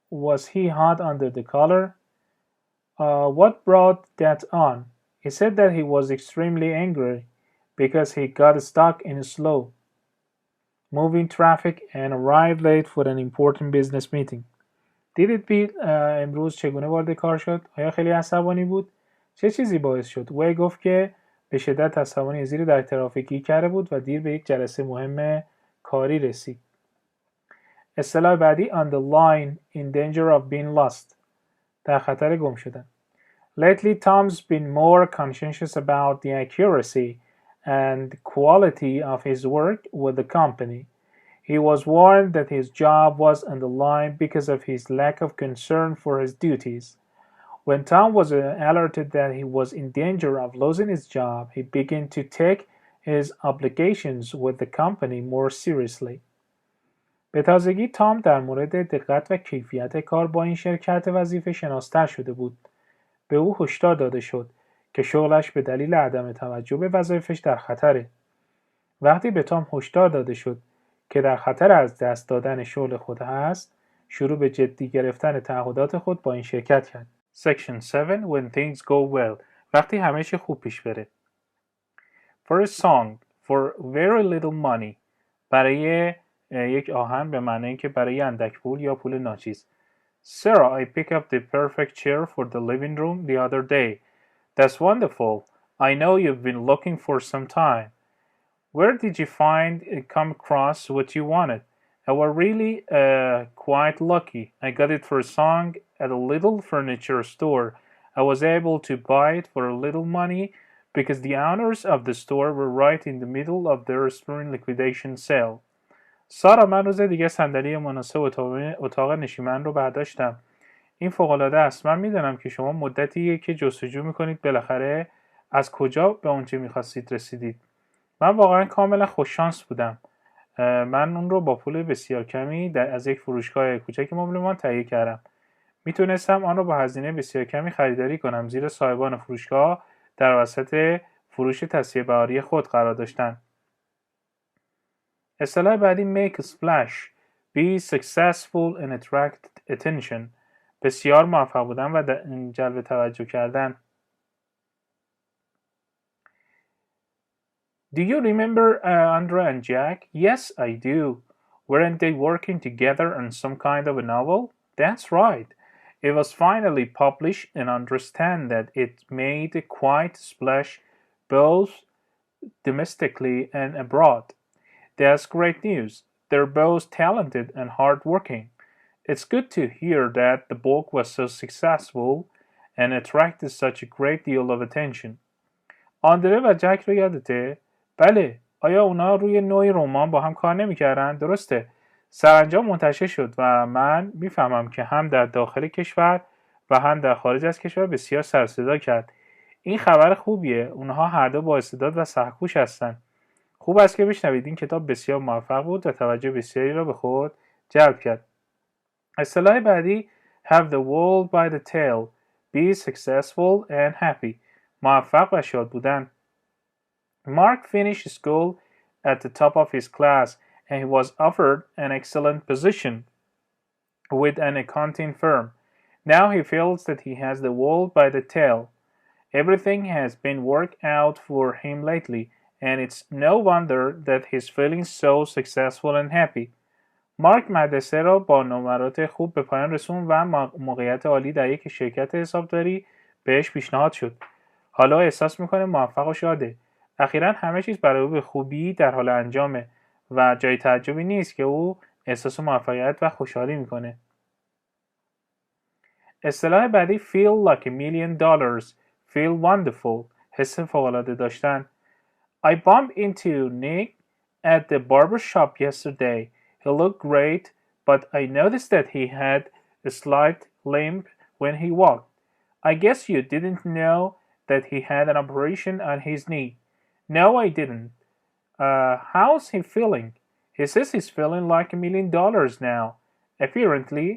Was he hot under the collar? What brought that on? He said that he was extremely angry because he got stuck in slow moving traffic and arrived late for an important business meeting. دیدید بیل امروز چگونه وارد کار شد؟ آیا خیلی عصبانی بود؟ چه چیزی باعث شد؟ وی گفت که به شدت عصبانی زیر در ترافیکی کرده بود و دیر به یک جلسه مهم کاری رسید. اصطلاح بعدی on the line in danger of being lost در خطر گم شدن. Lately Tom's been more conscientious about the accuracy and quality of his work with the company. He was warned that his job was on the line because of his lack of concern for his duties. When Tom was alerted that he was in danger of losing his job, he began to take his obligations with the company more seriously. به تازگی تام در مورد دقت و کیفیت کار با این شرکت وظیفه شناس‌تر شده بود. به او هشدار داده شد که شغلش به دلیل عدم توجه به وظایفش در خطره. وقتی به تام هشدار داده شد که در خطر از دست دادن شغل خود است، شروع به جدی گرفتن تعهدات خود با این شرکت کرد. Section 7 When things go well وقتی همه چی خوب پیش بره. For a song for very little money برای یک آهنگ به معنی اینکه برای اندک پول یا پول ناچیز. Sarah, I picked up the perfect chair for the living room the other day. That's wonderful. I know you've been looking for some time. Where did you come across what you wanted? I was really quite lucky. I got it for a song at a little furniture store. I was able to buy it for a little money because the owners of the store were right in the middle of their spring liquidation sale. سارا من روز دیگه صندلی مناسب اتاق نشیمن رو برداشتم. این فوق‌العاده است. من میدونم که شما مدتیه که جستجو میکنید بالاخره از کجا به اونچه میخواستید رسیدید. من واقعا کاملا خوششانس بودم. من اون رو با پول بسیار کمی از یک فروشگاه کوچک مبلمان تهیه کردم. میتونستم آن رو با هزینه بسیار کمی خریداری کنم زیرا صاحبان فروشگاه در وسط فروش تصفیه بهاری خود قرار داشتند. اصطلاح بعدی make a splash be successful and attract attention بسیار موفق بودن و جلب توجه کردن. Do you remember Andrea and Jack? Yes, I do. Weren't they working together on some kind of a novel? That's right. It was finally published and understand that it made quite a splash both domestically and abroad. That's great news. They're both talented and hardworking. It's good to hear that the book was so successful and attracted such a great deal of attention. آندره و جک رو یادته؟ بله. آیا اونا روی نوعی رمان با هم کار نمی‌کردن؟ درسته. سرانجام منتشر شد و من میفهمم که هم در داخل کشور و هم در خارج از کشور بسیار سر و صدا کرد. این خبر خوبیه. اونها هر دو با استعداد و سخت‌کوش هستن. خوب است که بشنوید. این کتاب بسیار موفق بود و توجه بسیاری را به خود جلب کرد. اصطلاح بعدی have the world by the tail be successful and happy موفق و شاد بودن. Mark finished school at the top of his class and he was offered an excellent position with an accounting firm. Now he feels that he has the world by the tail. Everything has been worked out for him lately, and it's no wonder that he's feeling so successful and happy. مارک مدرسه را با نمرات خوب به پایان رسوند و موقعیت عالی در یک شرکت حسابداری بهش پیشنهاد شد. حالا احساس میکنه موفق و شاده. اخیراً همه چیز برای او به خوبی در حال انجامه و جای تعجبی نیست که او احساس موفقیت و خوشحالی میکنه. اصطلاح بعدی feel like $1,000,000 feel wonderful حس فوق‌العاده داشتن. I bumped into Nick at the barber shop yesterday. He looked great, but I noticed that he had a slight limp when he walked. I guess you didn't know that he had an operation on his knee. No, I didn't. How's he feeling? He says he's feeling like $1,000,000 now. Apparently,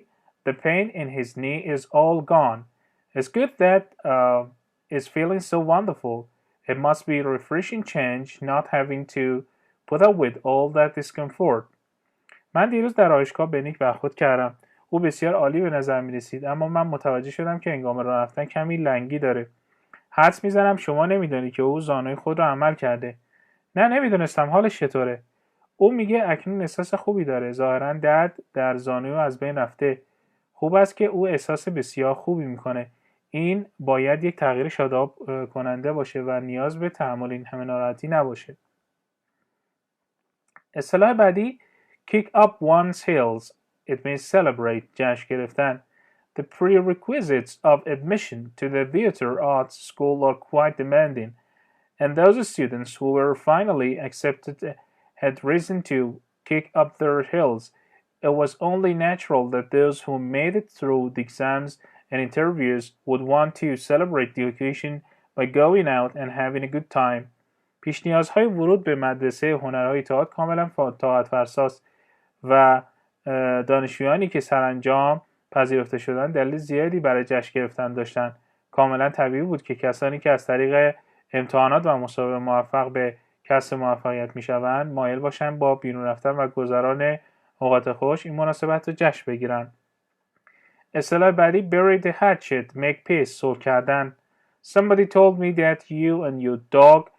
the pain in his knee is all gone. It's good that is feeling so wonderful. It must be a refreshing change not having to put up with all that discomfort. من دیروز در آرایشگاه به نیک برخورد کردم. او بسیار عالی به نظر می رسید، اما من متوجه شدم که هنگام راه رفتن کمی لنگی داره. حدس میزنم شما نمیدونی که او زانوی خود را عمل کرده. نه نمیدونستم. حالش چطوره؟ او میگه اکنون احساس خوبی داره. ظاهرا درد در زانوی از بین رفته. خوب است که او احساس بسیار خوبی میکنه. این باید یک تغییر شاداب کننده باشه و نیاز به تحمل این همه ناراحتی نباشه. اصطلاح بعدی kick up one's heels. It means celebrate. جشن گرفتن. The prerequisites of admission to the theater arts school are quite demanding, and those students who were finally accepted had reason to kick up their heels. It was only natural that those who made it through the exams and interviews would want to celebrate the occasion by going out and having a good time. پیش نیازهای ورود به مدرسه هنرهای تئاتر کاملا طاعت فرساست و دانشجویانی که سرانجام پذیرفته شدن دلیل زیادی برای جشن گرفتن داشتن. کاملا طبیعی بود که کسانی که از طریق امتحانات و مسابقه موفق به کسب موفقیت میشوند مایل باشند با بیرون رفتن و گذران اوقات خوش این مناسبت رو جشن بگیرن. اصطلاح بعدی bury the hatchet make peace صلح کردن. Somebody told me that you and your dog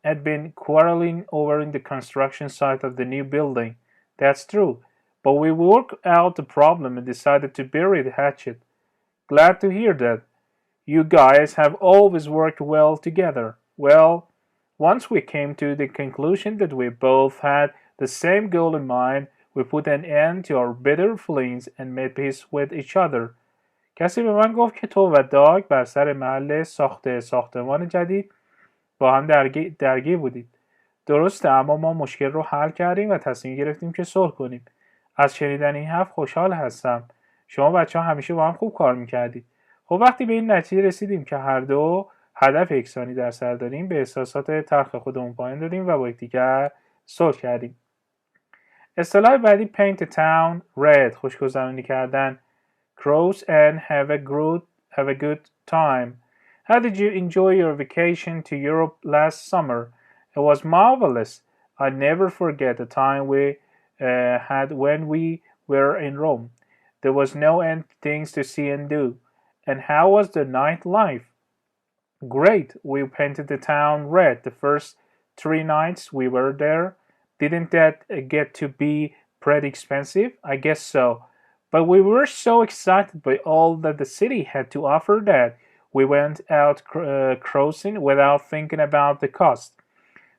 had been quarreling over in the construction site of the new building. That's true, but we worked out the problem and decided to bury the hatchet. Glad to hear that. You guys have always worked well together. Well, once we came to the conclusion that we both had the same goal in mind, we put an end to our bitter feelings and made peace with each other. کسی به من گفت که تو و داگ بر سر محل ساختمان جدید با هم درگیر بودید. درسته، اما ما مشکل رو حل کردیم و تصمیم گرفتیم که صلح کنیم. از شنیدن این حرف خوشحال هستم. شما بچه‌ها همیشه با هم خوب کار می‌کردید. خب وقتی به این نتیجه رسیدیم که هر دو هدف یکسانی در سر داریم، به احساسات تلخ خودمون پایان دادیم و با یکدیگر صلح کردیم. اصطلاح بعدی paint the town red خوشگذرانی کردن. Cross and have a good time. How did you enjoy your vacation to Europe last summer? It was marvelous. I'll never forget the time we had when we were in Rome. There was no end to things to see and do. And how was the nightlife? Great. We painted the town red the first 3 nights we were there. Didn't that get to be pretty expensive? I guess so. But we were so excited by all that the city had to offer that we went out cruising without thinking about the cost.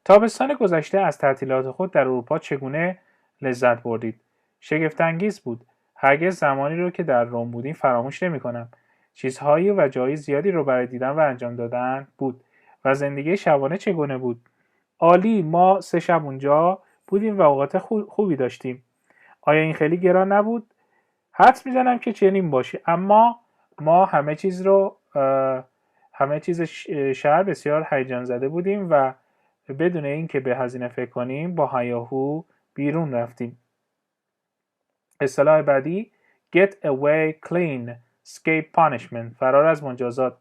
تابستان گذشته از تعطیلات خود در اروپا چگونه لذت بردید؟ شگفت‌انگیز بود. هرگز زمانی رو که در روم بودیم فراموش نمی‌کنم. چیزهایی و جایی زیادی رو برای دیدن و انجام دادن بود. و زندگی شبانه چگونه بود؟ عالی. ما 3 شب اونجا بودیم و اوقات خوبی داشتیم. آیا این خیلی گران نبود؟ حدس میزنم که چنین باشه، اما ما همه چیز شهر بسیار هیجان زده بودیم و بدون اینکه به هزینه فکر کنیم با هیاهو بیرون رفتیم. اصطلاح بعدی get away clean escape punishment فرار از مجازات.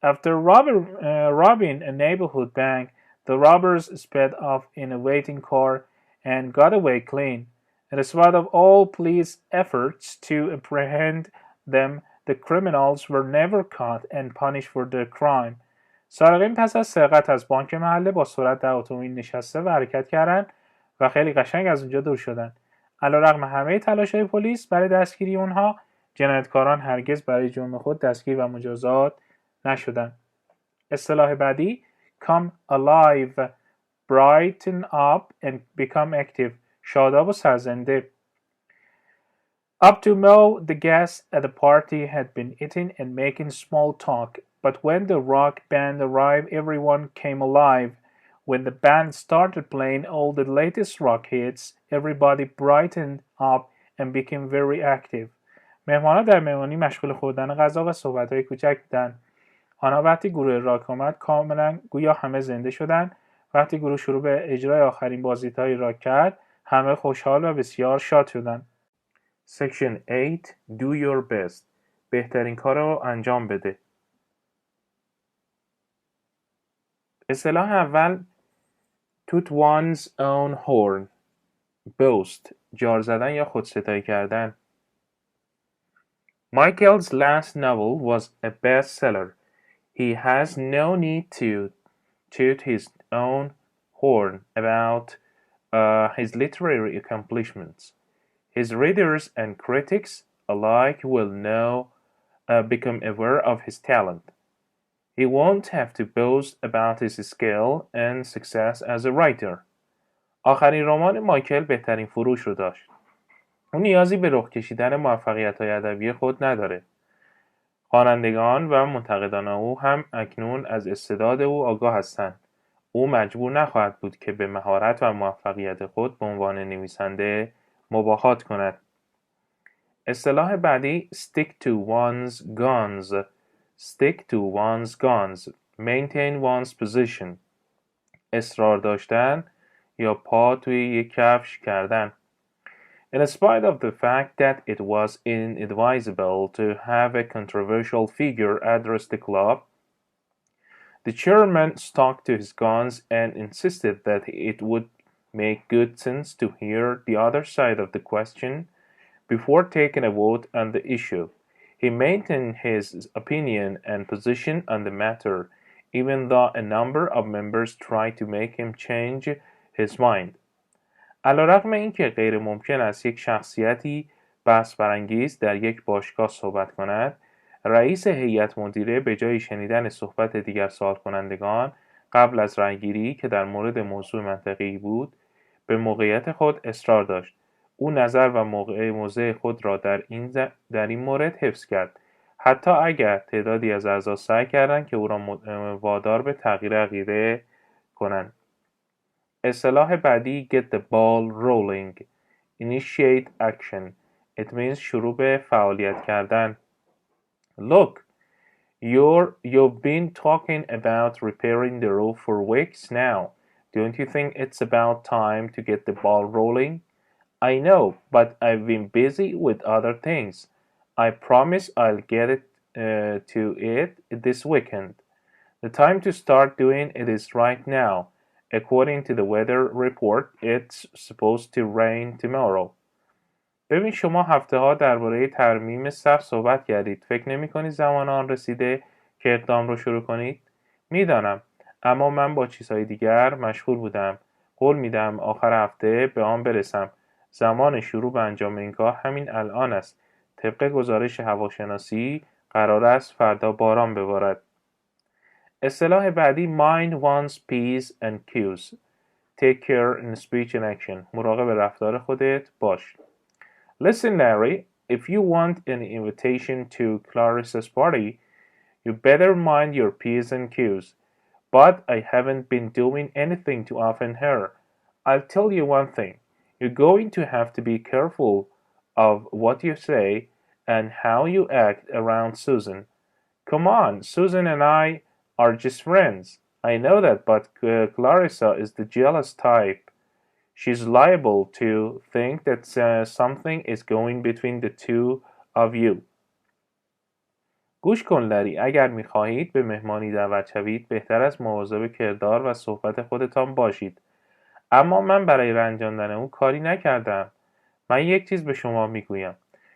After robbing a neighborhood bank, the robbers sped off in a waiting car and got away clean. In spite of all police efforts to apprehend them, the criminals were never caught and punished for their crime. سارقین پس از سرقت از بانک محله با سرعت در اتومبیل نشسته و حرکت کردند و خیلی قشنگ از اونجا دور شدن. علیرغم همه تلاش‌های پلیس برای دستگیری اونها، جنایتکاران هرگز برای جرم خود دستگیر و مجازات نشدند. اصطلاح بعدی come alive، brighten up and become active، شاداب و سرزنده. Up to now, the guests at the party had been eating and making small talk, but when the rock band arrived, everyone came alive. When the band started playing all the latest rock hits, everybody brightened up and became very active. مهمانان در مهمانی مشغول خوردن غذا و صحبت‌های کوچک بودند. آنها وقتی گروه راک آمد کاملا گویا همه زنده شدند. وقتی گروه شروع به اجرای آخرین بازدیدهای راک کرد، همه خوشحال و بسیار شاد شدند. Section 8 Do your best. بهترین کار را انجام بده. اصطلاح اول toot one's own horn. boast. جار زدن یا خودستایی کردن. Michael's last novel was a bestseller. He has no need to toot his own horn about his literary accomplishments. His readers and critics alike will now become aware of his talent. He won't have to boast about his skill and success as a writer. آخرین رمان مایکل بهترین فروش رو داشت. اون نیازی به رخ کشیدن موفقیت‌های ادبی خود نداره. خوانندگان و منتقدان او هم اکنون از استعداد او آگاه هستند. او مجبور نخواهد بود که به مهارت و موفقیت خود به عنوان نویسنده مباهات کند. اصطلاح بعدی stick to one's guns. Stick to one's guns. Maintain one's position. اصرار داشتن یا پا توی یک کفش کردن. In spite of the fact that it was inadvisable to have a controversial figure address the club, the chairman stuck to his guns and insisted that it would make good sense to hear the other side of the question before taking a vote on the issue. He maintained his opinion and position on the matter, even though a number of members tried to make him change his mind. علیرغم اینکه غیر ممکن است یک شخصیتی بحث برانگیز در یک باشگاه صحبت کند، رئیس هیئت مدیره به جای شنیدن صحبت دیگر سوال کنندگان قبل از رأیگیری که در مورد موضوع منطقی بود، به موقعیت خود اصرار داشت. او نظر و موضع خود را در این مورد حفظ کرد، حتی اگر تعدادی از اعضا سعی کردند که او را وادار به تغییر عقیده کنند. اصطلاح بعدی get the ball rolling. Initiate action. It means شروع به فعالیت کردن. Look, you've been talking about repairing the roof for weeks now. Don't you think it's about time to get the ball rolling? I know, but I've been busy with other things. I promise I'll get to it this weekend. The time to start doing it is right now. According to the weather report, it's supposed to rain tomorrow. ببین شما هفته ها درباره ترمیم سقف صحبت کردید. فکر نمی کنید زمان آن رسیده که اقدام رو شروع کنید؟ میدانم، اما من با چیزهای دیگر مشغول بودم. قول میدم آخر هفته به آن برسم. زمان شروع به انجام این کار همین الان است. طبق گزارش هواشناسی قرار است فردا باران ببارد. اصطلاح بعدی mind one's P's and Q's. Take care in speech and action. مراقب رفتار خودت باش. Listen, Larry, if you want an invitation to Clarissa's party, you better mind your P's and Q's. But I haven't been doing anything to offend her. I'll tell you one thing. You're going to have to be careful of what you say and how you act around Susan. Come on, Susan and I are just friends. I know that, but Clarissa is the jealous type. She's liable to think that something is going between the two of you. گوش کن لری، اگر میخواهید به مهمانی دعوت شوید بهتر است مواظب کردار و صحبت خودتان باشید. اما من برای رنجاندن او کاری نکردم. من یک چیز به شما میگویم.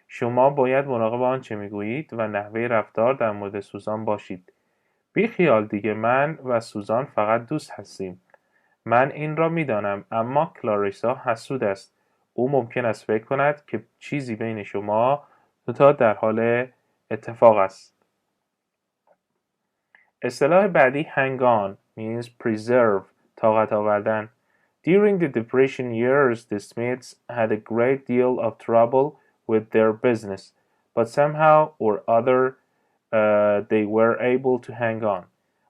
شما باید مراقب آنچه میگویید و نحوه رفتار در مورد سوزان باشید. بی خیال دیگه، من و سوزان فقط دوست هستیم. من این را میدانم، اما کلاریسا حسود است. او ممکن است فکر کند که چیزی بین شما دوتا در حال اتفاق است. اصطلاح بعدی hang on means preserve، طاقت آوردن. During the Depression years, the Smiths had a great deal of trouble with their business, but somehow or other they were able to hang on.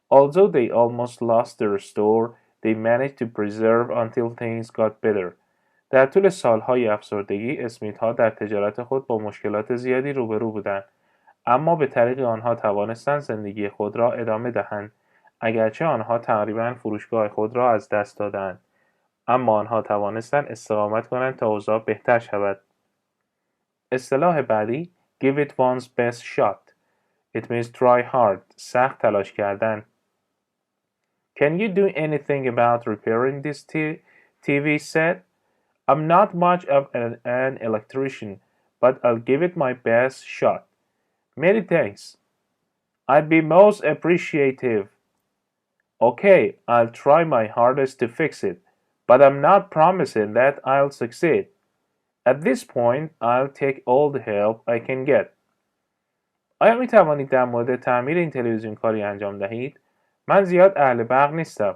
Although they almost lost their store, they managed to preserve until things got better. در طول سالهای افسردگی، اسمیت ها در تجارت خود با مشکلات زیادی روبرو بودند، اما به طریق آنها توانستند زندگی خود را ادامه دهند. اگرچه آنها تقریباً فروشگاه خود را از دست دادند، اما آنها توانستند استقامت کنند تا اوضاع بهتر شود. اصطلاح بعدی give it one's best shot. It means try hard. سخت تلاش کردن. Can you do anything about repairing this TV set? I'm not much of an electrician, but I'll give it my best shot. Many thanks. I'd be most appreciative. Okay, I'll try my hardest to fix it, but I'm not promising that I'll succeed. At this point, I'll take all the help I can get. آیا می توانید در مورد تعمیر این تلویزیون کاری انجام دهید؟ من زیاد اهل برق نیستم،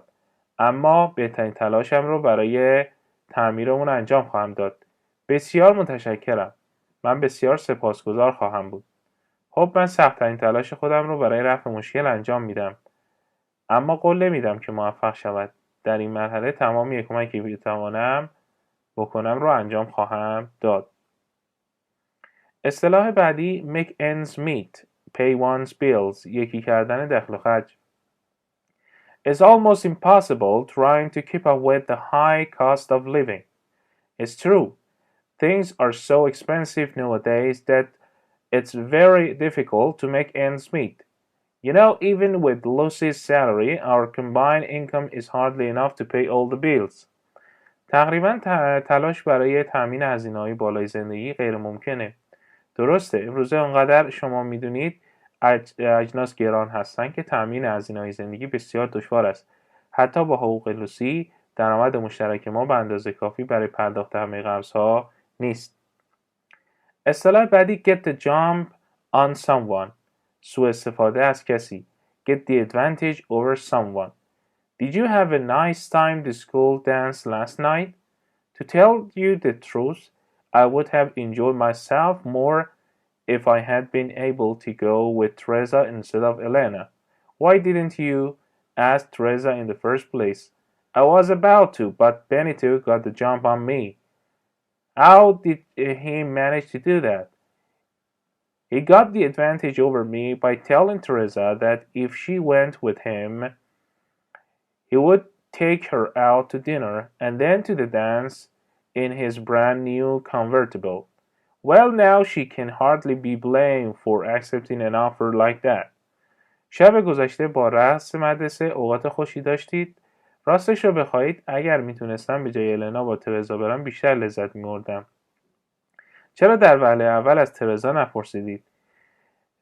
اما بهترین تلاشم رو برای تعمیر اون انجام خواهم داد. بسیار متشکرم. من بسیار سپاسگزار خواهم بود. خب، من سخت‌ترین تلاش خودم رو برای رفع مشکل انجام میدم، اما قول نمیدم که موفق شود. در این مرحله تمامی کمکی که بتوانم بکنم رو انجام خواهم داد. اصطلاح بعدی make ends meet. Pay one's bills. یکی کردن دخل و خرج. It's almost impossible trying to keep up with the high cost of living. It's true. Things are so expensive nowadays that it's very difficult to make ends meet. You know, even with Lucy's salary, our combined income is hardly enough to pay all the bills. تقریباً تلاش برای تأمین هزینه‌های بالای زندگی غیر ممکنه. درسته، امروزه انقدر شما میدونید اجناس گران هستن که تأمین هزینه‌های زندگی بسیار دشوار است. حتی با حقوق لوسی، درآمد مشترک ما به اندازه کافی برای پرداخت همه قرض‌ها نیست. اصطلاح بعدی get the jump on someone. سوء استفاده از کسی. Get the advantage over someone. Did you have a nice time at the school dance last night? To tell you the truth, I would have enjoyed myself more if I had been able to go with Teresa instead of Elena. Why didn't you ask Teresa in the first place? I was about to, but Benito got the jump on me. How did he manage to do that? He got the advantage over me by telling Teresa that if she went with him, he would take her out to dinner and then to the dance in his brand new convertible. Well, now she can hardly be blamed for accepting an offer like that. شب گذشته با رقص مدرسه اوقات خوشی داشتید؟ راستش رو بخواهید اگر میتونستم به جای النا با ترزا برم بیشتر لذت می‌بردم. چرا در وهله اول از ترزا نپرسیدید؟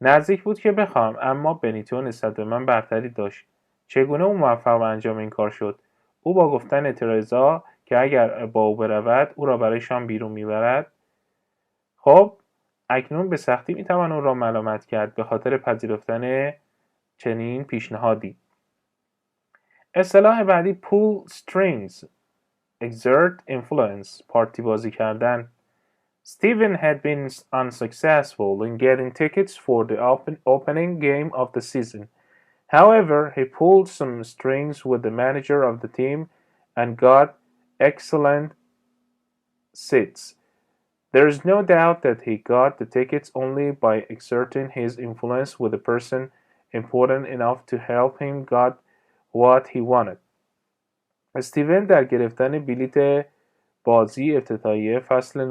نزدیک بود که بخوام، اما بنیتو نسبت به من برتری داشت. چگونه او موفق به انجام این کار شد؟ او با گفتن ترزا که اگر با او برود او را برای شام بیرون میبرد. خب اکنون به سختی میتوان او را ملامت کرد به خاطر پذیرفتن چنین پیشنهادی. اصطلاح بعدی pull strings. exert influence. پارتی بازی کردن. Steven had been unsuccessful in getting tickets for the opening game of the season. However, he pulled some strings with the manager of the team and got excellent seats. There is no doubt that he got the tickets only by exerting his influence with a person important enough to help him get what he wanted. استیون در گرفتن بلیت بازی افتتاحیه فصل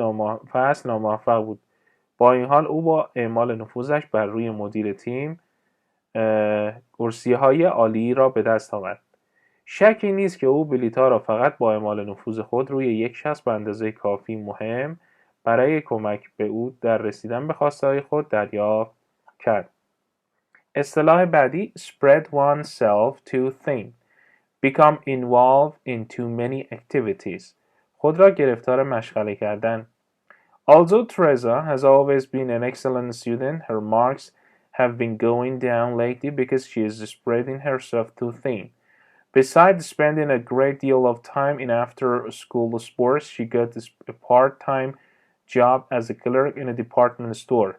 ناموفق بود. با این حال او با اعمال نفوذش بر روی مدیر تیم کرسی‌های عالی را به دست آورد. شکی نیست که او بلیط‌ها را فقط با اعمال نفوذ خود روی یک شخص به اندازه کافی مهم برای کمک به او در رسیدن به خواسته‌های خود دریافت کرد. اصطلاح بعدی spread oneself too thin. Become involved in too many activities. خود را گرفتار مشغله کردن. Although Teresa has always been an excellent student, her marks have been going down lately because she is spreading herself too thin. Besides spending a great deal of time in after-school sports, she got a part-time job as a clerk in a department store.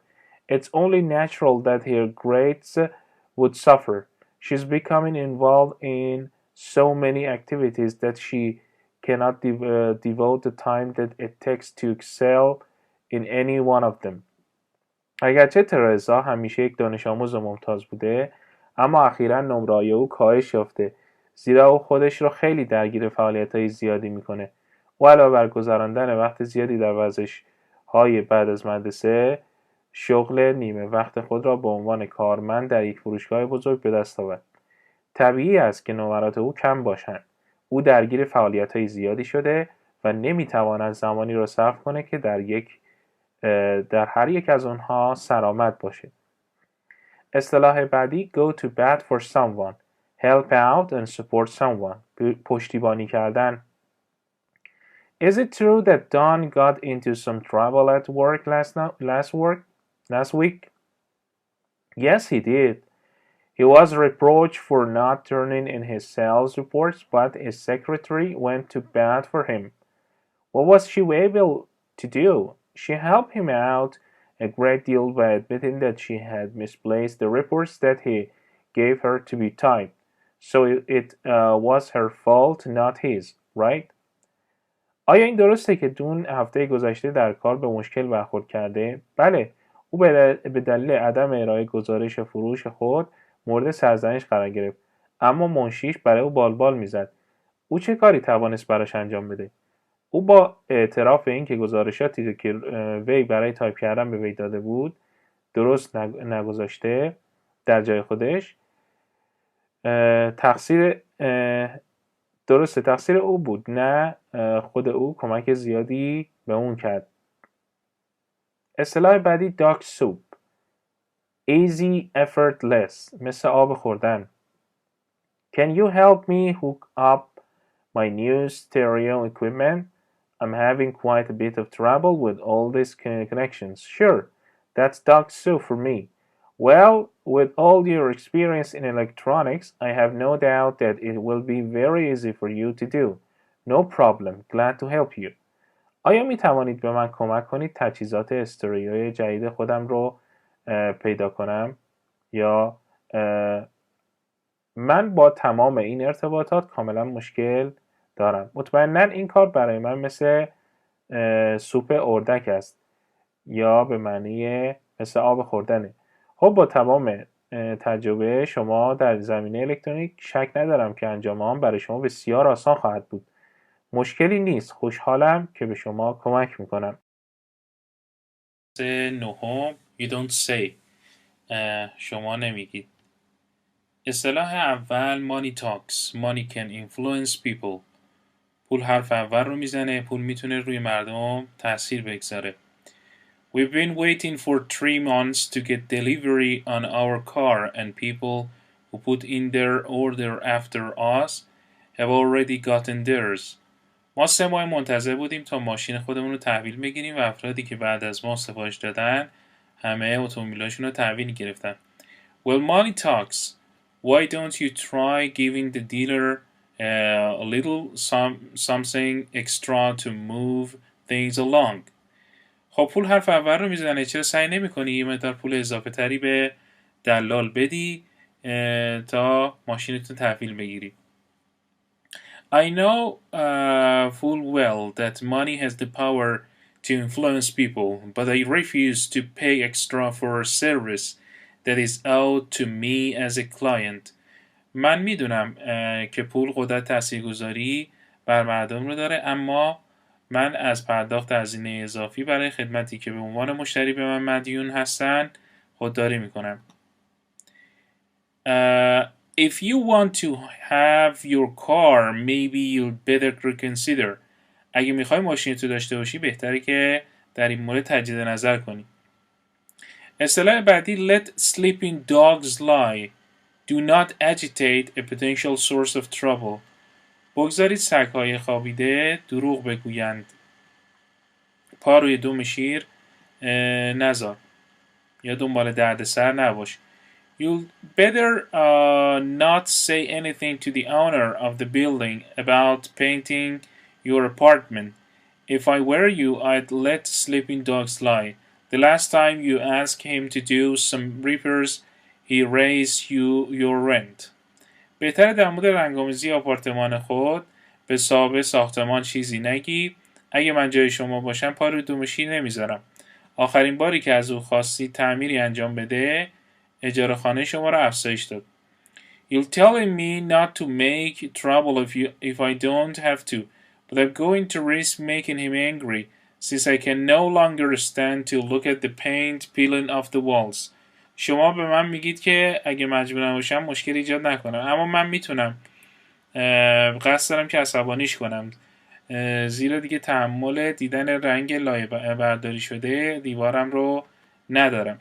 It's only natural that her grades would suffer. She's becoming involved in so many activities that she cannot devote the time that it takes to excel in any one of them. اگرچه ترزا همیشه یک دانش آموز ممتاز بوده، اما اخیراً نمره‌های او کاهش یافته، زیرا او خودش را خیلی درگیر فعالیت‌های زیادی می‌کنه. او علاوه بر گذراندن وقت زیادی در ورزش‌های بعد از مدرسه، شغل نیمه وقت خود را به عنوان کارمند در یک فروشگاه بزرگ به دست آورد. طبیعی است که نمرات او کم باشند. او درگیر فعالیت‌های زیادی شده و نمی‌تواند زمانی را صرف کنه که در هر یک از آنها سرآمد باشه. اصطلاح بعدی go to bat for someone. Help out and support someone. پشتیبانی کردن. Is it true that Don got into some trouble at work last week? Yes, he did. He was reproached for not turning in his sales reports, but his secretary went to bat for him. What was she able to do? She helped him out a great deal by admitting that she had misplaced the reports that he gave her to be typed. So it was her fault, not his, right? آیا این درسته که دون هفته گذشته در کار به مشکل برخورد کرده؟ بله، او به دلیل عدم ارائه گزارش فروش خود مورد سرزنش قرار گرفت، اما منشیش برای او بالبال میزد. او چه کاری توانست براش انجام بده؟ او با اعتراف این که گزارشاتی که وی برای تایپ کردن به وی داده بود درست نگذاشته در جای خودش، تقصیر او بود، نه خود او کمک زیادی به اون کرد. اصطلاح بعدی dog soup. Easy, effortless. مثل آب خوردن. Can you help me hook up my new stereo equipment? I'm having quite a bit of trouble with all these connections. Sure, that's dog soup for me. Well, with all your experience in electronics, I have no doubt that it will be very easy for you to do. No problem. Glad to help you. آیا می توانید به من کمک کنید تجهیزات استریوی جدید خودم رو پیدا کنم؟ یا من با تمام این ارتباطات کاملا مشکل دارم. مطمئناً این کار برای من مثل سوپ اردک است یا به معنی مثل آب خوردنه. خب با تمام تجربه شما در زمینه الکترونیک شک ندارم که انجام آن برای شما بسیار آسان خواهد بود. مشکلی نیست. خوشحالم که به شما کمک میکنم. نهم you don't say. شما نمیگید. اصطلاح اول money talks. Money can influence people. پول حرف اول رو میزنه. پول میتونه روی مردم تأثیر بگذاره. We've been waiting for 3 months to get delivery on our car and people who put in their order after us have already gotten theirs. ما 3 ماه منتظر بودیم تا ماشین خودمون رو تحویل بگیریم و افرادی که بعد از ما سفارش دادن همه اتومبیلاشون رو تحویل گرفتن. Well, money talks. Why don't you try giving the dealer a little something extra to move things along? خب پول حرف اول رو میزنه. چرا سعی نمی کنی یه مقدار پول اضافه تری به دلال بدی تا ماشینتون تحویل بگیری؟ I know full well that money has the power to influence people, but I refuse to pay extra for a service that is owed to me as a client. من میدونم که پول قدرت تاثیرگذاری بر مردم رو داره، اما من از پرداخت هزینه اضافی برای خدمتی که به عنوان مشتری به من مدیون هستن خودداری میکنم. If you want to have your car, maybe you'd better reconsider. اگه میخوای ماشین تو داشته باشی بهتره که در این مورد تجدید نظر کنی. اصطلاح بعدی let sleeping dogs lie. Do not agitate a potential source of trouble. بگذارید سگ‌های خوابیده دروغ بگویند. پا روی دم شیر نذار یا دنبال دردسر نباش. You'd better not say anything to the owner of the building about painting your apartment. If I were you, I'd let sleeping dogs lie. The last time you asked him to do some repairs, he raised you your rent. بهتره در مورد رنگ‌آمیزی آپارتمان خود به صاحب ساختمان چیزی نگی. اگه من جای شما باشم پا روی دم شیر نمیذارم. آخرین باری که از او خواستی تعمیری انجام بده اجاره خانه شما را افزایش داد. You're telling me not to make trouble if I don't have to, but I'm going to risk making him angry since I can no longer stand to look at the paint peeling off the walls. شما به من میگید که اگه مجبور نباشم مشکل ایجاد نکنم، اما من میتونم قصد دارم که عصبانیش کنم، زیرا دیگه تحمل دیدن رنگ لایه برداری شده دیوارم رو ندارم.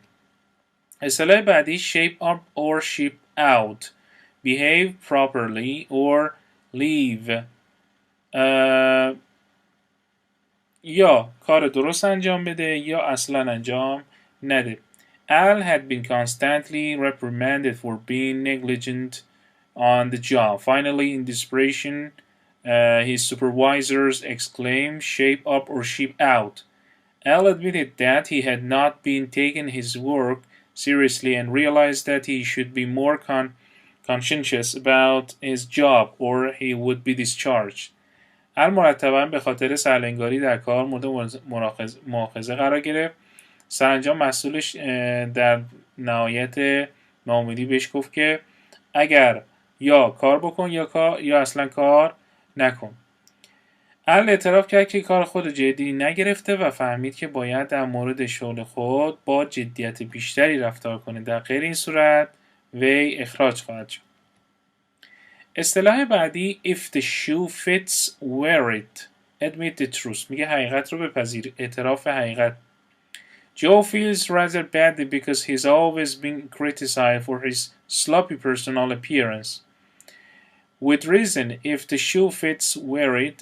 اصطلاح بعدی shape up or ship out. Behave properly or leave. یا کار درست انجام بده یا اصلا انجام نده. Al had been constantly reprimanded for being negligent on the job. Finally, in desperation, his supervisors exclaimed, shape up or ship out. Al admitted that he had not been taking his work seriously and realized that he should be more conscientious about his job or he would be discharged. Al مرتباً به خاطر سرلنگاری در کار مورد مؤاخذه قرار گرفت. سرانجام مسئولش در نهایت ناامیدی بهش گفت که اگر یا کار بکن یا اصلا کار نکن. ال اعتراف کرد که کار خود جدی نگرفته و فهمید که باید در مورد شغل خود با جدیت بیشتری رفتار کنه. در غیر این صورت وی اخراج خواهد شد. اصطلاح بعدی if the shoe fits wear it. Admit the truth. میگه حقیقت رو بپذیر. اعتراف حقیقت. Joe feels rather badly because he's always been criticized for his sloppy personal appearance. With reason, if the shoe fits wear it,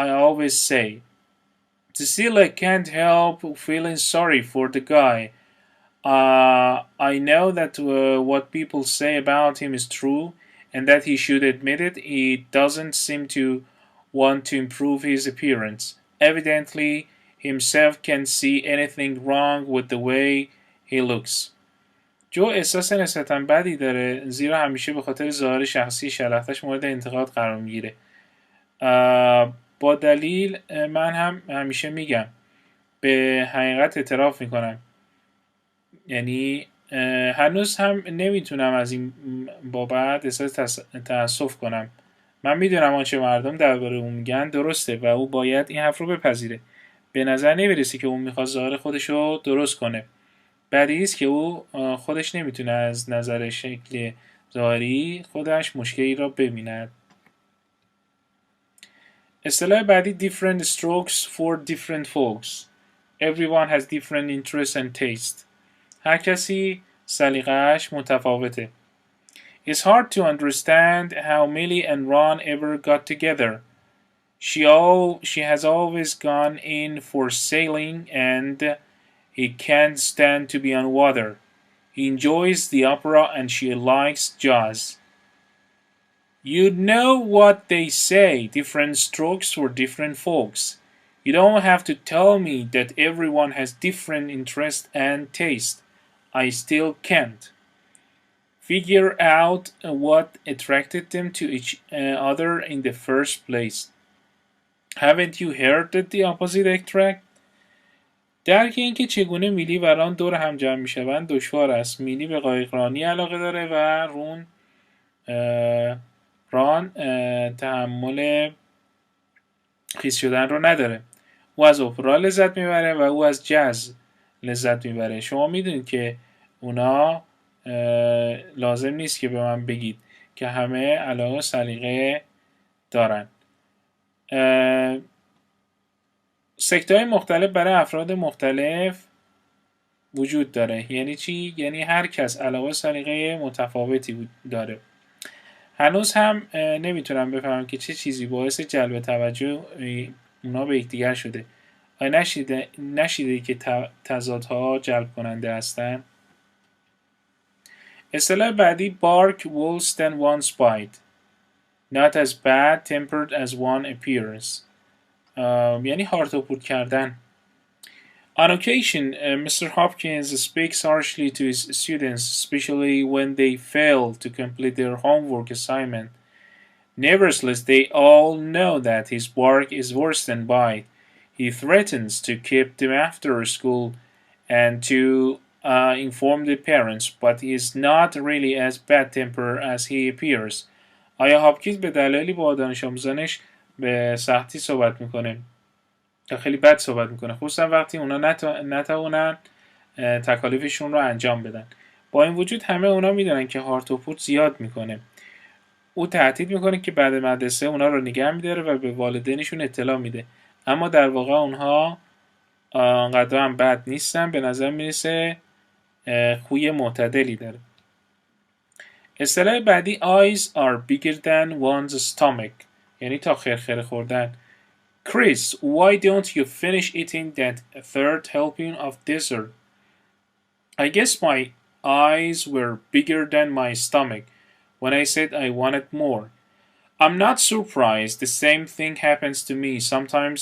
I always say. Cecilia can't help feeling sorry for the guy. I know that what people say about him is true and that he should admit it. He doesn't seem to want to improve his appearance. Evidently, himself can't see anything wrong with the way he looks. جو احساس نسبتاً بدی داره زیرا همیشه به خاطر ظاهر شخصی شلختش مورد انتقاد قرار میگیره. با دلیل من هم همیشه میگم به حقیقت اعتراف میکنم. یعنی هنوز هم نمیتونم از این بابت احساس تأسف کنم. من میدونم آنچه مردم درباره اون میگن درسته و او باید این حرف رو بپذیره. به نظر نمیرسه که اون میخواد ظاهر خودش رو درست کنه. بدیهی است که او خودش نمیتونه از نظر شکل ظاهری خودش مشکلی را ببیند. اصطلاح بعدی different strokes for different folks. Everyone has different interests and taste. هر کسی سلیقه‌اش متفاوته. It's hard to understand how Millie and Ron ever got together. She has always gone in for sailing and he can't stand to be on water. He enjoys the opera and she likes jazz. You know what they say, different strokes for different folks. You don't have to tell me that everyone has different interests and taste. I still can't figure out what attracted them to each other in the first place. Haven't you heard that the opposite attract? درک این که چگونه میلی و ران دور هم جمع میشوند دشوار است. میلی به قایقرانی علاقه داره و ران تحمل خیس شدن رو نداره. او از اپرا لذت میبره و او از جاز لذت میبره. شما میدونید که اونا لازم نیست که به من بگید که همه علاقه و سلیقه دارن. سکت‌های مختلف برای افراد مختلف وجود داره. یعنی چی؟ یعنی هر کس علاقه و سلیقه متفاوتی داره. هنوز هم نمیتونم بفهمم که چه چیزی باعث جلب توجه اونا به یکدیگر شده. آیا نشیده که تضادها جلب کننده هستن؟ اصطلاح بعدی bark worse than one's bite. Not as bad tempered as one appears. یعنی هارت و پورت کردن. On occasion, Mr. Hopkins speaks harshly to his students, especially when they fail to complete their homework assignment. Nevertheless, they all know that his bark is worse than bite. He threatens to keep them after school and to inform the parents, but he is not really as bad-tempered as he appears. آیا هاپکینز به دلایلی با دانش آموزانش به سختی صحبت میکنه یا خیلی بد صحبت میکنه، خصوصا وقتی اونا نتوانن تکالیفشون رو انجام بدن. با این وجود همه اونا میدونن که هارت و پورت زیاد میکنه. او تهدید میکنه که بعد مدرسه اونا رو نگه میداره و به والدینشون اطلاع میده، اما در واقع اونها انقدر هم بد نیستن. به نظر میرسه خوی معتدلی داره. اصطلاح بعدی eyes are bigger than one's stomach. یعنی تا خرخره خوردن. Chris, why don't you finish eating that third helping of dessert? I guess my eyes were bigger than my stomach when I said I wanted more. I'm not surprised. The same thing happens to me. Sometimes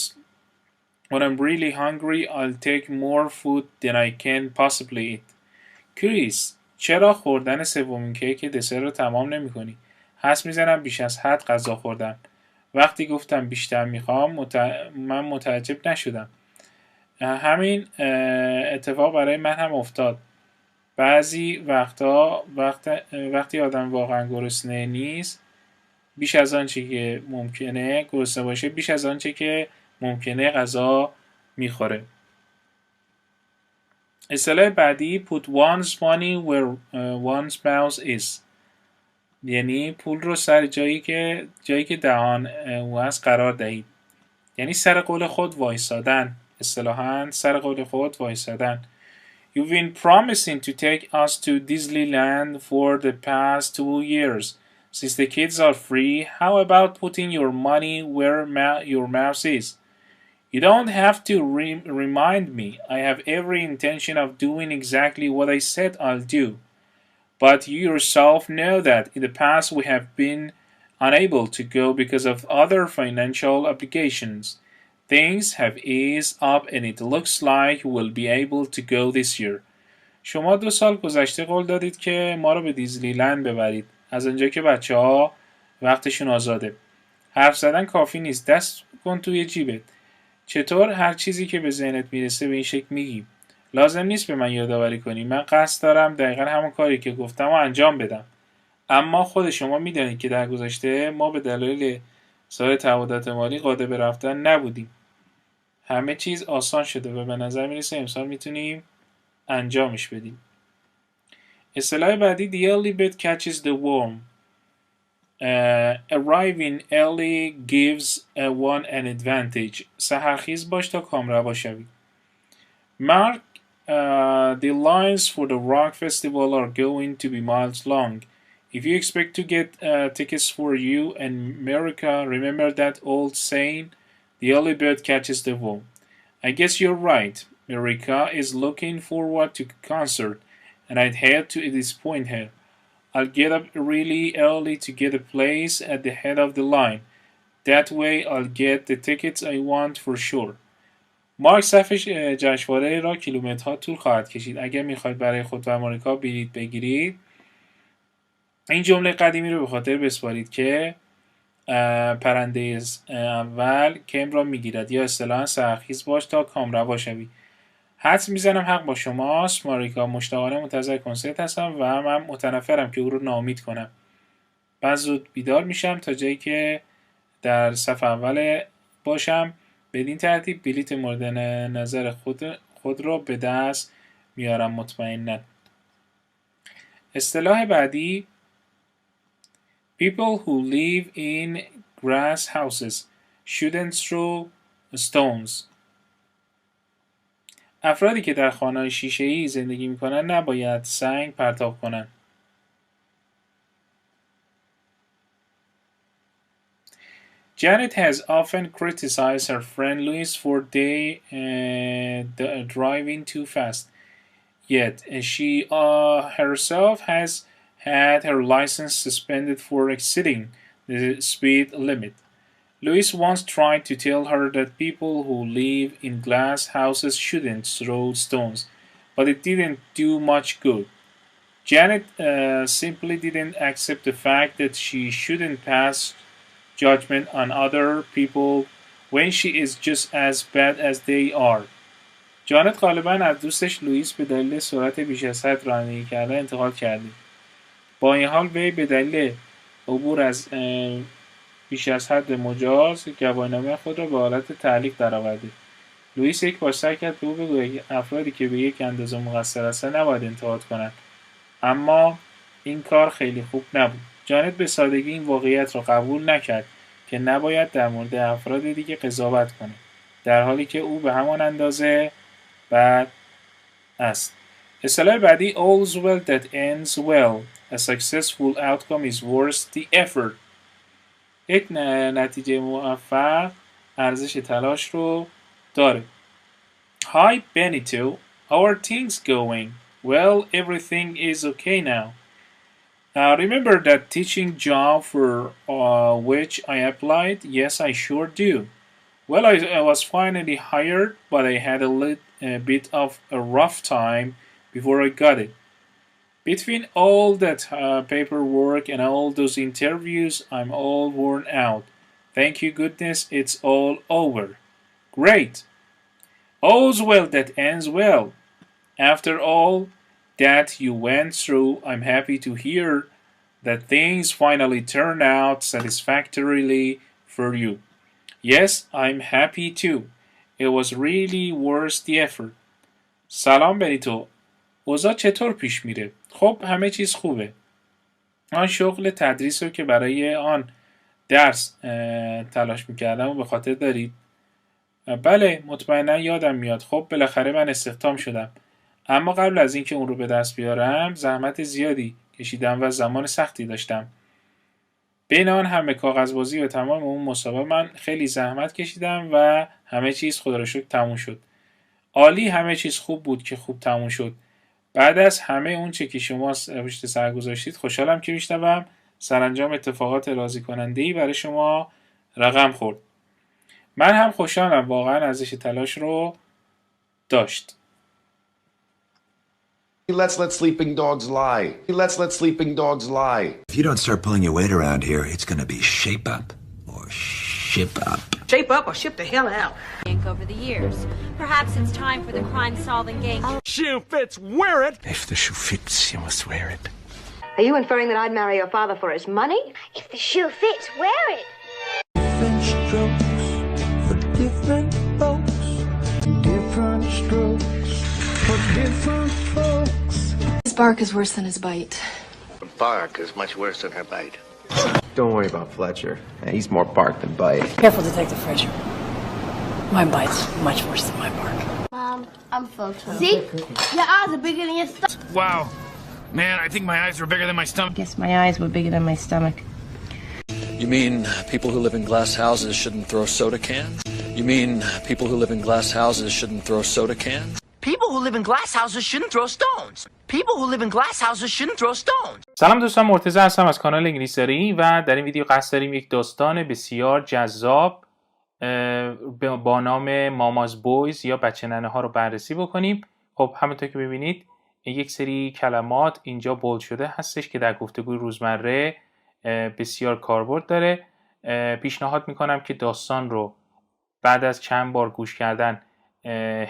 when I'm really hungry, I'll take more food than I can possibly eat. Chris, چرا خوردن سومین کیک دسر رو تمام نمی کنی؟ حدس میزنم بیش از حد غذا خوردم. وقتی گفتم بیشتر میخوام من متعجب نشدم. همین اتفاق برای من هم افتاد. بعضی وقتا وقتی آدم واقعا گرسنه نیست، بیش از آنچه که ممکنه گرسنه باشه، بیش از آنچه که ممکنه غذا میخوره. اصطلاح بعدی put one's money where one's mouth is. یعنی پول رو سر جایی که دهان او هست قرار دهید. یعنی سر قول خود وایسادن. اصطلاحاً سر قول خود وایسادن. You've been promising to take us to Disneyland for the past 2 years. Since the kids are free, how about putting your money where your mouth is? You don't have to remind me. I have every intention of doing exactly what I said I'll do. But you yourself know that in the past we have been unable to go because of other financial obligations. Things have eased up and it looks like we'll be able to go this year. شما 2 سال گذشته قول دادید که ما رو به دیزنیلند ببرید. از اونجا که بچه‌ها وقتشون آزاده. حرف زدن کافی نیست. دست کن توی جیبت. چطور هر چیزی که به ذهنت میرسه به این شکل میگی؟ لازم نیست به من یادآوری کنی. من قصد دارم دقیقا همون کاری که گفتم و انجام بدم. اما خود شما میدانید که در گذشته ما به دلایل سایر تعهدات مالی قادر به رفتن نبودیم. همه چیز آسان شده و به نظر میرسه امسال میتونیم انجامش بدیم. اصطلاح بعدی the early bird catches the worm. Arriving early gives one an advantage. سحرخیز باش تا کامروا شوی. Mark, the lines for the rock festival are going to be miles long. If you expect to get tickets for you and America, remember that old saying, the early bird catches the worm. I guess you're right. America is looking forward to the concert, and I'd hate to disappoint her. I'll get up really early to get a place at the head of the line. That way I'll get the tickets I want for sure. مارک صف جشنواره را کیلومترها طول خواهد کشید. اگر میخواید برای خود و آمریکا بلیط بگیرید، این جمله قدیمی رو به خاطر بسپارید که پرنده اول کم را میگیرد، یا اصطلاحاً سحرخیز باش تا کامروا شوی. حدس میزنم حق با شماست. ماریکا مشتاقانه منتظر کنسرت هستم و من متنفرم که او رو ناامید کنم. بعد زود بیدار میشم تا جایی که در صف اول باشم بدین ترتیب بلیت مورد نظر خود را به دست میارم مطمئنا. اصطلاح بعدی People who live in grass houses shouldn't throw stones. افرادی که در خانه‌های شیشه‌ای زندگی می‌کنند نباید سنگ پرتاب کنند. Janet has often criticized her friend Louis for driving too fast. Yet she herself has had her license suspended for exceeding the speed limit. Louis once tried to tell her that people who live in glass houses shouldn't throw stones, but it didn't do much good. Janet simply didn't accept the fact that she shouldn't pass judgment on other people when she is just as bad as they are. جانت غالباً از دوستش لوئیس به دلیل سرعت بیش از حد رانندگی کردن انتقاد کردیم. با این حال وی به دلیل عبور از بیش از حد مجاز گواهینامه خود را به حالت تعلیق درآورده. لوئیس یک بار سعی کرد به او بگوید افرادی که به یک اندازه مقصر هستند نباید انتقاد کنند، اما این کار خیلی خوب نبود. جانت به سادگی این واقعیت را قبول نکرد که نباید در مورد افراد دیگه قضاوت کنه، در حالی که او به همان اندازه بد است. اصطلاح بعدی all's well that ends well. A successful outcome is worth the effort. یک نتیجه موفق ارزش تلاش رو داره. Hi Benito, how are things going? Well, everything is okay now. Remember that teaching job for which I applied? Yes, I sure do. Well, I was finally hired, but I had a bit of a rough time before I got it. Between all that paperwork and all those interviews, I'm all worn out. Thank you goodness it's all over. Great. All's well that ends well. After all that you went through, I'm happy to hear that things finally turned out satisfactorily for you. Yes, I'm happy too. It was really worth the effort. سلام بنیتو. اوضاع چطور پیش میره؟ خب همه چیز خوبه. آن شغل تدریس رو که برای آن درس تلاش میکردم و به خاطر دارید؟ بله مطمئنا یادم میاد. خب بالاخره من استخدام شدم. اما قبل از اینکه اون رو به دست بیارم زحمت زیادی کشیدم و زمان سختی داشتم. بین آن همه کاغذبازی و تمام اون مسابقه من خیلی زحمت کشیدم و همه چیز خدا رو شکر تموم شد. عالی، همه چیز خوب بود که خوب تموم شد. بعد از همه اون چه که شما پشت سر گذاشتید خوشحالم که میشنوم سرانجام اتفاقات راضی کننده‌ای برای شما رقم خورد. من هم خوشحالم، واقعا ارزش تلاش رو داشت. Let's let sleeping dogs lie. Let's let sleeping dogs lie. If you don't start pulling your weight around here, it's gonna be shape up or ship up. Shape up or ship the hell out. Over the years. Perhaps it's time for the crime-solving game. Shoe fits, wear it! If the shoe fits, you must wear it. Are you inferring that I'd marry your father for his money? If the shoe fits, wear it. Different strokes for different folks. Different strokes for different folks. His bark is worse than his bite. Bark is much worse than her bite. Don't worry about Fletcher. He's more bark than bite. Careful, Detective Fletcher. My bite's much worse than my bark. Mom, I'm full too. See? Your eyes are bigger than your stomach. Wow. Man, I think my eyes were bigger than my stomach. Guess my eyes were bigger than my stomach. You mean people who live in glass houses shouldn't throw soda cans? You mean people who live in glass houses shouldn't throw soda cans? People who live in glass houses shouldn't throw stones. People who live in glass houses shouldn't throw stones. سلام دوستان، مرتضی هستم از کانال انگلیسی و در این ویدیو قصد داریم یک داستان بسیار جذاب با نام ماماز بویز یا بچه ننه ها رو بررسی بکنیم. خب همونطور که ببینید یک سری کلمات اینجا بولد شده هستش که در گفتگوی روزمره بسیار کاربرد داره. پیشنهاد میکنم که داستان رو بعد از چند بار گوش کردن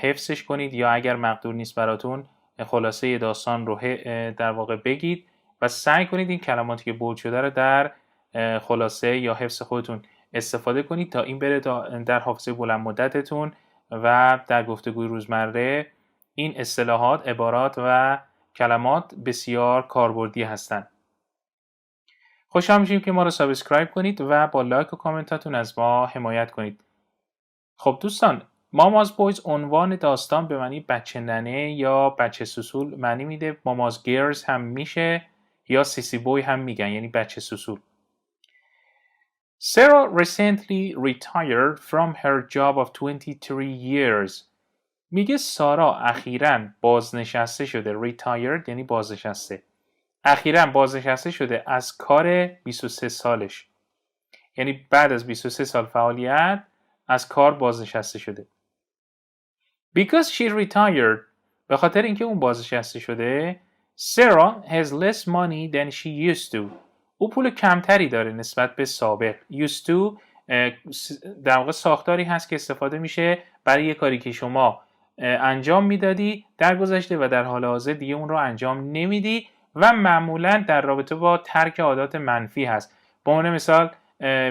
حفظش کنید یا اگر مقدور نیست براتون خلاصه داستان رو در واقع بگید و سعی کنید این کلماتی که بولد شده رو در خلاصه یا حفظ خودتون استفاده کنید تا این بره در حافظه بلند مدتتون و در گفتگوی روزمره این اصطلاحات، عبارات و کلمات بسیار کاربردی هستند. خوشحال میشیم که ما رو سابسکرایب کنید و با لایک و کامنتاتون از ما حمایت کنید. خب دوستان، ماماز بویز عنوان داستان به معنی بچه ننه یا بچه سوسول معنی میده. ماماز گیرز هم میشه یا سیسی بوی هم میگن، یعنی بچه سوسول. Sarah recently retired from her job of 23 years. میگه سارا اخیراً بازنشسته شده. retired یعنی بازنشسته. اخیراً بازنشسته شده از کار 23 سالش. یعنی بعد از 23 سال فعالیت از کار بازنشسته شده. Because she retired، به خاطر اینکه اون بازنشسته شده، Sarah has less money than she used to. او پول کمتری داره نسبت به سابق. used to در واقع ساختاری هست که استفاده میشه برای یه کاری که شما انجام میدادی در گذشته و در حال حاضر دیگه اون رو انجام نمیدی و معمولا در رابطه با ترک عادات منفی هست. به عنوان مثال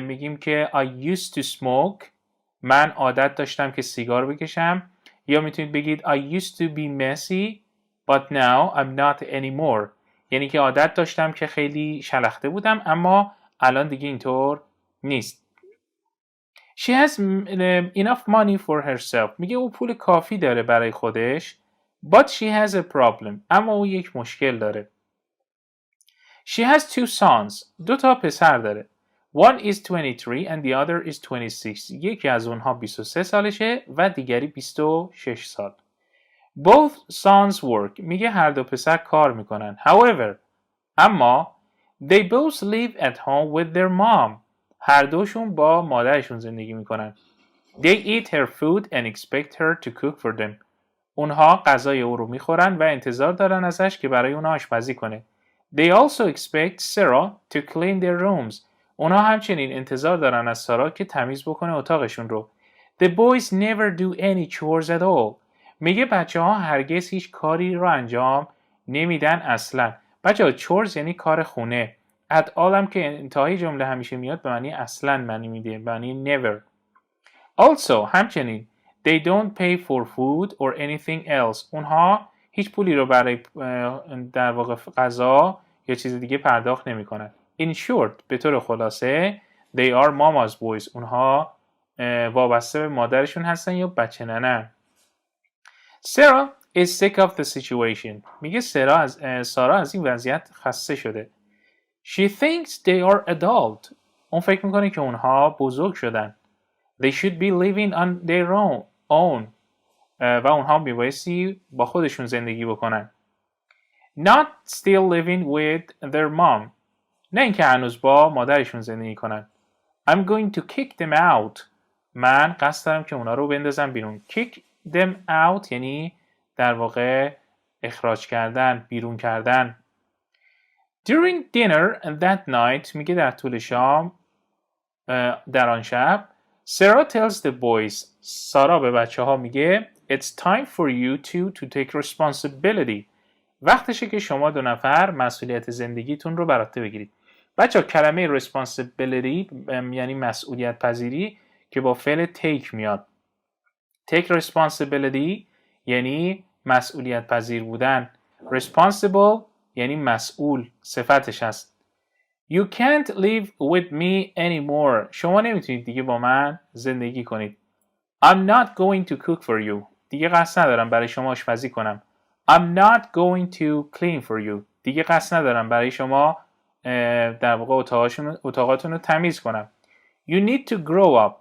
میگیم که I used to smoke، من عادت داشتم که سیگار بکشم. یا میتونید بگید I used to be messy but now I'm not anymore، یعنی که عادت داشتم که خیلی شلخته بودم اما الان دیگه اینطور نیست. She has enough money for herself، میگه او پول کافی داره برای خودش. But she has a problem، اما او یک مشکل داره. She has two sons، 2 تا پسر داره. One is 23 and the other is 26. یکی از اونها 23 سالشه و دیگری 26 سال. Both sons work، میگه هر دو پسر کار میکنن. However، اما they both live at home with their mom، هر دوشون با مادرشون زندگی میکنن. They eat her food and expect her to cook for them، اونها غذای او رو میخورن و انتظار دارن ازش که برای اونها آشپزی کنه. They also expect Sarah to clean their rooms، اونها همچنین انتظار دارن از سارا که تمیز بکنه اتاقشون رو. The boys never do any chores at all، میگه بچه ها هرگز هیچ کاری رو انجام نمیدن اصلا. بچه ها chores یعنی کار خونه. at all هم که انتهای جمله همیشه میاد به معنی اصلا معنی میده، به معنی never. Also همچنین they don't pay for food or anything else، اونها هیچ پولی رو برای در واقع غذا یا چیز دیگه پرداخت نمی کنن. In short، به طور خلاصه they are mama's boys، اونها وابسته به مادرشون هستن یا بچه ننه. Sarah is sick of the situation، میگه سارا از این وضعیت خسته شده. She thinks they are adult، اون فکر میکنه که اونها بزرگ شدن. They should be living on their own، و اونها میبایستی با خودشون زندگی بکنن. Not still living with their mom، نه اینکه هنوز با مادرشون زندگی کنن. I'm going to kick them out، من قصد دارم که اونا رو بندازم بیرون. Kick them out یعنی در واقع اخراج کردن، بیرون کردن. During dinner that night، میگه در طول شام در آن شب، Sarah tells the boys، سارا به بچه ها میگه It's time for you to take responsibility، وقتشه که شما 2 نفر مسئولیت زندگیتون رو بر عهده بگیرید. بچه ها کلمه responsibility یعنی مسئولیت پذیری که با فعل take میاد. Take responsibility یعنی مسئولیت پذیر بودن. Responsible یعنی مسئول، صفتش هست. You can't live with me anymore، شما نمیتونید دیگه با من زندگی کنید. I'm not going to cook for you، دیگه قصد ندارم برای شما آشپزی کنم. I'm not going to clean for you، دیگه قصد ندارم برای شما در واقع اتاقاتون رو تمیز کنم. You need to grow up،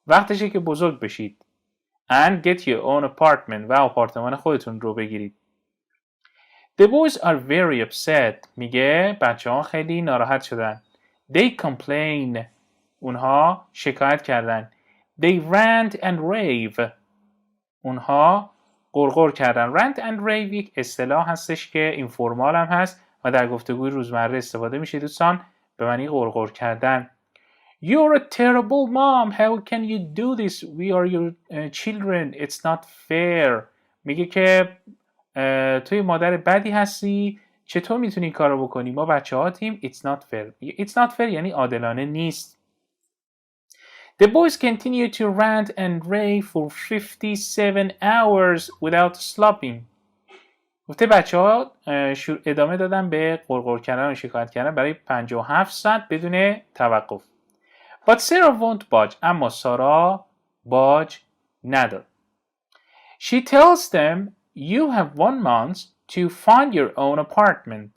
وقتشه که بزرگ بشید. And get your own apartment، و آپارتمان خودتون رو بگیرید. The boys are very upset، میگه بچه ها خیلی ناراحت شدن. They complain، اونها شکایت کردن. They rant and rave، اونها غرغر کردن. Rant and rave یک اصطلاح هستش که این فرمال هم هست و در گفتگوی روزمره استفاده میشه دوستان، به معنی غرغر کردن. You're a terrible mom. How can you do this? We are your children. It's not fair. میگه که توی مادر بدی هستی، چطور میتونی این کارو بکنی؟ ما بچه هاتیم. It's not fair. It's not fair یعنی عادلانه نیست. The boys continued to rant and rave for 57 hours without stopping. گفته بچه ها ادامه دادن به غرغر کردن و شکایت کردن برای 57 ساعت بدون توقف. But Sarah won't budge. اما سارا باج نداد. She tells them you have 1 month to find your own apartment.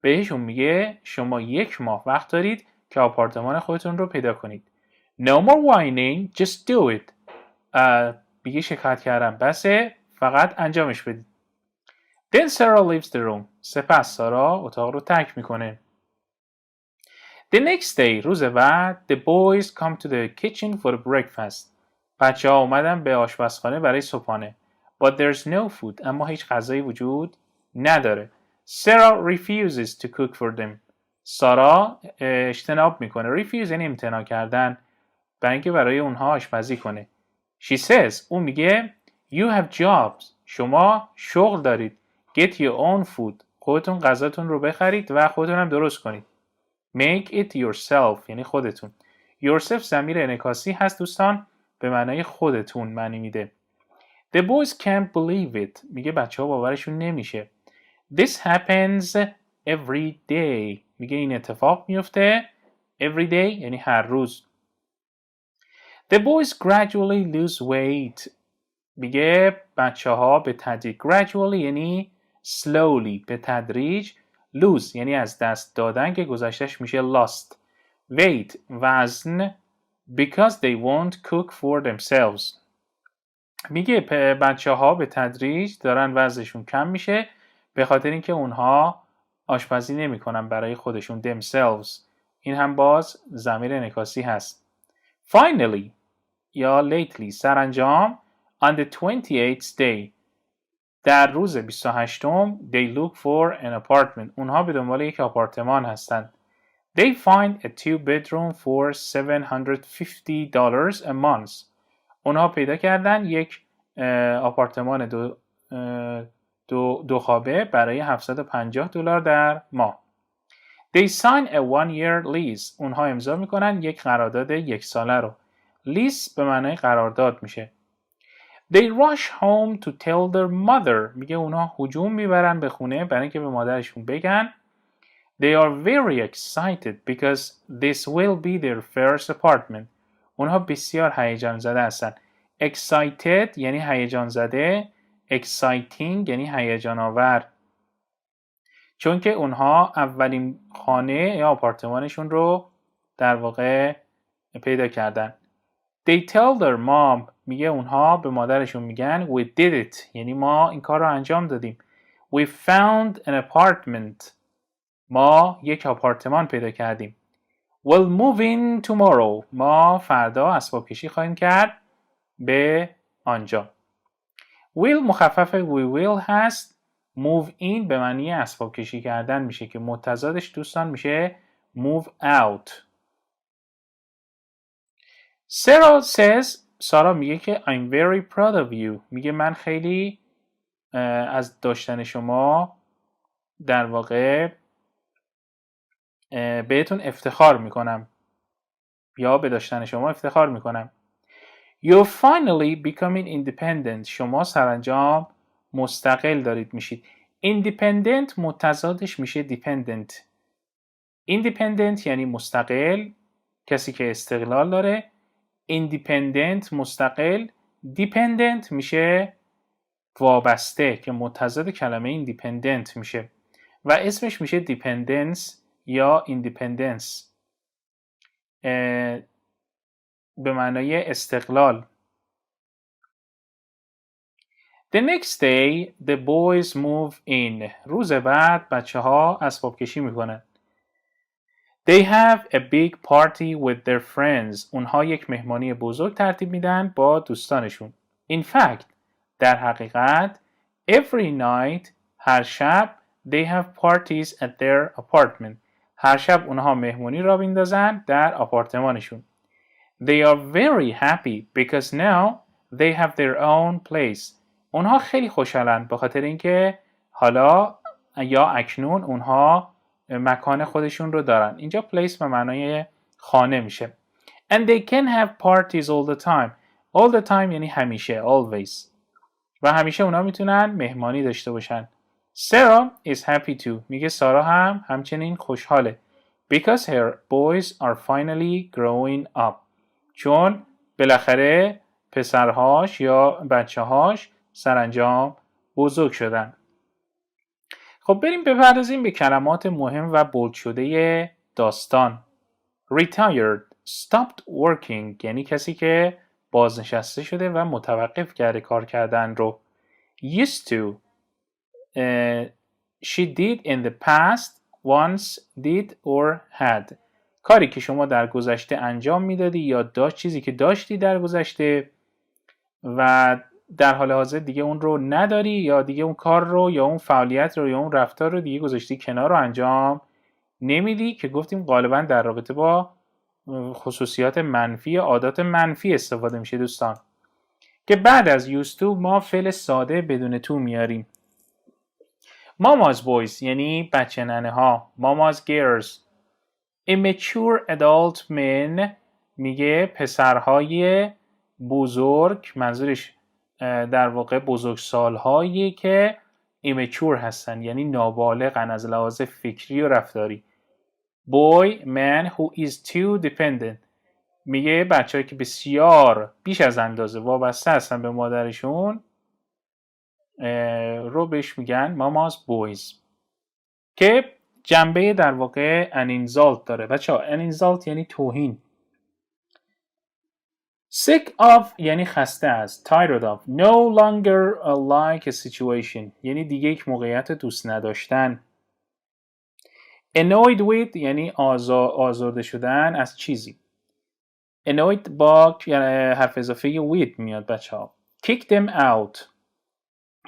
بهشون میگه شما 1 ماه وقت دارید که آپارتمان خودتون رو پیدا کنید. No more whining, just do it. میگه شکایت کردن بسه، فقط انجامش بدید. Then Sarah leaves the room. سپس سارا اتاق رو ترک میکنه. The next day, روز بعد, the boys come to the kitchen for breakfast. بچه ها اومدن به آشپزخانه برای صبحانه. But there's no food. اما هیچ غذایی وجود نداره. Sarah refuses to cook for them. سارا اجتناب میکنه. Refuse یعنی امتناع کردن برای اینکه برای اونها آشپزی کنه. She says, اون میگه You have jobs. شما شغل دارید. Get your own food. خودتون غذاتون رو بخرید و خودتون هم درست کنید. Make it yourself یعنی خودتون. Yourself ضمیر انعکاسی هست دوستان، به معنای خودتون معنی میده. The boys can't believe it. میگه بچه ها باورشون نمیشه. This happens every day. میگه این اتفاق میفته every day یعنی هر روز. The boys gradually lose weight. میگه بچه ها به تدریج gradually یعنی slowly به تدریج lose یعنی از دست دادن که گذشتش میشه lost. Weight وزن because they won't cook for themselves. میگه بچه ها به تدریج دارن وزنشون کم میشه به خاطر اینکه اونها آشپزی نمی کنن برای خودشون themselves. این هم باز ضمیر انعکاسی هست. Finally یا lately سرانجام on the 28th day در روز 28م they look for an apartment. اونها به دنبال یک آپارتمان هستند. They find a 2-bedroom for $750 a month. اونها پیدا کردن یک آپارتمان دو خوابه برای $750 در ماه. They sign a 1-year lease. اونها امضا میکنن یک قرارداد 1 ساله رو. lease به معنای قرارداد میشه. They rush home to tell their mother. میگه اونها هجوم میبرن به خونه برای اینکه به مادرشون بگن. They are very excited because this will be their first apartment. اونها بسیار هیجان زده هستن. Excited یعنی هیجان زده. Exciting یعنی هیجان آور. چون که اونها اولین خانه یا آپارتمانشون رو در واقع پیدا کردن. They tell their mom. میگه اونها به مادرشون میگن We did it. یعنی ما این کار رو انجام دادیم. We found an apartment. ما یک آپارتمان پیدا کردیم. We'll move in tomorrow. ما فردا اسباب کشی خواهیم کرد به آنجا. Will مخفف we will هست. Move in به معنی اسباب کشی کردن میشه که متضادش دوستان میشه move out. Sarah says سارا میگه که I'm very proud of you. میگه من خیلی از داشتن شما در واقع بهتون افتخار میکنم یا به داشتن شما افتخار میکنم. You're finally becoming independent. شما سرانجام مستقل دارید میشید. Independent متضادش میشه dependent. Independent یعنی مستقل، کسی که استقلال داره. Independent مستقل. Dependent میشه وابسته که متضاد کلمه independent میشه و اسمش میشه dependence یا independence به معنای استقلال. The next day the boys move in. روز بعد بچه ها اسباب کشی میکنن. They have a big party with their friends. اونها یک مهمانی بزرگ ترتیب میدن با دوستانشون. In fact در حقیقت every night هر شب they have parties at their apartment. هر شب اونها مهمونی را بیندازن در آپارتمانشون. They are very happy because now they have their own place. اونها خیلی خوشحالن به خاطر اینکه حالا یا اکنون اونها مکان خودشون رو دارن. اینجا place به معنای خانه میشه. And they can have parties all the time. All the time یعنی همیشه. Always. و hamiشه اونا میتونن مهمانی داشته باشن. Sarah is happy too. میگه سارا هم همچنین خوشحاله. Because her boys are finally growing up. چون بالاخره پسرهاش یا بچه‌هاش سرانجام بزرگ شدن. خب بریم بپردازیم به کلمات مهم و بولد شده داستان. Retired, stopped working یعنی کسی که بازنشسته شده و متوقف کرده کار کردن رو. Used to, she did in the past, once did or had. کاری که شما در گذشته انجام میدادی یا چیزی که داشتی در گذشته و در حال حاضر دیگه اون رو نداری یا دیگه اون کار رو یا اون فعالیت رو یا اون رفتار رو دیگه گذاشتی کنار رو انجام نمیدی، که گفتیم غالبا در رابطه با خصوصیات منفی عادات منفی استفاده میشه دوستان. که بعد از used to ما فعل ساده بدون تو میاریم. Mama's boys یعنی بچه ننه ها. Mama's girls. Immature adult men میگه پسرهای بزرگ، منظورش در واقع بزرگسالهایی که immature هستن یعنی نابالغن از لحاظ فکری و رفتاری. Boy, man who is too dependent میگه بچه‌ای که بسیار بیش از اندازه وابسته هستن به مادرشون رو بهش میگن mama's boys، که جنبه در واقع an insult داره. بچه‌ها an insult یعنی توهین. Sick of یعنی خسته از. Tired of. No longer like a situation یعنی دیگه یک موقعیت دوست نداشتن. Annoyed with یعنی آزرده شدن از چیزی. Annoyed با حرف اضافه with میاد بچه ها. Kick them out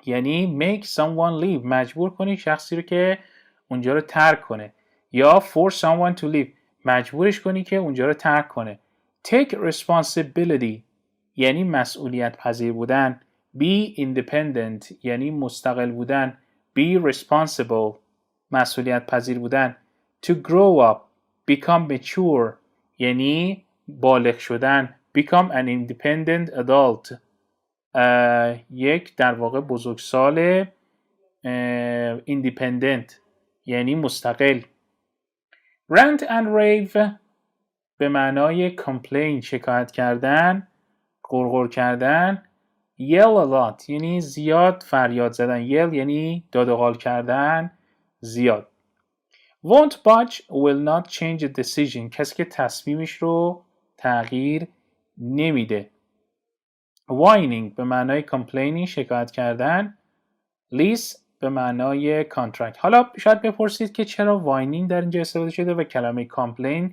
یعنی make someone leave مجبور کنی شخصی رو که اونجا رو ترک کنه، یا force someone to leave مجبورش کنی که اونجا رو ترک کنه. Take responsibility یعنی مسئولیت پذیر بودن. Be independent یعنی مستقل بودن. Be responsible مسئولیت پذیر بودن. To grow up become mature یعنی بالغ شدن. Become an independent adult یک در واقع بزرگسال independent یعنی مستقل. Rant and rave به معنای complain شکایت کردن، غرغر کردن. Yell a lot یعنی زیاد فریاد زدن. Yell یعنی داد و قال کردن زیاد. Won't budge will not change a decision کسی که تصمیمش رو تغییر نمیده. Whining به معنای complaining شکایت کردن. Lease به معنای contract. حالا شاید بپرسید که چرا whining در اینجا استفاده شده و کلمه complain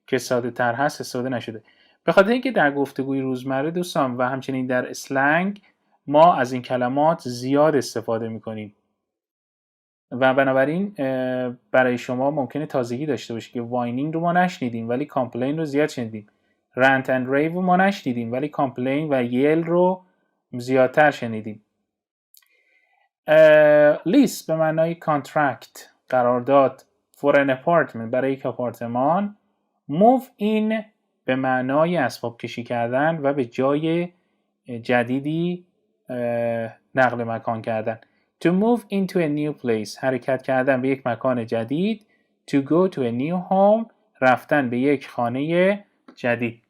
که ساده تر هست استفاده نشده. به خاطر اینکه در گفتگوی روزمره دوستان و همچنین در اسلنگ ما از این کلمات زیاد استفاده میکنیم و بنابراین برای شما ممکنه تازگی داشته باشه که whining رو ما نشنیدیم ولی complain رو زیاد شنیدیم. rant and rave رو ما نشنیدیم ولی complain و yell رو زیادتر شنیدیم. lease به معنای contract قرارداد. for an apartment برای یک آپارتمان. move in به معنای اسباب کشی کردن و به جای جدیدی نقل مکان کردن. to move into a new place حرکت کردن به یک مکان جدید. to go to a new home رفتن به یک خانه جدید.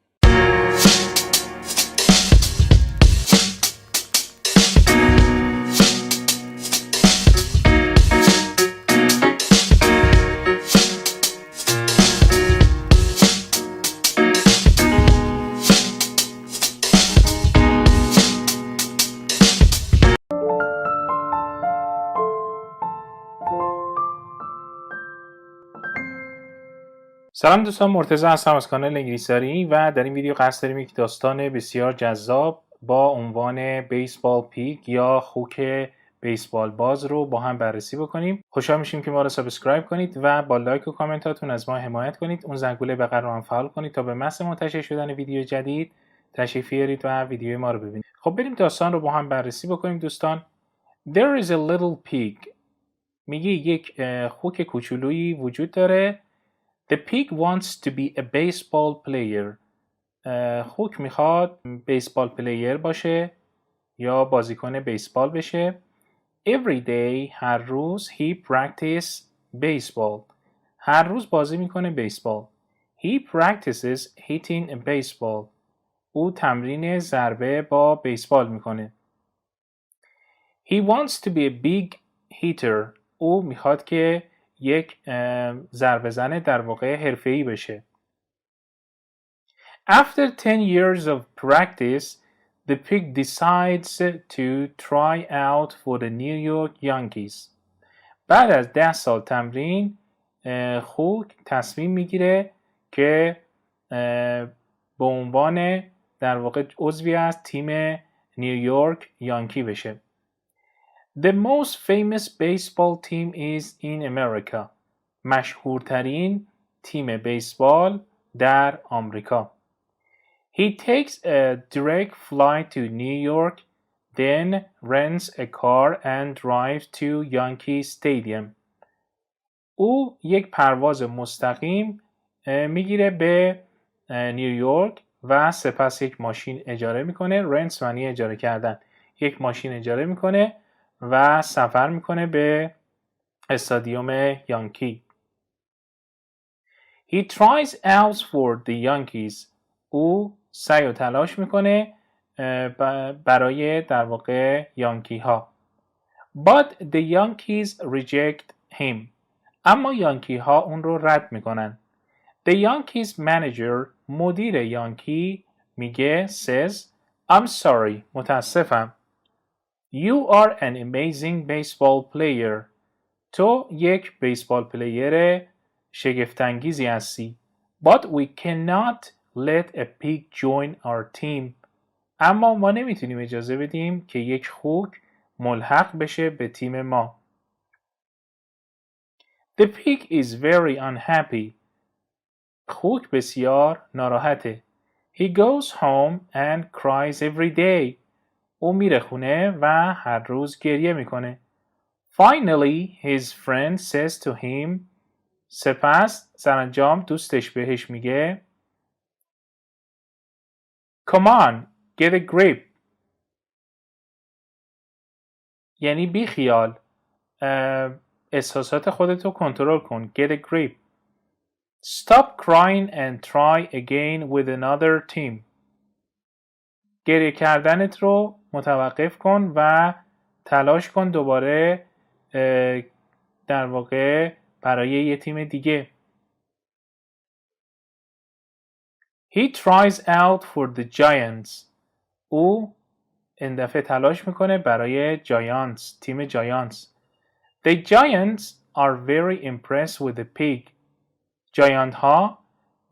سلام دوستان، مرتضی هستم از کانال انگلیسی و در این ویدیو قصد داریم یک داستان بسیار جذاب با عنوان بیسبال پیگ یا خوک بیسبال باز رو با هم بررسی بکنیم. خوشحال میشیم که ما رو سابسکرایب کنید و با لایک و کامنتاتون از ما حمایت کنید. اون زنگوله بغل رو هم فعال کنید تا به محض منتشر شدن ویدیو جدید تشریف بیارید و ویدیوی ما رو ببینید. خب بریم داستان رو با هم بررسی بکنیم دوستان. There is a little pig. میگه یک خوک کوچولویی وجود داره. The pig wants to be a baseball player. خوک میخواد بیسبال پلیر باشه یا بازیکن بیسبال بشه. Every day هر روز he practice baseball. هر روز بازی میکنه بیسبال. He practices hitting a baseball. او تمرین ضربه با بیسبال میکنه. He wants to be a big hitter. او میخواد که یک ضربه زن در واقع حرفه‌ای بشه. After 10 years of practice, the pig decides to try out for the New York Yankees. بعد از 10 سال تمرین خوک تصمیم میگیره که به عنوان در واقع عضوی از تیم نیویورک یانکی بشه. The most famous baseball team is in America. مشهورترین تیم بیسبال در آمریکا. He takes a direct flight to New York, then rents a car and drives to Yankee Stadium. او یک پرواز مستقیم میگیره به نیویورک و سپس یک ماشین اجاره میکنه. رنتس معنی اجاره کردن. یک ماشین اجاره میکنه و سفر میکنه به استادیوم یانکی. He tries out for the Yankees. او سعی و تلاش میکنه برای در واقع یانکی ها. But the Yankees reject him. اما یانکی ها اون رو رد میکنن. The Yankees manager, مدیر یانکی میگه says I'm sorry, متاسفم. You are an amazing baseball player. تو یک بیسبال پلیر شگفت‌انگیزی هستی. But we cannot let a pig join our team. اما ما نمیتونیم اجازه بدیم که یک خوک ملحق بشه به تیم ما. The pig is very unhappy. خوک بسیار ناراحته. He goes home and cries every day. او میره خونه و هر روز گریه میکنه. Finally, his friend says to him. سپس سرانجام دوستش بهش میگه Come on, get a grip. یعنی بی خیال. احساسات خودتو کنترل کن. Get a grip. Stop crying and try again with another team. گریه کردنت رو متوقف کن و تلاش کن دوباره در واقع برای یه تیم دیگه. He tries out for the Giants. او این دفعه تلاش میکنه برای جایانتس، تیم جایانتس. The Giants are very impressed with the pig. جایانت ها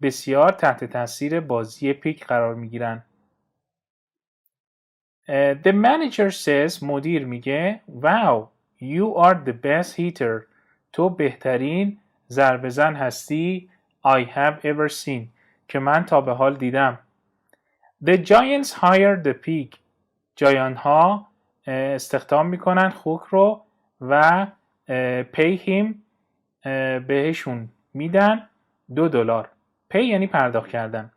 بسیار تحت تاثیر بازی پیگ قرار میگیرن. The manager says, مدیر میگه Wow, you are the best hitter. تو بهترین ضربه زن هستی I have ever seen که من تا به حال دیدم. The Giants hire the pig. جایانت ها استخدام میکنن خوک رو و pay him بهشون میدن $2. pay یعنی پرداخت کردن.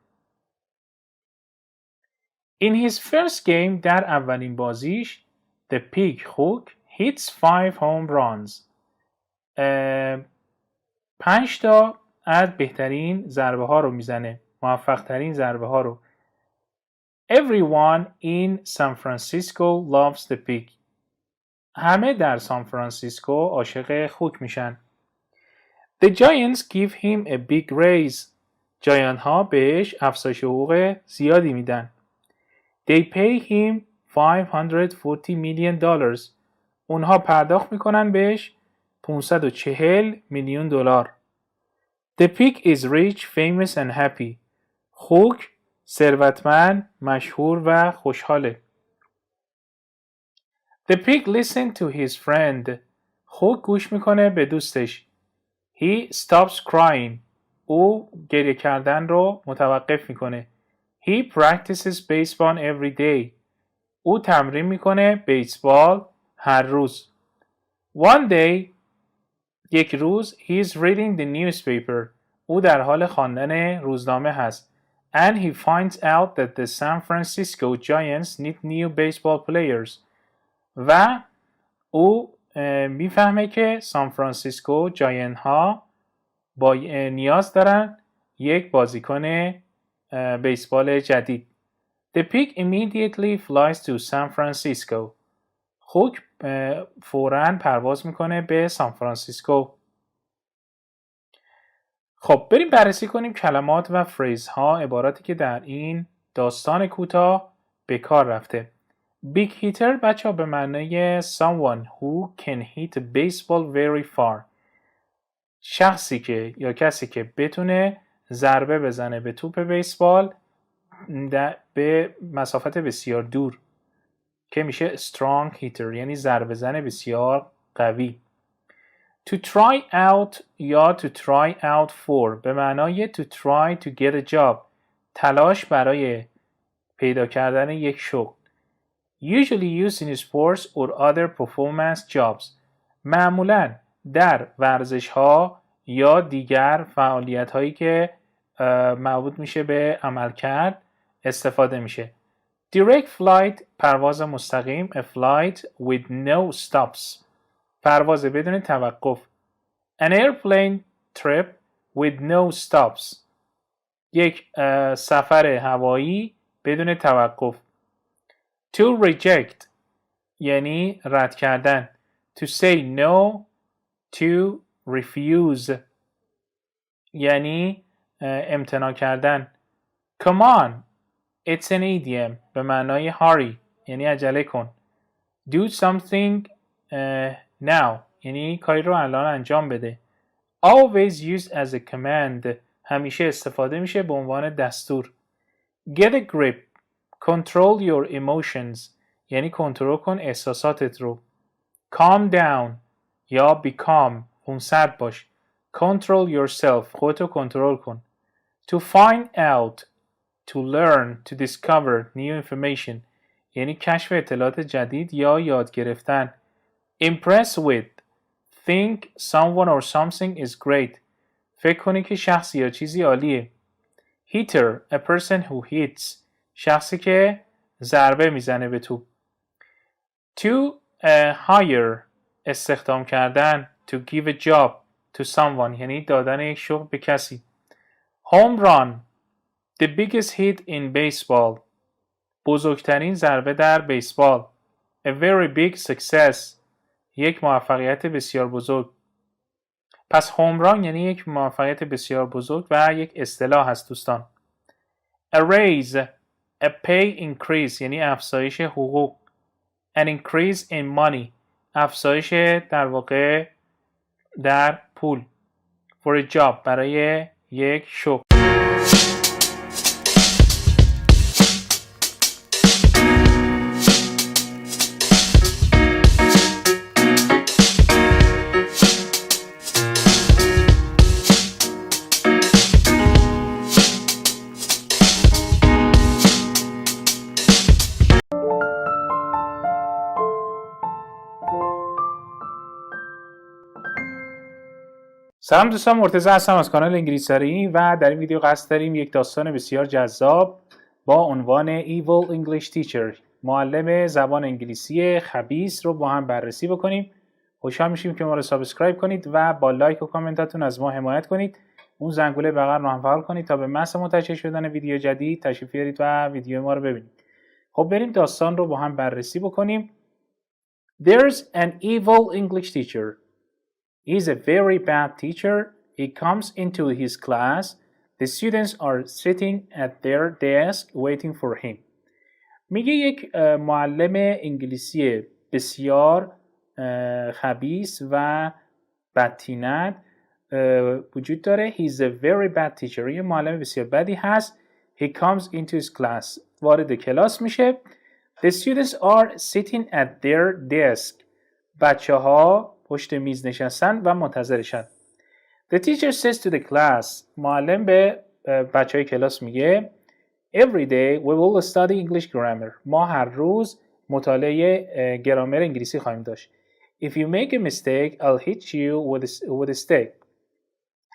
In his first game در اولین بازیش the pig خوک hits 5 home runs. 5 تا از بهترین ضربه ها رو میزنه. موفق ترین ضربه ها رو. Everyone in San Francisco loves the pig. همه در سان فرانسیسکو عاشق خوک میشن. The Giants give him a big raise. جایان ها بهش افزایش حقوق زیادی میدن. They pay him $540 million. اونها پرداخت میکنن بهش $540 میلیون. The pig is rich, famous and happy. خوک ثروتمند، مشهور و خوشحاله. The pig listened to his friend. خوک گوش میکنه به دوستش. He stops crying. او گریه کردن رو متوقف میکنه. He practices baseball every day. او تمرین میکنه بیسبال هر روز. One day, یک روز, he is reading the newspaper. او در حال خواندن روزنامه هست. and he finds out that the San Francisco Giants need new baseball players. و او میفهمه که سان فرانسیسکو جاین ها نیاز دارن یک بازیکن بیسبال جدید. The pig immediately flies to San Francisco. خوک فوراً پرواز میکنه به سان فرانسیسکو. خب بریم بررسی کنیم کلمات و فریز ها، عباراتی که در این داستان کوتاه به کار رفته. Big hitter بچه ها به معنای someone who can hit a baseball very far. شخصی که یا کسی که بتونه ضربه بزنه به توپ بیسبال به مسافت بسیار دور که میشه strong hitter، یعنی ضربه زن بسیار قوی. To try out یا to try out for به معنای to try to get a job، تلاش برای پیدا کردن یک شغل. Usually used in sports or other performance jobs. معمولاً در ورزش ها یا دیگر فعالیت هایی که مربوط میشه به عملکرد استفاده میشه. Direct flight پرواز مستقیم، a flight with no stops پرواز بدون توقف. An airplane trip with no stops یک سفر هوایی بدون توقف. To reject یعنی رد کردن. To say no to refuse یعنی امتناع کردن. Come on it's an idiom به معنای hurry یعنی عجله کن. Do something now یعنی کاری رو الان انجام بده. Always used as a command همیشه استفاده میشه به عنوان دستور. Get a grip control your emotions یعنی کنترل کن احساساتت رو. Calm down یا become خونسرد باش. Control yourself خودتو کنترل کن. To find out to learn to discover new information یعنی کشف اطلاعات جدید یا یاد گرفتن. Impress with think someone or something is great فکر کنی که شخصی یا چیزی عالیه. Hitter a person who hits شخصی که ضربه میزنه به توپ. To hire استخدام کردن. To give a job to someone یعنی dodane یک شغل به کسی. Home run the biggest hit in baseball بزرگترین ضربه در بیسبال. A very big success یک موفقیت بسیار بزرگ. پس هوم ران یعنی یک موفقیت بسیار بزرگ و یک اصطلاح هست دوستان. A raise a pay increase یعنی افزایش حقوق. An increase in money افزایش در واقع در پول. For a job برای یک شغل. سلام دوستان، مرتضی هستم از کانال انگلیسی و در این ویدیو قصد داریم یک داستان بسیار جذاب با عنوان Evil English Teacher معلم زبان انگلیسی خبیث رو با هم بررسی بکنیم. خوشحال میشیم که ما رو سابسکرایب کنید و با لایک و کامنتاتون از ما حمایت کنید. اون زنگوله بغل رو هم فعال کنید تا به محض منتشر شدن ویدیو جدید تشریف بیارید و ویدیو ما رو ببینید. خب بریم داستان رو با هم بررسی بکنیم. There's an evil English teacher. He's a very bad teacher. He comes into his class. The students are sitting at their desk waiting for him. میگه یک معلم انگلیسی بسیار خبیث و بدطینت وجود داره. He's a very bad teacher. یه معلم بسیار بدی هست. He comes into his class. وارد کلاس میشه. The students are sitting at their desk. بچه ها پشت میز نشستن و منتظرشن. The teacher says to the class. معلم به بچه های کلاس میگه Every day we will study English grammar. ما هر روز مطالعه گرامر انگلیسی خواهیم داشت. If you make a mistake, I'll hit you with a stick.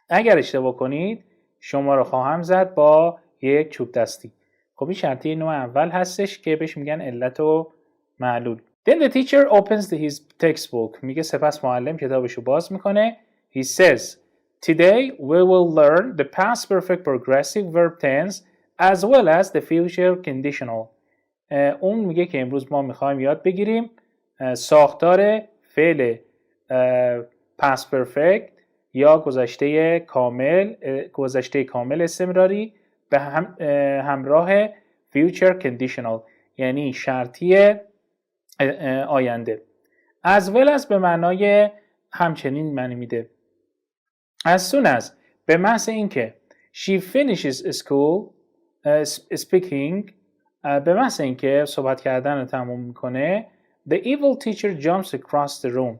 اگر اشتباه کنید شما رو خواهم زد با یک چوب دستی. خب این شرطیه نوع اول هستش که بهش میگن علت و معلول. Then the teacher opens his textbook. میگه سپس معلم کتابشو باز میکنه. He says, today we will learn the past perfect progressive verb tense as well as the future conditional. اون میگه که امروز ما میخوایم یاد بگیریم ساختار فعل past perfect یا گذشته کامل استمراری به همراه future conditional یعنی شرطی آینده. as well as به معنای همچنین معنی میده. as soon as به محض اینکه she finishes school speaking به محض اینکه صحبت کردن رو تموم میکنه the evil teacher jumps across the room.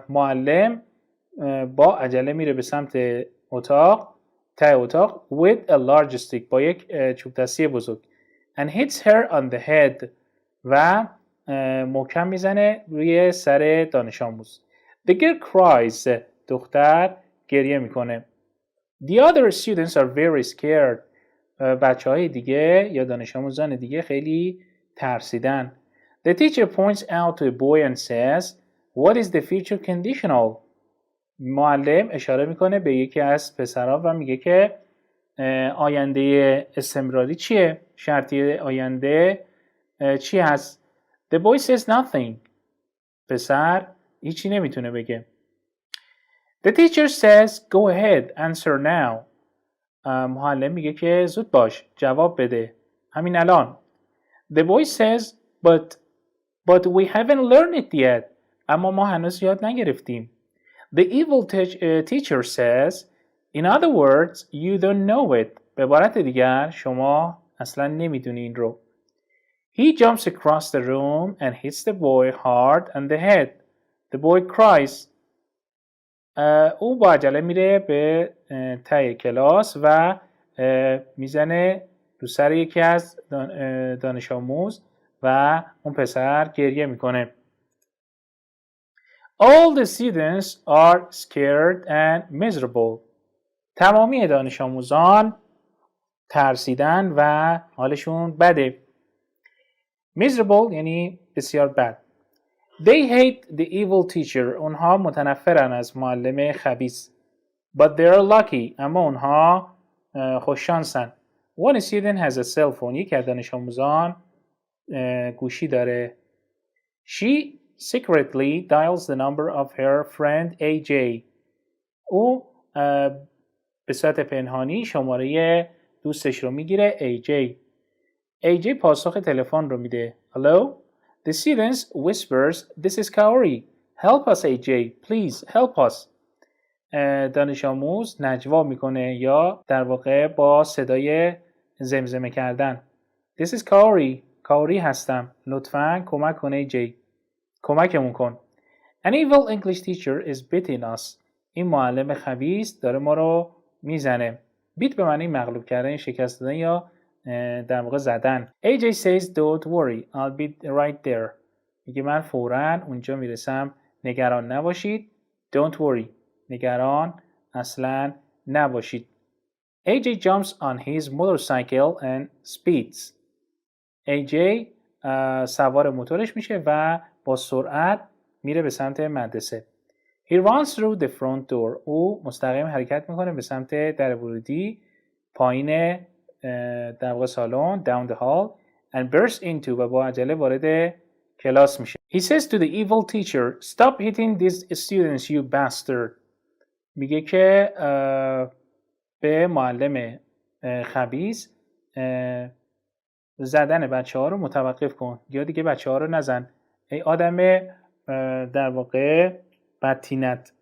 معلم با عجله میره به سمت ته اتاق with a large stick با یک چوب دستی بزرگ and hits her on the head و محکم میزنه روی سر دانش آموز. The girl cries. دختر گریه میکنه. The other students are very scared. بچه های دیگه یا دانش آموزان دیگه خیلی ترسیدن. The teacher points out to a boy and says, what is the future conditional? معلم اشاره میکنه به یکی از پسرها و میگه که آینده استمراری چیه؟ شرطی آینده چی هست؟ The boy says nothing. پسر هیچی نمیتونه بگه. The teacher says, go ahead, answer now. معلم میگه که زود باش جواب بده همین الان. The boy says, but we haven't learned it yet. اما ما هنوز یاد نگرفتیم. The evil teacher says, in other words, you don't know it. به عبارت دیگر شما اصلا نمیدونی این رو. He jumps across the room and hits the boy hard on the head. The boy cries. او با عجله میره به ته کلاس و میزنه رو سر یکی از دانش آموز و اون پسر گریه میکنه. All the students are scared and miserable. تمامی دانش آموزان ترسیدن و حالشون بده. Miserable یعنی بسیار بد. They hate the evil teacher. اونها متنفرن از معلم خبیث. But they are lucky. اما اونها خوششانسن. One student has a cell phone. یکی از دانش آموزان گوشی داره. She secretly dials the number of her friend AJ. او به صورت پنهانی شماره دوستش رو میگیره AJ. AJ پاسخ تلفن رو میده. Hello? The student whispers, this is Kaori. Help us AJ. Please help us. دانش آموز نجوا میکنه یا در واقع با صدای زمزمه کردن. This is Kaori. کاوری هستم. لطفاً کمک کن AJ. کمکمون کن. An evil English teacher is beating us. این معلم خبیث داره ما رو میزنه. بیت به معنی مغلوب کردن، شکست دادن یا در واقع زدن. AJ says don't worry, I'll be right there. میگه من فوراً اونجا میرسم. نگران نباشید. Don't worry. نگران اصلاً نباشید. AJ jumps on his motorcycle and speeds. AJ سوار موتورش میشه و با سرعت میره به سمت مدرسه. He runs through the front door. او مستقیم حرکت میکنه به سمت در ورودی پایین در واقع سالن down the hall and bursts into و با عجله وارد کلاس میشه. He says to the evil teacher, stop hitting these students you bastard. میگه که به معلم خبیث زدن بچه ها رو متوقف کن یا دیگه بچه ها رو نزن. ای آدم در واقع بدتینت.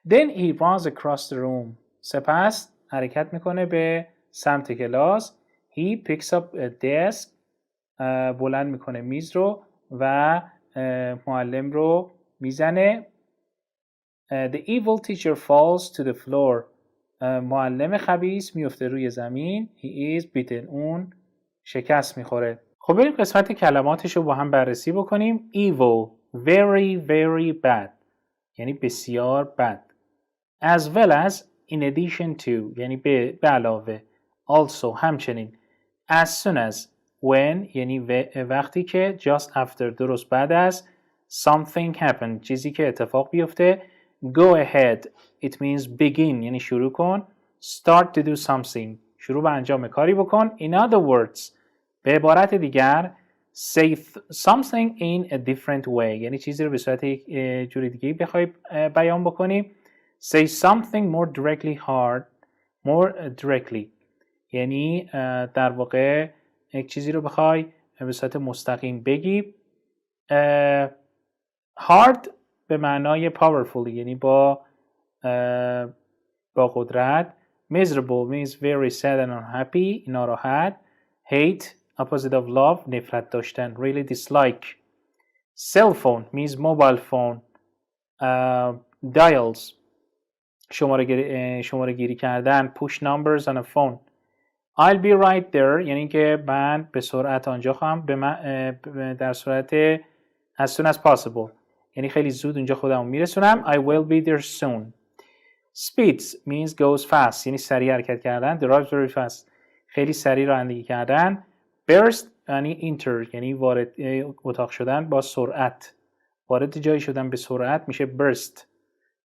Then he runs across the room. سپس حرکت میکنه به سمت کلاس. He picks up a desk. بلند میکنه میز رو و معلم رو میزنه. The evil teacher falls to the floor. معلم خبیث میفته روی زمین. He is beaten. اون شکست میخوره. خب بریم قسمت کلماتش رو با هم بررسی بکنیم. Evil, very very bad یعنی بسیار بد. As well as, in addition to یعنی به علاوه. also همچنین as soon as when یعنی وقتی که just after درست بعد از something happened چیزی که اتفاق بیفته go ahead it means begin یعنی شروع کن start to do something شروع به انجام کاری بکن in other words به عبارت دیگر say something in a different way یعنی چیزی رو به صورت یک جور دیگه بخوای بیان بکنی say something more directly یعنی در واقع یک چیزی رو بخوای به صورت مستقیم بگی hard به معنای powerful یعنی با قدرت miserable means very sad and unhappy ناراحت hate opposite of love نفرت داشتن really dislike cell phone means mobile phone dials شماره گیری کردن push numbers on a phone I'll be right there یعنی که من به سرعت آنجا خواهم در صورت as soon as possible یعنی خیلی زود اونجا خودمو میرسونم I will be there soon speeds means goes fast یعنی سریع حرکت کردن drive very fast خیلی سریع رانندگی کردن burst یعنی enter یعنی وارد اتاق شدن با سرعت وارد جایی شدن به سرعت میشه burst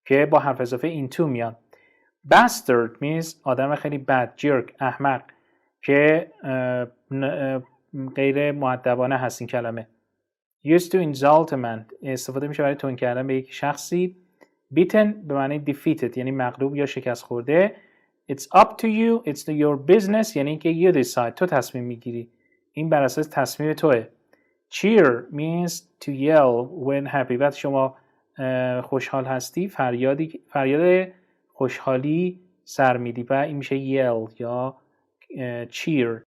که با حرف اضافه into میاد bastard means آدم خیلی بد jerk احمق که غیر مؤدبانه هست این کلمه used to insult a man استفاده میشه برای تون کردن به یک شخصی beaten به معنی defeated یعنی مغلوب یا شکست خورده it's up to you it's your business یعنی که you decide تو تصمیم میگیری این بر اساس تصمیم توه cheer means to yell when happy وقتی شما خوشحال هستی فریاد خوشحالی سر میدی و این میشه yell یا cheer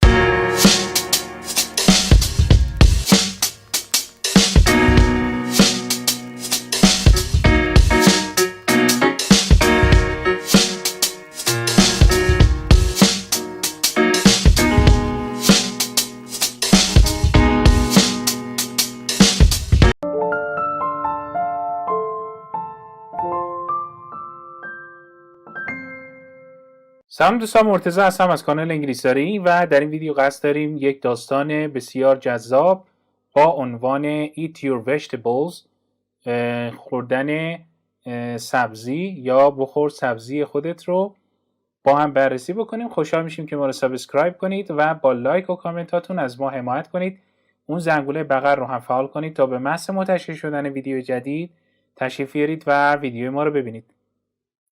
سلام دوستان مرتضی هستم از کانال انگلیسی و در این ویدیو قصد داریم یک داستان بسیار جذاب با عنوان Eat your vegetables خوردن سبزی یا بخور سبزی خودت رو با هم بررسی بکنیم. خوشحال میشیم که ما رو سابسکرایب کنید و با لایک و کامنتاتون از ما حمایت کنید. اون زنگوله بغل رو هم فعال کنید تا به محض منتشر شدن ویدیو جدید تشریف بیارید و ویدیو ما رو ببینید.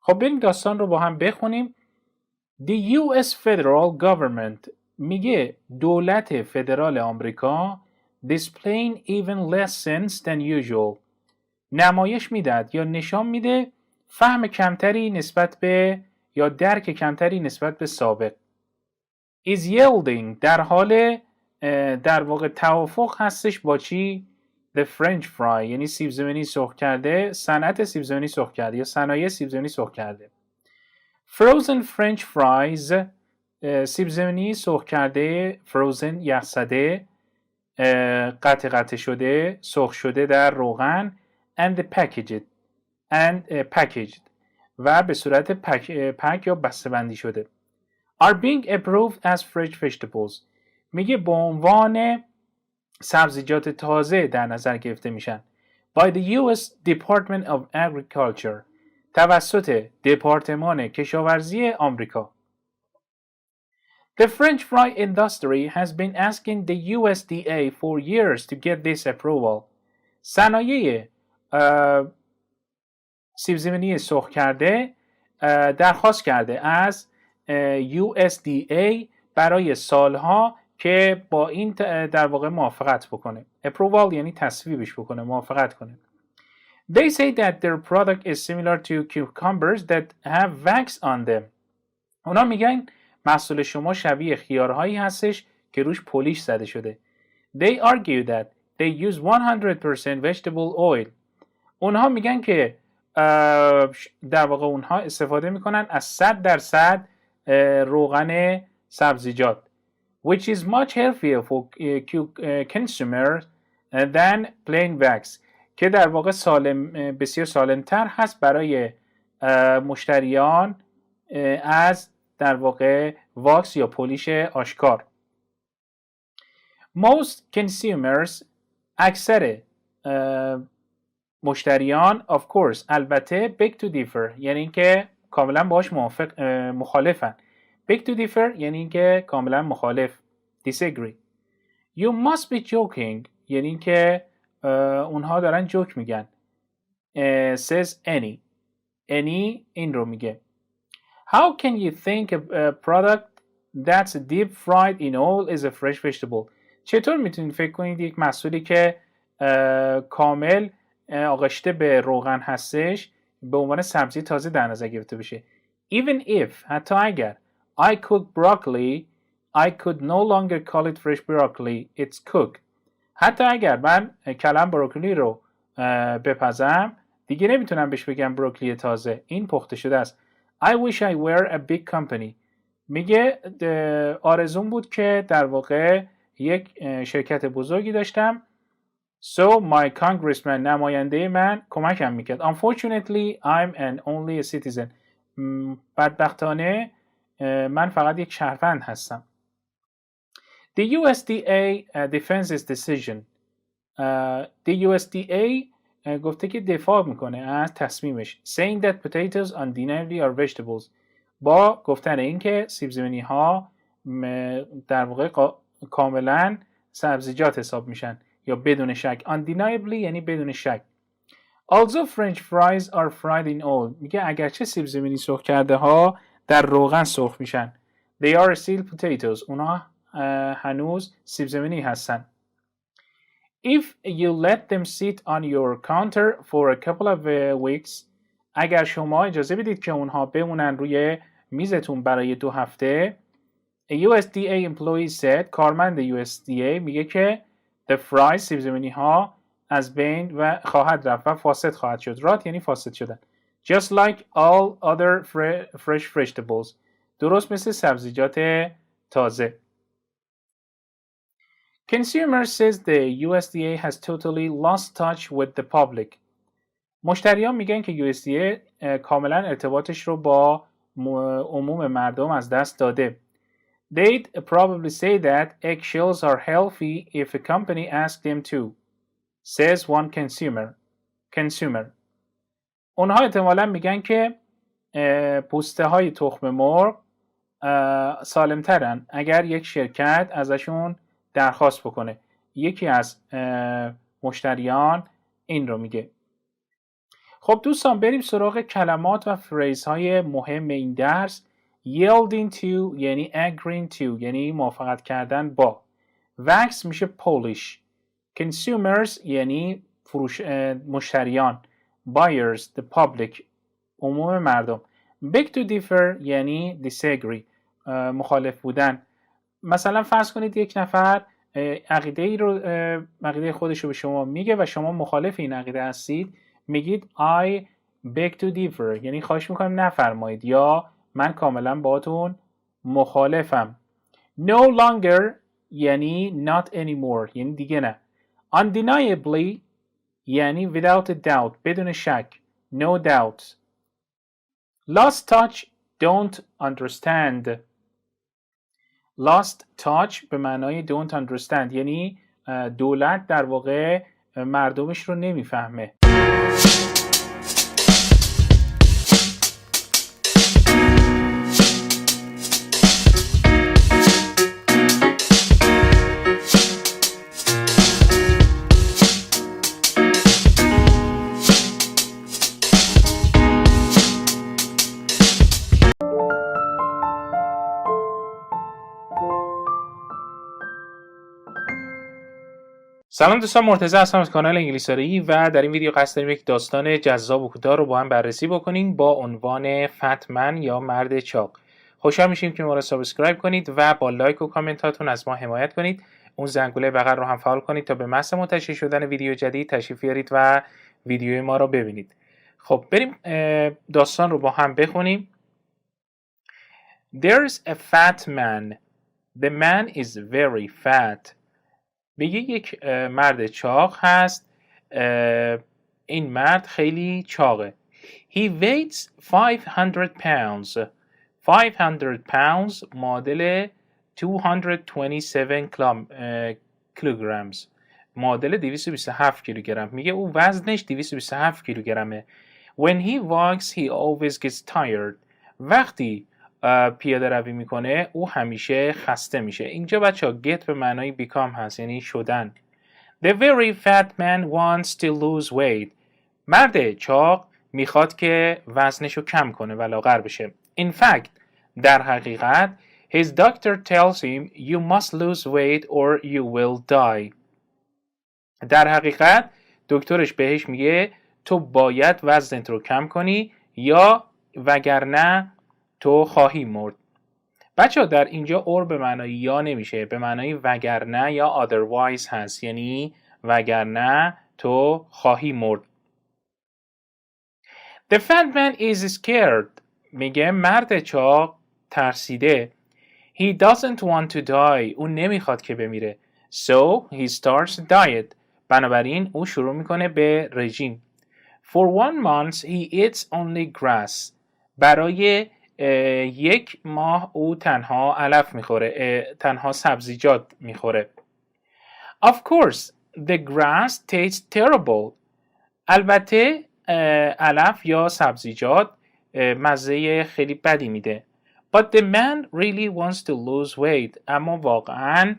خب بریم داستان رو با هم بخونیم. The US Federal Government میگه دولت فدرال آمریکا displaying even less sense than usual نمایش میداد یا نشان میده فهم کمتری نسبت به یا درک کمتری نسبت به سابق is yielding در حال در واقع توافق هستش با چی؟ The French fry یعنی سیب زمینی سرخ کرده صنعت سیب زمینی سرخ کرده یا صنایع سیب زمینی سرخ کرده Frozen French fries سیب زمینی سرخ کرده frozen یخزده قطع شده سرخ شده در روغن and packaged و به صورت پک یا بسته‌بندی شده are being approved as fresh vegetables میگه به عنوان سبزیجات تازه در نظر گرفته میشن by the US Department of Agriculture توسط دپارتمان کشاورزی آمریکا. The French fry industry has been asking the USDA for years to get this approval. صنایع سیب زمینی سرخ کرده درخواست کرده از USDA برای سالها که با این در واقع موافقت بکنه. Approval یعنی تصویبش بکنه، موافقت کنه. They say that their product is similar to cucumbers that have wax on them. اونا میگن محصول شما شبیه خیارهایی هستش که روش پولیش زده شده. They argue that they use 100% vegetable oil. اونها میگن که در واقع اونها استفاده میکنن از 100% روغن سبزیجات. Which is much healthier for consumers than plain wax. که در واقع بسیار سالمتر هست برای مشتریان از در واقع واکس یا پولیش آشکار. Most consumers اکثر مشتریان of course البته beg to differ یعنی اینکه کاملا باهاش مخالفن. beg to differ یعنی اینکه کاملا مخالف. disagree. You must be joking یعنی اینکه اونها دارن جوک میگن. says any این رو میگه. How can you think a product that's deep fried in oil is a fresh vegetable؟ چطور میتونید فکر کنید یک محصولی که کامل آغشته به روغن هستش به عنوان سبزی تازه در نظر گرفته بشه؟ Even if حتی اگر I cook broccoli I could no longer call it fresh broccoli it's cooked. حتی اگر من کلم بروکلی رو بپزم دیگه نمیتونم بهش بگم بروکلی تازه، این پخته شده است. I wish I were a big company. میگه آرزوم بود که در واقع یک شرکت بزرگی داشتم. So my congressman نماینده من کمکم میکرد. Unfortunately I'm an only a citizen. بدبختانه من فقط یک شهروند هستم. The USDA defends its decision. The USDA گفته که دفاع میکنه از تصمیمش. Saying that potatoes undeniably are vegetables. با گفتن اینکه سیب زمینی ها در واقع کاملا سبزیجات حساب میشن یا بدون شک. Undeniably یعنی بدون شک. Although French fries are fried in oil. میگه اگرچه سیب زمینی سرخ کرده ها در روغن سرخ میشن. They are still potatoes. اونا هنوز سیب زمینی هستن. If you let them sit on your counter for a couple of weeks, اگر شما اجازه بدید که اونها بمونن روی میزتون برای 2 هفته, a USDA employee said, کارمند USDA میگه که the fries سیب زمینی ها از بین و خواهد رفت و فاسد خواهد شد. رات یعنی فاسد شدن. Just like all other fresh vegetables. درست مثل سبزیجات تازه. Consumer says the USDA has totally lost touch with the public. مشتریان میگن که USDA کاملا ارتباطش رو با عموم مردم از دست داده. They'd probably say that eggshells are healthy if a company asked them to, says one consumer. اونها احتمالا میگن که پوسته های تخم مرغ سالمترن اگر یک شرکت ازشون درخواست بکنه. یکی از مشتریان این رو میگه. خب دوستان بریم سراغ کلمات و فریزهای مهم این درس. Yielding to یعنی agreeing to یعنی موافقت کردن با. Wax میشه polish. Consumers یعنی مشتریان. Buyers the public عموم مردم. Beg to differ یعنی disagree مخالف بودن. مثلا فرض کنید یک نفر عقیده خودش رو به شما میگه و شما مخالف این عقیده هستید، میگید I beg to differ یعنی خواهش میکنم نفرمایید یا من کاملا باهاتون مخالفم. No longer یعنی not anymore یعنی دیگه نه. Undeniably یعنی without a doubt بدون شک. No doubt. Lost touch don't understand. Lost touch به معنای don't understand یعنی دولت در واقع مردمش رو نمیفهمه. سلام دوستان، مرتضی هستم از کانال انگلیسی و در این ویدیو قصد داریم یک داستان جذاب و کوتاه رو با هم بررسی بکنیم با عنوان فتمن یا مرد چاق. خوشحال میشیم که ما رو سابسکرایب کنید و با لایک و کامنتاتون از ما حمایت کنید. اون زنگوله بغل رو هم فعال کنید تا به محض منتشر شدن ویدیو جدید تشریف بیارید و ویدیوی ما رو ببینید. خب بریم داستان رو با هم بخونیم. There's a fat man. The man is very fat. بگه یک مرد چاق هست. این مرد خیلی چاقه. He weighs 500 pounds. 500 pounds معادل 227 کیلوگرمز، معادل 227 کیلوگرم. میگه او وزنش 227 کیلوگرمه. When he walks he always gets tired. وقتی پیاده روی میکنه او همیشه خسته میشه. اینجا بچه ها get به معنای become هست، یعنی شدن. The very fat man wants to lose weight. مرد چاق میخواد که وزنشو کم کنه و لاغر بشه. In fact, در حقیقت his doctor tells him you must lose weight or you will die. در حقیقت دکترش بهش میگه تو باید وزنت رو کم کنی یا وگرنه تو خواهی مرد. بچه ها در اینجا or به معنای یا نمیشه، به معنای وگرنه یا otherwise هست، یعنی وگرنه تو خواهی مرد. The fat man is scared. میگه مرد چاق ترسیده. He doesn't want to die. او نمیخواد که بمیره. So he starts a diet. بنابراین او شروع میکنه به رژیم. For 1 month he eats only grass. برای 1 ماه او تنها علف میخوره، تنها سبزیجات میخوره. Of course the grass tastes terrible. البته علف یا سبزیجات مزه خیلی بدی میده. But the man really wants to lose weight. اما واقعا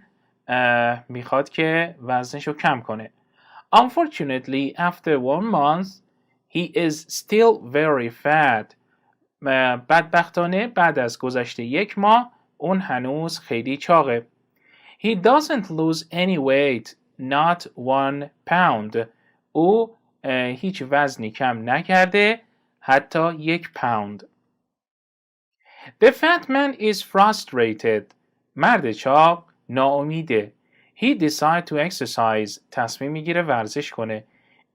میخواد که وزنشو کم کنه. Unfortunately, after 1 month, he is still very fat. بدبختانه بعد از گذشته 1 ماه اون هنوز خیلی چاقه. He doesn't lose any weight, not 1 pound. او هیچ وزنی کم نکرده، حتی 1 پوند. The fat man is frustrated. مرد چاق ناامیده. He decides to exercise. تصمیم میگیره ورزش کنه.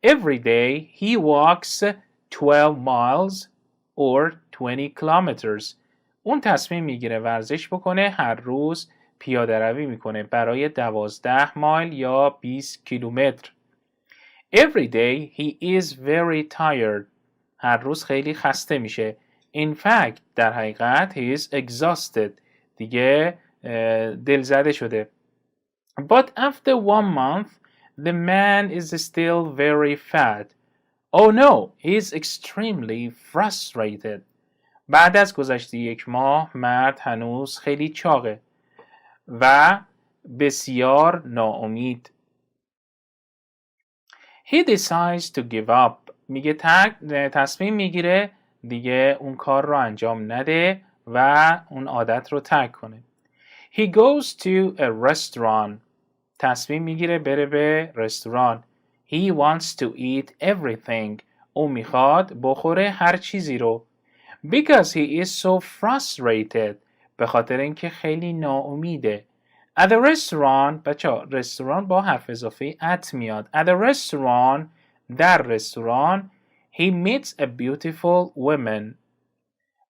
Every day he walks 12 miles or 20 kilometers. اون تصمیم میگیره ورزش بکنه، هر روز پیاده روی میکنه برای 12 مایل یا 20 کیلومتر. Every day he is very tired. هر روز خیلی خسته میشه. In fact, در حقیقت he is exhausted. دیگه دلزده شده. But after 1 month, the man is still very fat. Oh no, he is extremely frustrated. بعد از گذشته 1 ماه مرد هنوز خیلی چاقه و بسیار ناامید. He decides to give up. میگه تصمیم میگیره دیگه اون کار رو انجام نده و اون عادت رو ترک کنه. He goes to a restaurant. تصمیم میگیره بره به رستوران. He wants to eat everything. او میخواد بخوره هر چیزی رو. Because he is so frustrated. به خاطر اینکه خیلی ناامیده. At the restaurant. بچه رستوران با حرف اضافه at میاد. At the restaurant. در رستوران. He meets a beautiful woman.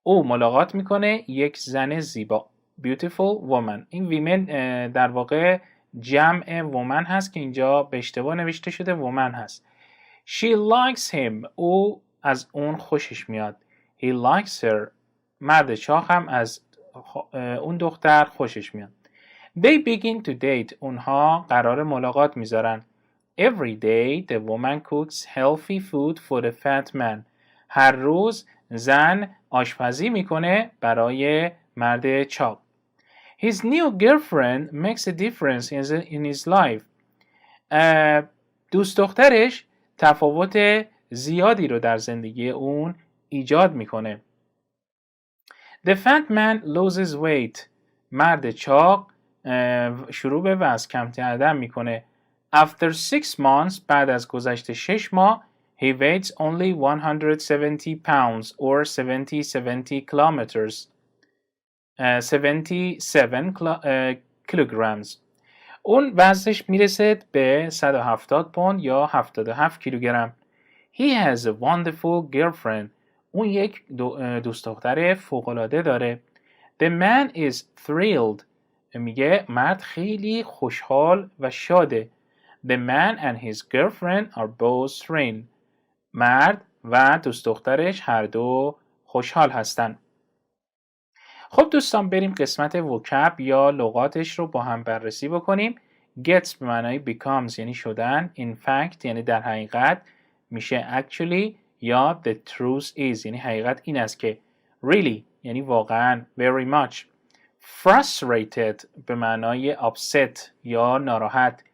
او ملاقات میکنه یک زن زیبا. Beautiful woman. این women در واقع جمع woman هست که اینجا به اشتباه نوشته شده woman هست. She likes him. او از اون خوشش میاد. He likes her. مرد چاق هم از اون دختر خوشش میاد. They begin to date. اونها قرار ملاقات میذارن. Every day the woman cooks healthy food for the fat man. هر روز زن آشپزی میکنه برای مرد چاق. His new girlfriend makes a difference in his life. دوست دخترش تفاوت زیادی رو در زندگی اون ایجاد میکنه. The fat man loses weight. مرد چاق شروع به وزن کم کردن میکنه. After 6 months, بعد از گذشته 6 ماه, he weighs only 170 pounds or 70 kilometers. 77 kilograms. اون وزنش میرسه به 170 پوند یا 77 کیلوگرم. He has a wonderful girlfriend. اون یک دوست دختر فوق‌العاده داره. The man is thrilled. میگه مرد خیلی خوشحال و شاده. The man and his girlfriend are both thrilled. مرد و دوست دخترش هر دو خوشحال هستن. خب دوستان بریم قسمت وکب یا لغاتش رو با هم بررسی بکنیم. gets به معنای becomes یعنی شدن. in fact یعنی در حقیقت میشه actually یا the truth is یعنی حقیقت این است که. really یعنی واقعا. very much. frustrated به معنای upset یا ناراحت.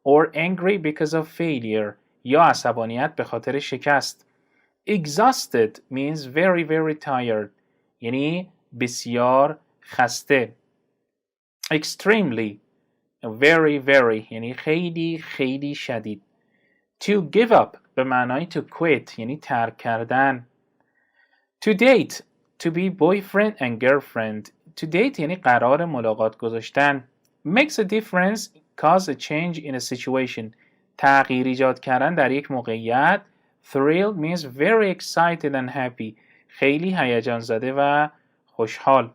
or angry because of failure یا عصبانیت به خاطر شکست. exhausted means very very tired یعنی بسیار خسته. extremely very very یعنی خیلی خیلی شدید. to give up به معنای to quit یعنی ترک کردن. to date to be boyfriend and girlfriend. to date یعنی قرار ملاقات گذاشتن. makes a difference cause a change in a situation تغییر ایجاد کردن در یک موقعیت. thrilled means very excited and happy خیلی هیجان زده و خوشحال.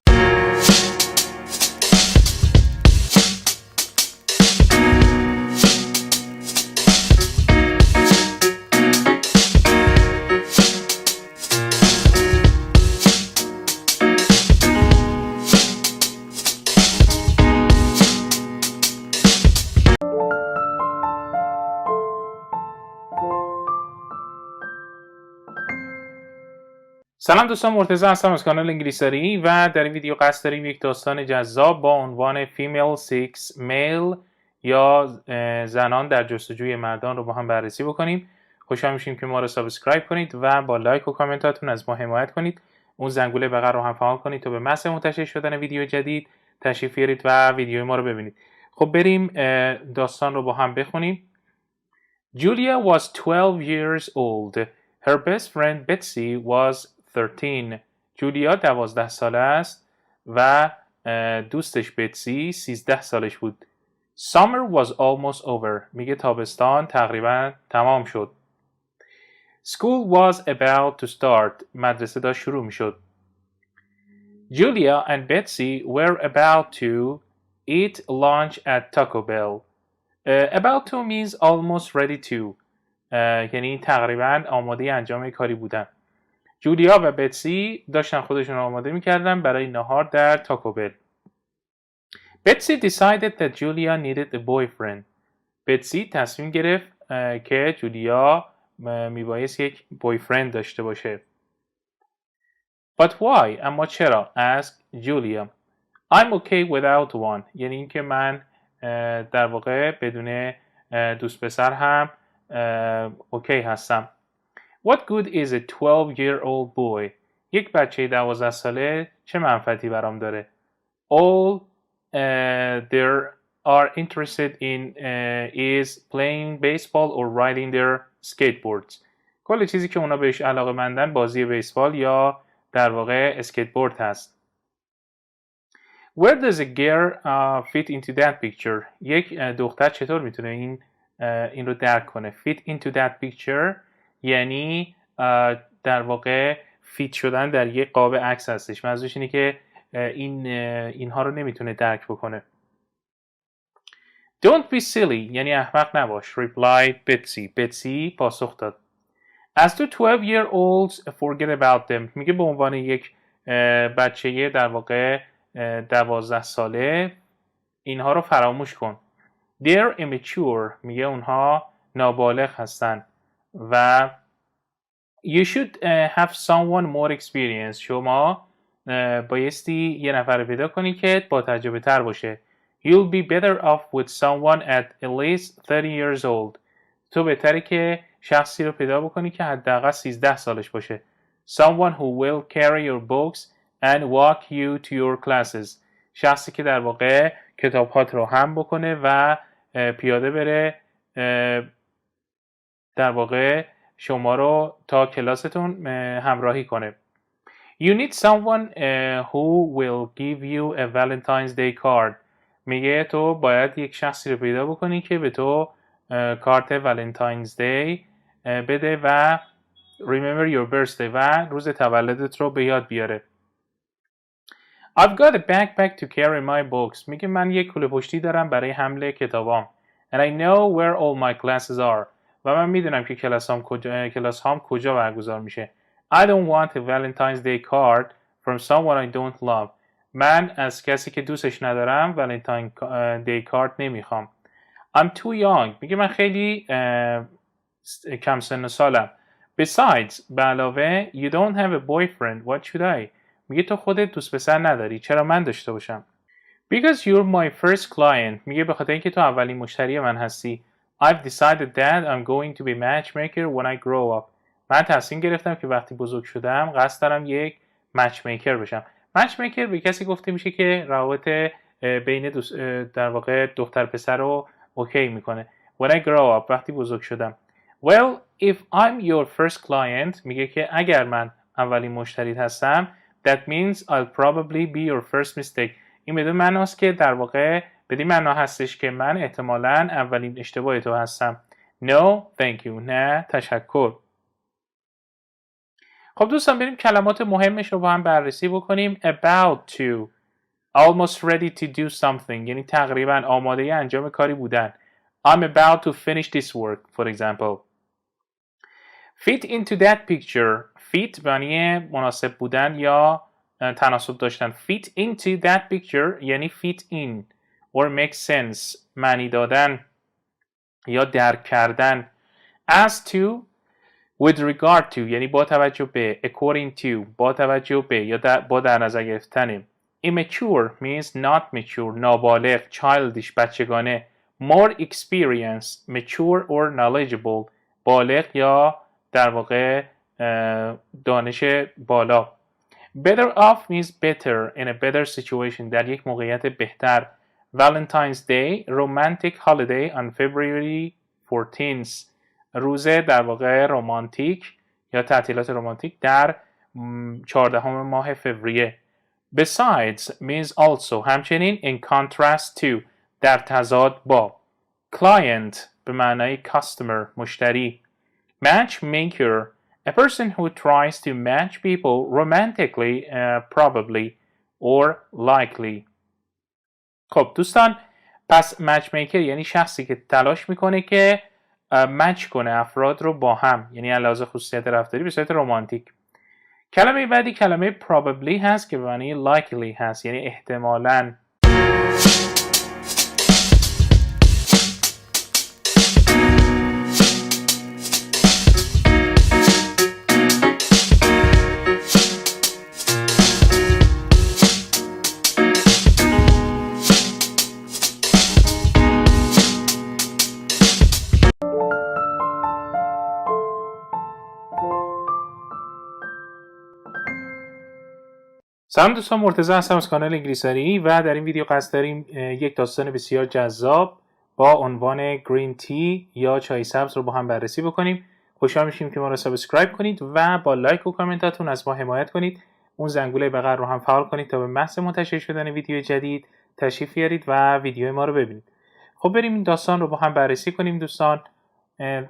سلام دوستان، مرتضی هستم از کانال انگلیسی و در این ویدیو قصد داریم یک داستان جذاب با عنوان Female Seeks Male یا زنان در جستجوی مردان رو با هم بررسی بکنیم. خوشحال میشیم که ما رو سابسکرایب کنید و با لایک و کامنتاتون از ما حمایت کنید. اون زنگوله بغل رو هم فعال کنید تا به محض منتشر شدن ویدیو جدید تشریف بیارید و ویدیوی ما رو ببینید. خب بریم داستان رو با هم بخونیم. Julia was 12 years old. Her best friend Betsy was 13. جولیا 12 ساله است و دوستش بتسی 13 سالش بود. Summer was almost over. میگه تابستان تقریبا تمام شد. School was about to start. مدرسه داشت شروع میشد. Julia and Betsy were about to eat lunch at Taco Bell. About to means almost ready to. یعنی تقریبا آماده انجام کاری بودن. جولیا و بتسی داشتن خودشون رو آماده میکردن برای نهار در تاکو بل. Betsy decided that Julia needed a boyfriend. بتسی تصمیم گرفت که جولیا میبایست یک بویفرند داشته باشه. But why? اما چرا؟ asked Julia. I'm okay without one. یعنی اینکه من در واقع بدون دوست پسر هم اوکی هستم. What good is a 12-year-old boy? یک بچه 12 ساله چه منفعتی برام داره؟ All they are interested in is playing baseball or riding their skateboards. کل چیزی که اونا بهش علاقه‌مندن بازی بیسبال یا در واقع اسکیتبورد هست. Where does a girl fit into that picture? یک دختر چطور میتونه این رو درک کنه؟ Fit into that picture یعنی در واقع فیت شدن در یک قاب عکس هستش. منظورش اینه که اینها رو نمیتونه درک بکنه. Don't be silly یعنی احمق نباش. Replied Betsy. Betsy پاسخ داد. As to 12-year-olds forget about them. میگه به عنوان یک بچه در واقع 12 ساله اینها رو فراموش کن. They're immature. میگه اونها نابالغ هستن. و you should have someone more experienced. شما بایستی یه نفر پیدا کنی که با تجربه تر باشه. You'll be better off with someone at least 30 years old. تو بهتره که شخصی رو پیدا بکنی که حداقل 13 سالش باشه. Someone who will carry your books and walk you to your classes. شخصی که در واقع کتاب‌هات رو هم بکنه و پیاده بره در واقع شما رو تا کلاستون همراهی کنه. You need someone who will give you a Valentine's Day card. میگه تو باید یک شخصی رو پیدا بکنی که به تو کارت Valentine's Day بده و remember your birthday و روز تولدت رو به یاد بیاره. I've got a backpack to carry my books. میگه من یک کوله پشتی دارم برای حمل کتابام. And I know where all my classes are. و من میدونم که کلاس هام کجا برگزار میشه. I don't want a Valentine's Day card from someone I don't love. من از کسی که دوستش ندارم ولنتاین دی کارت نمیخوام. I'm too young. میگه من خیلی کم سن و سالم. Besides, به علاوه you don't have a boyfriend. What should I? میگه تو خودت دوست پسر نداری. چرا من داشته باشم؟ Because you're my first client. میگه به خاطر اینکه تو اولین مشتری من هستی. I've decided that I'm going to be matchmaker when I grow up. من تصمیم گرفتم که وقتی بزرگ شدم قصد دارم یک matchmaker بشم. matchmaker به کسی گفته میشه که روابط بین در واقع دختر پسر رو اوکی میکنه. When I grow up وقتی بزرگ شدم. Well, if I'm your first client میگه که اگر من اولین مشتریت هستم that means I'll probably be your first mistake. این بدون معناست که در واقع بدین معنا هستش که من احتمالاً اولین اشتباه تو هستم. No, thank you. نه تشکر. خب دوستان بریم کلمات مهمش رو با هم بررسی بکنیم. About to, almost ready to do something یعنی تقریباً آماده انجام کاری بودن. I'm about to finish this work, for example. Fit into that picture. Fit معنی مناسب بودن یا تناسب داشتن. Fit into that picture یعنی fit in or make sense معنی دادن یا درک کردن. As to, with regard to یعنی با توجه به. According to با توجه به یا با در نظر گرفتن. Immature means not mature نابالغ childish بچگانه. More experienced mature or knowledgeable بالغ یا در واقع دانش بالا. Better off means better in a better situation در یک موقعیت بهتر. Valentine's Day romantic holiday on February 14th روزه در واقع رمانتیک یا تعطیلات رمانتیک در 14 ماه فوریه. Besides means also همچنین in contrast to در تضاد با. Client به معنای customer مشتری. Matchmaker a person who tries to match people romantically probably or likely. خب دوستان پس matchmaker یعنی شخصی که تلاش میکنه که مچ کنه افراد رو با هم یعنی علاوه خصوصیت رفتاری به صورت رمانتیک. کلمه بعدی کلمه probably هست که به معنی likely هست یعنی احتمالاً. سلام دوستان مرتضی هستم از کانال انگلیسی و در این ویدیو قصد داریم یک داستان بسیار جذاب با عنوان گرین تی یا چای سبز رو با هم بررسی بکنیم. خوشحال میشیم که ما رو سابسکرایب کنید و با لایک و کامنتاتون از ما حمایت کنید. اون زنگوله بغل رو هم فعال کنید تا به محض منتشر شدن ویدیو جدید تشریف بیارید و ویدیو ما رو ببینید. خب بریم این داستان رو با هم بررسی کنیم دوستان.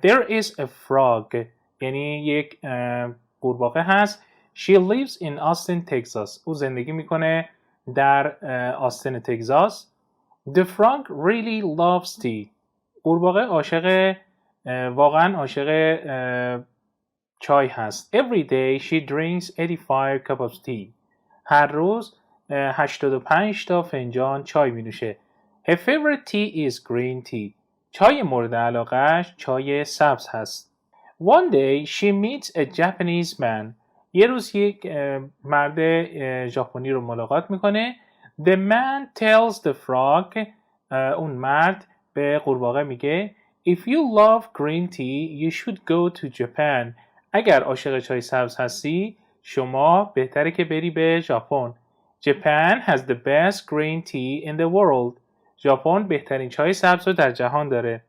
There is a frog یعنی یک قورباغه هست. She lives in Austin, Texas. او زندگی میکنه در آستن تگزاس. The frog really loves tea. قورباغه واقعا عاشق چای هست. Every day she drinks 85 cups of tea. هر روز 85 تا فنجان چای می نوشه. Her favorite tea is green tea. چای مورد علاقه‌اش چای سبز هست. One day she meets a Japanese man. یه روز یک مرد ژاپنی رو ملاقات میکنه. The man tells the frog اون مرد به قورباغه میگه If you love green tea you should go to Japan. اگر عاشق چای سبز هستی شما بهتره که بری به ژاپن. Japan has the best green tea in the world. ژاپن بهترین چای سبز رو در جهان داره.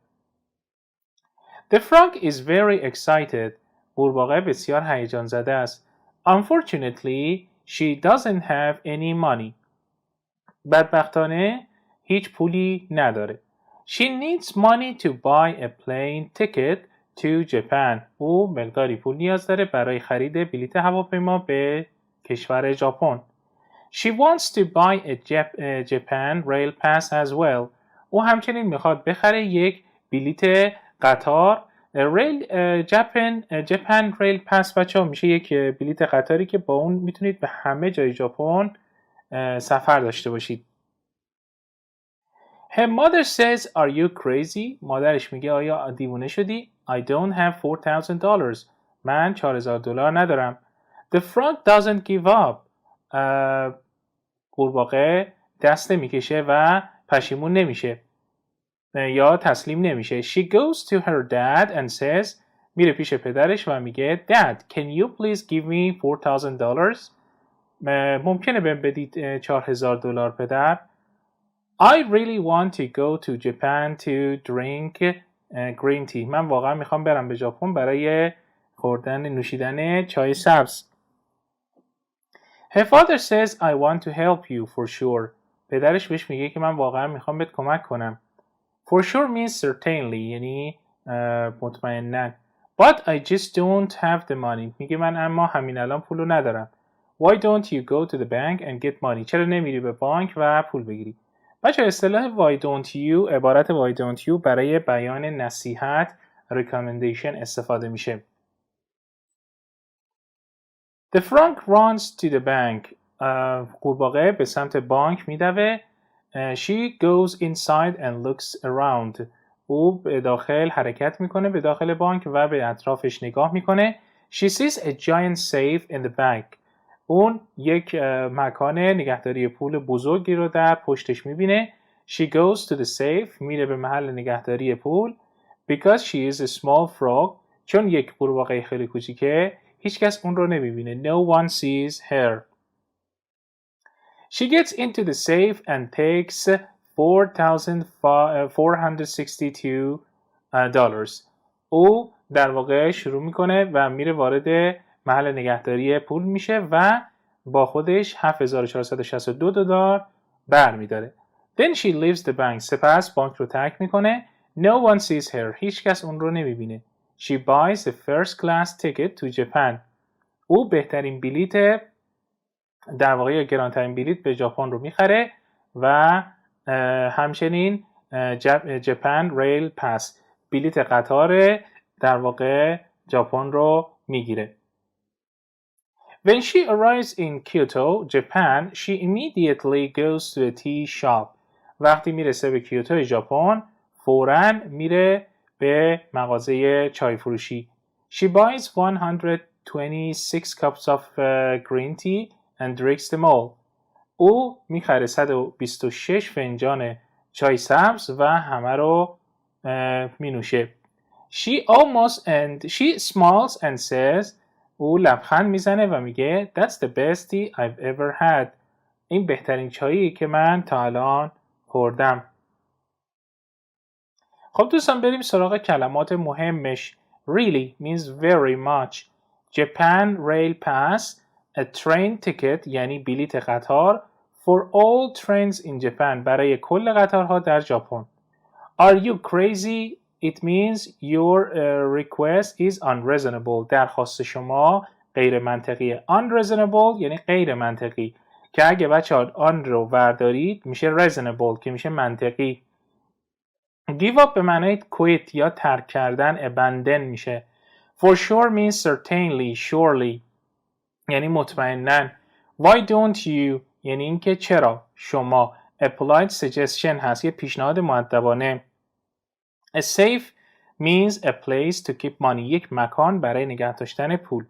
The frog is very excited. قورباغه بسیار هیجان زده است. Unfortunately, she doesn't have any money. بدبختانه هیچ پولی نداره. She needs money to buy a plane ticket to Japan. او مقداری پول نیاز داره برای خرید بلیط هواپیما به کشور ژاپن. She wants to buy a Japan rail pass as well. او همچنین میخواد بخره یک بلیط قطار جپن ریل پاس بچه‌ها میشه یک بلیط قطاری که با اون میتونید به همه جای ژاپن سفر داشته باشید. Her mother says, are you crazy? مادرش میگه آیا دیوونه شدی؟ I don't have $4,000. من $4,000 ندارم. The frog doesn't give up. قورباغه دست نمیکشه و پشیمون نمیشه یا تسلیم نمیشه. She goes to her dad and says, میره پیش پدرش و میگه Dad, can you please give me $4,000? ممکنه بهم بدید $4,000 پدر؟ I really want to go to Japan to drink green tea. من واقعا میخوام برم به ژاپن برای نوشیدن چای سبز. Her father says I want to help you for sure. پدرش بهش میگه که من واقعا میخوام بهت کمک کنم. For sure means certainly یعنی مطمئناً. But I just don't have the money. میگه من اما همین الان پولو ندارم. Why don't you go to the bank and get money? چرا نمیری به بانک و پول بگیری؟ بچه اصطلاح why don't you عبارت why don't you برای بیان نصیحت recommendation استفاده میشه. The frog runs to the bank. قورباغه به سمت بانک میدوه. She goes inside and looks around. او به داخل حرکت میکنه به داخل بانک و به اطرافش نگاه میکنه. She sees a giant safe in the back. اون یک مکان نگهداری پول بزرگی رو در پشتش میبینه. She goes to the safe. میره به محل نگهداری پول. Because she is a small frog. چون یک قورباغه خیلی کوچیکه هیچ کس اون رو نمیبینه. No one sees her. She gets into the safe and takes $4,462. او در واقع شروع میکنه و میره وارد محل نگهداری پول میشه و با خودش $7,462 برمیداره. Then she leaves the bank. سپس بانک رو ترک میکنه. No one sees her. هیچ کس اون رو نمیبینه. She buys a first class ticket to Japan. او بهترین بلیت در واقع یا گرانترین بلیت به ژاپن رو میخره و همچنین جپن ریل پاس بلیت قطار در واقع ژاپن رو میگیره. When she arrives in Kyoto, Japan, she immediately goes to a tea shop. وقتی میرسه به کیوتو ژاپن فوراً میره به مغازه چای فروشی. She buys 126 cups of green tea and drinks them all. او میخره 126 فنجان چای سبز و همه رو مینوشه. She smiles and says او لبخند میزنه و میگه That's the best tea I've ever had. این بهترین چایی که من تا الان خوردم. خب دوستان بریم سراغ کلمات مهمش. Really means very much. Japan rail pass. A train ticket یعنی بلیت قطار. For all trains in Japan برای کل قطارها در ژاپن. Are you crazy? It means your request is unreasonable. درخواست شما غیر منطقیه. Unreasonable یعنی غیر منطقی که اگه بچه آن رو وردارید میشه reasonable که میشه منطقی. Give up به معنای quit یا ترک کردن abandon میشه. For sure means certainly, surely یعنی مطمئناً. Why don't you یعنی اینکه چرا شما. A polite suggestion هست یه پیشنهاد مؤدبانه. A safe means a place to keep money یک مکان برای نگه داشتن پول.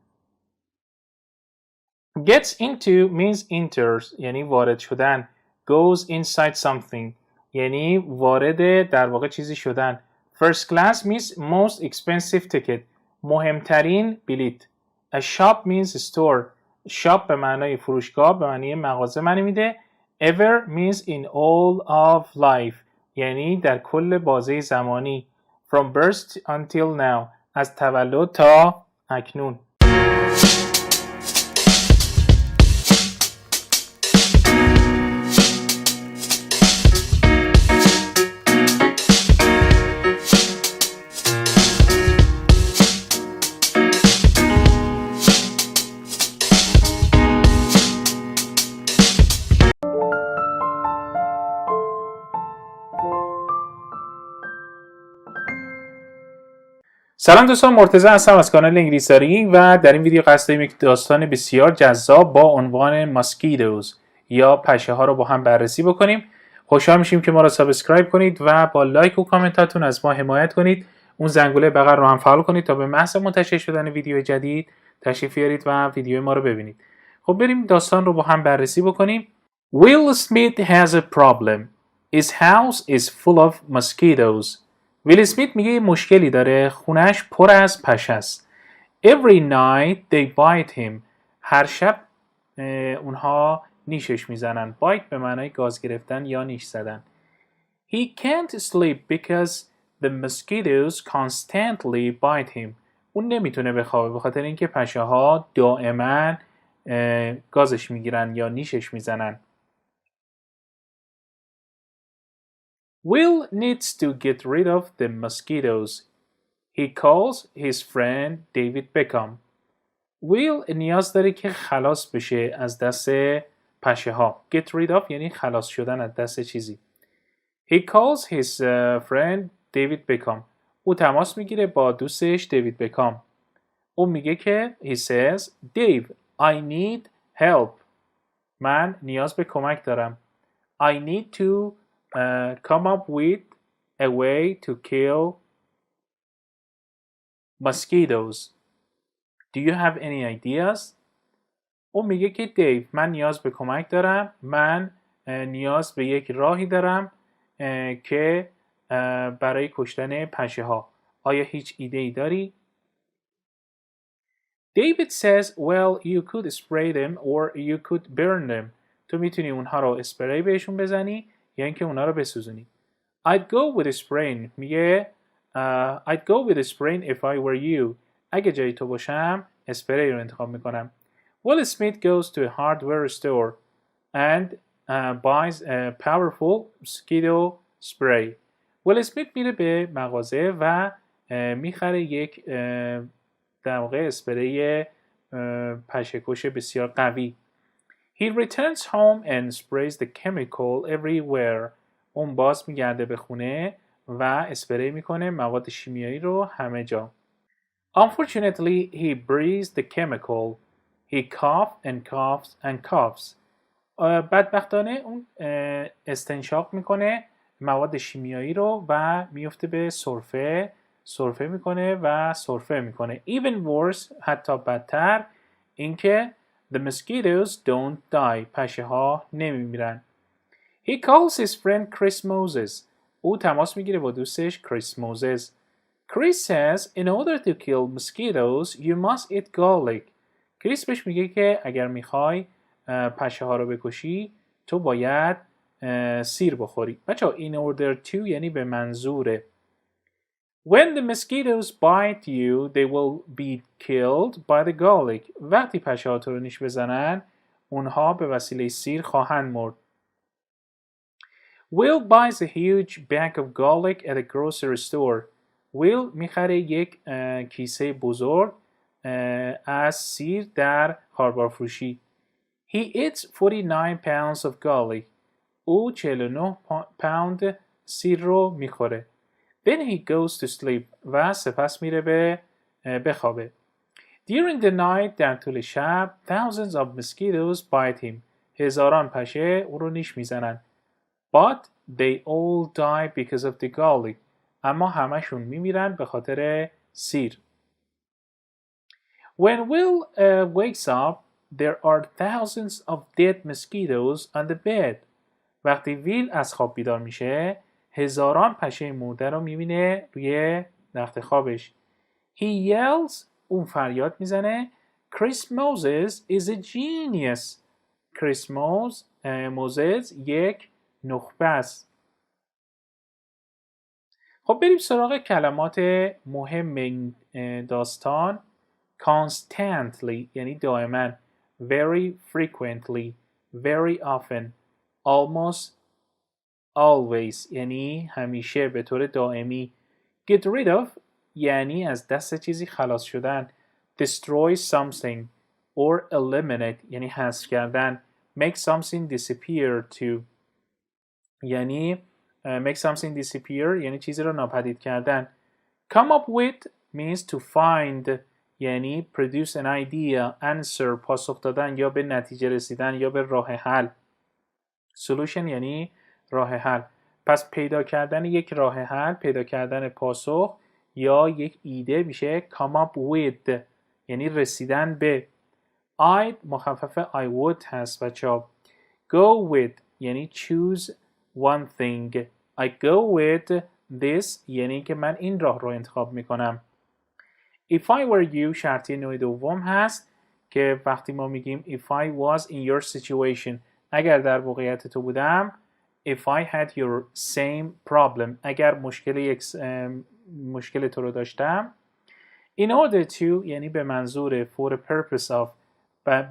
Gets into means enters یعنی وارد شدن. Goes inside something یعنی وارد در واقع چیزی شدن. First class means most expensive ticket مهمترین بلیت. A shop means store. shop به معنای فروشگاه به معنی مغازه معنی میده. Ever means in all of life یعنی در کل بازه زمانی. From birth until now از تولد تا اکنون. سلام دوستان، مرتضی هستم از کانال انگلیسی و در این ویدیو قصد داریم یک داستان بسیار جذاب با عنوان ماسکیتوز یا پشه ها رو با هم بررسی بکنیم. خوشحال میشیم که ما رو سابسکرایب کنید و با لایک و کامنتاتون از ما حمایت کنید. اون زنگوله بغل رو هم فعال کنید تا به محض منتشر شدن ویدیو جدید تشریف بیارید و ویدیو ما رو ببینید. خب بریم داستان رو با هم بررسی بکنیم. Will Smith has a problem. His house is full of mosquitoes. ویل اسمیت میگه یه مشکلی داره، خونش پر از پشه است. Every night they bite him. هر شب اونها نیشش میزنن. bite به معنای گاز گرفتن یا نیش زدن. He can't sleep because the mosquitoes constantly bite him. اون نمیتونه بخوابه به خاطر اینکه پشه ها دائما گازش میگیرن یا نیشش میزنن. Will needs to get rid of the mosquitoes. He calls his friend David Beckham. Will نیاز داره که خلاص بشه از دست پشه ها. Get rid of یعنی خلاص شدن از دست چیزی. He calls his friend David Beckham. او تماس میگیره با دوستش دیوید بکام. او میگه که he says Dave, I need help. من نیاز به کمک دارم. I need to come up with a way to kill mosquitoes. Do you have any ideas? او میگه که دیو من نیاز به کمک دارم. من نیاز به یک راهی دارم که برای کشتن پشه ها. آیا هیچ ایده ای داری؟ David says, well, you could spray them or you could burn them. تو میتونی اونها رو اسپری بهشون بزنی یا اینکه اونها رو بسوزونی. I'd go with a spraying. میگه I'd go with a spraying if I were you. اگه جای تو باشم اسپری رو انتخاب میکنم. Will Smith goes to a hardware store and buys a powerful mosquito spray. Will Smith میره به مغازه و میخره یک در واقع اسپری پشه‌کش بسیار قوی. He returns home and sprays the chemical everywhere. اون باز میگرده به خونه و اسپری میکنه مواد شیمیایی رو همه جا. Unfortunately, he breathes the chemical. He coughs and coughs and coughs. بدبختانه اون استنشاق میکنه مواد شیمیایی رو و میفته به سرفه میکنه و سرفه میکنه. Even worse, حتی بدتر اینکه the mosquitoes don't die. پشه ها نمیمیرن. He calls his friend Chris Moses. او تماس میگیره با دوستش Chris Moses. Chris says, in order to kill mosquitoes, you must eat garlic. کریس بهش میگه که اگر میخوای پشه ها رو بکشی تو باید سیر بخوری. بچه‌ها in order to یعنی به منظوره. When the mosquitoes bite you, they will be killed by the garlic. وقتی پشه ها تو رو نیش بزنن اونها به وسیله سیر خواهند مرد. Will buys a huge bag of garlic at a grocery store. Will میخره یک کیسه بزرگ از سیر در خاربار فروشی. He eats 49 pounds of garlic. او 49 پوند سیر رو میخوره. Then he goes to sleep. و سپس میره به بخوابه. During the night در طول شب thousands of mosquitoes bite him. هزاران پشه او رو نیش میزنن. But they all die because of the garlic. اما همشون میمیرن به خاطر سیر. When Will wakes up, there are thousands of dead mosquitoes on the bed. وقتی ویل از خواب بیدار میشه هزاران پشه مرده رو میبینه روی تخت خوابش. He yells. اون فریاد میزنه Chris Moses is a genius. Chris Moses یک نخبه است. خب بریم سراغ کلمات مهم این داستان. Constantly یعنی دائما. Very frequently. Very often. Almost always یعنی همیشه به طور دائمی. Get rid of یعنی از دست چیزی خلاص شدن. Destroy something or eliminate یعنی حذف کردن. Make something disappear to یعنی make something disappear یعنی چیزی رو ناپدید کردن. Come up with means to find یعنی produce an idea, answer پاسخ دادن یا به نتیجه رسیدن یا به راه حل. solution یعنی راه حل. پس پیدا کردن یک راه حل، پیدا کردن پاسخ یا یک ایده میشه come up with یعنی رسیدن به. I'd مخفف I would هست بچه‌ها. Go with یعنی choose one thing. I go with this یعنی که من این راه رو انتخاب میکنم. If I were you شرطی نوع دوم هست که وقتی ما میگیم if I was in your situation اگر در واقعیت تو بودم. If I had your same problem اگر مشکل تو رو داشتم. In order to یعنی به منظور for a purpose of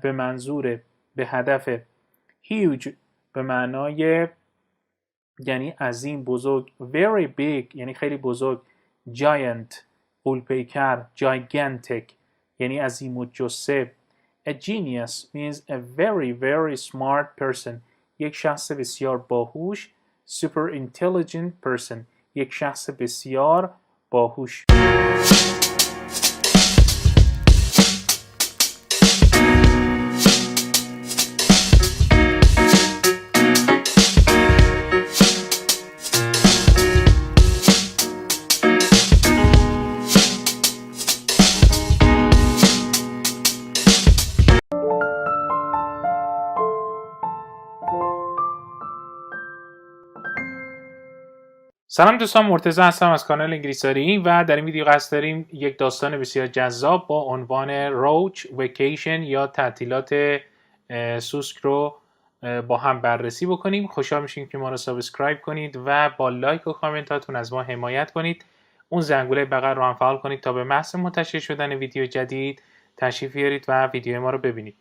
به منظور به هدف. Huge به معنای یعنی عظیم بزرگ. Very big یعنی خیلی بزرگ. Giant غول‌پیکر. Gigantic یعنی عظیم الجثه. A genius means a very very smart person یک شخص بسیار باهوش. Super intelligent person یک شخص بسیار باهوش. سلام دوستان، مرتضی هستم از کانال انگلیسی و در این ویدیو قصد داریم یک داستان بسیار جذاب با عنوان روچ ویکیشن یا تعطیلات سوسک رو با هم بررسی بکنیم. خوشحال میشیم که ما رو سابسکرایب کنید و با لایک و کامنتاتون از ما حمایت کنید. اون زنگوله بغل رو هم فعال کنید تا به محض منتشر شدن ویدیو جدید تشریف بیارید و ویدیو ما رو ببینید.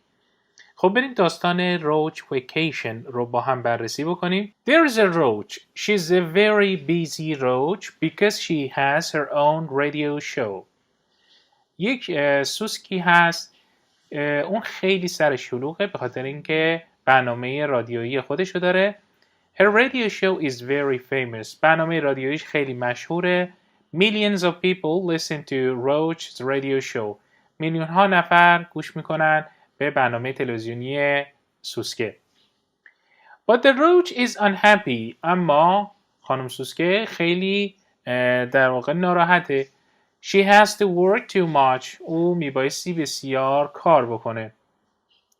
خب بریم داستان روچ ویکیشن رو با هم بررسی بکنیم. There's a roach. She's a very busy roach because she has her own radio show. یک سوسکی هست، اون خیلی سر شلوغه به خاطر اینکه برنامه رادیویی خودشو داره. Her radio show is very famous. برنامه رادیویش خیلی مشهوره. Millions of people listen to Roach's radio show. میلیون ها نفر گوش میکنن به برنامه تلویزیونی سوسکه. But the roach is unhappy. اما خانم سوسکه خیلی در واقع ناراحته. She has to work too much. او میبایستی بسیار کار بکنه.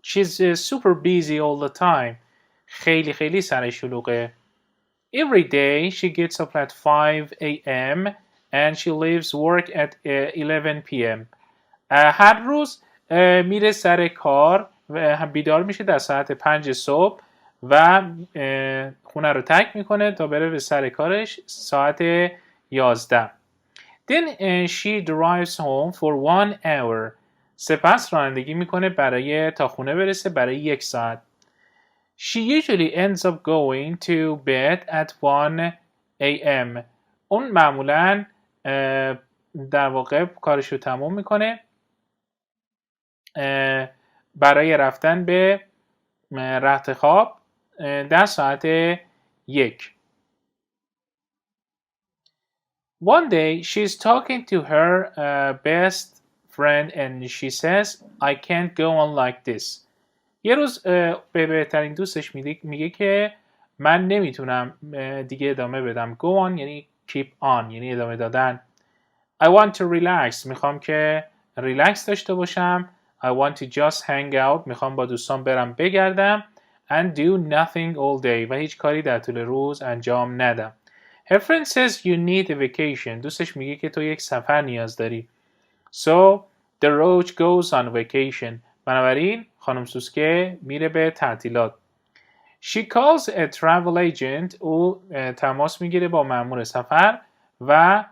She's super busy all the time. خیلی سر شلوغه. Every day she gets up at 5 a.m. and she leaves work at 11 p.m. هر روز میره سر کار و بیدار میشه در ساعت 5 صبح و خونه رو ترک میکنه تا بره به سر کارش ساعت 11. Then she drives home for 1 hour. سپس رانندگی میکنه برای تا خونه برسه برای 1 ساعت. She usually ends up going to bed at 1 a.m. اون معمولاً در واقع کارش رو تموم میکنه برای رفتن به رخت خواب در ساعت 1. One day she's talking to her best friend and she says I can't go on like this. یه روز به بهترین دوستش میگه که من نمیتونم دیگه ادامه بدم. Go on یعنی keep on یعنی ادامه دادن. I want to relax. میخوام که ریلکس داشته باشم. I want to just hang out. میخوام با دوستان برم بگردم. And do nothing all day. و هیچ کاری در طول روز انجام ندم. Her friend says you need a vacation. دوستش میگه که تو یک سفر نیاز داری. So the roach goes on vacation. بنابراین خانم سوسکه میره به تعطیلات. She calls a travel agent. او تماس میگیره با مأمور سفر و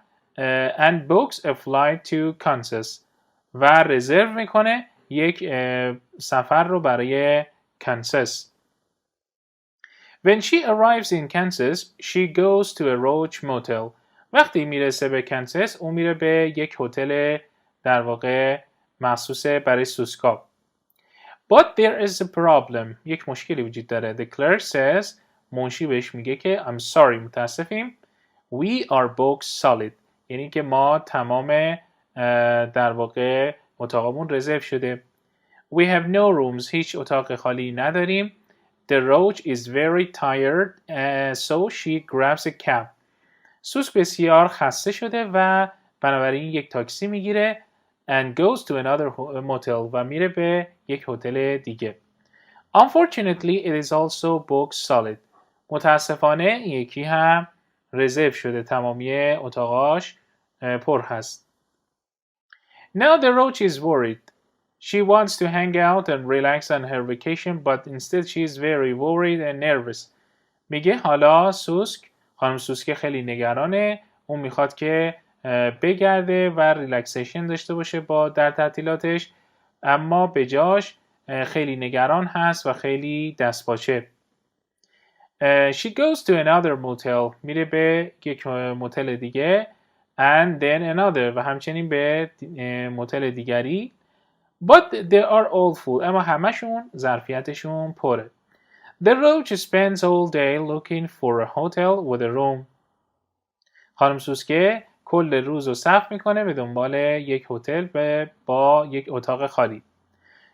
and books a flight to Kansas. و رزرو میکنه یک سفر رو برای کانساس. When she arrives in Kansas, she goes to a roach motel. وقتی میرسه به کانساس، اون میره به یک هتل در واقع مخصوص برای سوسکا. But there is a problem. یک مشکلی وجود داره. The clerk says, منشی بهش میگه که I'm sorry, متاسفیم. We are booked solid. یعنی که ما تمام در واقع اتاقمون رزرو شده. We have no rooms. هیچ اتاق خالی نداریم. The roach is very tired, so she grabs a cab. سوسک بسیار خسته شده و بنابراین یک تاکسی میگیره and goes to another motel و میره به یک هتل دیگه. Unfortunately, it is also booked solid. متاسفانه یکی هم رزرو شده، تمامی اتاقاش پر هست. Now the roach is worried. She wants to hang out and relax on her vacation, but instead she is very worried and nervous. میگه حالا خانم سوسک خیلی نگرانه. اون میخواد که بگرده و ریلکسیشن داشته باشه در تعطیلاتش، اما به جاش خیلی نگران هست و خیلی دستپاچه. She goes to another motel. میره به یک موتل دیگه and then another و همچنین به موتل دیگری. But they are all full. اما همشون ظرفیتشون پره. The roach spends all day looking for a hotel with a room. خانم سوسکه کل روز رو صرف میکنه به دنبال یک هتل با یک اتاق خالی.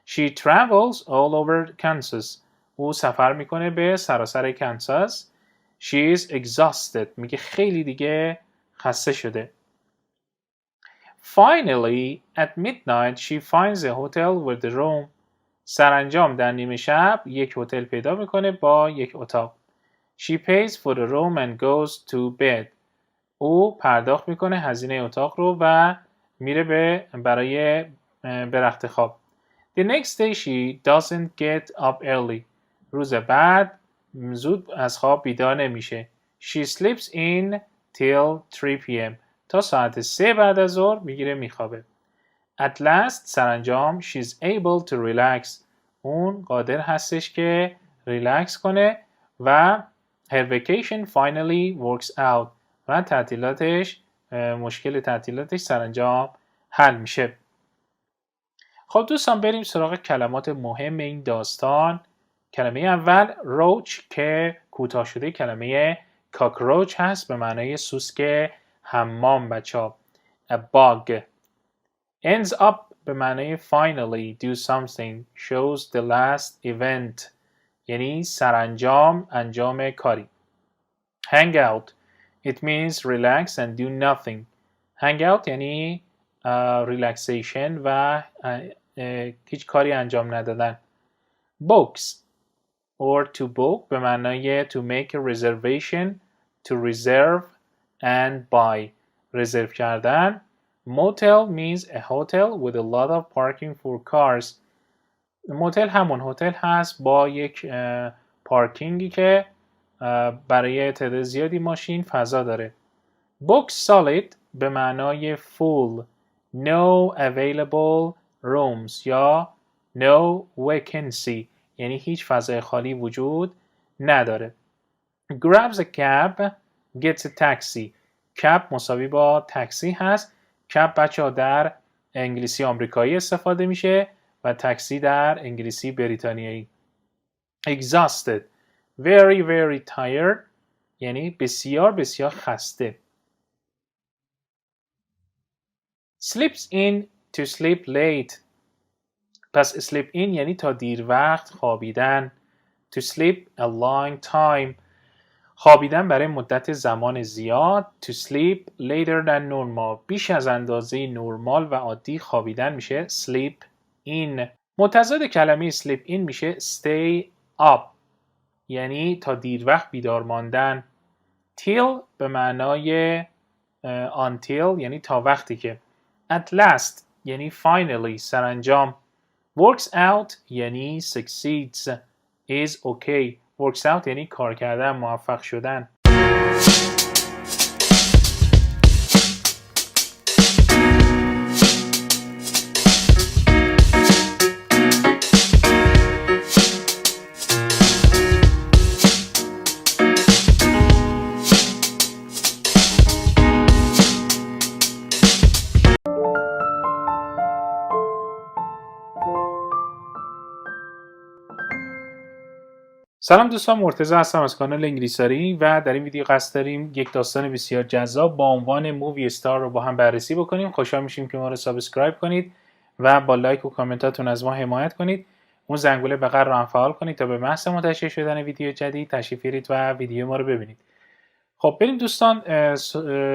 She travels all over Kansas. او سفر میکنه به سراسر کانساس. She is exhausted. میگه خیلی دیگه خسته شده. Finally, at midnight, she finds a hotel with a room. سرانجام در نیمه شب یک هتل پیدا میکنه با یک اتاق. She pays for the room and goes to bed. او پرداخت میکنه هزینه اتاق رو و میره برای رخت خواب. The next day she doesn't get up early. روز بعد زود از خواب بیدار نمیشه. She sleeps in till 3 p.m. تا ساعت 3 بعد از ظهر میخوابه. At last سرانجام she's able to relax. اون قادر هستش که ریلکس کنه و her vacation finally works out و مشکل تعطیلاتش سرانجام حل میشه. خب دوستان بریم سراغ کلمات مهم این داستان. کلمه اول روچ که کوتاه شده کلمه کاکروچ هست به معنای سوسک حمام بچه‌ها. A bug. Ends up به معنای finally do something shows the last event یعنی سرانجام انجام کاری. Hang out. It means relax and do nothing. Hang out یعنی relaxation و هیچ کاری انجام ندادن. Books or to book به معنای to make a reservation, to reserve and buy. رزرو کردن. Motel means a hotel with a lot of parking for cars. موتل همون هتل هست با یک پارکینگی که برای تعداد زیادی ماشین فضا داره. Book solid به معنای full, no available rooms یا no vacancy یعنی هیچ فضای خالی وجود نداره. Grabs a cab, gets a taxi. cab مساوی با تاکسی هست. cab بچه‌ها در انگلیسی آمریکایی استفاده میشه و تاکسی در انگلیسی بریتانیایی. Exhausted, very very tired یعنی بسیار بسیار خسته. Sleeps in to sleep late. پس sleep in یعنی تا دیر وقت خوابیدن. To sleep a long time. خوابیدن برای مدت زمان زیاد. To sleep later than normal. بیش از اندازه نرمال و عادی خوابیدن میشه sleep in. متضاد کلمه sleep in میشه stay up یعنی تا دیر وقت بیدار ماندن. Till به معنای until یعنی تا وقتی که. At last یعنی finally سرانجام. Works out یعنی succeeds. Is okay. Works out یعنی کار کردن، موفق شدن. سلام دوستان، مرتضی هستم از کانال انگلیسی و در این ویدیو قصد داریم یک داستان بسیار جذاب با عنوان مووی استار رو با هم بررسی بکنیم. خوشحال میشیم که ما رو سابسکرایب کنید و با لایک و کامنتاتون از ما حمایت کنید اون زنگوله بغل رو هم فعال کنید تا به محض منتشر شدن ویدیو جدید تشریف بیارید و ویدیو ما رو ببینید. خب بریم دوستان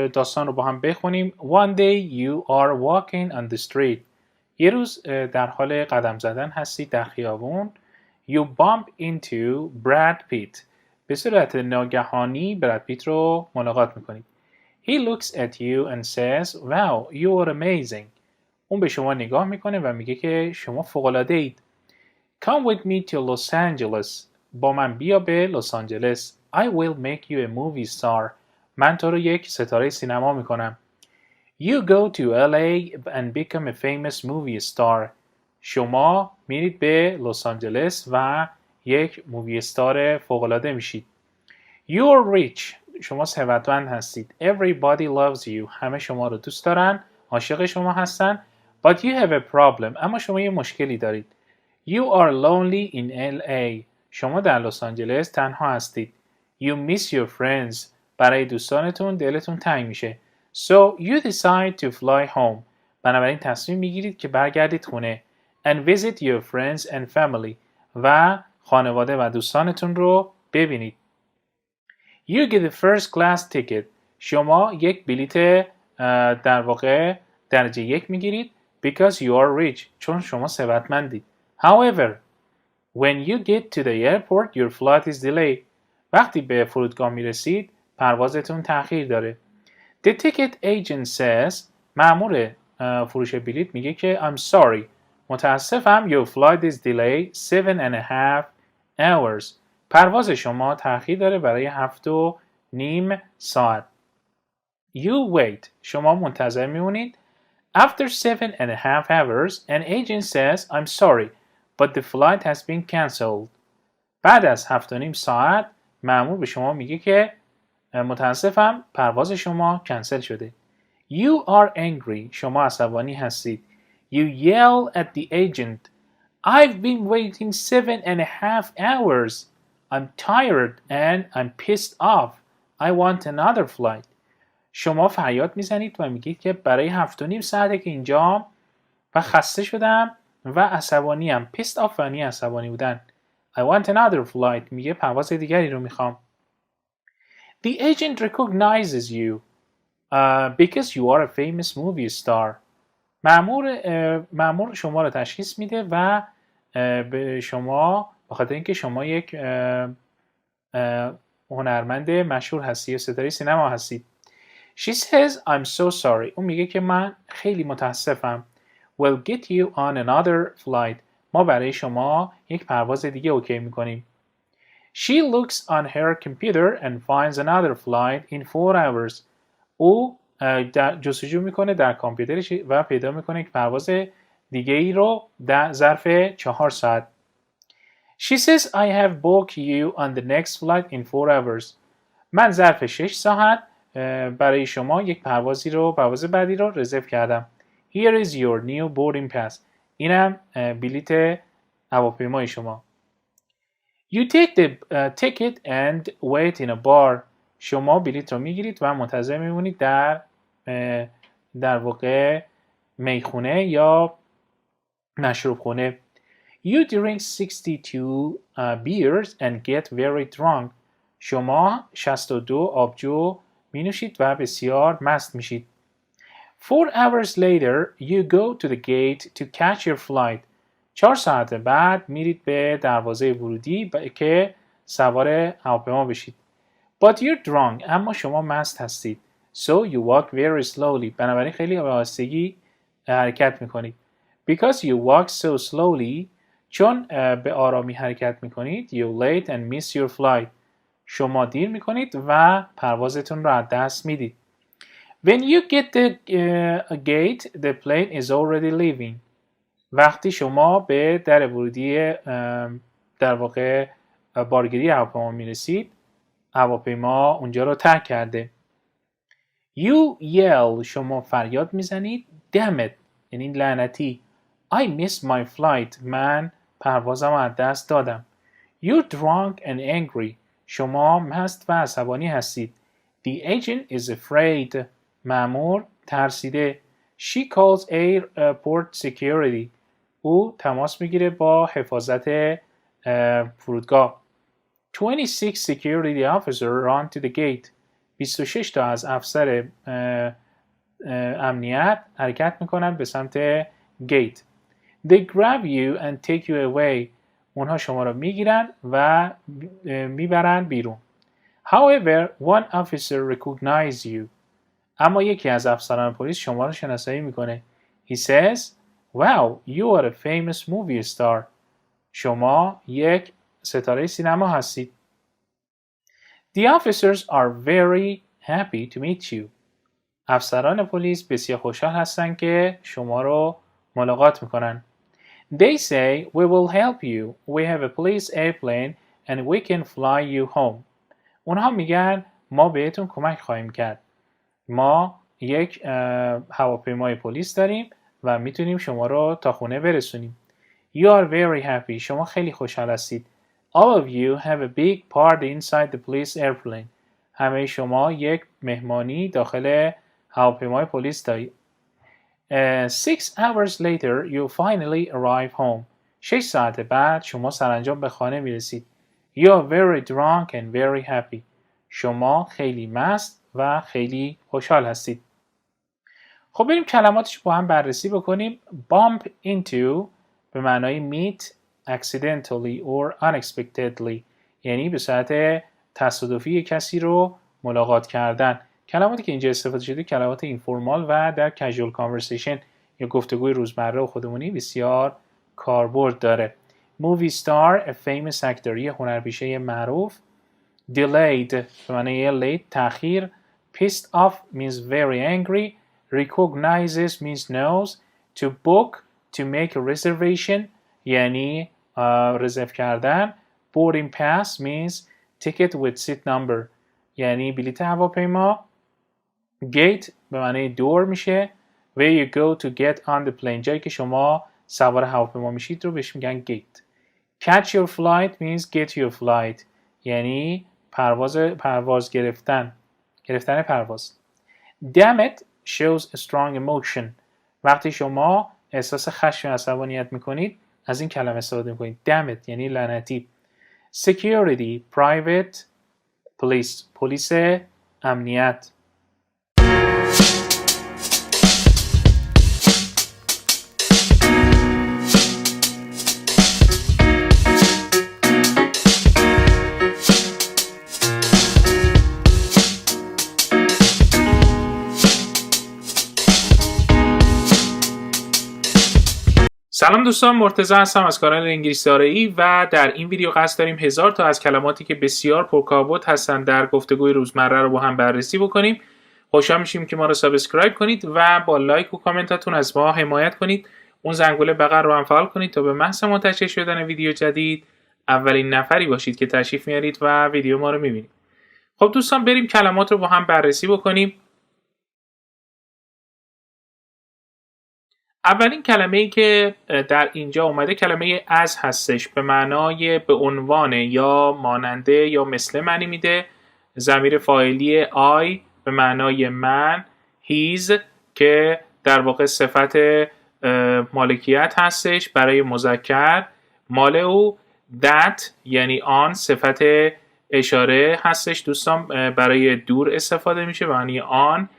داستان رو با هم بخونیم. One day you are walking on the street. یه روز در حال قدم زدن هستید در خیابون. You bump into Brad Pitt. به صورت ناگهانی براد پیت رو ملاقات میکنید. He looks at you and says, wow, you are amazing. اون به شما نگاه میکنه و میگه که شما فوق‌العاده اید. Come with me to Los Angeles. با من بیا به لس آنجلس. I will make you a movie star. من تو رو یک ستاره سینما میکنم. You go to LA and become a famous movie star. شما میرید به لس آنجلس و یک مووی استار فوق‌العاده میشید. You're rich. شما ثروتمند هستید. Everybody loves you. همه شما رو دوست دارن. عاشق شما هستن. But you have a problem. اما شما یه مشکلی دارید. You are lonely in LA. شما در لس آنجلس تنها هستید. You miss your friends. برای دوستانتون دلتون تنگ میشه. So you decide to fly home. بنابراین تصمیم میگیرید که برگردید خونه. And visit your friends and family. و خانواده و دوستانتون رو ببینید. You get a first class ticket. شما یک بلیت در واقع درجه یک میگیرید. Because you are rich. چون شما ثروتمندید. However, when you get to the airport, your flight is delayed. وقتی به فرودگاه میرسید پروازتون تأخیر داره. The ticket agent says, مأمور فروش بلیت میگه که I'm sorry. متاسفم your flight is delayed 7.5 hours. پرواز شما تأخیر داره برای 7.5 ساعت. You wait. شما منتظر میمونید. After 7.5 hours, an agent says, I'm sorry, but the flight has been cancelled. بعد از 7.5 ساعت مأمور به شما میگه که متاسفم پرواز شما کنسل شده. You are angry. شما عصبانی هستید. You yell at the agent. I've been waiting 7.5 hours. I'm tired and I'm pissed off. I want another flight. شما فریاد میزنید و میگید که برای 7.5 ساعته که اینجام و خسته شدم و عصبانیم. Pissed off یعنی عصبانی بودن. I want another flight. میگه پرواز دیگری رو میخوام. The agent recognizes you because you are a famous movie star. مأمور شما رو تشخیص میده و به شما به خاطر اینکه شما یک هنرمند مشهور هستی یا ستاره سینما هستید. She says I'm so sorry. اون میگه که من خیلی متاسفم. We'll get you on another flight. ما برای شما یک پرواز دیگه اوکی میکنیم. She looks on her computer and finds another flight in 4 hours. او جستجو میکنه در کامپیوترش و پیدا میکنه یک پرواز دیگه ای رو در ظرف 4 ساعت. She says I have booked you on the next flight in 4 hours. من ظرف 6 ساعت برای شما یک پرواز بعدی رو رزرو کردم. Here is your new boarding pass. اینم بلیت هواپیمای شما. You take the ticket and wait in a bar. شما بلیت رو میگیرید و منتظر میمونید در واقع میخونه یا مشروب خونه. You drink 62 beers and get very drunk. شما 62 آبجو می نوشید و بسیار مست میشید. 4 hours later, you go to the gate to catch your flight. 4 ساعت بعد میرید به دروازه ورودی که سوار هواپیما بشید. But you're drunk. اما شما مست هستید. So you walk very slowly. بنابراین خیلی به آهستگی حرکت میکنید. Because you walk so slowly, چون به آرامی حرکت میکنید, you late and miss your flight. شما دیر میکنید و پروازتون را از دست میدید. When you get the gate, the plane is already leaving. وقتی شما به در ورودی در واقع بارگیری هواپیما میرسید، هواپیما اونجا رو ترک کرده. You yell. شما فریاد میزنید. Damn it. یعنی لعنتی. I missed my flight. من پروازم از دست دادم. You're drunk and angry. شما مست و عصبانی هستید. The agent is afraid. مأمور ترسیده. She calls airport security. او تماس میگیره با حفاظت فرودگاه. 26 security officer run to the gate. 26 تا از افسر امنیت حرکت میکنن به سمت گیت. They grab you and take you away. اونها شما رو میگیرن و میبرن بیرون. However, one officer recognizes you. اما یکی از افسران پلیس شما رو شناسایی میکنه. He says, wow, you are a famous movie star. شما یک ستاره سینما هستید. The officers are very happy to meet you. افسران پلیس بسیار خوشحال هستند که شما رو ملاقات میکنن. They say, we will help you. We have a police airplane and we can fly you home. اونها میگن ما بهتون کمک خواهیم کرد. ما یک هواپیمای پلیس داریم و میتونیم شما رو تا خونه برسونیم. You are very happy. شما خیلی خوشحال هستید. All of you have a big party inside the police airplane. همه شما یک مهمانی داخل هواپیمای پلیس دارید. 6 hours later you finally arrive home. 6 ساعت بعد شما سرانجام به خانه میرسید. You are very drunk and very happy. شما خیلی مست و خیلی خوشحال هستید. خب بریم کلماتش با هم بررسی بکنیم. Bump into به معنای meet accidentally or unexpectedly، یعنی به صورت تصادفی کسی رو ملاقات کردن. کلماتی که اینجا استفاده شده کلمات اینفورمال و در casual conversation یا گفتگوی روزمره و خودمونی بسیار کاربرد داره. Movie star, a famous actor، یه هنرپیشه معروف. Delayed به معنی late، تأخیر. Pissed off means very angry. Recognizes means knows. To book, to make a reservation یعنی رزرو کردن. Boarding pass means ticket with seat number یعنی بلیط هواپیما. Gate به معنی دور میشه. Where you go to get on the plane، جایی که شما سوار هواپیما میشید رو بهش میگن gate. Catch your flight means get your flight یعنی پرواز گرفتن پرواز. Damn it shows a strong emotion. وقتی شما احساس خشم و عصبانیت میکنید از این کلمه استفاده میکنید. Damn it یعنی لعنتی. Security, private, police، پلیس امنیت. سلام دوستان، مرتضی هستم از کانال انگلیسی دارایی و در این ویدیو قصد داریم 1000 تا از کلماتی که بسیار پرکاربرد هستند در گفتگوی روزمره رو با هم بررسی بکنیم. خوشحال میشیم که ما رو سابسکرایب کنید و با لایک و کامنتاتون از ما حمایت کنید. اون زنگوله بغل رو هم فعال کنید تا به محض منتشر شدن ویدیو جدید اولین نفری باشید که تشریف میارید و ویدیو ما رو میبینید. خب دوستان بریم کلمات رو با هم بررسی بکنیم. اولین کلمه‌ای که در اینجا اومده کلمه از هستش، به معنای به عنوان یا ماننده یا مثل معنی میده. ضمیر فاعلی I به معنای من. his که در واقع صفت مالکیت هستش برای مذکر، مال او. that یعنی آن صفت اشاره هستش دوستان، برای دور استفاده میشه به معنی آن.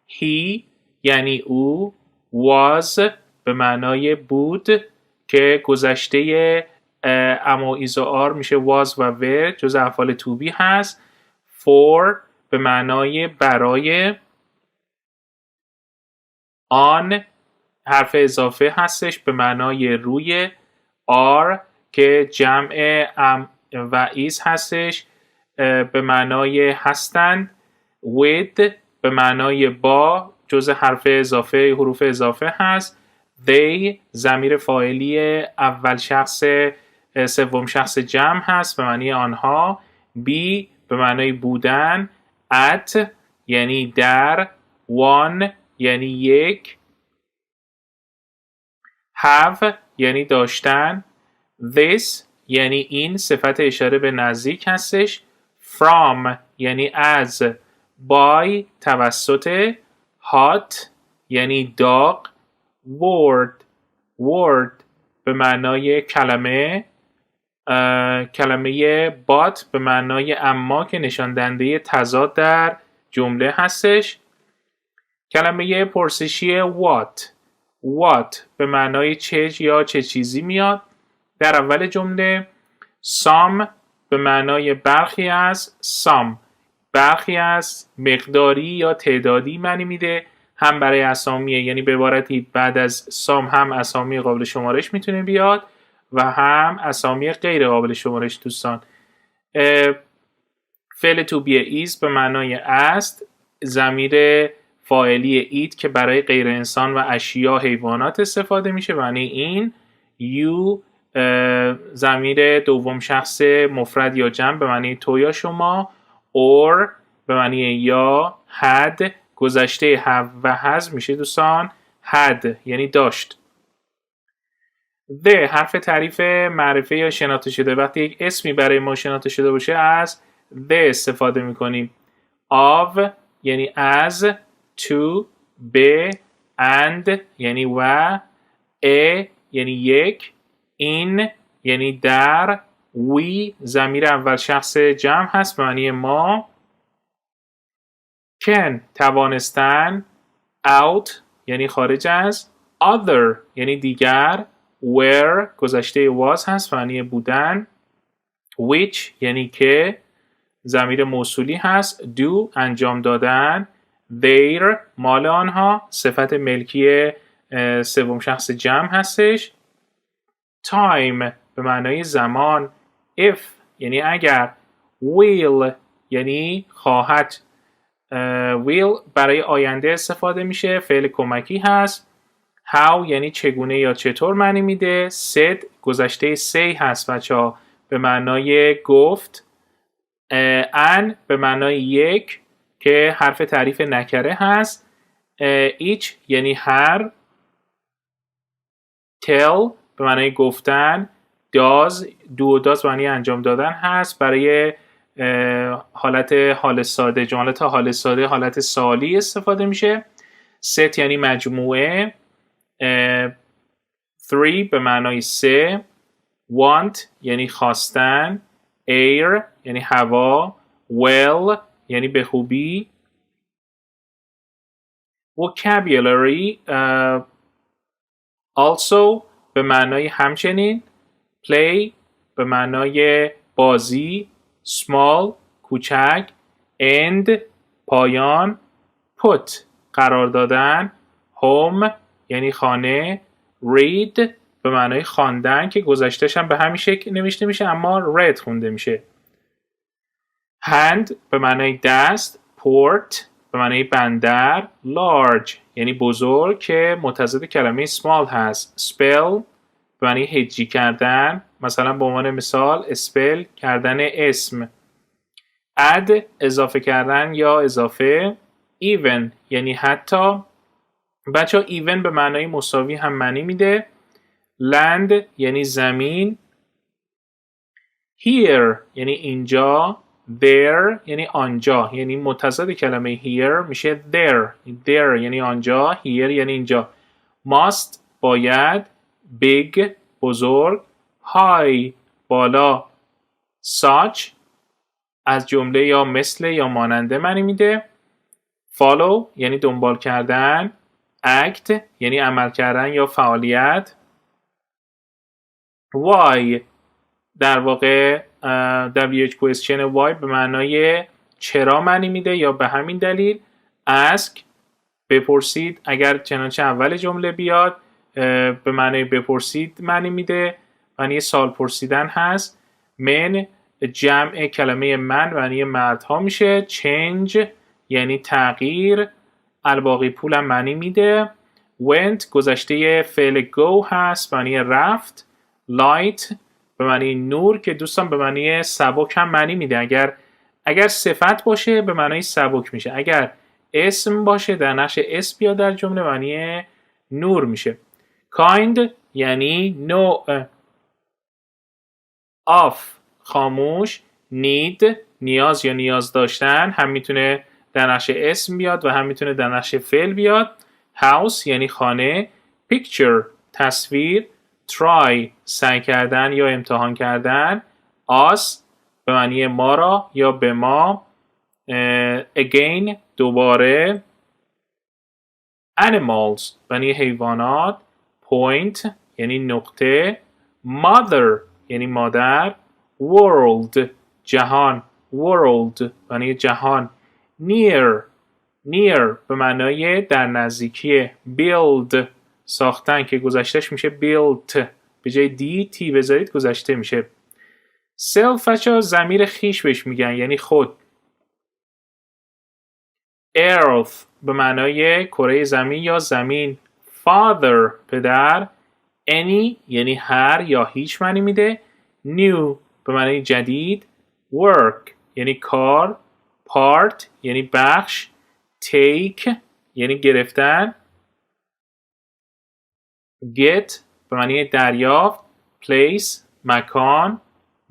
he یعنی او. was به معنای بود که گذشته اما ایز و آر میشه was و were، جز افعال to be هست. for به معنای برای. on حرف اضافه هستش به معنای روی. are که جمع ام و is هستش به معنای هستند. with به معنای با، جزء حرف اضافه حروف اضافه هست. they ضمیر فاعلی اول شخص سوم شخص جمع هست به معنی آنها. be به معنای بودن. at یعنی در. one یعنی یک. have یعنی داشتن. this یعنی این صفت اشاره به نزدیک هستش. from یعنی از. by توسط. hot یعنی داغ. word به معنای کلمه، کلمه but به معنای اما که نشان دهنده تضاد در جمله هستش. کلمه پرسشی what به معنای چه یا چه چیزی میاد در اول جمله. some به معنای برخی از، برخی از، مقداری یا تعدادی معنی میده، هم برای اسامیه، یعنی به عبارتی بعد از some هم اسامی قابل شمارش میتونه بیاد و هم اسامی غیر قابل شمارش. دوستان فعل to be is به معنای است، ضمیر فاعلی اید که برای غیر انسان و اشیا حیوانات استفاده میشه معنی این. you ضمیر دوم شخص مفرد یا جمع به معنی تو یا شما. or به معنی یا. had گذشته have و has میشه دوستان had یعنی داشت. the حرف تعریف معرفه یا شناخته شده. وقتی یک اسمی برای ما شناخته شده باشه از the استفاده میکنیم. of یعنی از، to به، and یعنی و، a یعنی یک، in یعنی در، we ضمیر اول شخص جمع هست معنی ما. can توانستن، out یعنی خارج از، other یعنی دیگر، were گذشته was هست معنی بودن، which یعنی که ضمیر موصولی هست، do انجام دادن، their مال آنها صفت ملکی سوم شخص جمع هستش. time به معنای زمان، if یعنی اگر، will یعنی خواهد. will برای آینده استفاده میشه، فعل کمکی هست. how یعنی چگونه یا چطور معنی میده. said گذشته say هست بچه‌ها به معنای گفت. an به معنای یک که حرف تعریف نکره هست. each یعنی هر. tell به معنای گفتن. does دو does معنی انجام دادن هست برای حالت حال ساده، جملات حال ساده حالت سالی استفاده میشه. set یعنی مجموعه. 3 به معنای 3. want یعنی خواستن. air یعنی هوا. well یعنی به خوبی. vocabulary also به معنای همچنین. play به معنای بازی. small کوچک. end پایان. put قرار دادن. home یعنی خانه. read به معنای خواندن که گذشته‌ش هم به همین شکل نوشته میشه اما read خونده میشه. hand به معنای دست. port به معنای بندر. large یعنی بزرگ که متضاد کلمه small هست. spell به معنای هجی کردن، مثلا به عنوان مثال اسپل کردن اسم. add اضافه کردن یا اضافه. even یعنی حتی. بچه ها even به معنای مساوی هم معنی میده. land یعنی زمین. here یعنی اینجا. there یعنی آنجا، یعنی متضاد کلمه here میشه there یعنی آنجا، here یعنی اینجا. must باید. big بزرگ. high بالا. such از جمله یا مثل یا ماننده معنی میده. follow یعنی دنبال کردن. act یعنی عمل کردن یا فعالیت. why در واقع WH question why به معنای چرا معنی میده یا به همین دلیل. ask بپرسید اگر چنانچه اول جمله بیاد به معنای بپرسید معنی میده، معنی سوال پرسیدن هست. من جمع کلمه من معنی مردها میشه. change یعنی تغییر. الباقی پولم معنی میده. went گذشته فعل go هست معنی رفت. light به معنی نور که دوستان به معنی سبک هم معنی میده. اگر صفت باشه به معنی سبک میشه، اگر اسم باشه در نقش اسم بیاد در جمله معنی نور میشه. kind یعنی نوع. off خاموش. need نیاز یا نیاز داشتن، هم میتونه در نقش اسم بیاد و هم میتونه در نقش فعل بیاد. house یعنی خانه. picture تصویر. try سعی کردن یا امتحان کردن. us به معنی ما را یا به ما. again دوباره. animals به معنی حیوانات. point یعنی نقطه. mother یعنی مادر. world جهان. world به معنی جهان. near به معنای در نزدیکی. build ساختن که گذشتهش میشه built، به جای دی تی بذارید گذشته میشه. self بچه‌ها ضمیر خیش بهش میگن یعنی خود. earth به معنای کره زمین یا زمین. father پدر. any یعنی هر یا هیچ معنی میده. new به معنای جدید. work یعنی کار. part یعنی بخش. take یعنی گرفتن. get به معنی دریافت. place مکان.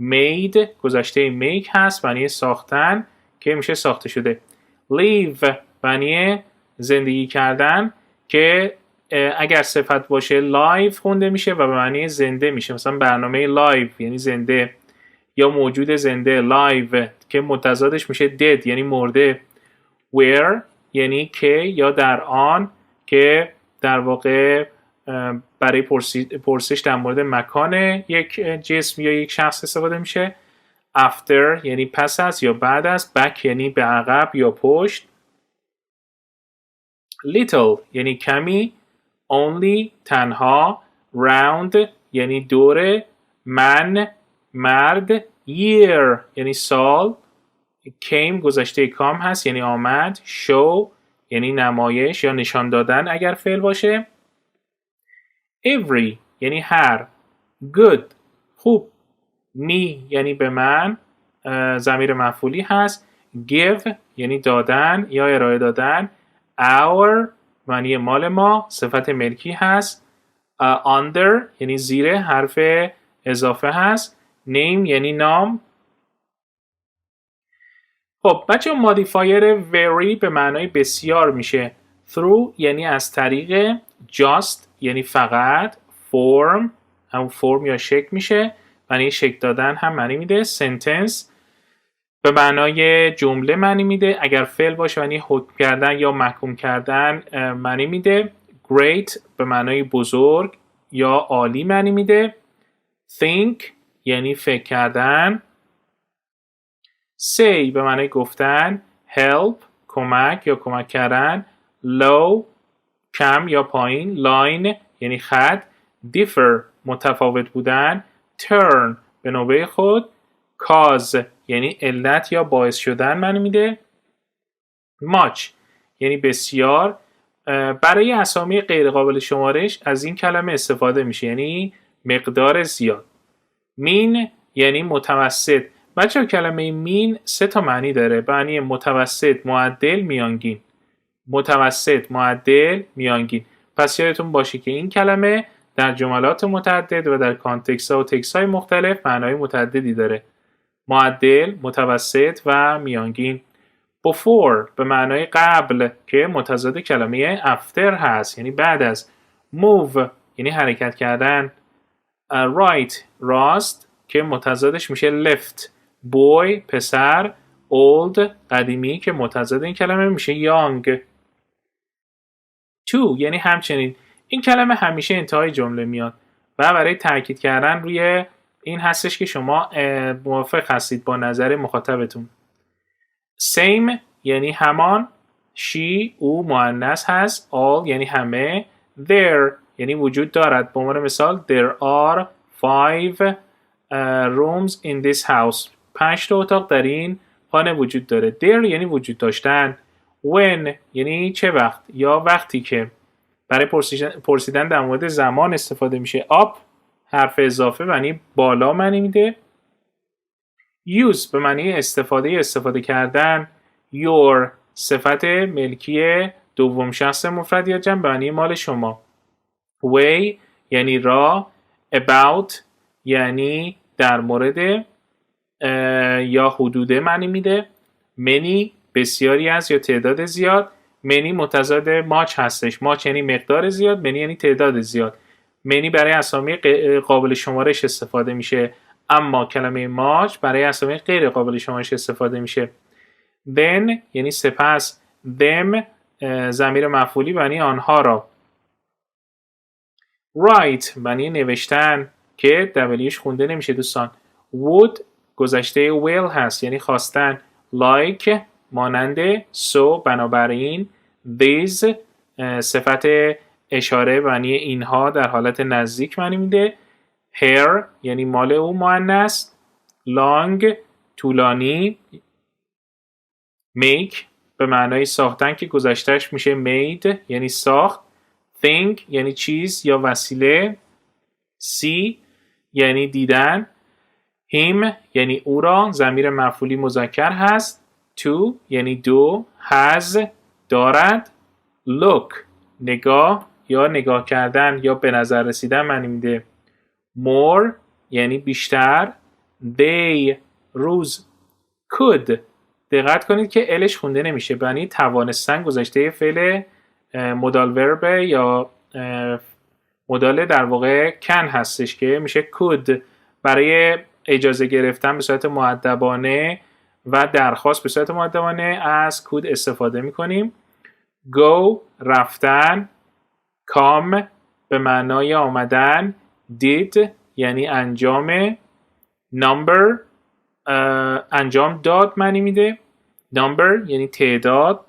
made گذشته make هست معنی ساختن که میشه ساخته شده. live معنی زندگی کردن که اگر صفت باشه live خونده میشه و به معنی زنده میشه. مثلا برنامه live یعنی زنده یا موجود زنده. live که متضادش میشه dead یعنی مرده. where یعنی که یا در آن که در واقع برای پرسش در مورد مکان یک جسم یا یک شخص استفاده میشه. after یعنی پس از یا بعد از. back یعنی به عقب یا پشت. little یعنی کمی. only تنها. round یعنی دوره. man مرد. year یعنی سال. came گذشته کام هست یعنی آمد. show یعنی نمایش یا نشان دادن اگر فعل باشه. every یعنی هر. good خوب. me یعنی به من ضمیر مفعولی هست. give یعنی دادن یا ارائه دادن. our معنی مال ما صفت ملکی هست. under یعنی زیر حرف اضافه هست. name یعنی نام. خب بچه مودیفایر very به معنای بسیار میشه. through یعنی از طریق. just یعنی فقط. form هم فرم یا شکل میشه معنی شکل دادن هم معنی میده. sentence به معنای جمله معنی میده اگر فعل باشه معنی حکم کردن یا محکوم کردن معنی میده. great به معنای بزرگ یا عالی معنی میده. think یعنی فکر کردن. say به معنای گفتن. help کمک یا کمک کردن. low کم یا پایین. line یعنی خط. differ متفاوت بودن. turn به نوبه خود. cause یعنی علت یا باعث شدن معنی میده. much یعنی بسیار. برای اسامی غیر قابل شمارش از این کلمه استفاده میشه یعنی مقدار زیاد. mean یعنی متوسط. بچه کلمه mean 3 تا معنی داره. معنی متوسط، معدل، میانگین. متوسط، معدل، میانگین. پس یادتون باشه که این کلمه در جملات متعدد و در کانتکست ها و تکست های مختلف معنای متعددی داره. معدل، متوسط و میانگین. before به معنای قبل که متضاد کلمه after هست یعنی بعد از. move یعنی حرکت کردن. right راست که متضادش میشه left. boy پسر. old قدیمی که متضاد این کلمه میشه young. to یعنی همچنین. این کلمه همیشه انتهای جمله میاد و برای تاکید کردن روی این هستش که شما موافق هستید با نظر مخاطبتون. same یعنی همان. she او مؤنث هست. all یعنی همه. there یعنی وجود دارد. به عنوان مثال there are 5 rooms in this house. 5 تا اتاق در این خانه وجود داره. there یعنی وجود داشتن. when یعنی چه وقت یا وقتی که. برای پرسیدن در مورد زمان استفاده میشه. up حرف اضافه معنی بالا معنی میده. use به معنی استفاده کردن. your صفت ملکی دوم شخص مفرد یا جمع به معنی مال شما. way یعنی راه. about یعنی در مورد یا حدود معنی میده. many بسیاری از یا تعداد زیاد. many متضاد much هستش. much یعنی مقدار زیاد. many یعنی تعداد زیاد. many برای اسامی قابل شمارش استفاده میشه، اما کلمه much برای اسامی غیر قابل شمارش استفاده میشه. then یعنی سپس، them ضمیر مفعولی معنی آنها را. write معنی نوشتن که wش خونده نمیشه دوستان. would گذشته will هست یعنی خواستن. like مانند. so بنابراین. these صفت اشاره معنی اینها در حالت نزدیک معنی میده. her یعنی مال او مؤنث. long طولانی. make به معنای ساختن که گذشتهش میشه made یعنی ساخت. thing یعنی چیز یا وسیله. see یعنی دیدن. him یعنی او را، ضمیر مفعولی مذکر هست. to یعنی دو. has دارد. look نگاه یا نگاه کردن یا به نظر رسیدن معنی میده. more یعنی بیشتر. they روز. could دقت کنید که الش خونده نمیشه، یعنی توانستن گذشته فعل مودال ورب یا مودال در واقع کن هستش که میشه could. برای اجازه گرفتن به صورت مؤدبانه و درخواست به صورت مؤدبانه از could استفاده میکنیم. go رفتن. come به معنای آمدن. did یعنی انجام. number انجام داد معنی میده. number یعنی تعداد.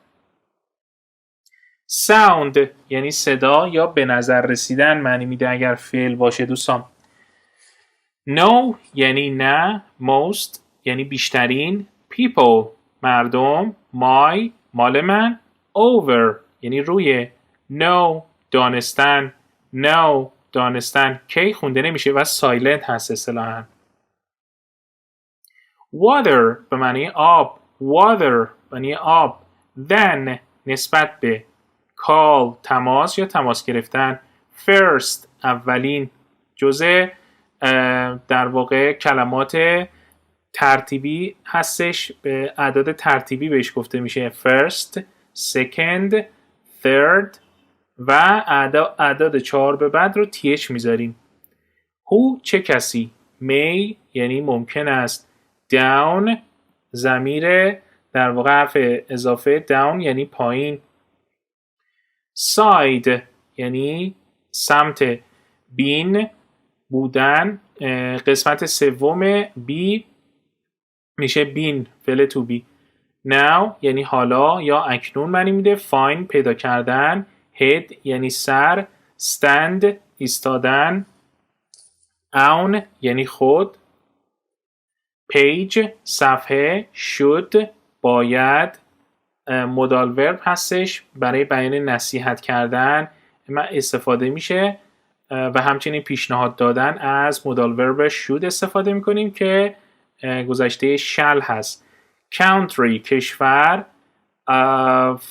sound یعنی صدا یا به نظر رسیدن معنی میده اگر فعل باشه دوستان. no یعنی نه. most یعنی بیشترین. people مردم. my مال من. over یعنی روی. know دانستن. know دانستن کی خونده نمیشه و silent هست اصطلاحاً. water به معنی آب. water معنی آب. then نسبت به. call تماس یا تماس گرفتن. first اولین جزء در واقع کلمات ترتیبی هستش، به اعداد ترتیبی بهش گفته میشه. first second third و اعداد 4 به بعد رو th میذاریم. who چه کسی. may یعنی ممکن است. down ضمیر در واقع حرف اضافه. down یعنی پایین. side یعنی سمت. been بودن. قسمت سوم be میشه been فعل to be. now یعنی حالا یا اکنون معنی میده. find پیدا کردن. head یعنی سر. stand ایستادن. own یعنی خود. page صفحه. should باید مودال ورب هستش، برای بیان نصیحت کردن استفاده میشه و همچنین پیشنهاد دادن از مودال ورب should استفاده میکنیم که گذشته shall هست. country کشور.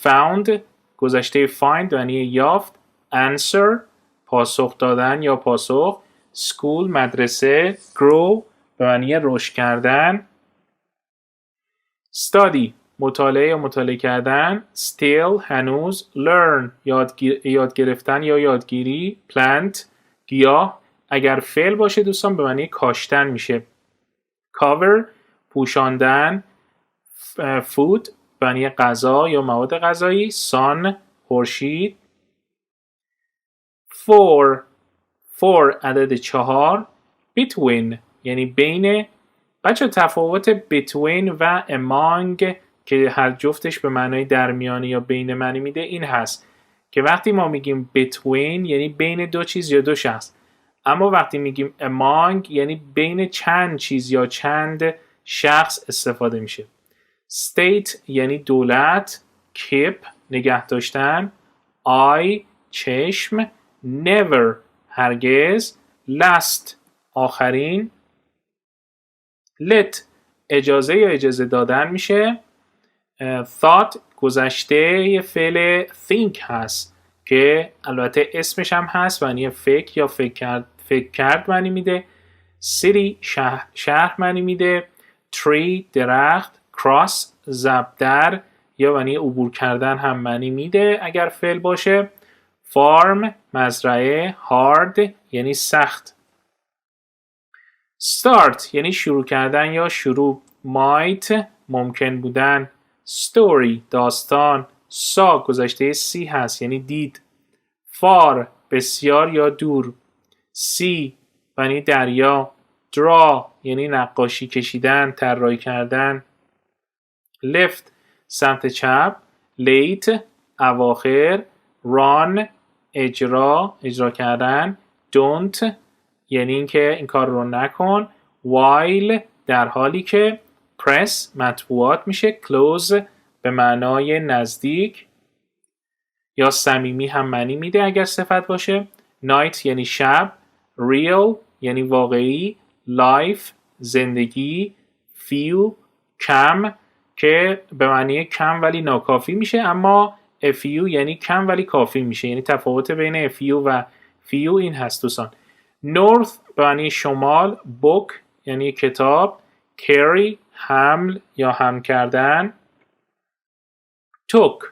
found گذشته find یعنی یافت. answer پاسخ دادن یا پاسخ. school مدرسه. grow به معنی رشد کردن. study مطالعه یا مطالعه کردن. still هنوز. learn یاد گرفتن یا یادگیری. plant گیاه اگر فعل باشه دوستان به معنی کاشتن میشه. cover پوشاندن. food به معنی غذا یا مواد غذایی. sun خورشید. four عدد 4. between یعنی بین. بچه تفاوت between و among که هر جفتش به معنای درمیانی یا بین معنی میده این هست که وقتی ما میگیم between یعنی بین دو چیز یا دو شخص، اما وقتی میگیم among یعنی بین چند چیز یا چند شخص استفاده میشه. state یعنی دولت. keep نگه داشتن. eye چشم. never هرگز. last آخرین. let اجازه یا اجازه دادن میشه. thought گذشته فعل think هست که البته اسمش هم هست معنی فکر یا فکر کرد معنی میده. city شهر معنی میده. tree درخت. cross زبدر یا معنی عبور کردن هم معنی میده اگر فعل باشه. farm مزرعه، hard یعنی سخت. start یعنی شروع کردن یا شروع. might ممکن بودن. story داستان. saw گذشته see هست یعنی دید. far بسیار یا دور. sea یعنی دریا. draw یعنی نقاشی کشیدن، طراحی کردن. left سمت چپ. late اواخر. run اجرا کردن. don't یعنی اینکه این کار رو نکن. while در حالی که. press مطبوعات میشه. close به معنای نزدیک یا صمیمی هم معنی میده اگر صفت باشه. night یعنی شب. real یعنی واقعی. life زندگی. few کم که به معنی کم ولی ناکافی میشه، اما a few یعنی کم ولی کافی میشه، یعنی تفاوت بین a few و few این هست دوستان. north به معنی شمال. book یعنی کتاب. carry حمل یا حمل کردن. took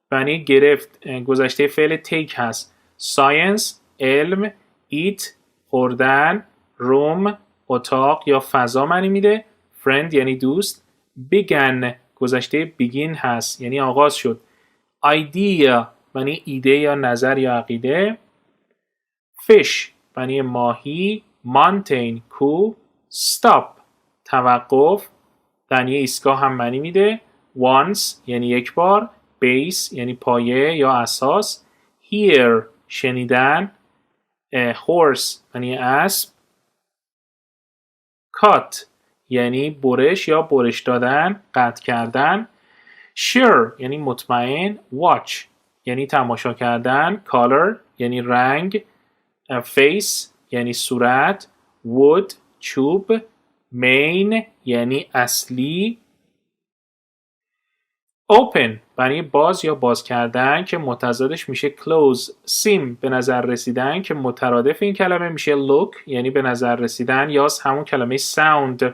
به معنی گرفت، گذشته فعل take هست. science علم. eat خوردن. room اتاق یا فضا معنی میده. friend یعنی دوست. began گذشته begin هست یعنی آغاز شد. idea معنی ایده یا نظر یا عقیده. fish معنی ماهی. mountain کوه. stop توقف معنی ایستگاه هم معنی میده. once یعنی یک بار. base یعنی پایه یا اساس. hear شنیدن. horse معنی اسب. cut یعنی برش یا برش دادن، قطع کردن. sure یعنی مطمئن. watch یعنی تماشا کردن. color یعنی رنگ. face یعنی صورت. wood چوب. main یعنی اصلی. open یعنی باز یا باز کردن که متضادش میشه close. seem به نظر رسیدن که مترادف این کلمه میشه look یعنی به نظر رسیدن یا همون کلمه sound.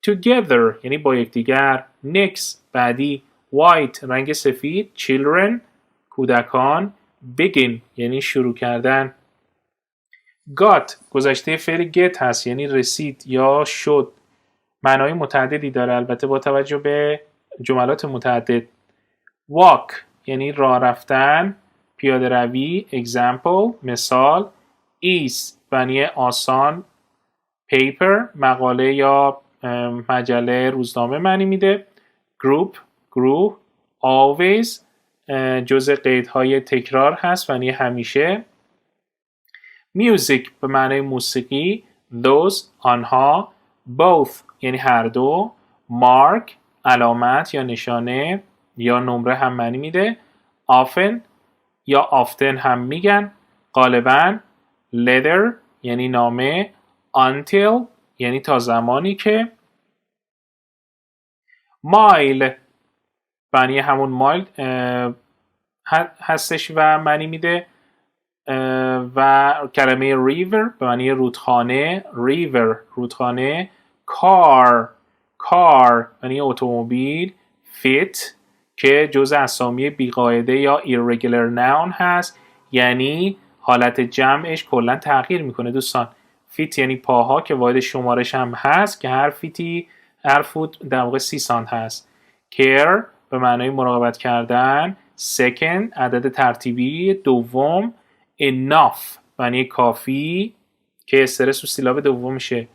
together یعنی با یکدیگر. next بعدی. white رنگ سفید. children کودکان. begin یعنی شروع کردن. got گذشته فعل get هست یعنی رسید یا شد. معنای متعددی داره البته با توجه به جملات متعدد. walk یعنی راه رفتن، پیاده روی. example مثال. ease معنی آسان. paper مقاله یا مجله روزنامه معنی میده. group گروه. always جزء قیدهای تکرار هست معنی همیشه. music به معنی موسیقی. those آنها. both یعنی هر دو. mark علامت یا نشانه یا نمره هم معنی میده. often یا often هم میگن غالبا. letter یعنی نامه. until یعنی تا زمانی که. mile معنی همون مایل هستش و معنی میده. و کلمه river به معنی رودخانه. river رودخانه. car یعنی اتومبیل. fit که جزء اسامی بیقاعده یا irregular noun هست یعنی حالت جمعش کلا تغییر میکنه دوستان. fit یعنی پاها که واحد شمارش هم هست که هر فوت در واقع 30 سانت هست. care به معنای مراقبت کردن. second عدد ترتیبی دوم. enough معنی کافی که استرس و سیلاب دوم میشه.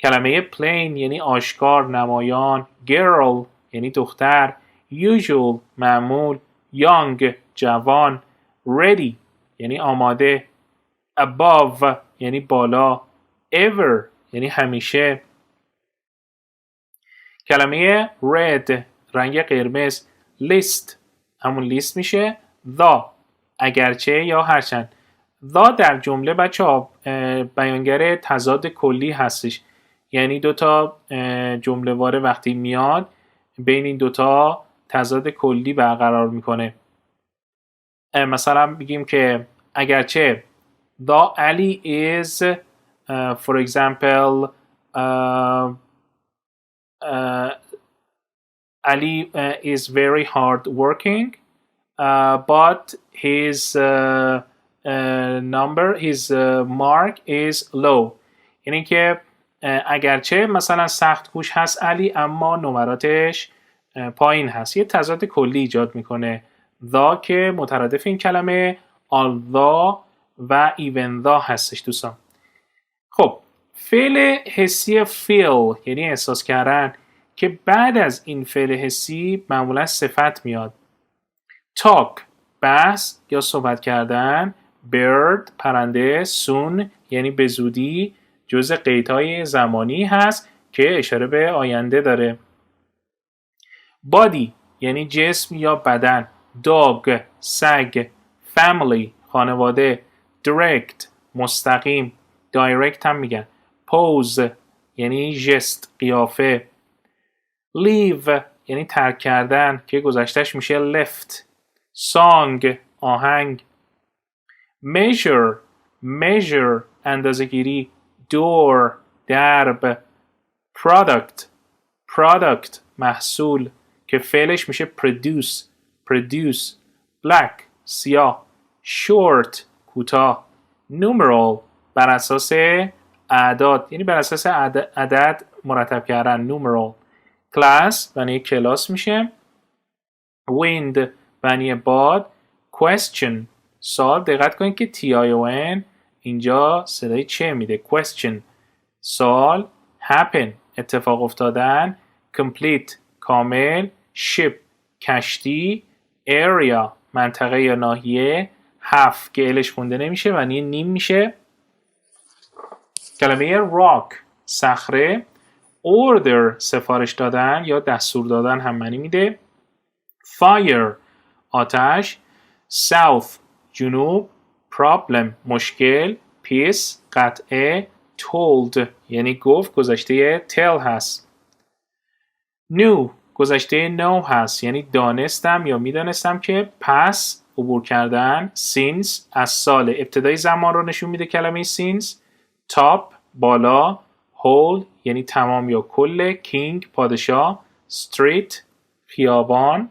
کلمه plain یعنی آشکار نمایان. girl یعنی دختر. usual معمول. young جوان. ready یعنی آماده. above یعنی بالا. ever یعنی همیشه. کلمه red رنگ قرمز. list همون لیست میشه. the اگرچه یا هرچند. the در جمله بچه‌ها بیانگر تضاد کلی هستش یعنی دوتا جمله واره وقتی میاد بین این دوتا تضاد کلی برقرار میکنه. مثلا بگیم که اگرچه the Ali is for example Ali is very hard working but his mark is low. یعنی که اگرچه مثلا سخت کوش هست علی اما نمراتش پایین هست. یه تضاد کلی ایجاد میکنه. the که مترادف این کلمه although و even though هستش دوستان. خب فعل حسی feel یعنی احساس کردن که بعد از این فعل حسی معمولا صفت میاد. talk بحث یا صحبت کردن. bird پرنده. soon یعنی به زودی جزء قیدهای زمانی هست که اشاره به آینده داره. body یعنی جسم یا بدن. dog سگ. family خانواده. direct مستقیم. direct هم میگن. pose یعنی ژست قیافه. leave یعنی ترک کردن که گذشتهش میشه left. song آهنگ. measure اندازه‌گیری. door درب. product محصول که فعلش میشه produce. black سیاه. short کوتاه. numeral بر اساس اعداد یعنی بر اساس عدد مرتب کردن. numeral. class معنی کلاس میشه. wind معنی باد. question سوال. دقت کنید که tion اینجا صدای چه میده. question سوال. happen اتفاق افتادن. complete کامل. ship کشتی. area منطقه یا ناحیه. half که الش خونده نمیشه معنی نیم میشه. کلمه rock صخره. order سفارش دادن یا دستور دادن هم معنی میده. fire آتش. south جنوب. problem مشکل. peace قطعه. told یعنی گفت گذشته tell هست. knew گذشته know هست یعنی دانستم یا میدانستم که پس عبور کردن. since از سال ابتدای زمان رو نشون میده کلمه since. top بالا. whole یعنی تمام یا کل. king پادشاه. street خیابان.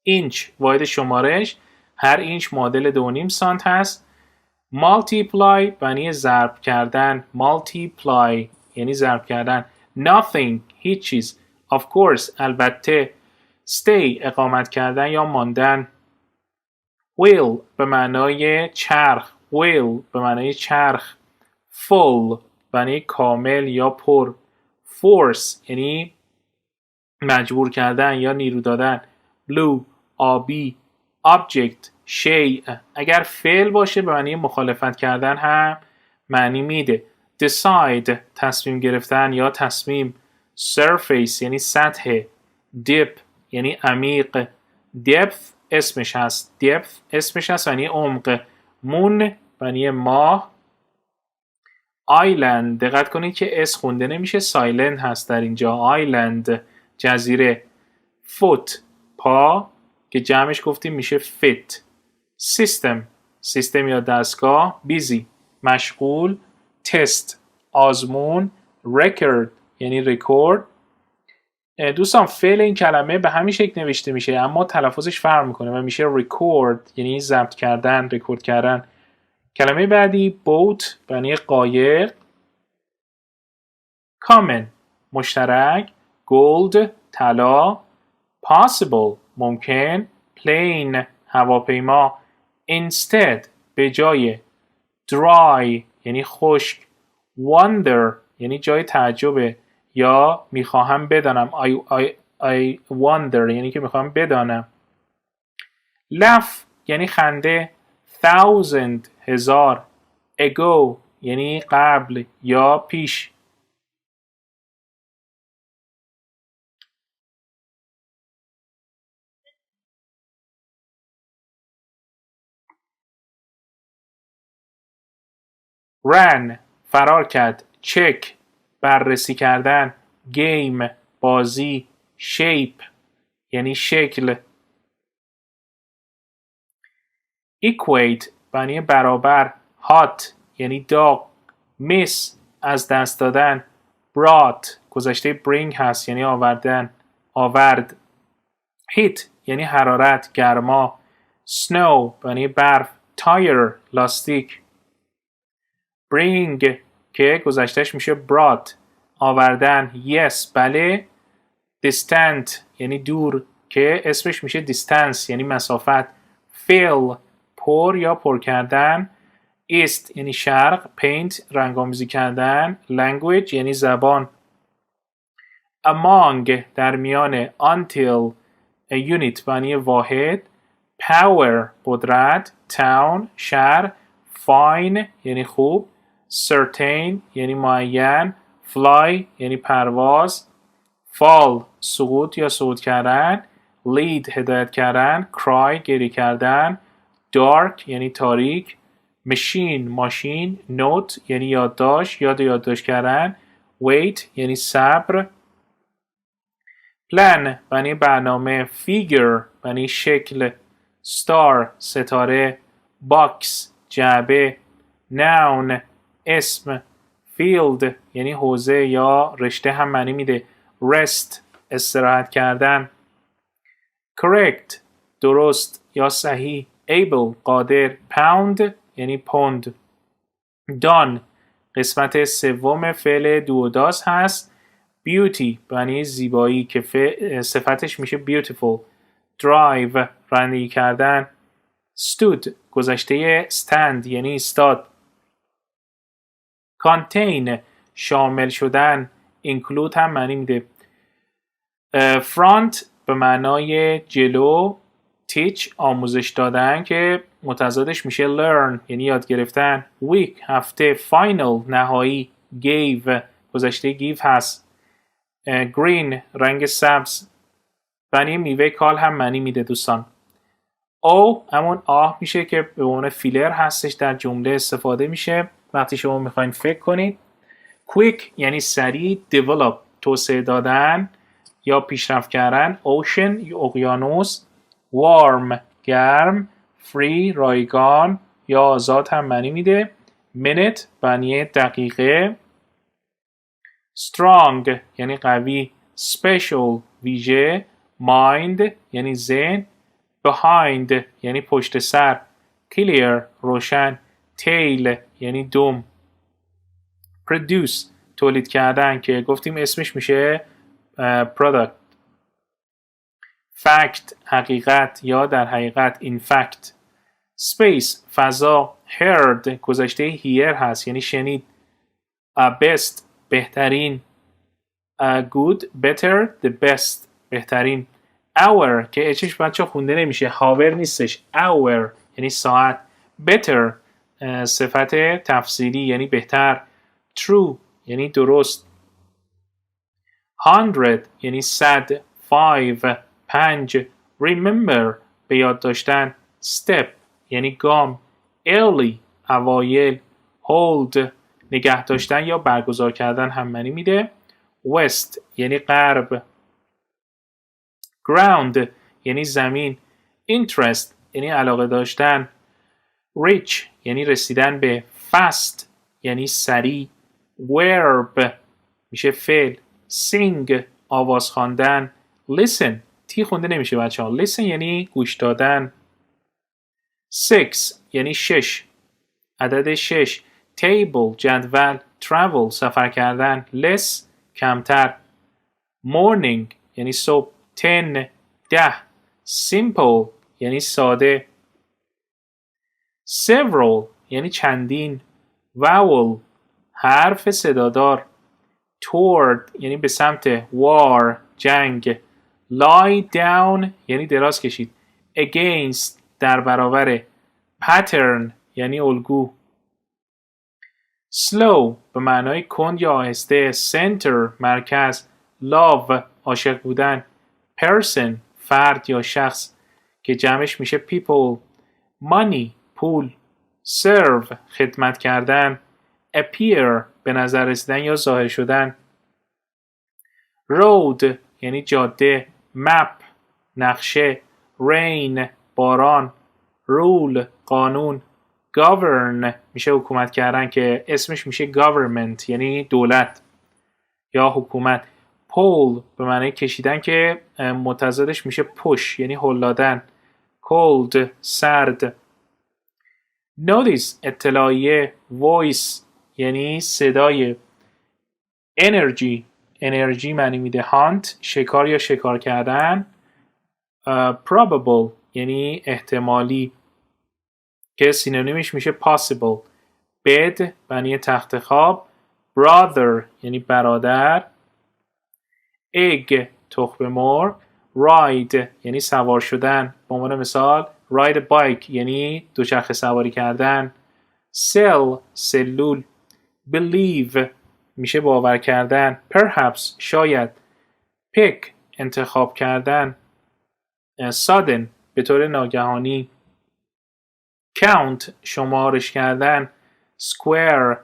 inch واحد شمارش. هر اینچ معادل 2.5 سانت هست. multiply معنی ضرب کردن. multiply یعنی ضرب کردن. nothing هیچ چیز. of course البته. stay اقامت کردن یا ماندن. wheel به معنای چرخ. wheel به معنای چرخ. full به معنای کامل یا پر. force یعنی مجبور کردن یا نیرو دادن. blue آبی. object شیء اگر فعل باشه به معنی مخالفت کردن هم معنی میده. decide تصمیم گرفتن یا تصمیم. surface یعنی سطح. dip یعنی عمیق. depth اسمش هست. depth اسمش هست یعنی عمق. moon یعنی ماه. island دقت کنید که اس خونده نمیشه silent هست در اینجا. island جزیره. foot پا که جمعش گفتیم میشه fit. سیستم یا دستگاه. busy مشغول. تست آزمون. record یعنی رکورد. دوستان فعل این کلمه به همین شکل نوشته میشه اما تلفظش فرق میکنه و میشه record یعنی ضبط کردن رکورد کردن. کلمه بعدی boat یعنی قایق. common مشترک. gold طلا. possible ممکن. plane هواپیما. instead به جای. dry یعنی خشک. wonder یعنی جای تعجبه یا میخواهم بدانم. I wonder یعنی که میخواهم بدانم. laugh یعنی خنده. thousand هزار. ago یعنی قبل یا پیش. run فرار کرد. check بررسی کردن. game بازی. shape یعنی شکل. equate یعنی برابر. hot یعنی داغ. miss از دست دادن. brought گذشته bring هست یعنی آوردن آورد. hit یعنی حرارت، گرما. snow یعنی برف. tire لاستیک. bring که گذشتهش میشه brought آوردن. yes بله. distant یعنی دور که اسمش میشه distance یعنی مسافت. fill پر یا پر کردن. east یعنی شرق. paint رنگ‌آمیزی کردن. language یعنی زبان. among در میان. until a unit معنی واحد. power قدرت. town شهر. fine یعنی خوب. certain یعنی معین. fly یعنی پرواز. fall سقوط یا صعود کردن. lead هدایت کردن. cry گریه کردن. dark یعنی تاریک. machine ماشین. note یعنی یادداشت یادداشت کردن. wait یعنی صبر. plan یعنی برنامه. figure یعنی شکل. star ستاره. box جعبه. noun اسم. field یعنی حوزه یا رشته هم معنی میده. rest استراحت کردن. correct درست یا صحیح. able قادر. pound یعنی پوند. done قسمت سوم فعل دو و داس هست. beauty یعنی زیبایی که صفتش میشه beautiful. drive رانندگی کردن. stood گذشته stand یعنی ایستاد. contain شامل شدن. include هم معنی میده. front به معنای جلو. teach آموزش دادن که متضادش میشه learn یعنی یاد گرفتن. week هفته. final نهایی. gave گذشته give هست. green رنگ سبز معنی میوه کال هم معنی میده دوستان. او همون آه میشه که به عنوان فیلر هستش در جمله استفاده میشه وقتی شما میخواین فکر کنید. quick یعنی سریع. develop توسعه دادن یا پیشرفت کردن. ocean اقیانوس. warm گرم. free رایگان یا آزاد هم معنی میده. minute معنی دقیقه. strong یعنی قوی. special ویژه. mind یعنی ذهن. behind یعنی پشت سر. clear روشن. tail یعنی دم. produce تولید کردن که گفتیم اسمش میشه product. fact حقیقت یا در حقیقت. in fact. space فضا. heard گذشته hear هست یعنی شنید. best بهترین. good better the best بهترین. hour که اچش بچه خونده نمیشه hour نیستش. hour یعنی ساعت. better صفت تفضیلی یعنی بهتر. true یعنی درست. 100 یعنی 100. 5 5. remember به یاد داشتن. step یعنی گام. early اوایل. hold نگه داشتن یا برگزار کردن هم معنی میده. west یعنی غرب. ground یعنی زمین. interest یعنی علاقه داشتن. reach یعنی رسیدن به. fast یعنی سریع. verb میشه فعل. sing آواز خواندن. listen تی خونده نمیشه بچه ها. listen یعنی گوش دادن. 6 یعنی 6 عدد 6. table جدول. travel سفر کردن. less کمتر. morning یعنی صبح. 10 10. simple یعنی ساده. several یعنی چندین. vowel حرف صدادار. toward یعنی به سمت. war جنگ. lie down یعنی دراز کشید. against در برابر. pattern یعنی الگو. slow به معنای کند یا آهسته. center مرکز. love عاشق بودن. person فرد یا شخص که جمعش میشه people. money پول. serve خدمت کردن. appear به نظر رسیدن یا ظاهر شدن. road یعنی جاده. map نقشه. rain باران. rule قانون. govern میشه حکومت کردن که اسمش میشه government یعنی دولت یا حکومت. pull به معنی کشیدن که متضادش میشه push یعنی هل دادن. cold سرد. notice اطلاعیه. voice یعنی صدای. energy معنی میده hunt شکار یا شکار کردن. probable یعنی احتمالی که سینونیمش میشه possible. bed معنی تخت خواب. brother یعنی برادر. egg تخم مرغ. ride یعنی سوار شدن. به عنوان مثال ride a bike یعنی دوچرخه سواری کردن. cell سلول. believe میشه باور کردن. perhaps شاید. pick انتخاب کردن. sudden بطور ناگهانی. count شمارش کردن. square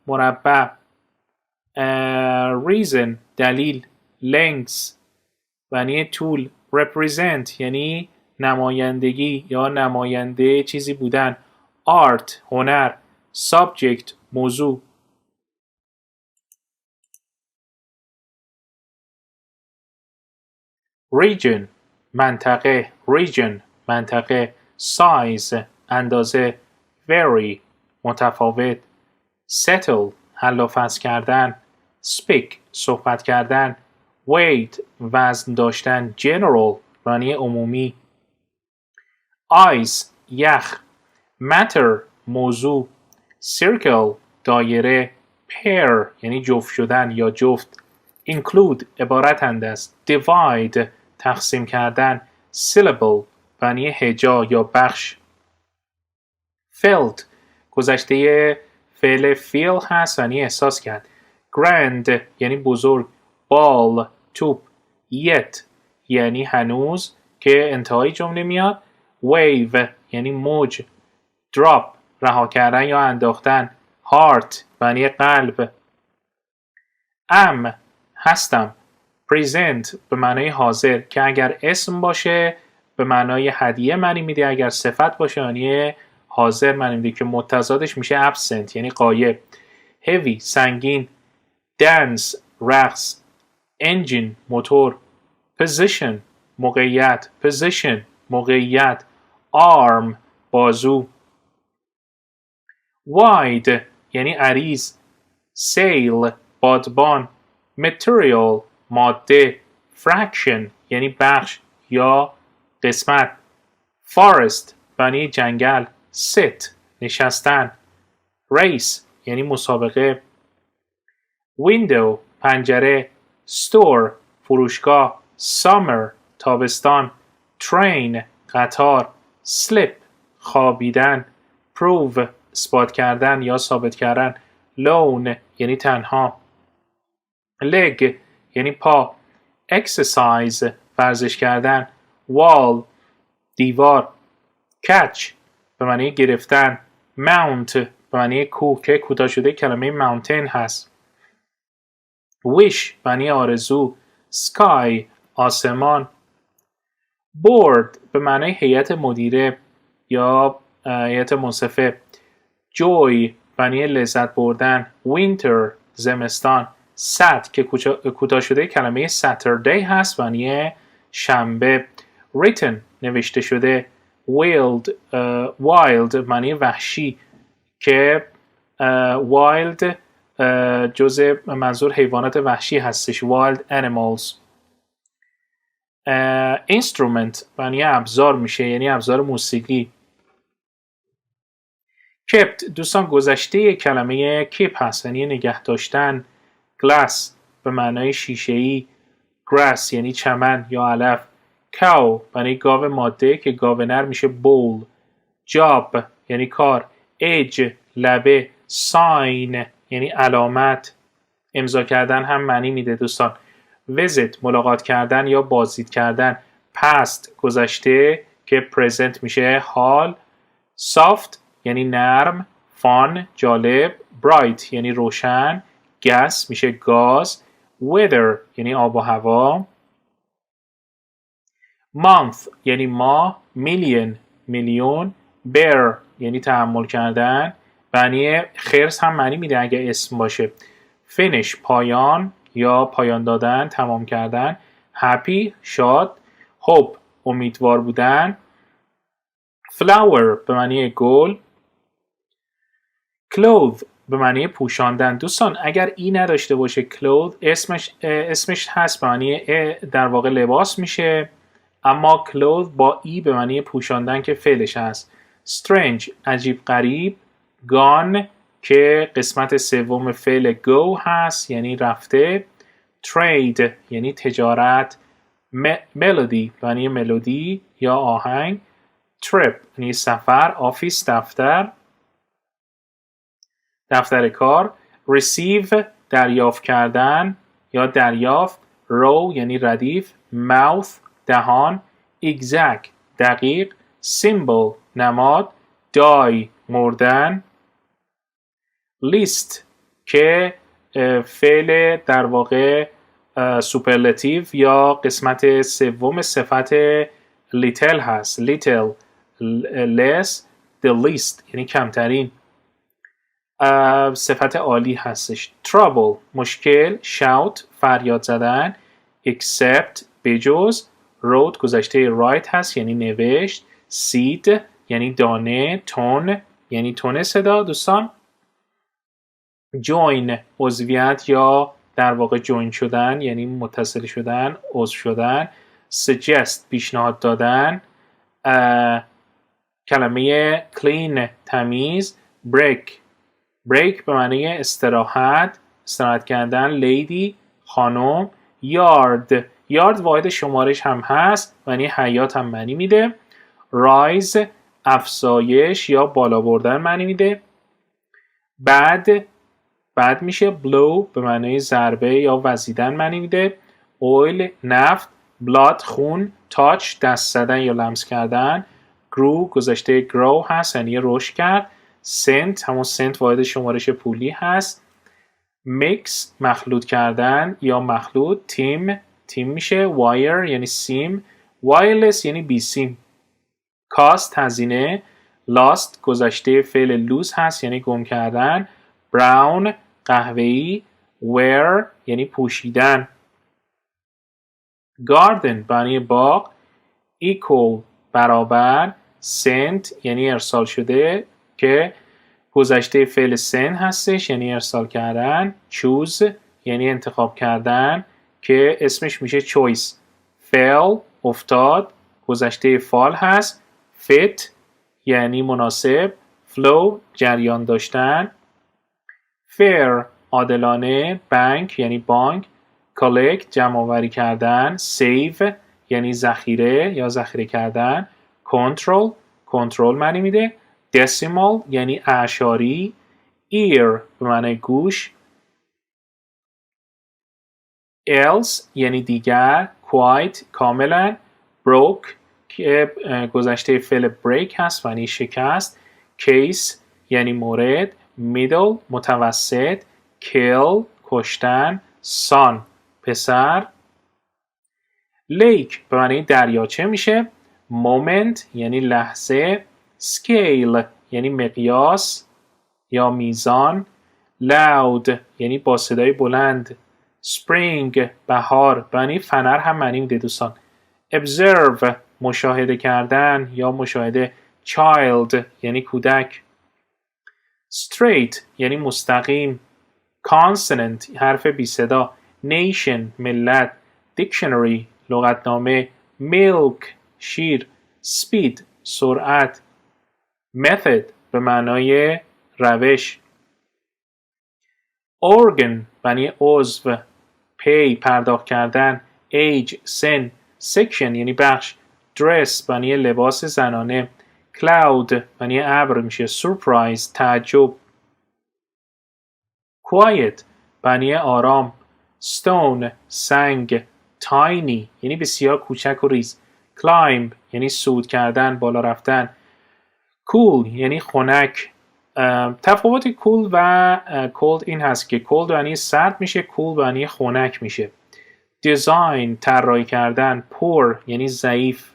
مربع. reason دلیل. length معنی طول. represent یعنی نمایندگی یا نماینده چیزی بودن. art هنر. subject موضوع. region منطقه. region منطقه. size اندازه. vary متفاوت. settle حل و فصل کردن. speak صحبت کردن. weight وزن داشتن. general معنی عمومی. ice یخ. matter موضوع. circle دایره. pair یعنی جفت شدن یا جفت. include عبارتند است. divide تقسیم کردن. syllable معنی هجا یا بخش. felt گذشته فعل feel هست یعنی احساس کرد. grand یعنی بزرگ. ball توپ. yet یعنی هنوز که انتهای جمله میاد. wave یعنی موج. drop رها کردن یا انداختن. heart معنی قلب. am هستم. present به معنای حاضر که اگر اسم باشه به معنای هدیه معنی میده. اگر صفت باشه یعنی حاضر معنی میده که متضادش میشه absent یعنی غایب. heavy سنگین. dance رقص. engine موتور. position موقعیت. position موقعیت. arm بازو. wide یعنی عریض. sail بادبان. material ماده. fraction یعنی بخش یا قسمت. forest یعنی جنگل. sit نشستن. race یعنی مسابقه. window پنجره. store فروشگاه. summer تابستان. train قطار. slip خوابیدن. prove اثبات کردن یا ثابت کردن. lone یعنی تنها. leg یعنی پا. exercise ورزش کردن. wall دیوار. catch به معنی گرفتن. mount به معنی کوه که کوتاه شده کلمه mountain هست. wish به معنی آرزو. sky آسمان. board به معنی هیئت مدیره یا هیئت منصفه. joy به معنی لذت بردن. winter زمستان. sat که کوتاه شده کلمه saturday هست به معنی شنبه. written نوشته شده. wild معنی وحشی که wild جزء منظور حیوانات وحشی هستش. wild animals. instrument معنی ابزار میشه یعنی ابزار موسیقی. kept دوستان گذشته کلمه keep هست یعنی نگه داشتن. glass به معنای شیشه‌ای. grass یعنی چمن یا علف. cow یعنی گاو ماده که گاو نر میشه bull. job یعنی کار. edge لبه. sign یعنی علامت. امضا کردن هم معنی میده دوستان. visit ملاقات کردن یا بازدید کردن. past گذشته که present میشه حال. soft یعنی نرم. fun جالب. bright یعنی روشن. gas میشه گاز. weather یعنی آب و هوا. month یعنی ماه. million میلیون. bear یعنی تحمل کردن. معنی خرس هم معنی میده اگه اسم باشه. finish پایان یا پایان دادن، تمام کردن. happy شاد. hope امیدوار بودن. flower به معنی گل. clothe به معنی پوشاندن. دوستان اگر ای نداشته باشه clothe اسمش هست به معنی در واقع لباس میشه، اما clothe با ای به معنی پوشاندن که فعلش هست. strange عجیب غریب. gone که قسمت سوم فعل go هست یعنی رفته. trade یعنی تجارت. melody به معنی ملودی یا آهنگ. trip یعنی سفر. office دفتر، دفتر کار. receive دریافت کردن یا دریافت. row یعنی ردیف. mouth دهان. exact دقیق. symbol نماد. die مردن. لیست که فعل در واقع سوپرلاتیو یا قسمت سوم صفت little هست. little less the least یعنی کمترین. صفت عالی هستش. trouble مشکل. shout فریاد زدن. except بجز. wrote گذشته write هست یعنی نوشت. seed یعنی دانه. tone یعنی تون صدا دوستان. join عضویت یا در واقع join شدن یعنی متصل شدن، عضو شدن. suggest پیشنهاد دادن. کلمه clean تمیز. break به معنی استراحت کردن. lady خانم. yard واحد شمارش هم هست یعنی حیاط هم معنی میده. rise افزایش یا بالا بردن معنی میده. bad میشه. blow به معنی ضربه یا وزیدن معنی میده. oil نفت. blood خون. touch دست زدن یا لمس کردن. grow گذشته grow هست یعنی رشد کرد. cent همون cent واحد شمارش پولی هست. mix مخلوط کردن یا مخلوط. تیم میشه. wire یعنی سیم. wireless یعنی بی سیم. cost هزینه. lost گذشته فعل lose هست یعنی گم کردن. brown قهوه‌ای. wear یعنی پوشیدن. garden معنی باغ. equal برابر. sent یعنی ارسال شده که گذشته فعل send هستش یعنی ارسال کردن. choose یعنی انتخاب کردن که اسمش میشه choice. fell افتاد گذشته fall هست. fit یعنی مناسب. flow جریان داشتن. fair عادلانه. bank یعنی بانک. collect جمع آوری کردن. save یعنی ذخیره یا ذخیره کردن. control معنی میده. decimal یعنی اعشاری. ear به معنی گوش. else یعنی دیگر. quite کاملا. broke که گذشته فعل break هست یعنی شکست. case یعنی مورد. middle متوسط. kill کشتن. son پسر. lake به معنی دریاچه میشه. moment یعنی لحظه. scale یعنی مقیاس یا میزان. loud یعنی با صدای بلند. spring بهار به معنی فنر هم معنی میده دوستان. observe مشاهده کردن یا مشاهده. child یعنی کودک. straight یعنی مستقیم. consonant حرف بی صدا. nation ملت. dictionary لغتنامه. milk شیر. speed سرعت. method به معنای روش. organ معنی عضو. pay پرداخت کردن. age سن. section یعنی بخش. dress معنی لباس زنانه. cloud معنی ابر میشه. surprise تعجب. quiet معنی آرام. stone سنگ. tiny یعنی بسیار کوچک و ریز. climb یعنی صعود کردن بالا رفتن. cool یعنی خنک. تفاوت cool و cold این هست که cold معنی سرد میشه. cool معنی خنک میشه. design طراحی کردن. poor یعنی ضعیف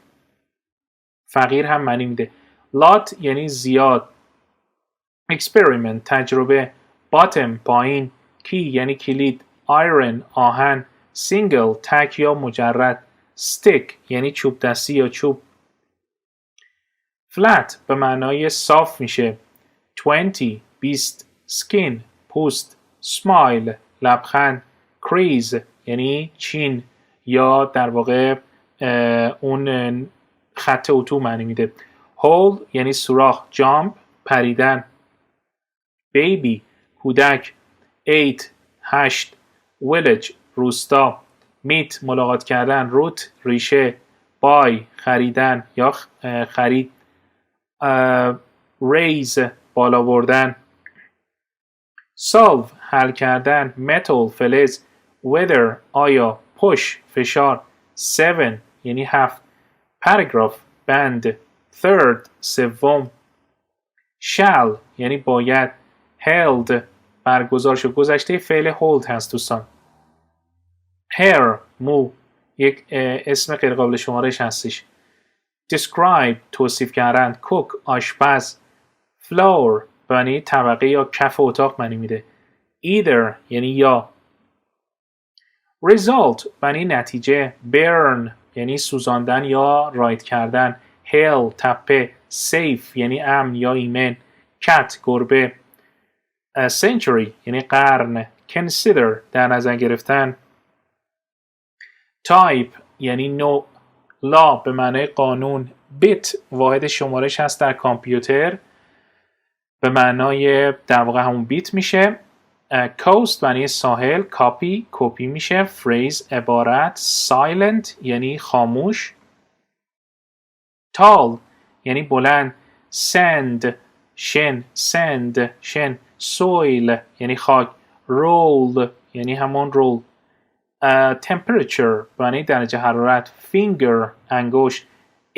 فقیر هم معنی میده. lot یعنی زیاد. experiment تجربه. bottom پایین. key یعنی کلید. iron آهن، single تک یا مجرد، stick یعنی چوب دستی یا چوب. flat به معنای صاف میشه. 20 skin پوست، smile لبخند، crease یعنی چین یا در واقع اون خط اتو معنی میده. hole یعنی سوراخ، jump پریدن، baby کودک، 8 village روستا، meet ملاقات کردن، root ریشه، buy خریدن یا خرید، raise بالا بردن، solve حل کردن، metal فلز، weather آیا، push فشار، 7 یعنی 7، paragraph بند، third سوم، shall یعنی باید، held برگزار شد. گذشته فعل hold هست دوستان. hair مو یک اسم غیر قابل شمارش هستش. describe توصیف کردن، cook آشپز، floor یعنی طبقه یا کف اتاق معنی میده. either یعنی یا. result یعنی نتیجه. burn یعنی سوزاندن یا رایت کردن. hill تپه. safe یعنی امن یا ایمن. cat گربه. century یعنی قرن. consider در نظر گرفتن. type یعنی نوع. law به معنای قانون. bit واحد شمارش هست در کامپیوتر به معنای در واقع همون بیت میشه. coast معنی ساحل. copy کپی میشه. phrase عبارت. silent یعنی خاموش. tall یعنی بلند. sand شن. soil یعنی خاک. roll یعنی همون رول. temperature یعنی درجه حرارت. finger انگشت.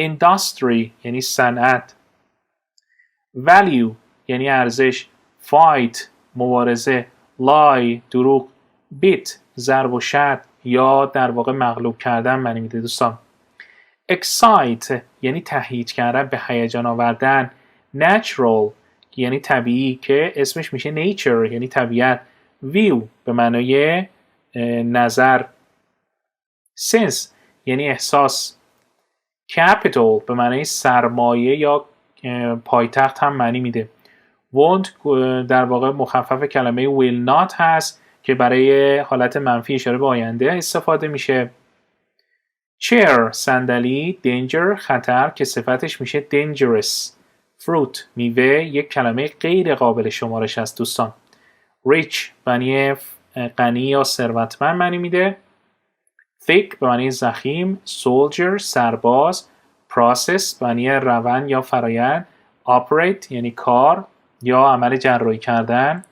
industry یعنی صنعت. value یعنی ارزش. fight مبارزه. lie دروغ. beat ضرب و شتم یا در واقع مغلوب کردن معنی میده دوستان. excite یعنی تهییج کردن، به هیجان آوردن. natural یعنی طبیعی که اسمش میشه nature یعنی طبیعت. view به معنای نظر. sense یعنی احساس. capital به معنای سرمایه یا پایتخت هم معنی میده. won't در واقع مخفف کلمه will not هست که برای حالت منفی اشاره به آینده استفاده میشه. chair صندلی. danger خطر که صفتش میشه dangerous. fruit میوه یک کلمه غیر قابل شمارش است دوستان. rich معنی غنی یا ثروتمند معنی میده. thick به معنی ضخیم. soldier سرباز. process معنی روند یا فرایند. operate یعنی کار یا عمل جراحی کردن.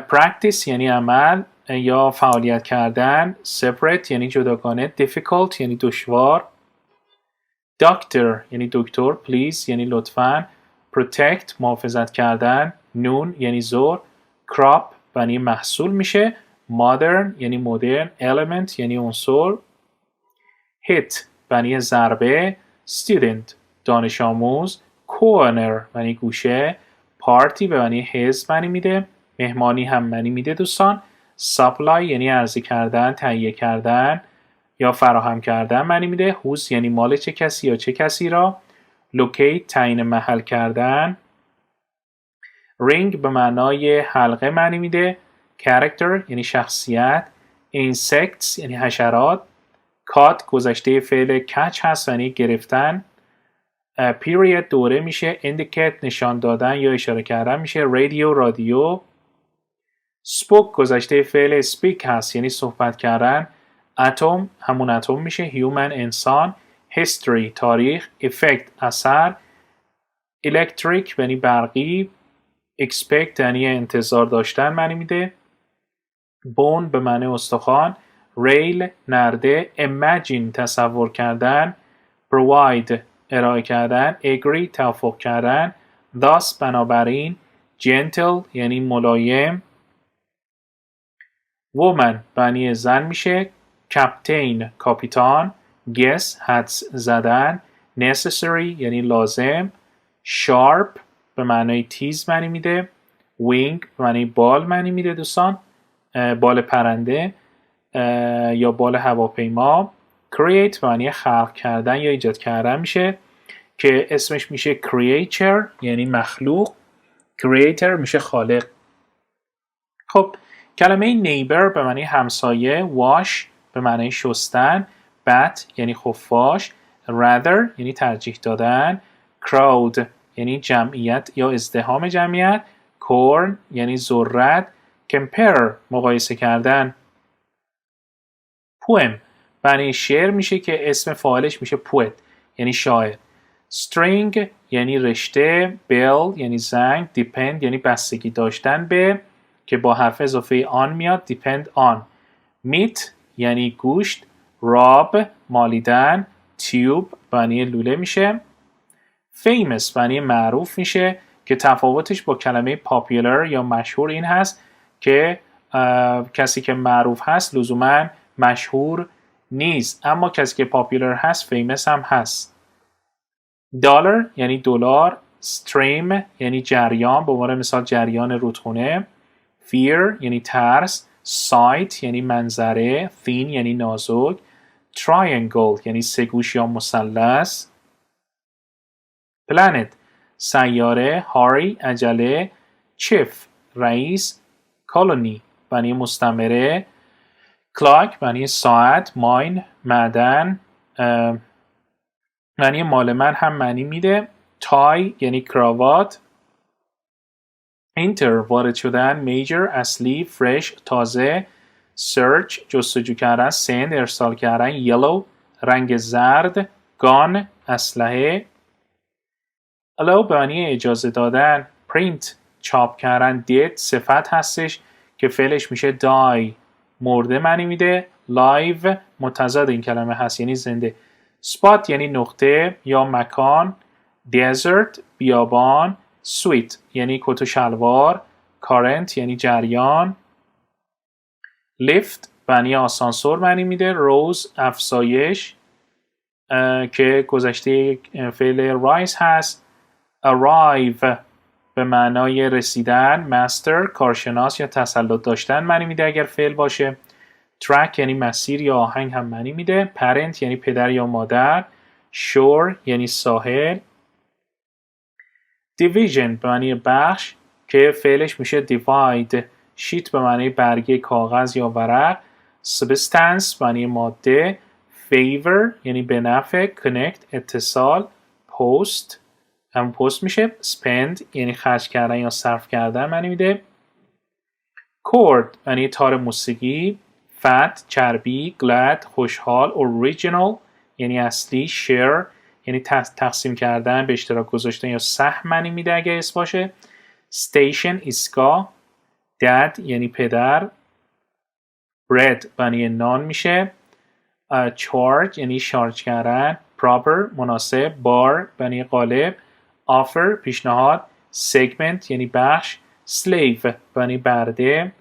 practice یعنی عمل یا فعالیت کردن. separate یعنی جداگانه. difficult یعنی دشوار. doctor یعنی دکتر. please یعنی لطفاً. protect محافظت کردن. noon یعنی ظهر. crop یعنی محصول میشه. modern یعنی مدرن. element یعنی عنصر. hit یعنی ضربه. student دانش آموز. corner یعنی گوشه. party به معنی حزب معنی میده. مهمانی هم معنی میده دوستان. supply یعنی عرضه کردن، تهیه کردن یا فراهم کردن معنی میده. whose یعنی مال چه کسی یا چه کسی را. locate تعیین محل کردن. ring به معنای حلقه معنی میده. character یعنی شخصیت. insects یعنی حشرات. caught گذشته فعل catch هست یعنی گرفتن. period دوره میشه. indicate نشان دادن یا اشاره کردن میشه. radio رادیو. spoke گذشته فعل speak هست یعنی صحبت کردن. atom همون اتم میشه. human انسان. history تاریخ. effect اثر. electric یعنی برقی. expect یعنی انتظار داشتن معنی میده. bone به معنی استخوان. rail نرده. imagine تصور کردن. provide ارائه کردن. agree توافق کردن. thus بنابراین. gentle یعنی ملایم. woman معنی زن میشه. captain کاپیتان. guess حدس زدن. necessary یعنی لازم. sharp به معنی تیز معنی میده. wing به معنی بال معنی میده دوستان. بال پرنده یا بال هواپیما. create به معنی خلق کردن یا ایجاد کردن میشه که اسمش میشه creator یعنی مخلوق، creator میشه خالق. خب کلمه neighbor به معنی همسایه، wash به معنی شستن، bat یعنی خفاش، rather یعنی ترجیح دادن، crowd یعنی جمعیت یا ازدحام جمعیت، corn یعنی ذرت، compare مقایسه کردن، poem معنی شعر میشه که اسم فاعلش میشه poet یعنی شاعر، string یعنی رشته، bell یعنی زنگ، depend یعنی بستگی داشتن به که با حرف اضافه on میاد depend on، meat یعنی گوشت، rob مالیدن، tube معنی لوله میشه، famous معنی معروف میشه که تفاوتش با کلمه popular یا مشهور این هست که کسی که معروف هست لزوما مشهور نیست، اما کسی که popular هست famous هم هست. dollar یعنی دلار، stream یعنی جریان به عنوان مثال جریان رودخونه، fear یعنی ترس، sight یعنی منظره، thin یعنی نازک، triangle یعنی سه‌گوش یا مثلث، planet سیاره، hurry عجله، chief رئیس، colony معنی مستعمره، clock معنی ساعت، mine معدن معنی مال من هم معنی میده، tie یعنی کراوات، enter وارد شدن، major اصلی، fresh تازه، search جستجو کردن، send ارسال کردن، yellow رنگ زرد، gun اسلحه، allow به معنی اجازه دادن، print چاپ کردن، dead صفت هستش که فعلش میشه die مرده معنی میده، live متضاد این کلمه هست یعنی زنده، spot یعنی نقطه یا مکان، desert بیابان، sweat یعنی کت و شلوار، current یعنی جریان، lift معنی آسانسور معنی میده، rose افزایش که گذشته فعل rise هست، arrive به معنای رسیدن، master کارشناس یا تسلط داشتن معنی میده اگر فعل باشه، track یعنی مسیر یا آهنگ هم معنی میده، parent یعنی پدر یا مادر، shore یعنی ساحل، division به معنی بخش که فعلش میشه divide، sheet به معنی برگه کاغذ یا ورق، substance به معنی ماده، favor یعنی به نفع، connect اتصال، post هم پست میشه، spend یعنی خرج کردن یا صرف کردن معنی میده، chord یعنی تار موسیقی، fat چربی، glad خوشحال، original یعنی اصلی، share یعنی تقسیم کردن به اشتراک گذاشتن یا سهم معنی میده اگه اسم باشه، station ایستگاه، dad یعنی پدر، bread یعنی نان میشه، charge یعنی شارژ کردن، proper مناسب، bar یعنی قالب، offer پیشنهاد، segment یعنی بخش، slave یعنی برده،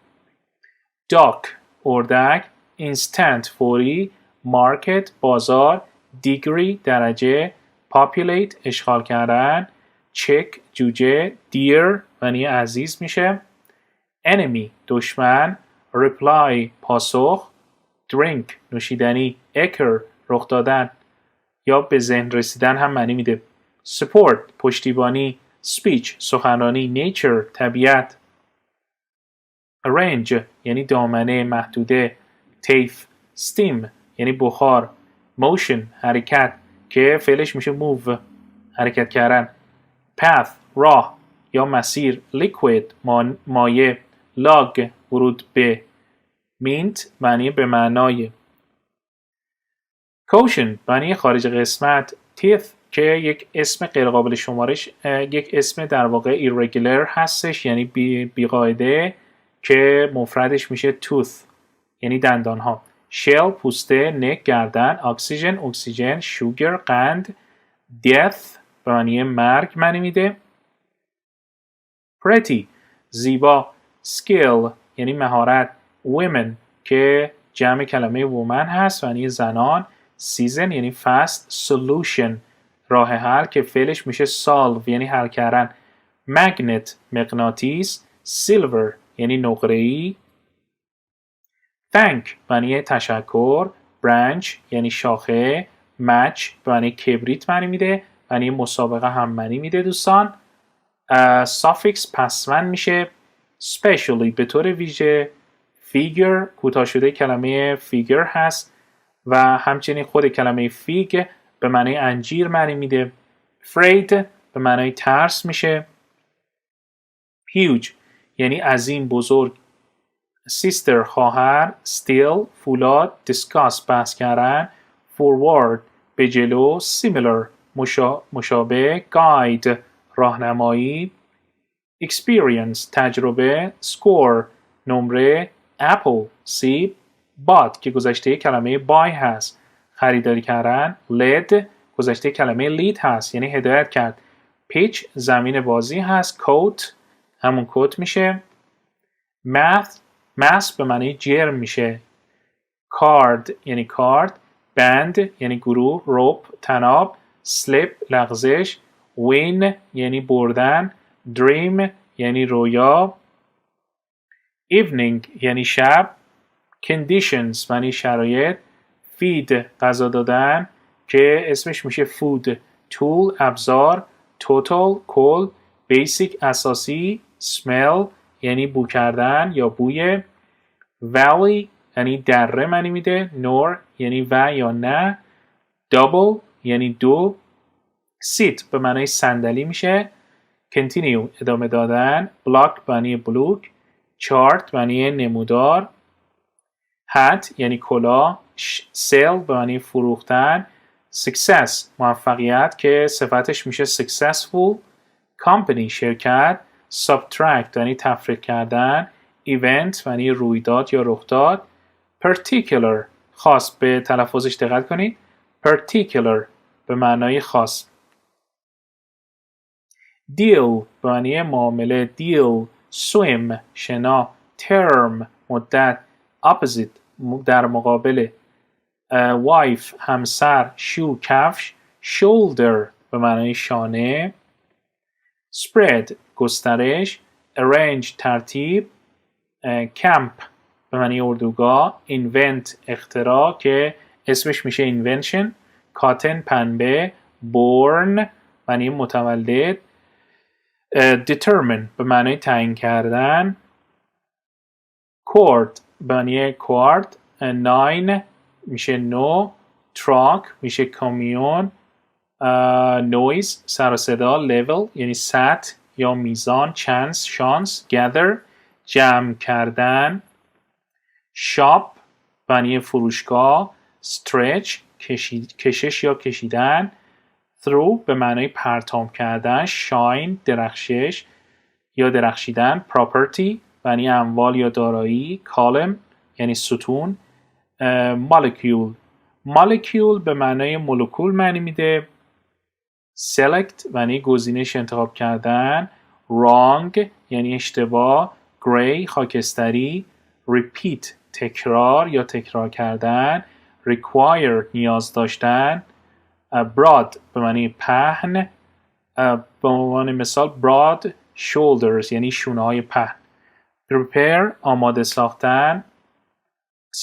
dock اردک، instant فوری، market بازار، degree درجه، populate اشغال کردن، check جوجه، dear یعنی عزیز میشه، enemy دشمن، reply پاسخ، drink نوشیدنی، occur رخ دادن یا به ذهن رسیدن هم معنی میده، support پشتیبانی، speech سخنرانی، nature طبیعت، range یعنی دامنه محدوده، طیف، steam یعنی بخار، motion حرکت که فعلش میشه move حرکت کردن، path راه یا مسیر، liquid مایع، log ورود به، mint معنی به معنای، quotient معنی خارج قسمت، teeth که یک اسم غیر قابل شمارش، یک اسم در واقع irregular هستش یعنی بیقاعده که مفردش میشه tooth یعنی دندان ها، shell پوسته، neck گردن، oxygen اکسیژن، sugar قند، death به معنی مرگ معنی میده، pretty زیبا، skill یعنی مهارت، women که جمع کلمه woman هست معنی زنان، season یعنی فصل، solution راه حل که فعلش میشه solve یعنی حل کردن، magnet مغناطیس، silver یعنی نقره‌ای، thank معنی تشکر، branch یعنی شاخه، match معنی کبریت معنی میده، معنی مسابقه هم معنی میده دوستان. suffix پسوند میشه، specially به طور ویژه، figure کوتاه شده کلمه figure هست و همچنین خود کلمه fig به معنی انجیر معنی میده. afraid به معنی ترس میشه. huge یعنی عظیم، بزرگ. sister خواهر، still فولاد، discuss بحث کردن، forward به جلو، similar مشابه، guide راهنمایی، experience تجربه، score نمره، apple سیب، bought که گذشته کلمه buy هست خریداری کردن، led گذشته کلمه lead هست یعنی هدایت کرد، pitch زمین بازی هست، coat همون کوت میشه، math به معنی جرم میشه، card یعنی کارت، band یعنی گروه، rope طناب، slip لغزش، win یعنی بردن، dream یعنی رویا، evening یعنی شب، conditions یعنی شرایط، feed غذا دادن که اسمش میشه food، tool ابزار، total کل، basic اساسی، smell یعنی بو کردن یا بوی، valley یعنی دره معنی میده، nor یعنی و یا نه، double یعنی دو، sit به معنی صندلی میشه، continue ادامه دادن، block معنی بلوک، chart معنی نمودار، hat یعنی کلاه، sell به معنی فروختن، success موفقیت که صفتش میشه successful، company شرکت، subtract یعنی تفریق کردن، event یعنی رویداد یا رخداد، particular خاص به تلفظش دقت کنید، particular به معنای خاص، deal به معنی معامله، deal swim شنا، term مدت، opposite در مقابل، wife همسر، shoe کفش، shoulder به معنای شانه، spread گسترش، arrange ترتیب، camp به معنی اردوگاه، invent اختراع که اسمش میشه invention، cotton پنبه، born معنی متولد، determine به معنی تعیین کردن، court به معنی کوارت، 9 میشه 9، truck میشه کامیون، noise سر و صدا، level یعنی سطح یا میزان، chance شانس، gather جمع کردن، shop معنی فروشگاه، stretch کشش یا کشیدن، through به معنی پرتاب کردن، shine درخشش یا درخشیدن، property معنی اموال یا دارایی، column یعنی ستون، molecule به معنی مولکول معنی میده، select معنی گزینش انتخاب کردن، wrong یعنی اشتباه، gray خاکستری، repeat تکرار یا تکرار کردن، require نیاز داشتن، broad به معنی پهن، به عنوان مثال broad shoulders یعنی شونه های پهن، prepare آماده ساختن،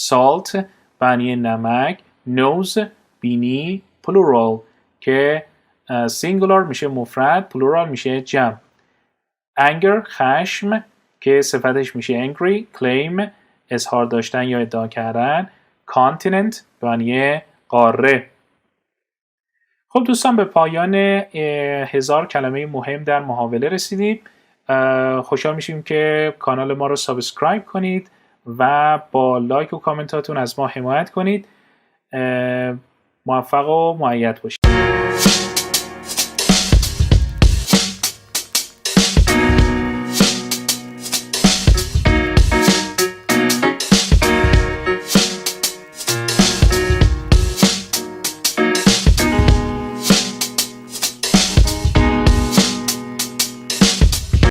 salt معنی نمک، nose بینی، plural که singular میشه مفرد، plural میشه جمع، anger خشم که صفتش میشه angry، claim اظهار داشتن یا ادعا کردن، continent معنی قاره. خب دوستان به پایان 1000 کلمه مهم در محاوله رسیدیم. خوشحال میشیم که کانال ما رو سابسکرایب کنید و با لایک و کامنتاتون از ما حمایت کنید. موفق و مؤید باشید.